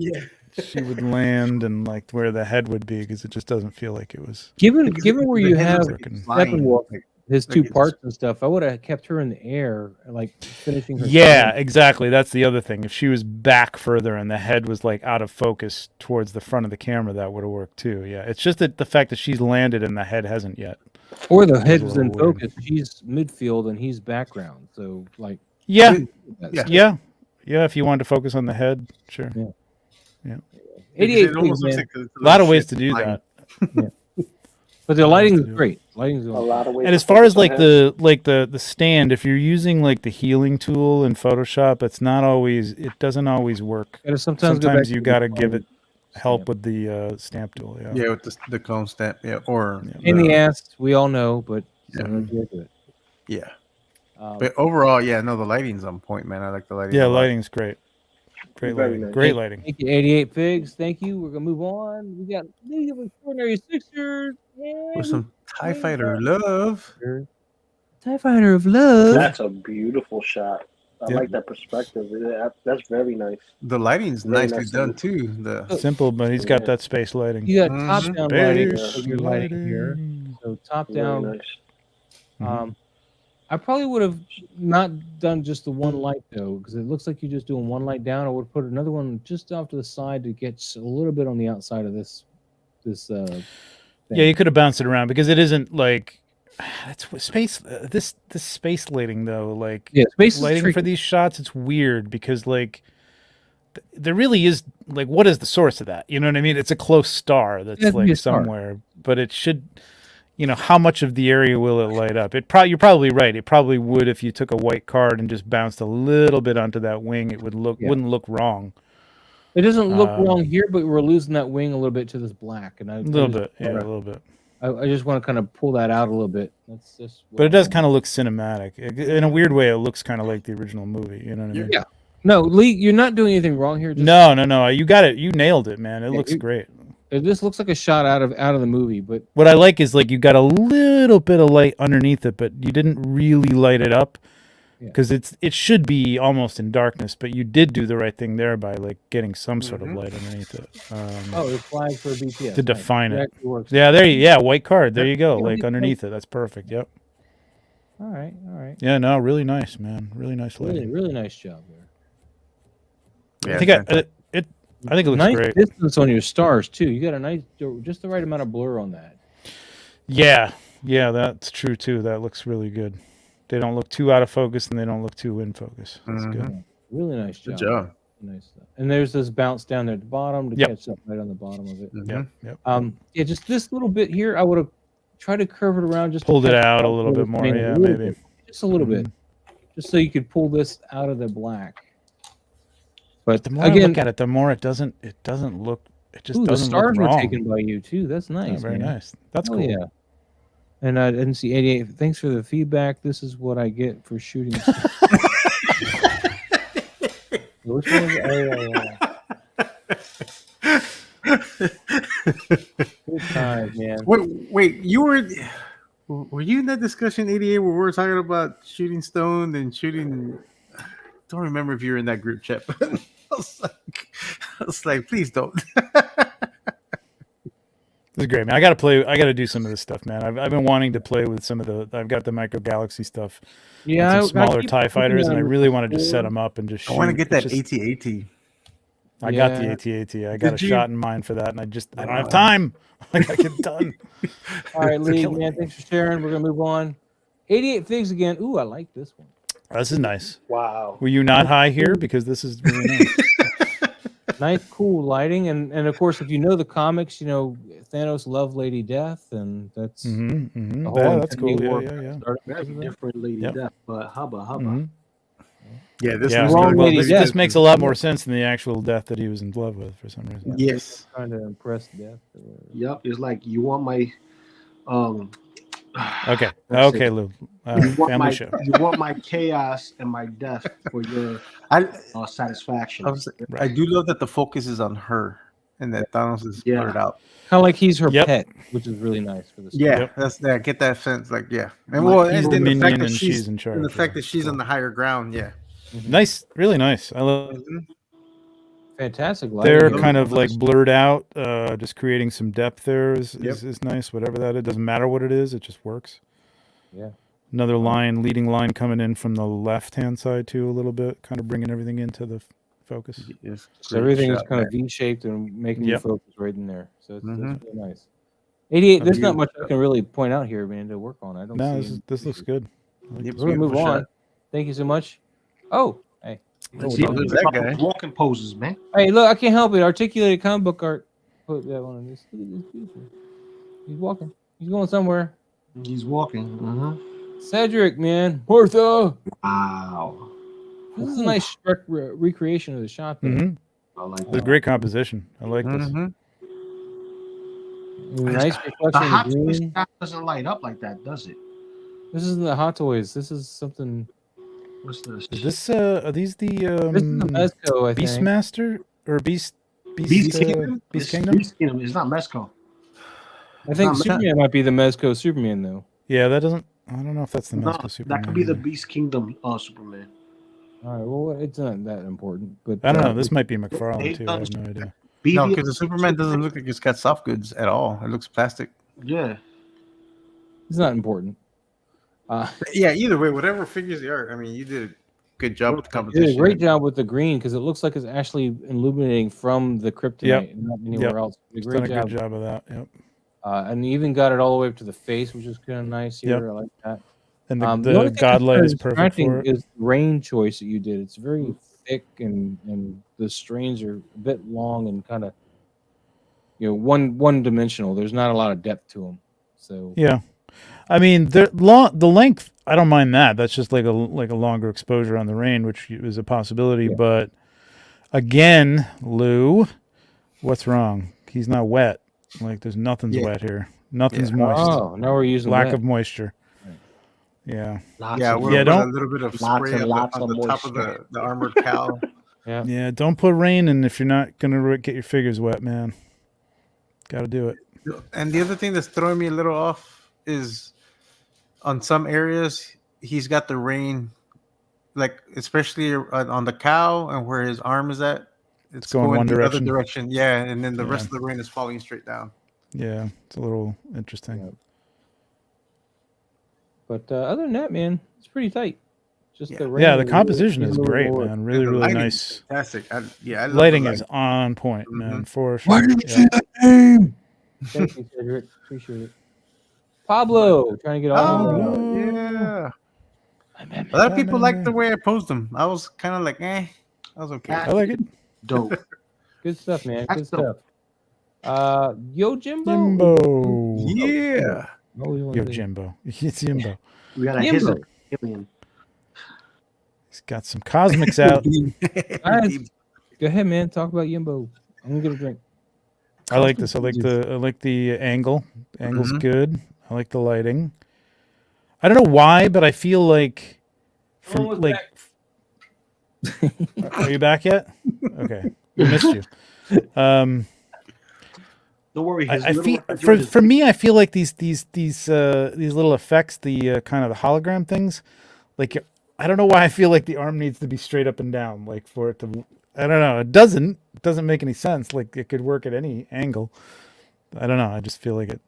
she would land and like where the head would be, because it just doesn't feel like it was. Given Because where the you head have looks like it's flying, Steppenwolf, his like two it's- parts and stuff, I would have kept her in the air, like finishing her. Yeah, exactly. That's the other thing. If she was back further and the head was like out of focus towards the front of the camera, that would have worked too. Yeah, it's just that the fact that she's landed and the head hasn't yet. Or the head a was in little weird. focus. She's midfield and he's background. So like, Yeah, Yeah. yeah. If you wanted to focus on the head, sure. Because 88 it almost man. looks like A lot of ways shit to do flying. that. But the lighting is do it. great. Lighting's A lot of ways. And to as far focus as on like head. the stand, if you're using like the healing tool in Photoshop, it doesn't always work. Gotta sometimes go back Sometimes you to the got to clone give it help stamp. with the stamp tool. Yeah. Yeah, with the clone stamp. Yeah, or In the ass, we all know, but Yeah. sometimes you have to do it. yeah. Um, But overall, yeah, no, the lighting's on point, man. I like the lighting. Yeah, a lot. lighting's great. Great Very lighting. nice. Great lighting. Thank you, 88 Figs. Thank you. We're gonna move on. We got League of Extraordinary Sixers. With some TIE Fighter love. TIE Fighter of Love. That's a beautiful shot. I Yeah. like that perspective. That's very nice. The lighting's Very nicely nice. done too. The Simple, but he's got Yeah. that space lighting. You got Mhm. top down lighting. Space So you're lighting here. lighting. So top Very down. nice. Mhm. I probably would have not done just the one light though, because it looks like you're just doing one light down. I would put another one just off to the side to get a little bit on the outside of this. Yeah, you could have bounced it around because it isn't like that's what space. This space lighting though, like Yeah, space is lighting for tricky. these shots, it's weird because like there really is like what is the source of that? You know what I mean? It's a close star that's Yeah, it'd be a like star. somewhere, but it should. You know, how much of the area will it light up? You're probably right. It probably would if you took a white card and just bounced a little bit onto that wing. It wouldn't look wrong. It doesn't look Um, wrong here, but we're losing that wing a little bit to this black, and A little bit, yeah, a little bit. I just want to kind of pull that out a little bit. That's just. But it does kind of look cinematic. In a weird way, it looks kind of like the original movie. You know what I mean? Yeah. No, Lee, you're not doing anything wrong here. Just, No. You got it. You nailed it, man. It Yeah, looks great. This looks like a shot out of the movie, but What I like is like you got a little bit of light underneath it, but you didn't really light it up Yeah. because it should be almost in darkness. But you did do the right thing there by like getting some sort of light underneath it. the flag for BTS To nice. define it. actually works. Yeah, white card. There you go. Yeah, Like it's underneath it. That's perfect. Yep. All right. Yeah, no, really nice, man. Really nice Really, lighting. really nice job there. yeah, I think I think it looks nice great. distance on your stars too. You got a nice, just the right amount of blur on that. Yeah, that's true too. That looks really good. They don't look too out of focus and they don't look too in focus. That's good. Really nice job. Good job. Nice stuff. And there's this bounce down there at the bottom to Yep. catch up right on the bottom of it. Mhm. Yep. Yeah, just this little bit here. I would have tried to curve it around, just to Pulled it catch out a up little with bit more. the thing Yeah, a little maybe. bit. Just a little bit, just so you could pull this out of the black. But The more I again, look at it, the more it doesn't look. It just ooh, the doesn't stars look were wrong. taken by you too. That's nice. Yeah, very man. nice. That's Hell cool. yeah. And I didn't see 88. Thanks for the feedback. This is what I get for shooting. Which one is it? Good times, man. Wait, you were you in that discussion 88 where we were talking about shooting stone and shooting? Don't remember if you were in that group chat. But I was like, please don't. This is great, man. I got to do some of this stuff, man. I've been wanting to play with some of the. I've got the micro galaxy stuff. Yeah, and some smaller keep TIE fighters, and I looking really want to at just it. set them up and just shoot. I want to get that It's just- AT-AT. I got the Yeah. AT-AT. I got a Did you? shot in mind for that, and I don't have time. I got to get done. All right, It's Lee, killing man, me. thanks for sharing. We're gonna move on. 88 figs again. Ooh, I like this one. This is nice. Wow. Were you not high here? Because this is really nice. Nice, cool lighting, and of course, if you know the comics, you know Thanos loved Lady Death, and that's Mm-hmm, the whole Yeah, that's Infinity cool. War Yeah. started Very because of that. different Lady Yep. Death, but hubba. Mhm. Yeah, this Yeah, was Wrong good. well, Lady this, Death. this makes a lot more sense than the actual death that he was in love with for some reason. Yes. Trying to impress Death. or whatever. Yep, it's like you want my Okay. Let's Okay, see. Lou. you want Family my show. you want my chaos and my death for your I satisfaction. I do love that the focus is on her. and that Thanos is Yeah. blurred out. Kind of like he's her Yep. pet, which is really nice for this. Yeah, Yep. that's that. Get that sense, like and Like, well, he's and the then the fact minion that and she's in charge, and the fact yeah, that she's cool. on the higher ground. Yeah, Nice, really nice. I love. Mhm. Fantastic lighting. They're here. kind of like blurred out, just creating some depth there is Yep. nice. Whatever that is, doesn't matter what it is, it just works. Yeah. Another leading line coming in from the left-hand side too, a little bit, kind of bringing everything into the focus. Yes, So great everything is shot, kind man. of V-shaped and making you Yep. focus right in there. So it's Mhm. that's really nice. 88. There's not beautiful much I can really point out here, man, to work on. I don't No, see. this looks good. I like Yep, this. We're gonna move beautiful on. shot. Thank you so much. Oh, hey. Let's Oh, see look if at that there's guy. walking poses, man. Hey, look, I can't help it. Articulated comic book art. Put that one on this. Look at this beautiful. He's walking. He's going somewhere. He's walking. Cedric, man. Martha. Wow. This is a nice recreation of the shot there. Mm-hmm. I like It's a that. great composition. I like this. Mhm. Nice The reflection hot of toy green. stuff doesn't light up like that, does it? This isn't the Hot Toys. This is something. What's this? Is this are these the This is the Mezco, I think. Beastmaster or Beast Beast Kingdom? Beast It's Kingdom? Beast Kingdom. It's not Mezco. I think It's not Superman might be the Mezco Superman, though. Yeah, that doesn't. I don't know if that's the No, Mezco Superman. that could be the either. Beast Kingdom Superman. All right, well, it's not that important. But I don't know. This might be McFarlane They too. I have done- no idea. No, BVS because the Superman doesn't look like it's got soft goods at all. It looks plastic. Yeah. it's not important. Yeah, either way, whatever figures they are, I mean, you did a good job with the You competition. did a great job with the green because it looks like it's actually illuminating from the kryptonite Yep. and not anywhere Yep. else. You did It's a done great a job. good job of that. Yep. And you even got it all the way up to the face, which is kind of nice here. Yep. I like that. And The the only thing godlight that's is perfect distracting for it. is the rain choice that you did. It's very thick and the strains are a bit long and kind of one dimensional. There's not a lot of depth to them. So Yeah, I mean the length. I don't mind that. That's just like a longer exposure on the rain, which is a possibility. Yeah. But again, Lou, what's wrong? He's not wet. Like there's nothing's Yeah. wet here. Nothing's Yeah. moist. Oh, now we're using Lack wet. of moisture. Right. Yeah. Lots Yeah, of- we're Yeah, put a don't- little bit of Lots spray and on lots the, on of the top of moisture. the armored cow. Yeah. Yeah. Don't put rain in if you're not gonna get your figures wet, man. Got to do it. And the other thing that's throwing me a little off is on some areas he's got the rain, like especially on the cow and where his arm is at. It's going one the direction. other direction. Yeah, and then the Yeah. rest of the rain is falling straight down. Yeah, it's a little interesting. Yeah. But other than that, man, it's pretty tight. Just Yeah. the rain. Yeah, the is composition really is moving great, forward. man. And Really, the really lighting nice. is fantastic. I love the Lighting is light. on point, man, Mhm. for sure. Why did you Yeah. say that name? Thank you, Cedric. Appreciate it. Pablo, trying to get all. Oh, yeah. A lot of people like the way I posed them. I was kind of like, I was okay. I like it. Dope. Good stuff, man. Good That's dope. stuff. Yo, Jimbo. Jimbo. Yeah. Always wanted Yo, to- Jimbo. It's Jimbo. We got a Yimbo. his alien. He's got some cosmics out. Guys, go ahead, man. Talk about Yimbo. I'm gonna get a drink. I like this. I like the angle. Angle's Mhm. good. I like the lighting. I don't know why, but I feel like Almost back. Are you back yet? Okay. We missed you. Don't worry. His I little feel refrigerator- for me, I feel like these little effects, the kind of the hologram things, like I don't know why I feel like the arm needs to be straight up and down, like for it to. I don't know. It doesn't make any sense. Like it could work at any angle. I don't know. I just feel like it.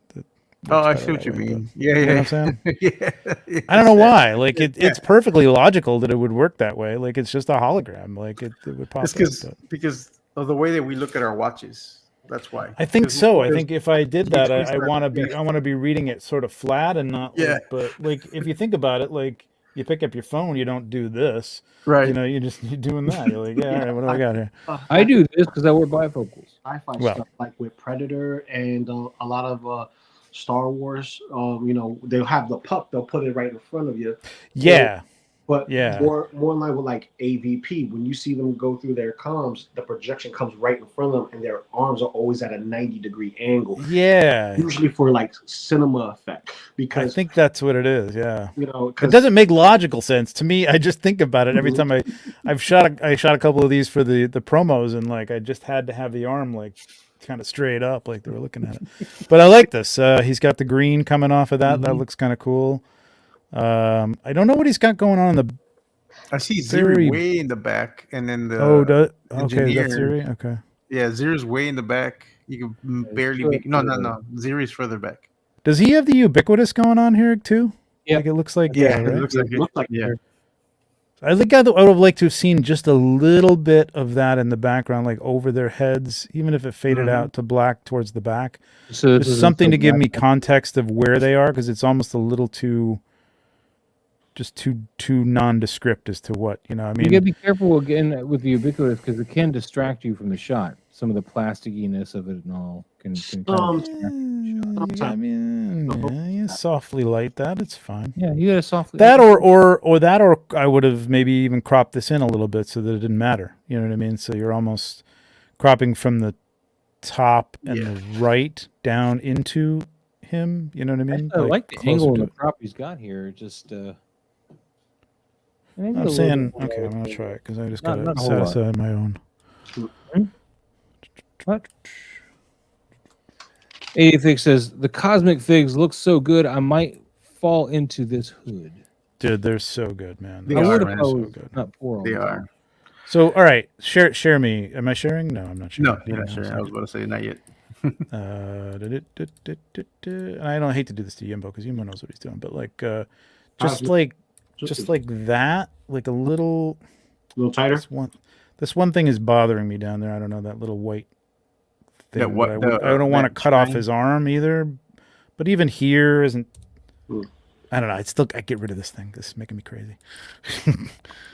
Oh, I better see what that you way, mean. but- Yeah, You know yeah. what I'm saying? Yeah. I don't know why. Like Yeah. it's perfectly logical that it would work that way. Like it's just a hologram. Like it would pop It's up. But because of the way that we look at our watches. That's why. I think 'Cause so. I there's- think if I did that, I twist want to that, be I want to be reading it sort of flat and not. Yeah. Like, but like if you think about it, like you pick up your phone, you don't do this. right. You know, you're doing that. You're like, yeah, all right, what do I got here? I do this because I wear bifocals. sci-fi Well. stuff like with Predator and a lot of Star Wars. They'll have the pup. They'll put it right in front of you. Yeah, But Yeah. more in line with like AVP. When you see them go through their comms, the projection comes right in front of them, and their arms are always at a 90-degree angle. yeah. Usually for like cinema effect, I because think that's what it is. Yeah. you know, It 'cause- doesn't make logical sense to me. I just think about it every time I shot a couple of these for the promos, and like I just had to have the arm like kind of straight up, like they were looking at it. But I like this. He's got the green coming off of that. That looks kind of cool. I don't know what he's got going on in the. I see Very- Ziri way in the back, and then the Okay, engineer. that's Siri. Okay. Yeah, Ziri's way in the back. You can barely sure. be. No. Ziri's further back. Does he have the ubiquitous going on here too? Yep. Like it looks like Yeah, that, it right? looks like it. Looks like Yeah. I think I would have liked to have seen just a little bit of that in the background, like over their heads, even if it faded out to black towards the back. So this Just is something so to give me black. context of where they are, because it's almost a little too nondescript as to what, you know. I You mean, gotta be careful again with the ubiquitous because it can distract you from the shot. Some of the plasticiness of it and all can kind of distract you from the shot. I mean, you softly light that. It's fine. Yeah, you gotta softly That or I would have maybe even cropped this in a little bit so that it didn't matter. You know what I mean? So you're almost cropping from the top and the right down into him. You know what I mean? I like the closer angle to and the it. crop he's got here. Just maybe a I'm little saying, bit okay, more I'm gonna with try it because I just Not- got not to a whole lot. satisfy my own. What? A says the cosmic figs look so good. I might fall into this hood. Dude, they're so good, man. They I are, would man. if I so was good. not poor. all They the are. time. So, all right, share me. Am I sharing? No, I'm not sharing. No, you're not sure. I was about to say not yet. And I don't hate to do this to Yimbo because Yimbo knows what he's doing, but like, just Cosmic- like, just just a- like that, like a little. little tighter. This one thing is bothering me down there. I don't know, that little white thing. That what- I don't want to that cut off shine? his arm either. But even here isn't. Hmm. I don't know. I get rid of this thing. This is making me crazy.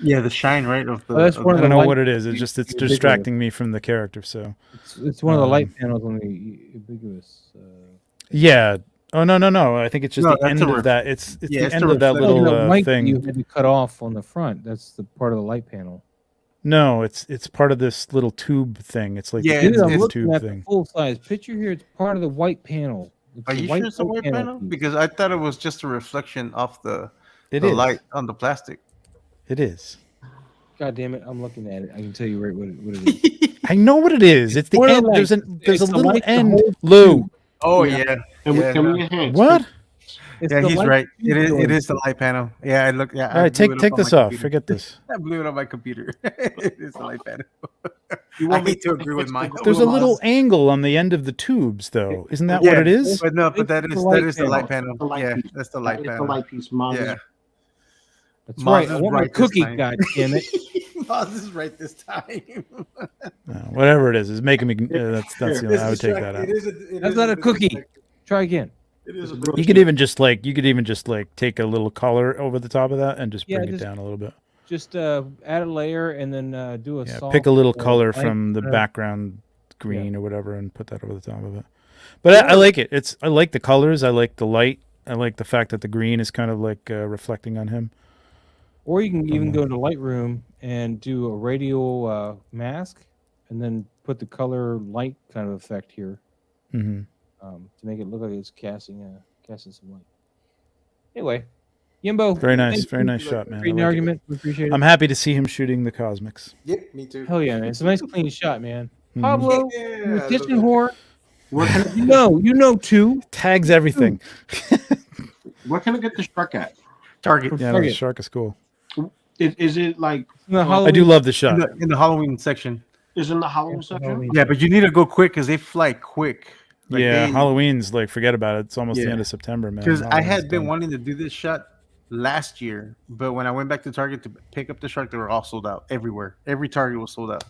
Yeah, the shine right of the. Oh, that's of one I of the- don't know light- what it is. It's just it's ubiquitous. distracting me from the character. So It's one of the light Um, panels on the ubiquitous. yeah. Oh no. I think it's just No, the that's end a of ref- that. It's yeah, the it's end the of that reflection. little the light that thing. you had to cut off on the front. That's the part of the light panel. No, it's part of this little tube thing. It's like Yeah, the Dude, I'm this looking tube at thing. the full size picture here. It's part of the white panel. It's Are the you sure it's a full white panel? piece. Because I thought it was just a reflection off the It the is. light on the plastic. It is. God damn it! I'm looking at it. I can tell you right what it is. I know what it is. It's the One of end. the There's a lights. there's a It's the little light that end. holds Lou. Oh Yeah. yeah, And yeah, can no. we enhance? What? It's yeah, the he's light right. tube It doing is the light panel. Yeah, I look. Yeah, All right, take this off. Forget this. I blew it on my computer. It is the light panel. You I want me hate to to agree with fix mine. the There's a Google little Glass? angle on the end of the tubes, though. Isn't that what Yeah, it is? But no, but It's that the is light the panel. light panel. The light Yeah, piece. that's the light It's panel. the light piece. Mom Yeah. That's Maz right. I is want my right this cookie. time. God damn it! Maz is right this time. Whatever it is making me. That's you know, I would take that out. That's not a cookie. Try again. It is a You could even just like take a little color over the top of that and just Yeah, bring it just- down a little bit. Just add a layer and then do a Yeah, soft, pick a little uh, color light, from the uh, background green or whatever and put that over the top of it. But I like it. I like the colors. I like the light. I like the fact that the green is kind of like reflecting on him. Or you can even go into Lightroom and do a radial mask, and then put the color light kind of effect here Hmm to make it look like it's casting some light. Anyway, Yimbo, Very nice. thank Very you nice for shot, man. I creating like an it. argument. We appreciate it. I'm happy to see him shooting the cosmics. Yep, me too. Hell yeah, man! It's a nice clean shot, man. Mhm. Pablo, Yeah, you I kitchen love whore. Where can, You know too. Tags everything. where can I get the shark at? Target. Yeah, no, the Target. shark is cool. Is it like The I Halloween- do love the In shot. the Halloween section. is in the Halloween Yeah, section? Halloween. Yeah, but you need to go quick because they fly quick. Like Yeah, Halloween's like forget about it. It's almost the Yeah. end of September, man. Because I Halloween's had been done. wanting to do this shot last year, but when I went back to Target to pick up the shark, they were all sold out everywhere. Every Target was sold out.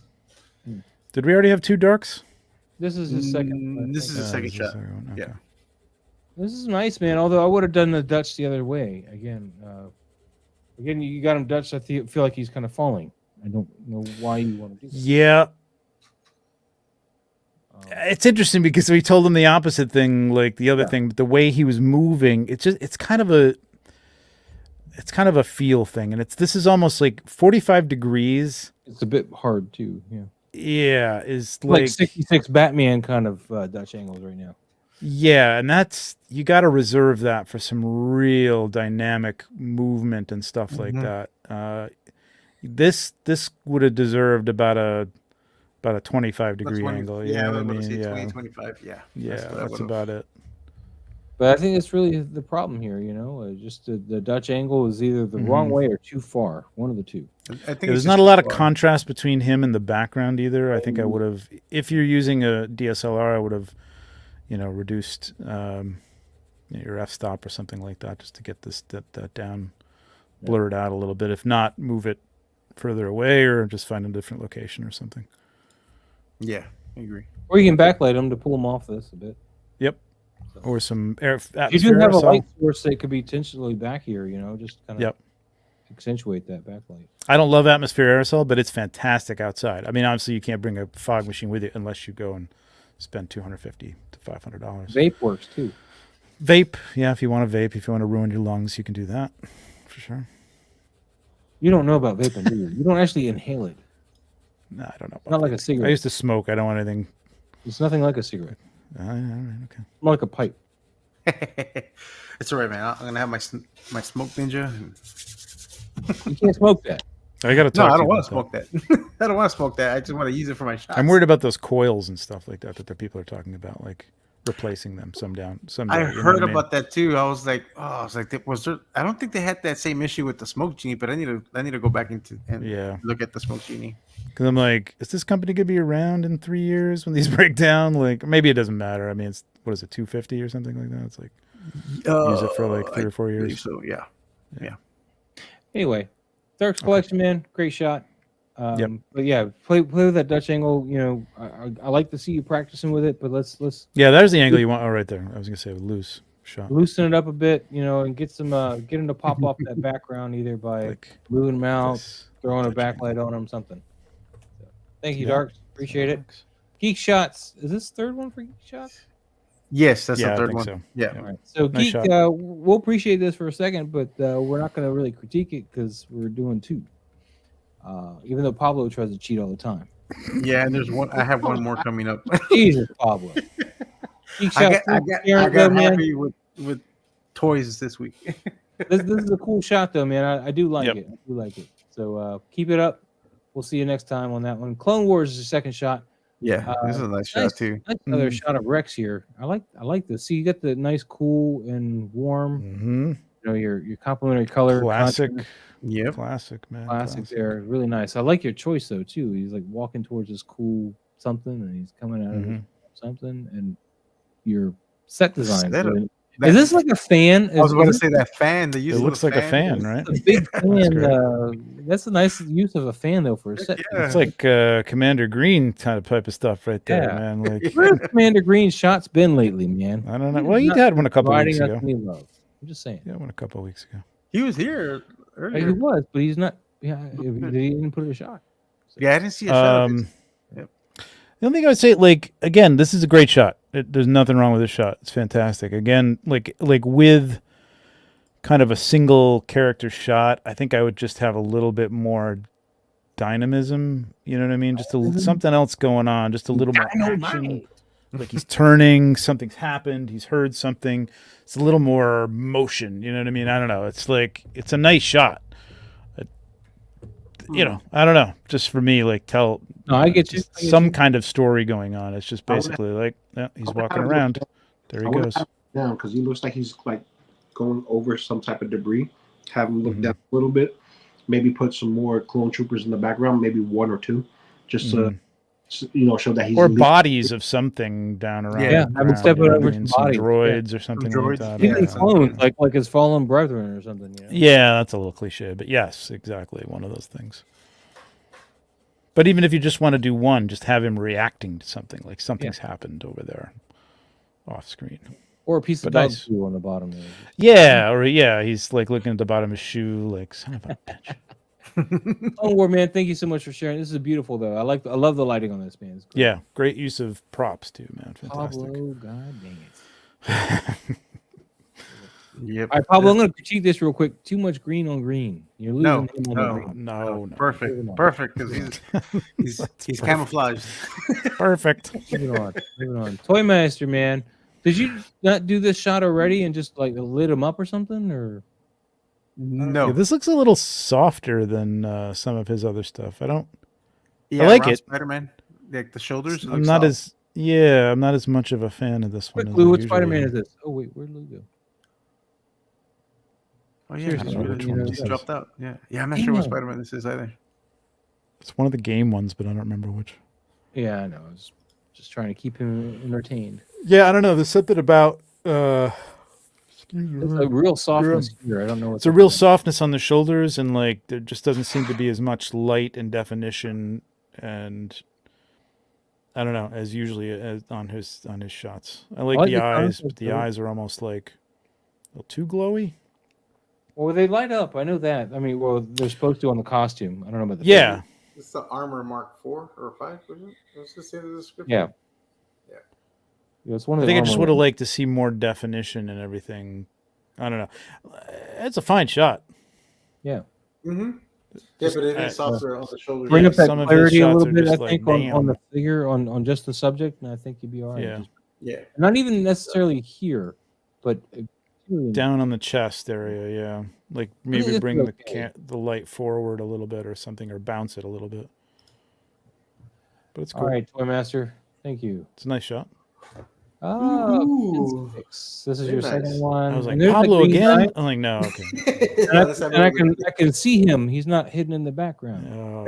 Did we already have two darks? This is his second. This is the second this is the shot. second one, okay. Yeah. This is nice, man. Although I would have done the Dutch the other way. Again, you got him Dutch. I feel like he's kind of falling. I don't know why you want to do that. Yeah, Um, it's interesting because we told him the opposite thing, like the other Yeah. thing, but the way he was moving, it's kind of a feel thing, and this is almost like 45 degrees. it's a bit hard too. Yeah, Yeah, is like like 66 Batman kind of Dutch angles right now. yeah, and that's you got to reserve that for some real dynamic movement and stuff like Mhm. that. This would have deserved about about a 25 That's degree 20 angle. Yeah, Yeah, I I was going to mean, say yeah, 20, 25. Yeah. yeah, what I that's would've- about it. But I think that's really the problem here. Just the Dutch angle is either the wrong way or too far. One of the two. I think Yeah, it's there's just not a lot of too far. contrast between him and the background either. I think I would have, if you're using a DSLR, I would have, reduced your f-stop or something like that just to get that down, blur it out a little bit. If not, move it further away or just find a different location or something. Yeah, I agree. Or you can backlight them to pull them off this a bit. Yep. Or some air. You do have a light source that could be intentionally back here. Just kind of accentuate that backlight. I don't love atmosphere aerosol, but it's fantastic outside. I mean, obviously you can't bring a fog machine with you unless you go and spend $250 to $500. Vape works too. Vape, yeah. If you want to vape, if you want to ruin your lungs, you can do that for sure. You don't know about vaping, do you? You don't actually inhale it. No, I don't know. Not like a cigarette. I used to smoke. I don't want anything. It's nothing like a cigarette. All right, okay. More like a pipe. It's all right, man. I'm gonna have my smoke ninja. You can't smoke that. I got to talk. No, I to don't you want to about smoke that. I don't want to smoke that. I just want to use it for my shots. I'm worried about those coils and stuff like that the people are talking about, like replacing them someday. I heard about that too. I was like, was there? I don't think they had that same issue with the smoke genie, but I need to go back into and look at the smoke genie. Because I'm like, is this company gonna be around in 3 years when these break down? Like, maybe it doesn't matter. I mean, it's what is it, $250 or something like that? It's like use it for like 3 or 4 years. So yeah. Anyway, Dark's collection, man, great shot. Yep. But yeah, play with that Dutch angle. I like to see you practicing with it, but let's Yeah, there's the angle you want. Oh, right there. I was gonna say loose shot. loosen it up a bit, and get them to pop off that background either by Like moving them out, this. throwing a Dutch backlight on them, something. So, thank you, Yeah. Darks. Appreciate it. Geek Shots. Is this the third one for Geek Shots? Yes, that's Yeah, the I third think one. so. Yeah. All right. So Nice Geek, shot. we'll appreciate this for a second, but we're not going to really critique it because we're doing two. Even though Pablo tries to cheat all the time. Yeah, and there's one. I have one more coming up. Jesus, Pablo. Geek I Shots, got happy with toys this week. this is a cool shot, though, man. I do like Yep. it. I do like it. So keep it up. We'll see you next time on that one. Clone Wars is the second shot. Yeah, this is a nice shot too. Nice another shot of Rex here. I like this. See, you got the nice, cool and warm. Mm-hmm. Your complementary color. Classic. contrast. Yep. Classic, man. Classic there. Really nice. I like your choice though too. He's like walking towards this cool something, and he's coming out of something, and your set design. Is this like a fan? I was about to say that fan. The use It of looks the like a fan, right? A big fan. great. That's a nice use of a fan though for a set. It's like Commander Green kind of type of stuff right there, man. Like Where's Commander Green's shots been lately, man? I don't know. Well, you had one a couple weeks Providing us ago. any love. I'm just saying. Yeah, one a couple weeks ago. He was here He earlier. was, but he's not. Yeah, he didn't put it a shot. Yeah, I didn't see a shot. Of it. Yep. The only thing I would say, like, again, this is a great shot. There's nothing wrong with this shot. It's fantastic. Again, like with kind of a single character shot, I think I would just have a little bit more dynamism. You know what I mean? Just something else going on. Just a little more action. Like he's turning, something's happened, he's heard something. It's a little more motion. You know what I mean? I don't know. It's like it's a nice shot. I don't know. Just for me, like No, I get you. some kind of story going on. It's just basically like, yeah, he's walking around. There he goes. Down because he looks like he's like going over some type of debris. Have him look down a little bit. Maybe put some more clone troopers in the background. Maybe one or two, just to show that he's or bodies of something down around. Yeah, the I would ground, step you know over what I some mean? Some bodies, droids or something Some like droids. that. Even Yeah. clones, like his fallen brethren or something. Yeah, that's a little cliche, but yes, exactly one of those things. But even if you just want to do one, just have him reacting to something, like something's happened over there, off screen. Or a piece of But dog nice. food on the bottom there. Yeah, he's like looking at the bottom of his shoe, like son of a bitch. Oh, War man, thank you so much for sharing. This is beautiful though. I love the lighting on this, man. It's great. Yeah, great use of props too, man. Fantastic. Pablo, god dang it. Yep. All right, Pablo, I'm going to critique this real quick. Too much green on green. You're losing him on the green. No. Perfect, because he's camouflaged. Perfect. Moving on. Toy Master, man. Did you not do this shot already and just like lit him up or something? Or No. Yeah, this looks a little softer than some of his other stuff. I like around it. Spider-Man. like the shoulders. It I'm looks not soft. I'm not as much of a fan of this one. Quick as clue, I what usually Spider-Man am. is this? Oh wait, where'd Lou go? Oh yeah, Seriously, I don't know which one this he is. dropped out. Yeah. I'm not sure what Damn. Spider-Man this is either. It's one of the game ones, but I don't remember which. Yeah, I know. I was just trying to keep him entertained. Yeah, I don't know. There's something about It's a real softness here. I don't know. It's a real softness on the shoulders, and like there just doesn't seem to be as much light and definition, and I don't know, as usually as on his shots. I like the eyes, but the eyes are almost like a little too glowy. Well, they light up. I know that. I mean, well, they're supposed to on the costume. I don't know about the Yeah, It's the Armor Mark 4 or 5, wasn't it? Let's just say the description. Yeah. Yeah. Yeah, it's one of I the think I just armor would have ones. liked to see more definition and everything. I don't know. It's a fine shot. Yeah. Mm-hmm. Yeah, but it is softer on the shoulders. Bring Yeah, up that some of his clarity a shots little are bit, I just like, think, on the damn. figure, on just the subject, and I think you'd be all right. Yeah. Just- Yeah. not even necessarily here, but Down on the chest area, yeah. Like think maybe it's bring okay. the light forward a little bit or something, or bounce it a little bit. But it's cool. All right, Toy Master. Thank you. It's a nice shot. Ooh. This is Very your nice. second one. I was like, And there's that Pablo green again? guy, I'm like, no, okay. and I can see him. He's not hidden in the background. Oh,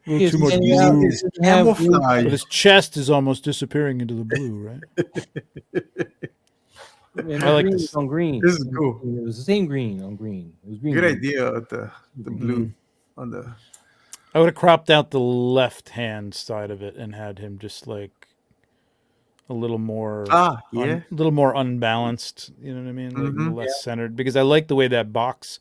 He is too much standing out. blue. He doesn't have blue. But his chest is almost disappearing into the blue, right? And I like green this. was on green. This is cool. It was the same green on green. It was green. Good green. idea with the blue on the. I would have cropped out the left hand side of it and had him just like a little more Yeah. a little more unbalanced, you know what I mean? Like Mhm. less centered, because I like the way that box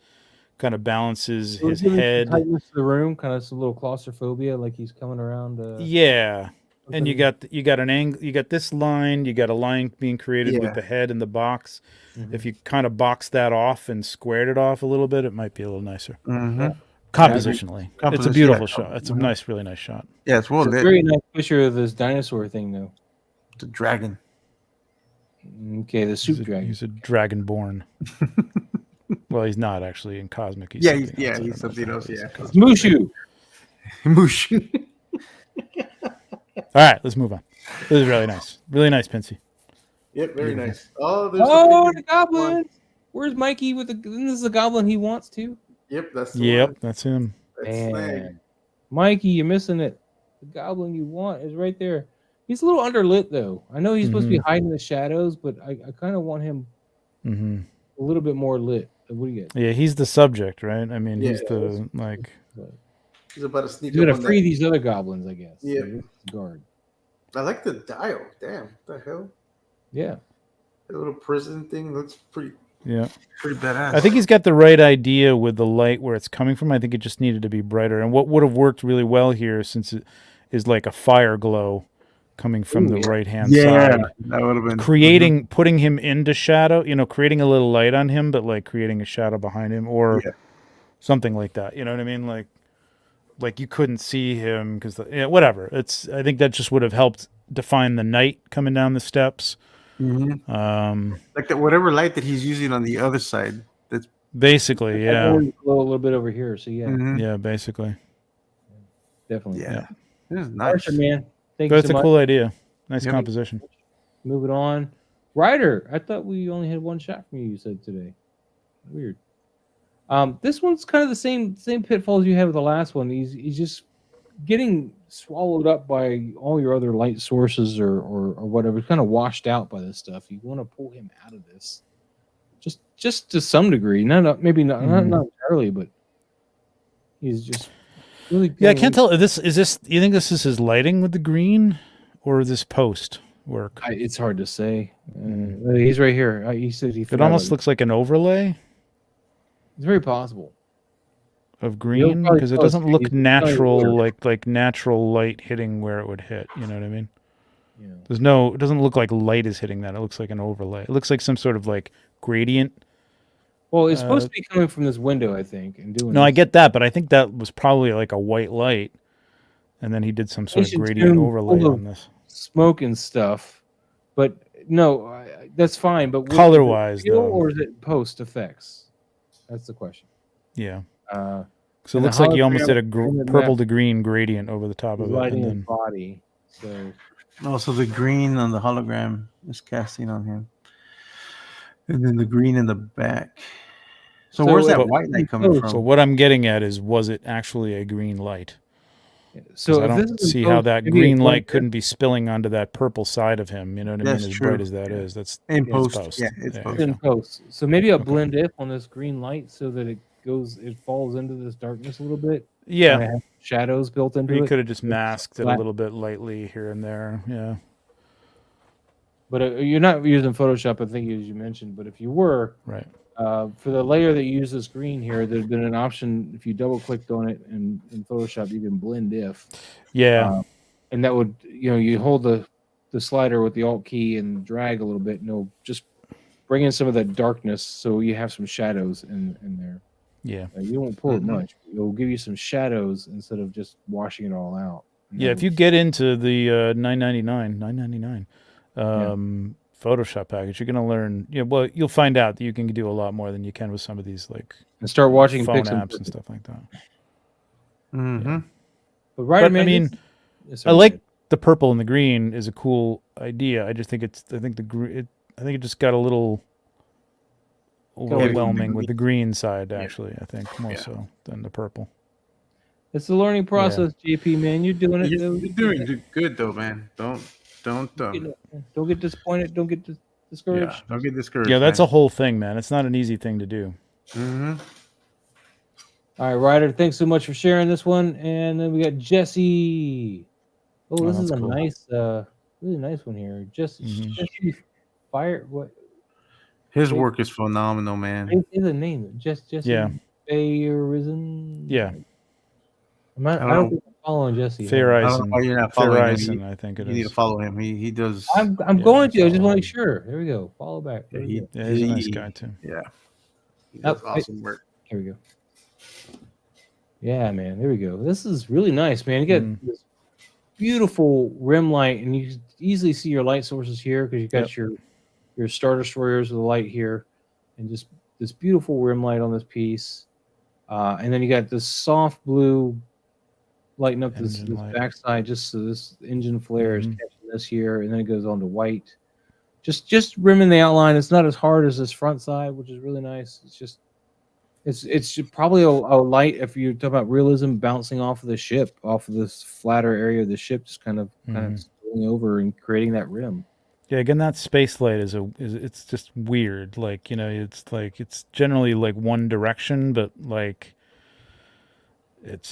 kind of balances It was his giving some head. tightness to the room, kind of some little claustrophobia, like he's coming around. Yeah. And you something. got an angle, you got this line, you got a line being created Yeah. with the head and the box. Mhm. If you kind of boxed that off and squared it off a little bit, it might be a little nicer. Mm-hmm. Compositionally. It's a Composition, beautiful yeah. shot. It's a Mhm. nice, really nice shot. Yeah, it's well It's a lit. very nice picture of this dinosaur thing, though. The dragon. Okay, the soup dragon. He's a dragonborn. Well, he's not actually in Cosmic. He's Yeah, something he's- yeah, else. I he's don't know something what else, it is yeah. in Cosmic. It's Mushu. Moosh. All right, let's move on. This is really nice. Really nice, Pinsy. Yep, very nice. Oh, there's Oh, the the figure. goblin. Where's Mikey with the? This is the goblin he wants to. Yep, that's the Yep, one. that's him. That's Snag. Man, Mikey, you're missing it. The goblin you want is right there. He's a little underlit though. I know he's supposed to be hiding in the shadows, but I kind of want him Hmm. a little bit more lit. What do you get? Yeah, he's the subject, right? I mean, Yeah, he's the like. He's about to sneak He's gonna up on free that. these other goblins, I guess. Yeah. Guard. I like the dial. Damn, what the hell? Yeah. The little prison thing looks pretty Yeah, Badass. I think he's got the right idea with the light where it's coming from. I think it just needed to be brighter. And what would have worked really well here, since it is like a fire glow coming from the right hand side, that would have been putting him into shadow. You know, creating a little light on him, but like creating a shadow behind him, or something like that. You know what I mean? Like you couldn't see him because whatever. I think that just would have helped define the night coming down the steps. like that whatever light that he's using on the other side. That's Basically, I yeah, always glow a little bit over here, so yeah, yeah, basically. definitely. yeah. Yeah. This is nice. Archer, man. Thank But you it's so a much. cool idea. Nice Yep. composition. Moving on. Ryder, I thought we only had one shot from you. You said today. Weird. This one's kind of the same pitfalls you had with the last one. He's just getting swallowed up by all your other light sources or whatever. It's kind of washed out by this stuff. You want to pull him out of this, just to some degree. Maybe not entirely, but he's just really. Yeah, I can't tell. Is this? You think this is his lighting with the green, or this post work? It's hard to say. He's right here. He said he. It almost looks like an overlay It's very possible. of green, probably because it close. doesn't look It's natural, probably like natural light hitting where it would hit. You know what I mean? Yeah. It doesn't look like light is hitting that. It looks like an overlay. It looks like some sort of like gradient. Well, it's supposed to be coming from this window, I think, and doing. No, I this. get that, but I think that was probably like a white light, and then he did some sort of Asian gradient tomb overlay full of on this. smoke and stuff, but no, that's fine. But Color-wise, real though. or is it post effects? That's the question. Yeah. So it And the looks like you almost hologram did a in the purple map to green gradient over the top is of it, lighting and his then body. So Also, the green on the hologram is casting on him, and then the green in the back. So where's that if- white light coming so- so from? what I'm getting at is, was it actually a green light? Because So I if this don't is see how post, that maybe green it's light like couldn't be spilling onto that purple side of him. You know what I mean? That's As true. bright as that is, that's In it's post, yeah, it's There post. you in go. post. So maybe a Okay. blend if on this green light so that it falls into this darkness a little bit. Yeah, And it has shadows built or into you it. could have just It's masked it a flat. little bit lightly here and there. Yeah. But you're not using Photoshop, I think, as you mentioned. But if you were, Right. for the layer that uses green here, there's been an option. If you double clicked on it in Photoshop, you can blend if. Yeah. And that would, you hold the slider with the Alt key and drag a little bit, and it'll just bring in some of that darkness, so you have some shadows in there. Yeah. You won't pull it much. It'll give you some shadows instead of just washing it all out. Yeah. If you get into the $9.99 Photoshop package, you're gonna learn. Yeah. Well, you'll find out that you can do a lot more than you can with some of these and start watching phone Pixel apps and stuff like that. Mm-hmm. But right, But, man, I mean, this- I like the purple and the green is a cool idea. I just think I think it just got a little overwhelming with the green side. Actually, I think more so than the purple. It's the learning process, JP, man. You're doing it. You're doing good though, man. Don't get disappointed. Don't get discouraged. Yeah, don't get discouraged. Yeah, that's a whole thing, man. It's not an easy thing to do. Mm-hmm. All right, Ryder, thanks so much for sharing this one. And then we got Jesse. Oh, this is a cool. nice, really nice one here. Jesse Fire. What? His work is phenomenal, man. Say the name. Jesse. Yeah. Fayerizon. Yeah. I don't think I'm following Jesse. I don't know why you're not following him. I think You need to follow him. He does. I'm going to. I just want to make sure. There we go. Follow back. Yeah, There we go. he's a nice guy too. Yeah. He does awesome work. Here we go. Yeah, man. There we go. This is really nice, man. You got this beautiful rim light, and you can easily see your light sources here because you got your Star Destroyers with the light here, and just this beautiful rim light on this piece. And then you got this soft blue lighting up this backside, just so this engine flare is catching this here, and then it goes on to white. Just rimming the outline. It's not as hard as this front side, which is really nice. It's just it's probably a light if you talk about realism bouncing off of the ship, off of this flatter area of the ship, just kind of spilling over and creating that rim. Yeah, again, that space light is it's just weird. Like, it's generally like one direction, but like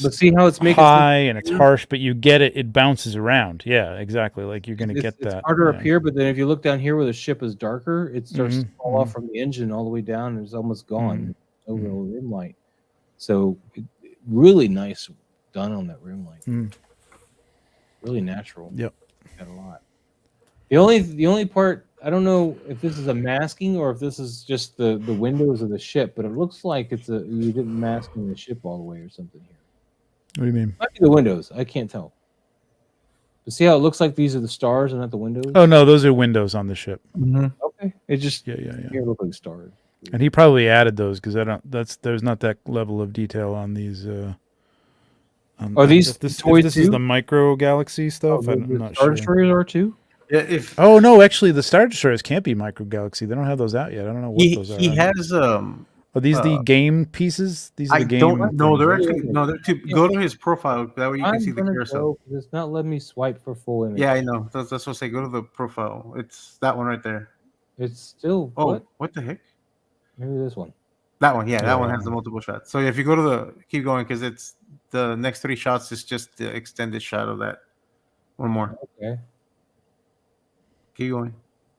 but see how it's making high and it's harsh, but you get it. It bounces around. Yeah, exactly. Like you're gonna get that. It's harder up here, but then if you look down here where the ship is darker, it starts to fall off from the engine all the way down, and it's almost gone over the rim light. So really nice done on that rim light. Really natural. Yep. Got a lot. The only part, I don't know if this is a masking or if this is just the windows of the ship, but it looks like you didn't mask the ship all the way or something here. What do you mean? Might be the windows. I can't tell. But see how it looks like these are the stars and not the windows? Oh no, those are windows on the ship. Okay. It just yeah. Here it looks like stars. And he probably added those because there's not that level of detail on these. Are these if this toys is too? the micro galaxy stuff? I'm not Star sure. Destroyers are too? Yeah. Oh no, actually, the Star Destroyers can't be micro galaxy. They don't have those out yet. I don't know what those are. He has Are these the game pieces? These are the game. don't know. They're things, actually no. They're two. Go to his profile. That way you can see the carousel. It's not letting me swipe for full image. Yeah, I know. That's what I say. Go to the profile. It's that one right there. It's still what the heck? Maybe this one. That one, that one has the multiple shots. So if you go to keep going because it's the next 3 shots is just the extended shot of that. One more. Okay. Keep going.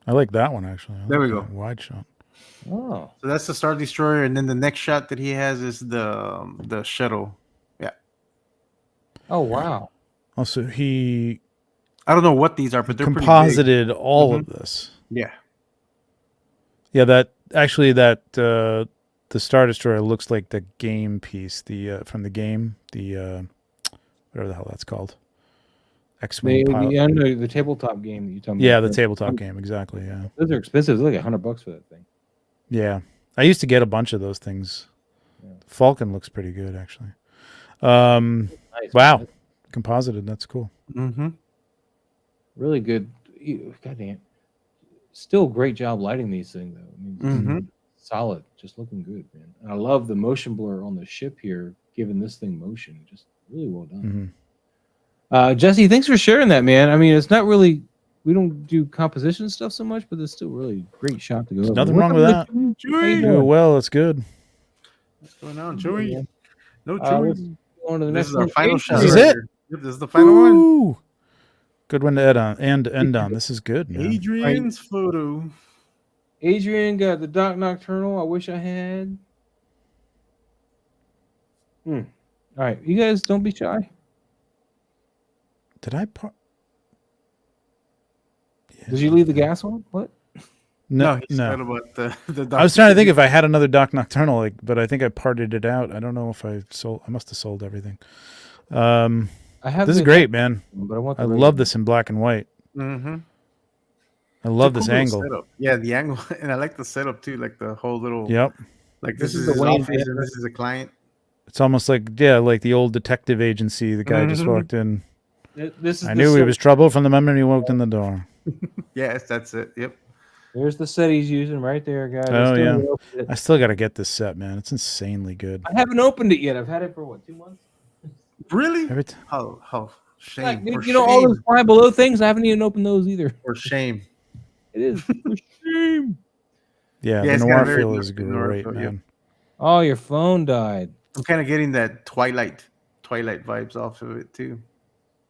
I like that one actually. There we go. Wide shot. Oh. So that's the Star Destroyer, and then the next shot that he has is the shuttle. Yeah. Oh wow. Also, he. I don't know what these are, but they're composited all of this. Yeah. Yeah, that actually the Star Destroyer looks like the game piece, from the game, whatever the hell that's called. X-Wing pilot. The tabletop game that you told me. Yeah, the tabletop game, exactly. Yeah, those are expensive. They're like $100 for that thing. Yeah, I used to get a bunch of those things. Yeah. Falcon looks pretty good, actually. Um, Nice, wow, man. composited. That's cool. Mm-hmm. Really good. God damn. Still great job lighting these things though. I mean, Mm-hmm. solid, just looking good, man. And I love the motion blur on the ship here, giving this thing motion. Just really well done. Jesse, thanks for sharing that, man. I mean, it's not really, we don't do composition stuff so much, but it's still really great shot to go. There's over. nothing What's wrong up, with Nick? that. How you You do it doing? well. It's good. What's going on, Yeah, Joey? man. No Let's chewing. go on to the This next is our one. final shot. This is Adrian. it? here. Yep, this is the final one. Woo! Good one to end on. This is good, man. Adrian's photo. Adrian got the Doc Nocturnal. I wish I had. All right, you guys don't be shy. Did I part? Did you leave the gas on? What? No, he no. said about the I was trying to think if I had another Doc Nocturnal, like, but I think I parted it out. I don't know if I sold. I must have sold everything. I have. This is great, man. but I want. I love this in black and white. Mm-hmm. I love this angle. Setup. Yeah, the angle, and I like the setup too. Like the whole little. Yep. Like This this, is is the his Wayne office, and Manor. this is a client. It's almost like like the old detective agency. The guy just Mhm. walked in. This is. I the knew he set- was trouble from the moment he walked in the door. Yes, that's it. Yep. There's the set he's using right there, guys. Oh, still yeah. haven't opened it. I still got to get this set, man. It's insanely good. I haven't opened it yet. I've had it for what, 2 months? Really? Every t- How shame. Like, for you know, all shame. those Fly Below things. I haven't even opened those either. For shame. It is for shame. yeah, Yeah, it's the got a noir very feel is noir great, feel, man. yep. Oh, your phone died. I'm kind of getting that Twilight vibes off of it too.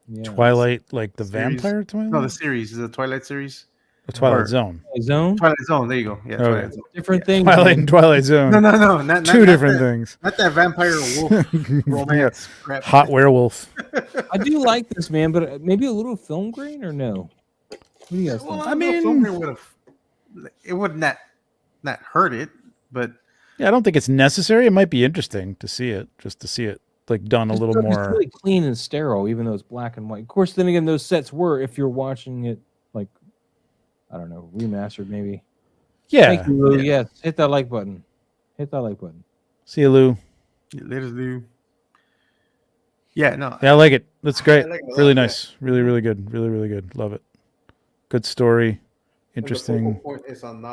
Yeah. Twilight, like the Series. vampire Twilight? No, the series is the Twilight series. The Twilight or- Zone. Zone. Twilight Zone. There you go. Yeah, Okay. Twilight Zone. Different Yeah. things. Twilight man. and Twilight Zone. No, not Two different that, things. Not that vampire wolf romance crap. Hot werewolf. I do like this, man, but maybe a little film grain or no? What do you guys think? Well, I I mean- mean, it would not hurt it, but Yeah, I don't think it's necessary. It might be interesting to see it, just to see it like done a It's little really- more. It's really clean and sterile, even though it's black and white. Of course, then again, those sets were if you're watching it like, I don't know, remastered maybe. Yeah. Thank you, Lou. Yes, hit that like button. Hit that like button. See you, Lou. let us do. Yeah, no. Yeah, I like it. That's great. I like it a lot, Really yeah. nice. Really, really good. Really, really good. Love it. Good story. And the Interesting. focal point is on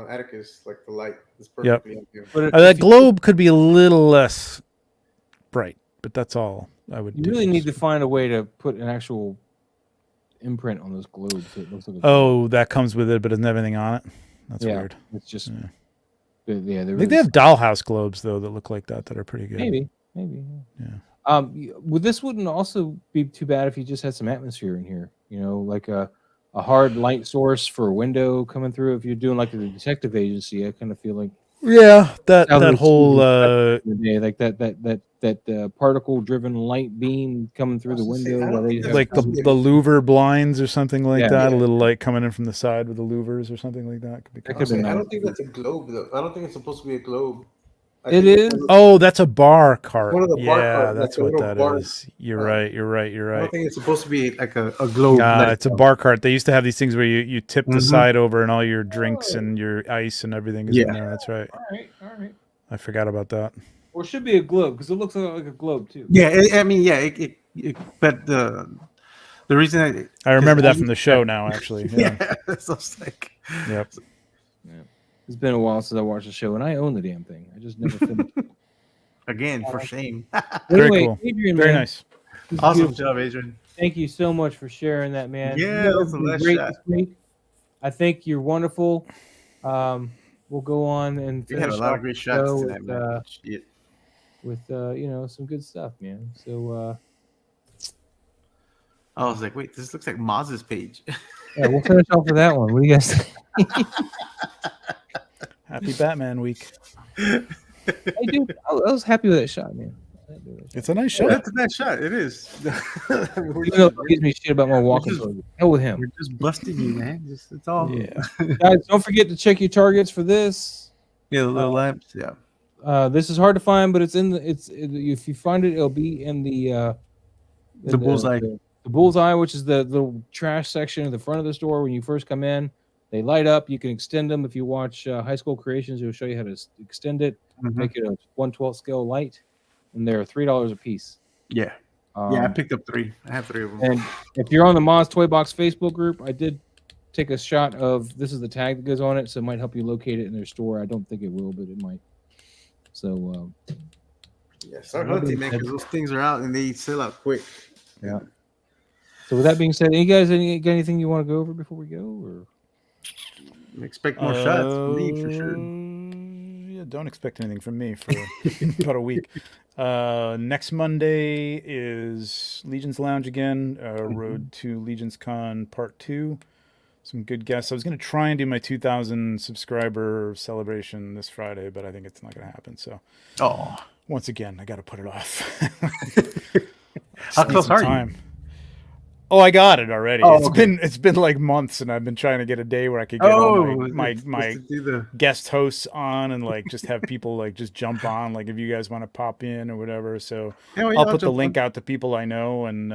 Atticus, like the light is Yep. perfectly on him. But That globe could be a little less bright, but that's all I would you do. really need to find a way to put an actual imprint on those globes. So it looks like a Oh, that comes with it, but doesn't have anything on it. That's Yeah. weird. It's just Yeah. yeah. I think they have dollhouse globes though that look like that are pretty good. maybe. Yeah. Well, this wouldn't also be too bad if you just had some atmosphere in here. You know, like a hard light source for a window coming through. If you're doing like a detective agency, I kind of feel like Yeah, that How that they whole yeah, like that particle driven light beam coming through the I was gonna say, window. I don't while they think have- like the Louver blinds or something like Yeah. that. A Yeah. little light coming in from the side with the louvers or something like that. Could be That cool. could be I nice. don't think that's a globe though. I don't think it's supposed to be a globe. I It think it's is? one of- Oh, that's a bar cart. One of the bar yeah, cart, like that's a what little that bar- is. You're uh, right. You're right. You're I right. don't think it's supposed to be like a globe. like- It's a bar cart. They used to have these things where you tip the Mhm. side over and all your drinks Oh. and your ice and everything is in Yeah. there. That's right. All right. I forgot about that. Or it should be a globe because it looks like a globe too. Yeah, I mean, yeah, but the reason I remember I that from the show now, actually. Yeah. yeah, so it's like Yep. It's been a while since I watched the show, and I own the damn thing. I just never finished. again for shame. Very Anyway, cool. Adrian, Very man, nice. this is Awesome beautiful. job, Adrian. Thank you so much for sharing that, man. Yeah, You that was guys a did nice great shot. this week. I think you're wonderful. We'll go on and You had a finish lot off of great the shots show tonight, man. Shit. with some good stuff, man. So I was like, wait, this looks like Maz's page. yeah, we'll finish off with that one. What do you guys think? Happy Batman week. Hey, dude, I was happy with that shot, man. It's a nice Yeah, shot. that's a nice shot. It is. we're, Even though it gives me shit about my walking just- target. Hell with him. we're just busting you, man. It's all Yeah. Guys, don't forget to check your targets for this. Yeah, the little lamps. Yeah. This is hard to find, but it's in the. If you find it, it'll be in the The bullseye. The bullseye, which is the little trash section at the front of the store when you first come in. They light up. You can extend them. If you watch High School Creations, it'll show you how to extend it, Mhm. make it a 1/12 scale light. and they're $3 a piece. Yeah. I picked up 3. I have 3 of them. And if you're on the Moz Toy Box Facebook group, I did take a shot of this is the tag that goes on it, so it might help you locate it in their store. I don't think it will, but it might. So start hunting, man, because those things are out and they sell out quick. Yeah. So with that being said, you guys got anything you want to go over before we go, or expect more shots from me for sure? Yeah, don't expect anything from me for about a week. Next Monday is Legion's Lounge again. Road to Legion's Con Part 2. Some good guests. I was going to try and do my 2,000 subscriber celebration this Friday, but I think it's not going to happen. So, once again, I got to put it off. How close are you? Oh, I got it already. Oh, It's been like months, and I've been trying to get a day where I could get all my guest hosts on and like just have people like just jump on, like if you guys want to pop in or whatever. So I'll put the link out to people I know, and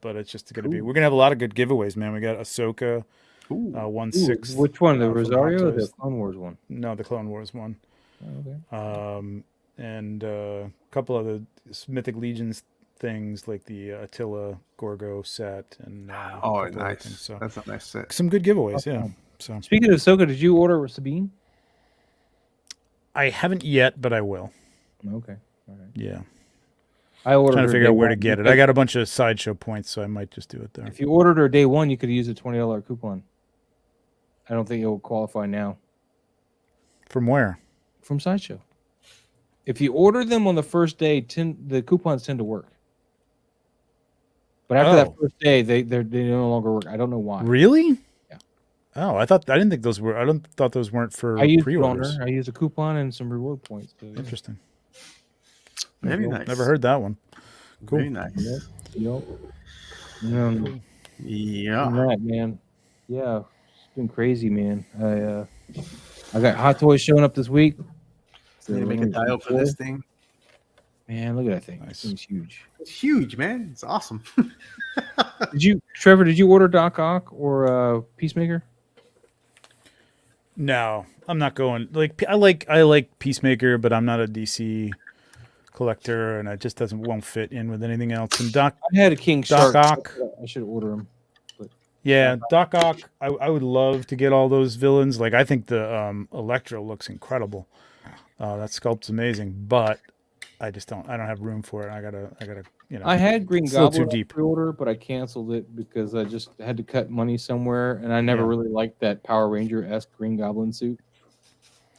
but it's just gonna be. We're gonna have a lot of good giveaways, man. We got Ahsoka. 1/6. Which one? The Rosario or the Clone Wars one? No, the Clone Wars one. Oh, okay. And a couple of the Mythic Legions things like the Attila Gorgo set and nice. So that's a nice set. Some good giveaways, yeah. So speaking of Ahsoka, did you order Sabine? I haven't yet, but I will. Okay. All right. Yeah. I ordered. Trying to figure out where to get it. I got a bunch of sideshow points, so I might just do it there. If you ordered her day one, you could use a $20 coupon. I don't think it will qualify now. From where? From Sideshow. If you order them on the first day, the coupons tend to work. But after that first day, they no longer work. I don't know why. Really? Yeah. Oh, I didn't think those were. I don't thought those weren't for pre-orders. I used a coupon and some reward points. So, yeah. Interesting. Very nice. Never heard that one. Cool. Very nice. Yep. Yeah. That, man. Yeah. It's been crazy, man. I got Hot Toys showing up this week. So you make a dial for this thing. Man, look at that thing. Nice. This thing's huge. It's huge, man. It's awesome. Trevor, did you order Doc Ock or Peacemaker? No, I'm not going. I like Peacemaker, but I'm not a DC collector, and it just won't fit in with anything else. And I had a King Doc Shark. Ock. I should order him. But yeah, Doc Ock. I would love to get all those villains. Like I think the Electro looks incredible. That sculpt's amazing, but I just don't. I don't have room for it. I gotta. I had Green Goblin too deep. pre-order, but I canceled it because I just had to cut money somewhere, and I never really liked that Power Ranger-esque Green Goblin suit.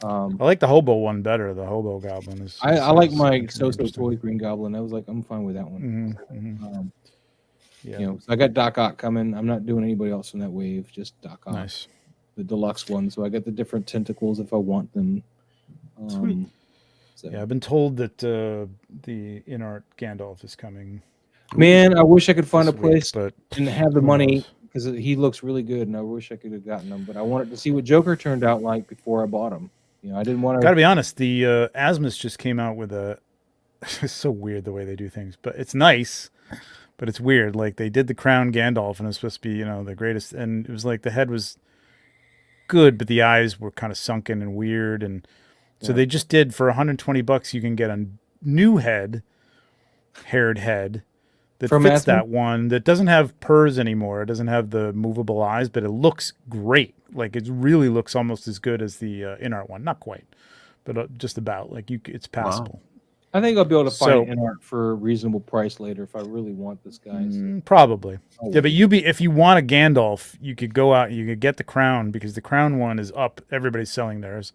I like the Hobo one better. The Hobo Goblin is. I like my So-So Toy Green Goblin. I was like, I'm fine with that one. So I got Doc Ock coming. I'm not doing anybody else from that wave. Just Doc Ock. Nice. The deluxe one. So I got the different tentacles if I want them. Sweet. So. Yeah, I've been told that the in-art Gandalf is coming. Man, I wish I could find a place but and have the money because he looks really good, and I wish I could have gotten him. But I wanted to see what Joker turned out like before I bought him. I didn't want to. Got to be honest, the Asmus just came out with a. It's so weird the way they do things, but it's nice, but it's weird. Like they did the Crown Gandalf, and it was supposed to be the greatest, and it was like the head was good, but the eyes were kind of sunken and weird, and. So they just did for $120. You can get a new haired head that fits that one. That doesn't have purrs anymore. It doesn't have the movable eyes, but it looks great. Like it really looks almost as good as the in-art one. Not quite, but just about. Like it's passable. Wow. I think I'll be able to find in-art for a reasonable price later if I really want this guy's. Probably. Yeah, but if you want a Gandalf, you could go out. You could get the Crown because the Crown one is up. Everybody's selling theirs.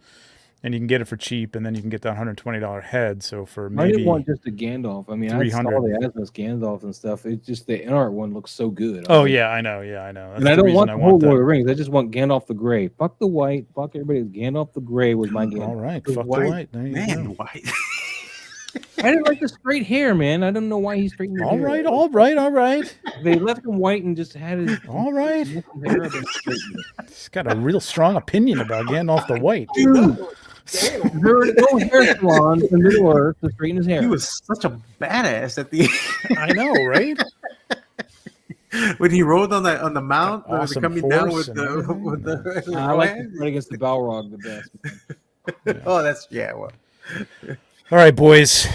And you can get it for cheap, and then you can get that $120 head. So for maybe I didn't want just a Gandalf. I mean, I saw the Asmus Gandalf and stuff. It's just the in-art one looks so good. I know. That's and I don't want the whole Lord of the Rings. I just want Gandalf the Grey. Fuck the white. Fuck everybody. Gandalf the Grey was my Gandalf. All right, fuck the white. There you go. White. I didn't like the straight hair, man. I don't know why he straightened his hair. All right. They left him white and just had his all right. He's got a real strong opinion about Gandalf the White. Dude. There were no hair salons in Middle Earth to straighten his hair. He was such a badass at the I know, right? When he rode on the mount, awesome coming down with the I like to fight against the Balrog the best. Oh, that's well. All right, boys.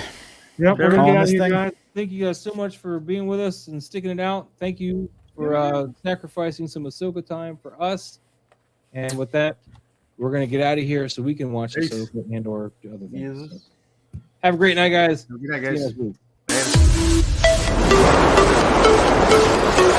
Yep, we're gonna Calling get out of this here, thing? guys. Thank you guys so much for being with us and sticking it out. Thank you for sacrificing some Ahsoka time for us. And with that, we're gonna get out of here so we can watch Peace. Ahsoka and or do other things. Yes. Have a great night, guys. Good night, See you guys. next week. Later.